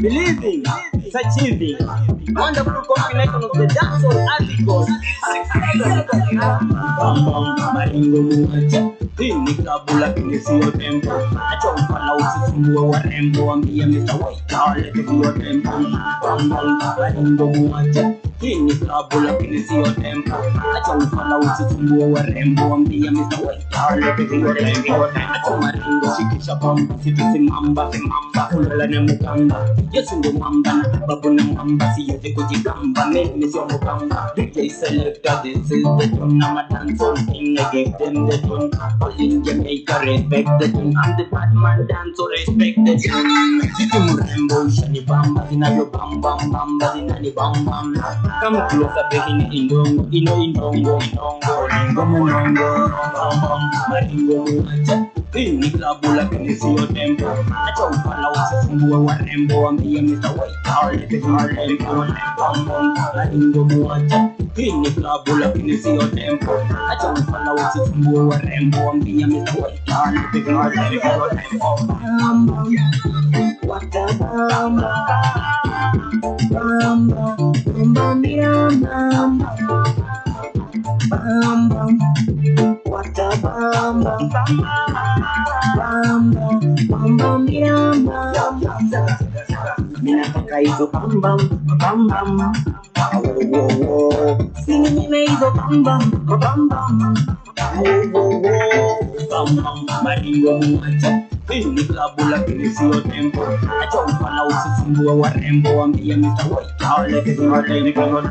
Believing, achieving, wonderful combination of the dancehall articles. Maringo muacha, ini kabula kingesio tempo. Acha ufala usisumbue warembo, ambia Mr. White Hall kisio tempo. Maringo muacha, ini kabula kingesio tempo. Acha ufala usisumbue warembo, ambia Mr. White Hall kisio tempo. Acha maringo shikisha bomba, simamba, kulala na mukamba. Yesu ndo mwamba na babu na mwamba, siyote kujigamba, mimi sio mukamba. DJ selector, this is the tune, I'm a dancehall king, I give them the tune. All in Jamaica, respect the tune, I'm the bad man dance, so respect the tune. Siti murembo, shani bamba, zina yo bamba, zina ni bamba. Come closer, begin indongo, indongo, lingo munongo, maringo muacha. Ini kabula kinisio tempo. Acha ufala usisumbue warembo, ambia Mr. White Hall kisio tempo. Maringo muacha. Ini kabula kinisio tempo. Acha ufala usisumbue warembo, ambia Mr. White Hall kisio tempo. Wata bamba, bamba, bamba, miramba, bamba, wata bamba, bamba, bamba, miramba. Mina paka hizo bamba, bamba, wo wo. Sini nime hizo bamba, bamba, wo wo. Bamba, maringo muacha. Ini kabula kinisio tempo. Acha ufala usisumbue warembo, ambia Mr. White Hall kisio tempo.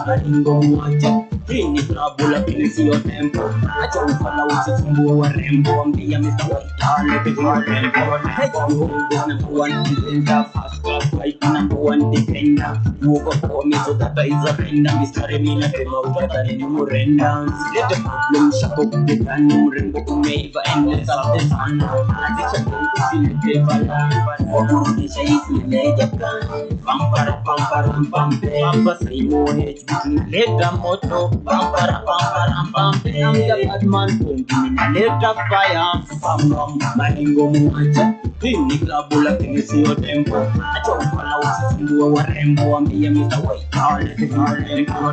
Maringo muacha. Ini kabula kinisio tempo. Acha ufala usisumbue warembo, ambia Mr. White Hall kisio tempo. Number one defender, fast class fight, number one defender. Woke up for me so that I is a friend. Mr. Remina came out that I knew renda. Let the problem shut up the gun. Rainbow umeiva endless of the sun. Addiction to see the bala. What is the major plan? Pampara pampara pampe. Pampa say more H between later motto. Pampara pampara pampe. I'm the bad man. Don't give me a later fire. Pam maringo muacha. Ini kabula kinisio tempo. Acha ufala usisumbue warembo, ambia Mr. White Hall kisio tempo.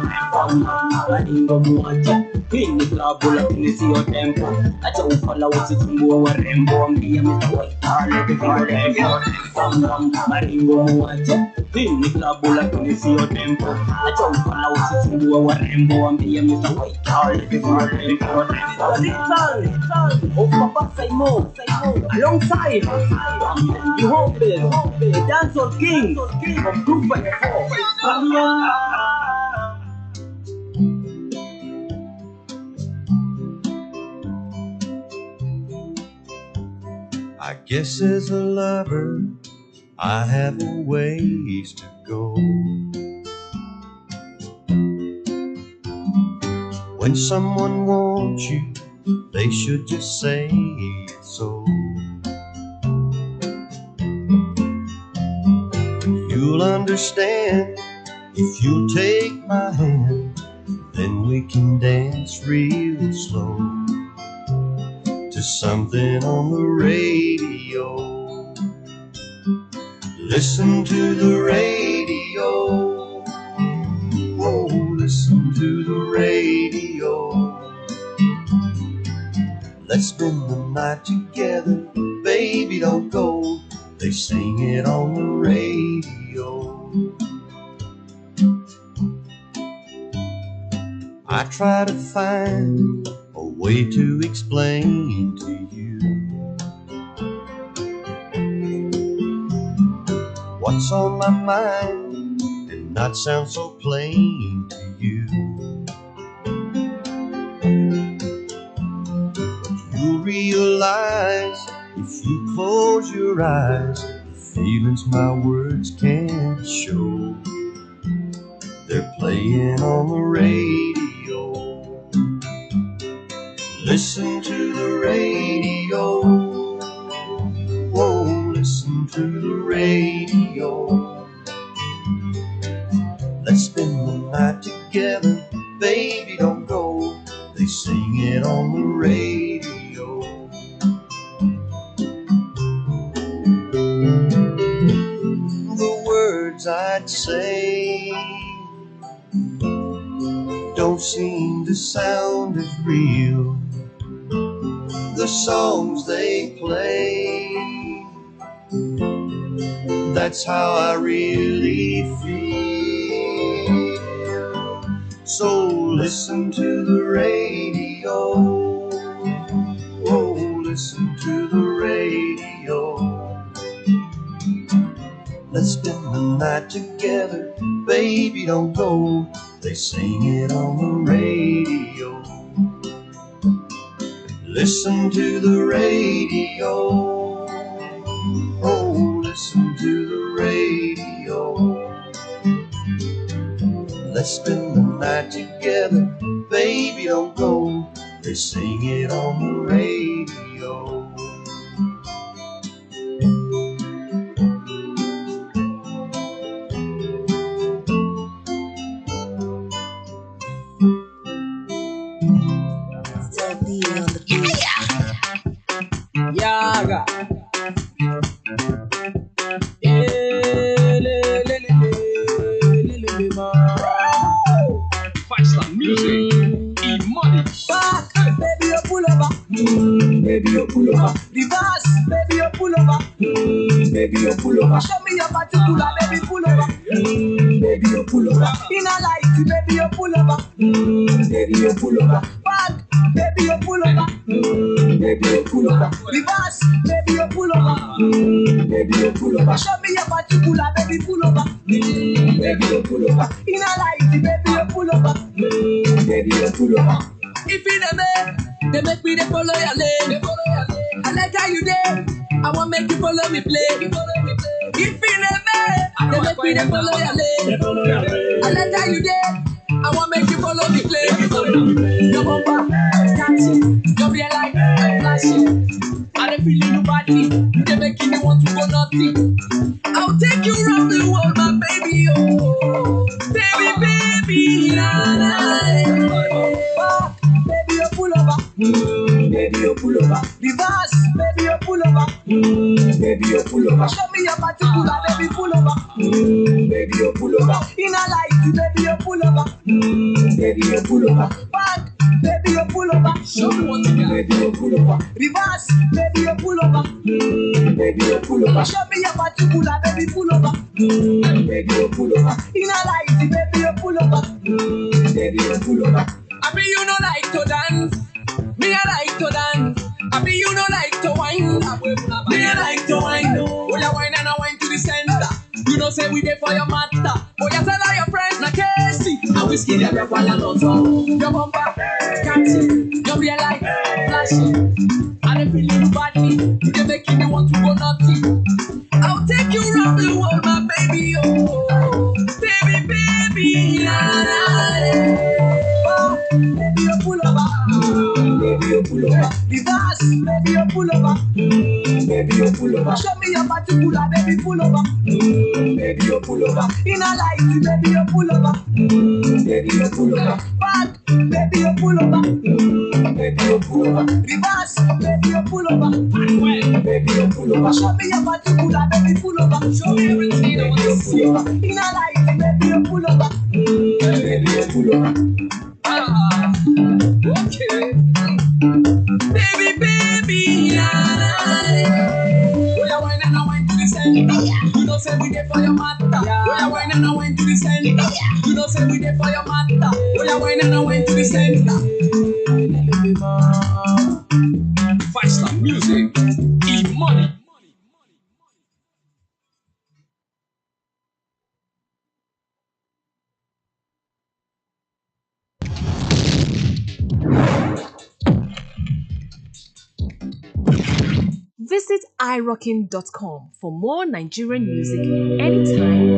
Maringo muacha. Ini kabula kinisio tempo. Acha ufala usisumbue warembo, ambia Mr. White Hall kisio tempo. Maringo muacha. Ini kabula kinisio tempo. Acha ufala usisumbue warembo, ambia Mr. White Hall kisio tempo. Of Papa Saimo, alongside you hope the dancehall king from 254. I guess as a lover I have a ways to go. When someone wants you, they should just say so. You'll understand if you take my hand, then we can dance real slow to something on the radio. Listen to the radio. Oh, listen to the radio. Let's spend the night together, baby, don't go. They sing it on the radio. I try to find a way to explain to you what's on my mind, and not sound so plain to you. You'll realize if you close your eyes, the feelings my words can't show, they're playing on the radio. Listen to the radio. Oh, listen to the radio. Let's spend the night together, baby, don't go. They sing it on the radio. The words I'd say don't seem to sound as real. The songs they play, that's how I really feel. So listen to the radio. Oh, listen to the radio. Let's spend the night together, baby, don't go. They sing it on the radio. Listen to the radio. Oh, listen to the radio. Let's spend the night together, baby, don't go. They sing it on the radio. Yaga. Five-star music, E-money. Back, baby, you pull over. Baby, you pull over. Reverse, baby, you pull over. Baby, you pull over. Show me your particular, baby, pull over. Baby, you pull over. In a light, baby, you pull over. Baby, you pull over. Back, baby, you pull over. Baby, you pull over. Reverse, baby, you pull over. Baby, you pull over. Show me your particular, baby, pull over. Baby, you pull over. In a light, baby, you pull over. Baby, you pull over. If in a man, they make me they follow your lane. I like how you there. I want make you follow me play. If in a man, they make me they follow your lane. I like how you there. I want make you follow me play. Your bumper, catching, your real life, flashing. I don't feel you body. They making me want to go naughty. I'll take you around the world, my baby, oh, baby, na na. Baby, you pull over. Baby, you pull over. Reverse, baby, you pull over. Baby, you pull over. Show me your particular, baby, pull over. Baby, you pull over. In a light, baby, you pull over. Baby, you pull over. Back, baby, you pull over. Show me what you got. Baby, you pull over. Reverse, baby, you pull over. Baby, you pull over. Show me your particular, baby, pull over. Baby, you pull over. In a light, baby, you pull over. Baby, you pull over. I be you no like to dance. Me I like to dance. I be you no like to wine. Me I like to wine. Oh ya wine and I wine to the center. You know say we there for your matter. Oh ya tell all your friends na Casey. And whiskey them your one and also. Your bumper, catching, your real life, flashing. And they feel you badly. They making me want to go naughty. I'll take you around the world, my baby. Oh, baby, na na. Baby, you pull over. Baby, you pull over. Reverse, baby, you pull over. Baby, you pull over. Show me your particular, baby, pull over. Baby, you pull over. In a light, baby, you pull over. Baby, you pull over. Back, baby, you pull over. Baby, you pull over. Reverse, baby, you pull over. Baby, you pull over. Show me your particular, baby, pull over. Show me everything I want to see. In a light, baby, you pull over. Baby, you pull over. Okay. Baby, na na. Oh ya wine and I wine to the center. You know say we there for your matter. Oh ya wine and I wine to the center. You know say we there for your matter. Oh ya wine and I wine to the center. Five-star music, E-money. Visit irockin.com for more Nigerian music anytime.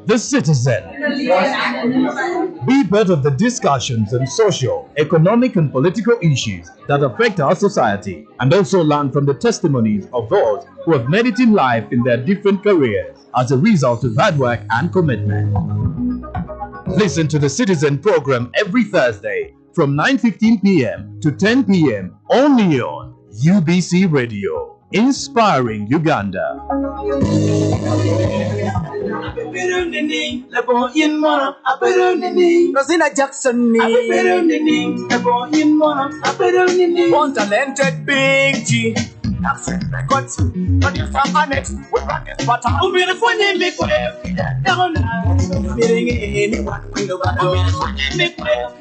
The Citizen. Be part of the discussions on social, economic, and political issues that affect our society, and also learn from the testimonies of those who have made it in life in their different careers as a result of hard work and commitment. Listen to the Citizen program every Thursday from 9:15 p.m. to 10 p.m. only on UBC Radio, inspiring Uganda. Rosina Jackson, one talented big G. Accent Records, producer Annex, we rock it, but I'm really funny, make way. Down, meeting anyone, we know about the make way.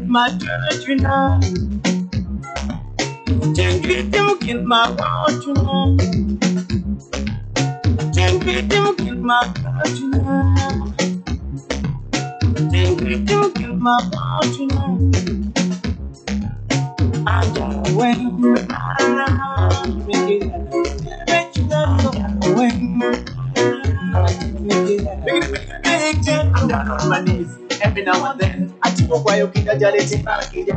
My church, you know. Can't get them in my heart, you know. Can't get them in my heart, you know. Can't get them in my heart, you know. I don't win. I bet you don't win. I'm down on my knees every now and then. I keep up while you keep a jealousy back in.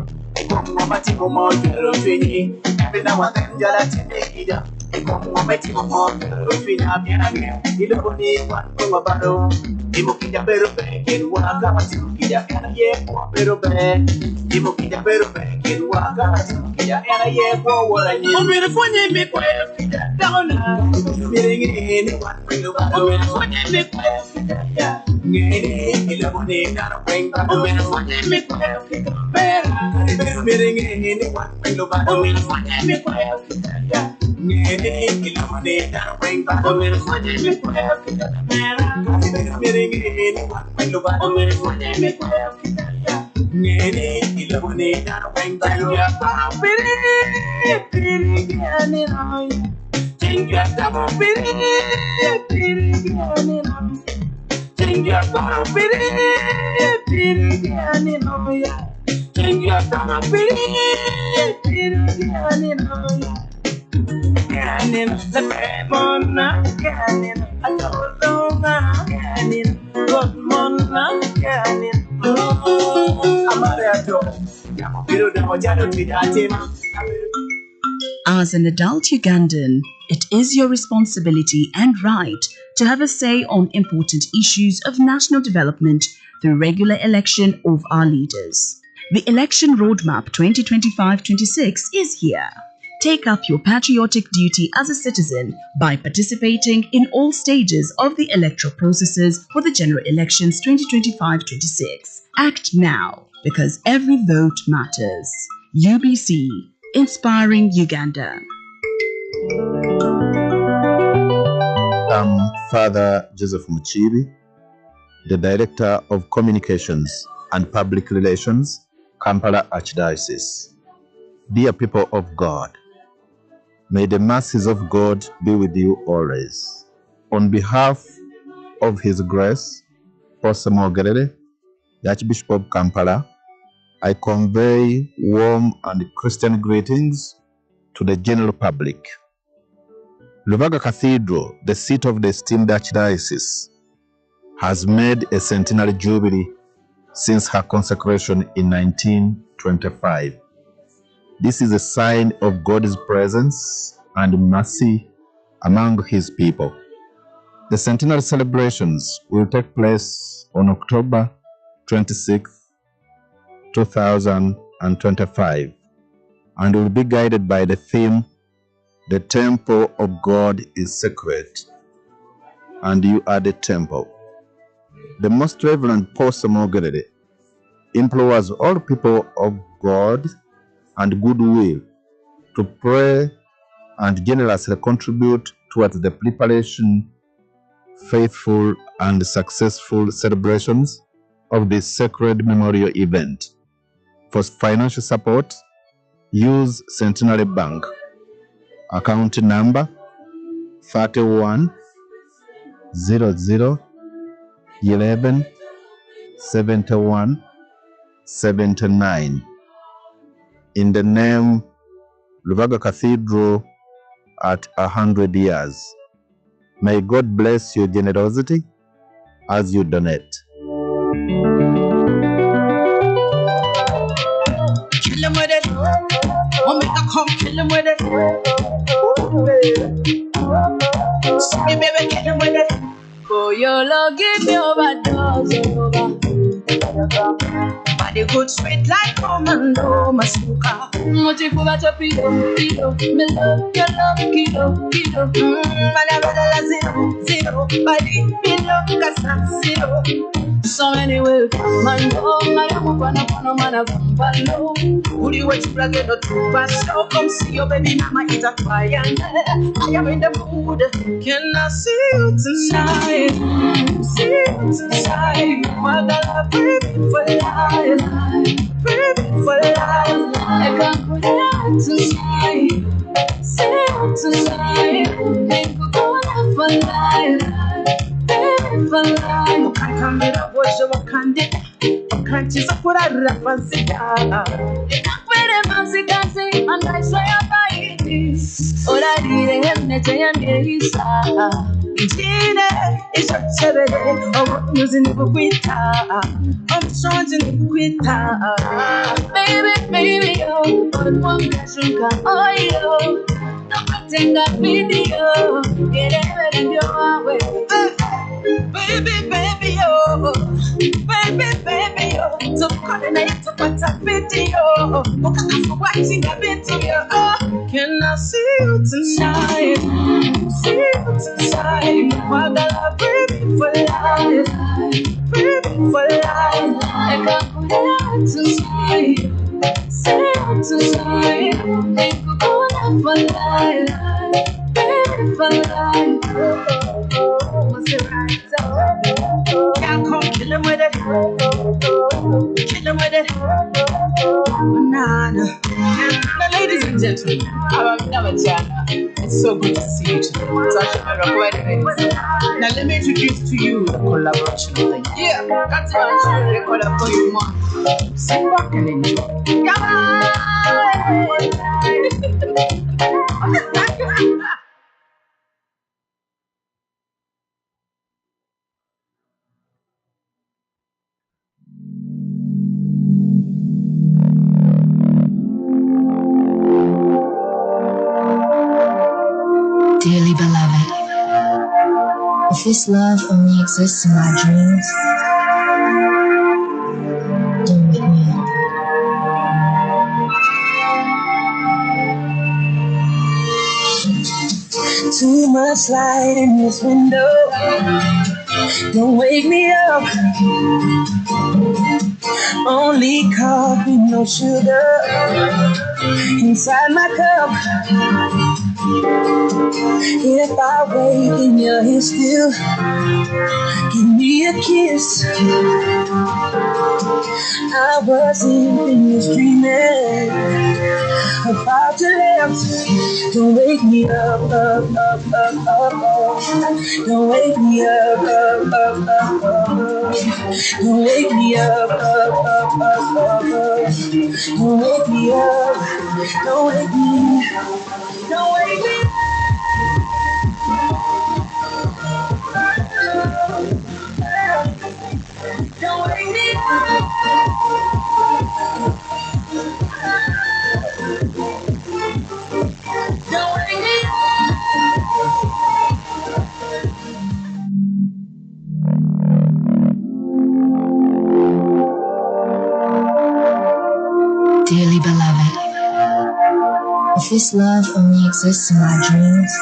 Every now and then, jealousy make it up. Imukija better back in waka Imukija ena ye kwa better back Imukija better back in waka Imukija ena ye kwa waranyi Umirifanye mikwe kija dauna Miringi ni watu Umirifanye mikwe kija Ngene ila mone dara wenga Umirifanye mikwe kija bera Miringi ni watu Umirifanye mikwe kija Ngene ila mone dara wenga Umirifanye mikwe kija bera As an adult Ugandan, it is your responsibility and right to have a say on important issues of national development through regular election of our leaders. The Election Roadmap 2025-26 is here. Take up your patriotic duty as a citizen by participating in all stages of the electoral processes for the general elections 2025-26. Act now, because every vote matters. UBC, inspiring Uganda. I'm Father Joseph Muchibi, the Director of Communications and Public Relations, Kampala Archdiocese. Dear people of God, may the mercies of God be with you always. On behalf of His Grace, Pastor Mogerere, the Archbishop of Kampala, I convey warm and Christian greetings to the general public. Lubaga Cathedral, the seat of the esteemed Archdiocese, has made a centenary jubilee since her consecration in 1925. This is a sign of God's presence and mercy among His people. The centenary celebrations will take place on October 26, 2025, and will be guided by the theme, "The Temple of God is Sacred, and You are the Temple." The Most Reverend Pastor Mogerere implores all people of God and goodwill to pray and generously contribute towards the preparation, faithful and successful celebrations of this sacred memorial event. For financial support, use Centenary Bank account number 31 00 11 71 79. In the name Lubaga Cathedral at 100 years. May God bless your generosity as you donate. Kill him with it. Want me to come kill him with it. See me, baby, kill him with it. Oh, your love give me overdose over. Body good sweet like commando, masuka. Mochifuba chopido, pido. Me love your love, kido, kido. Manabala zero, zero. Body, pido, kasa, zero. So anyway, man, oh, my mupana, mana, kumpalo. Uri what you plug in the tuba. So come see your baby mama eat a fire. I am in the mood. Can I see you tonight? See you tonight. Mother, baby, for life. Baby, for life. I can't put it out tonight. See you tonight. Ain't go for life. Baby, for life. Can't come with a voice of a candid. Can't you put a reference? You can't put a music and say, and I say I'm buying this. All I did is net and Elisa. Gina is a celebrity. Oh, using the quitter. I'm charging the quitter. Baby, oh, but one question can oh, yo. No, take that video. Get it in your way. Baby, oh. So calling I to put a video. I'm watching a video. Can I see you tonight? See you tonight. My God, baby for life. Baby for life. I got you tonight. See you tonight. Make you go out for life. Baby for life. What's it right? Can't come kill him with it. Kill him with it. Banana. Now, ladies and gentlemen, I'm Namachana. It's so good to see you today. Now, let me introduce to you the collaboration of the year. That's why I'm sure they collab for you more. Sit back and enjoy. Dearly beloved, if this love only exists in my dreams, don't wake me up. Too much light in this window. Don't wake me up. Only coffee, no sugar inside my cup. If I wake and you're here still, give me a kiss. I wasn't finished dreaming about your lips. Don't wake me up, up, up, up, up, up. Don't wake me up, up, up, up, up. Don't wake me up, up, up, up, up, up. Don't wake me up, don't wake me, don't wake me up. Don't wake me up. Don't wake me Dearly beloved, if this love only exists in my dreams,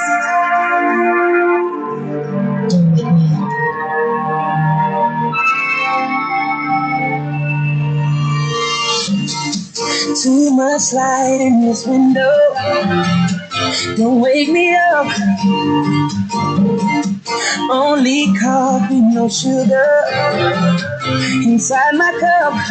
don't wake me up. Too much light in this window. Don't wake me up. Only coffee, no sugar inside my cup.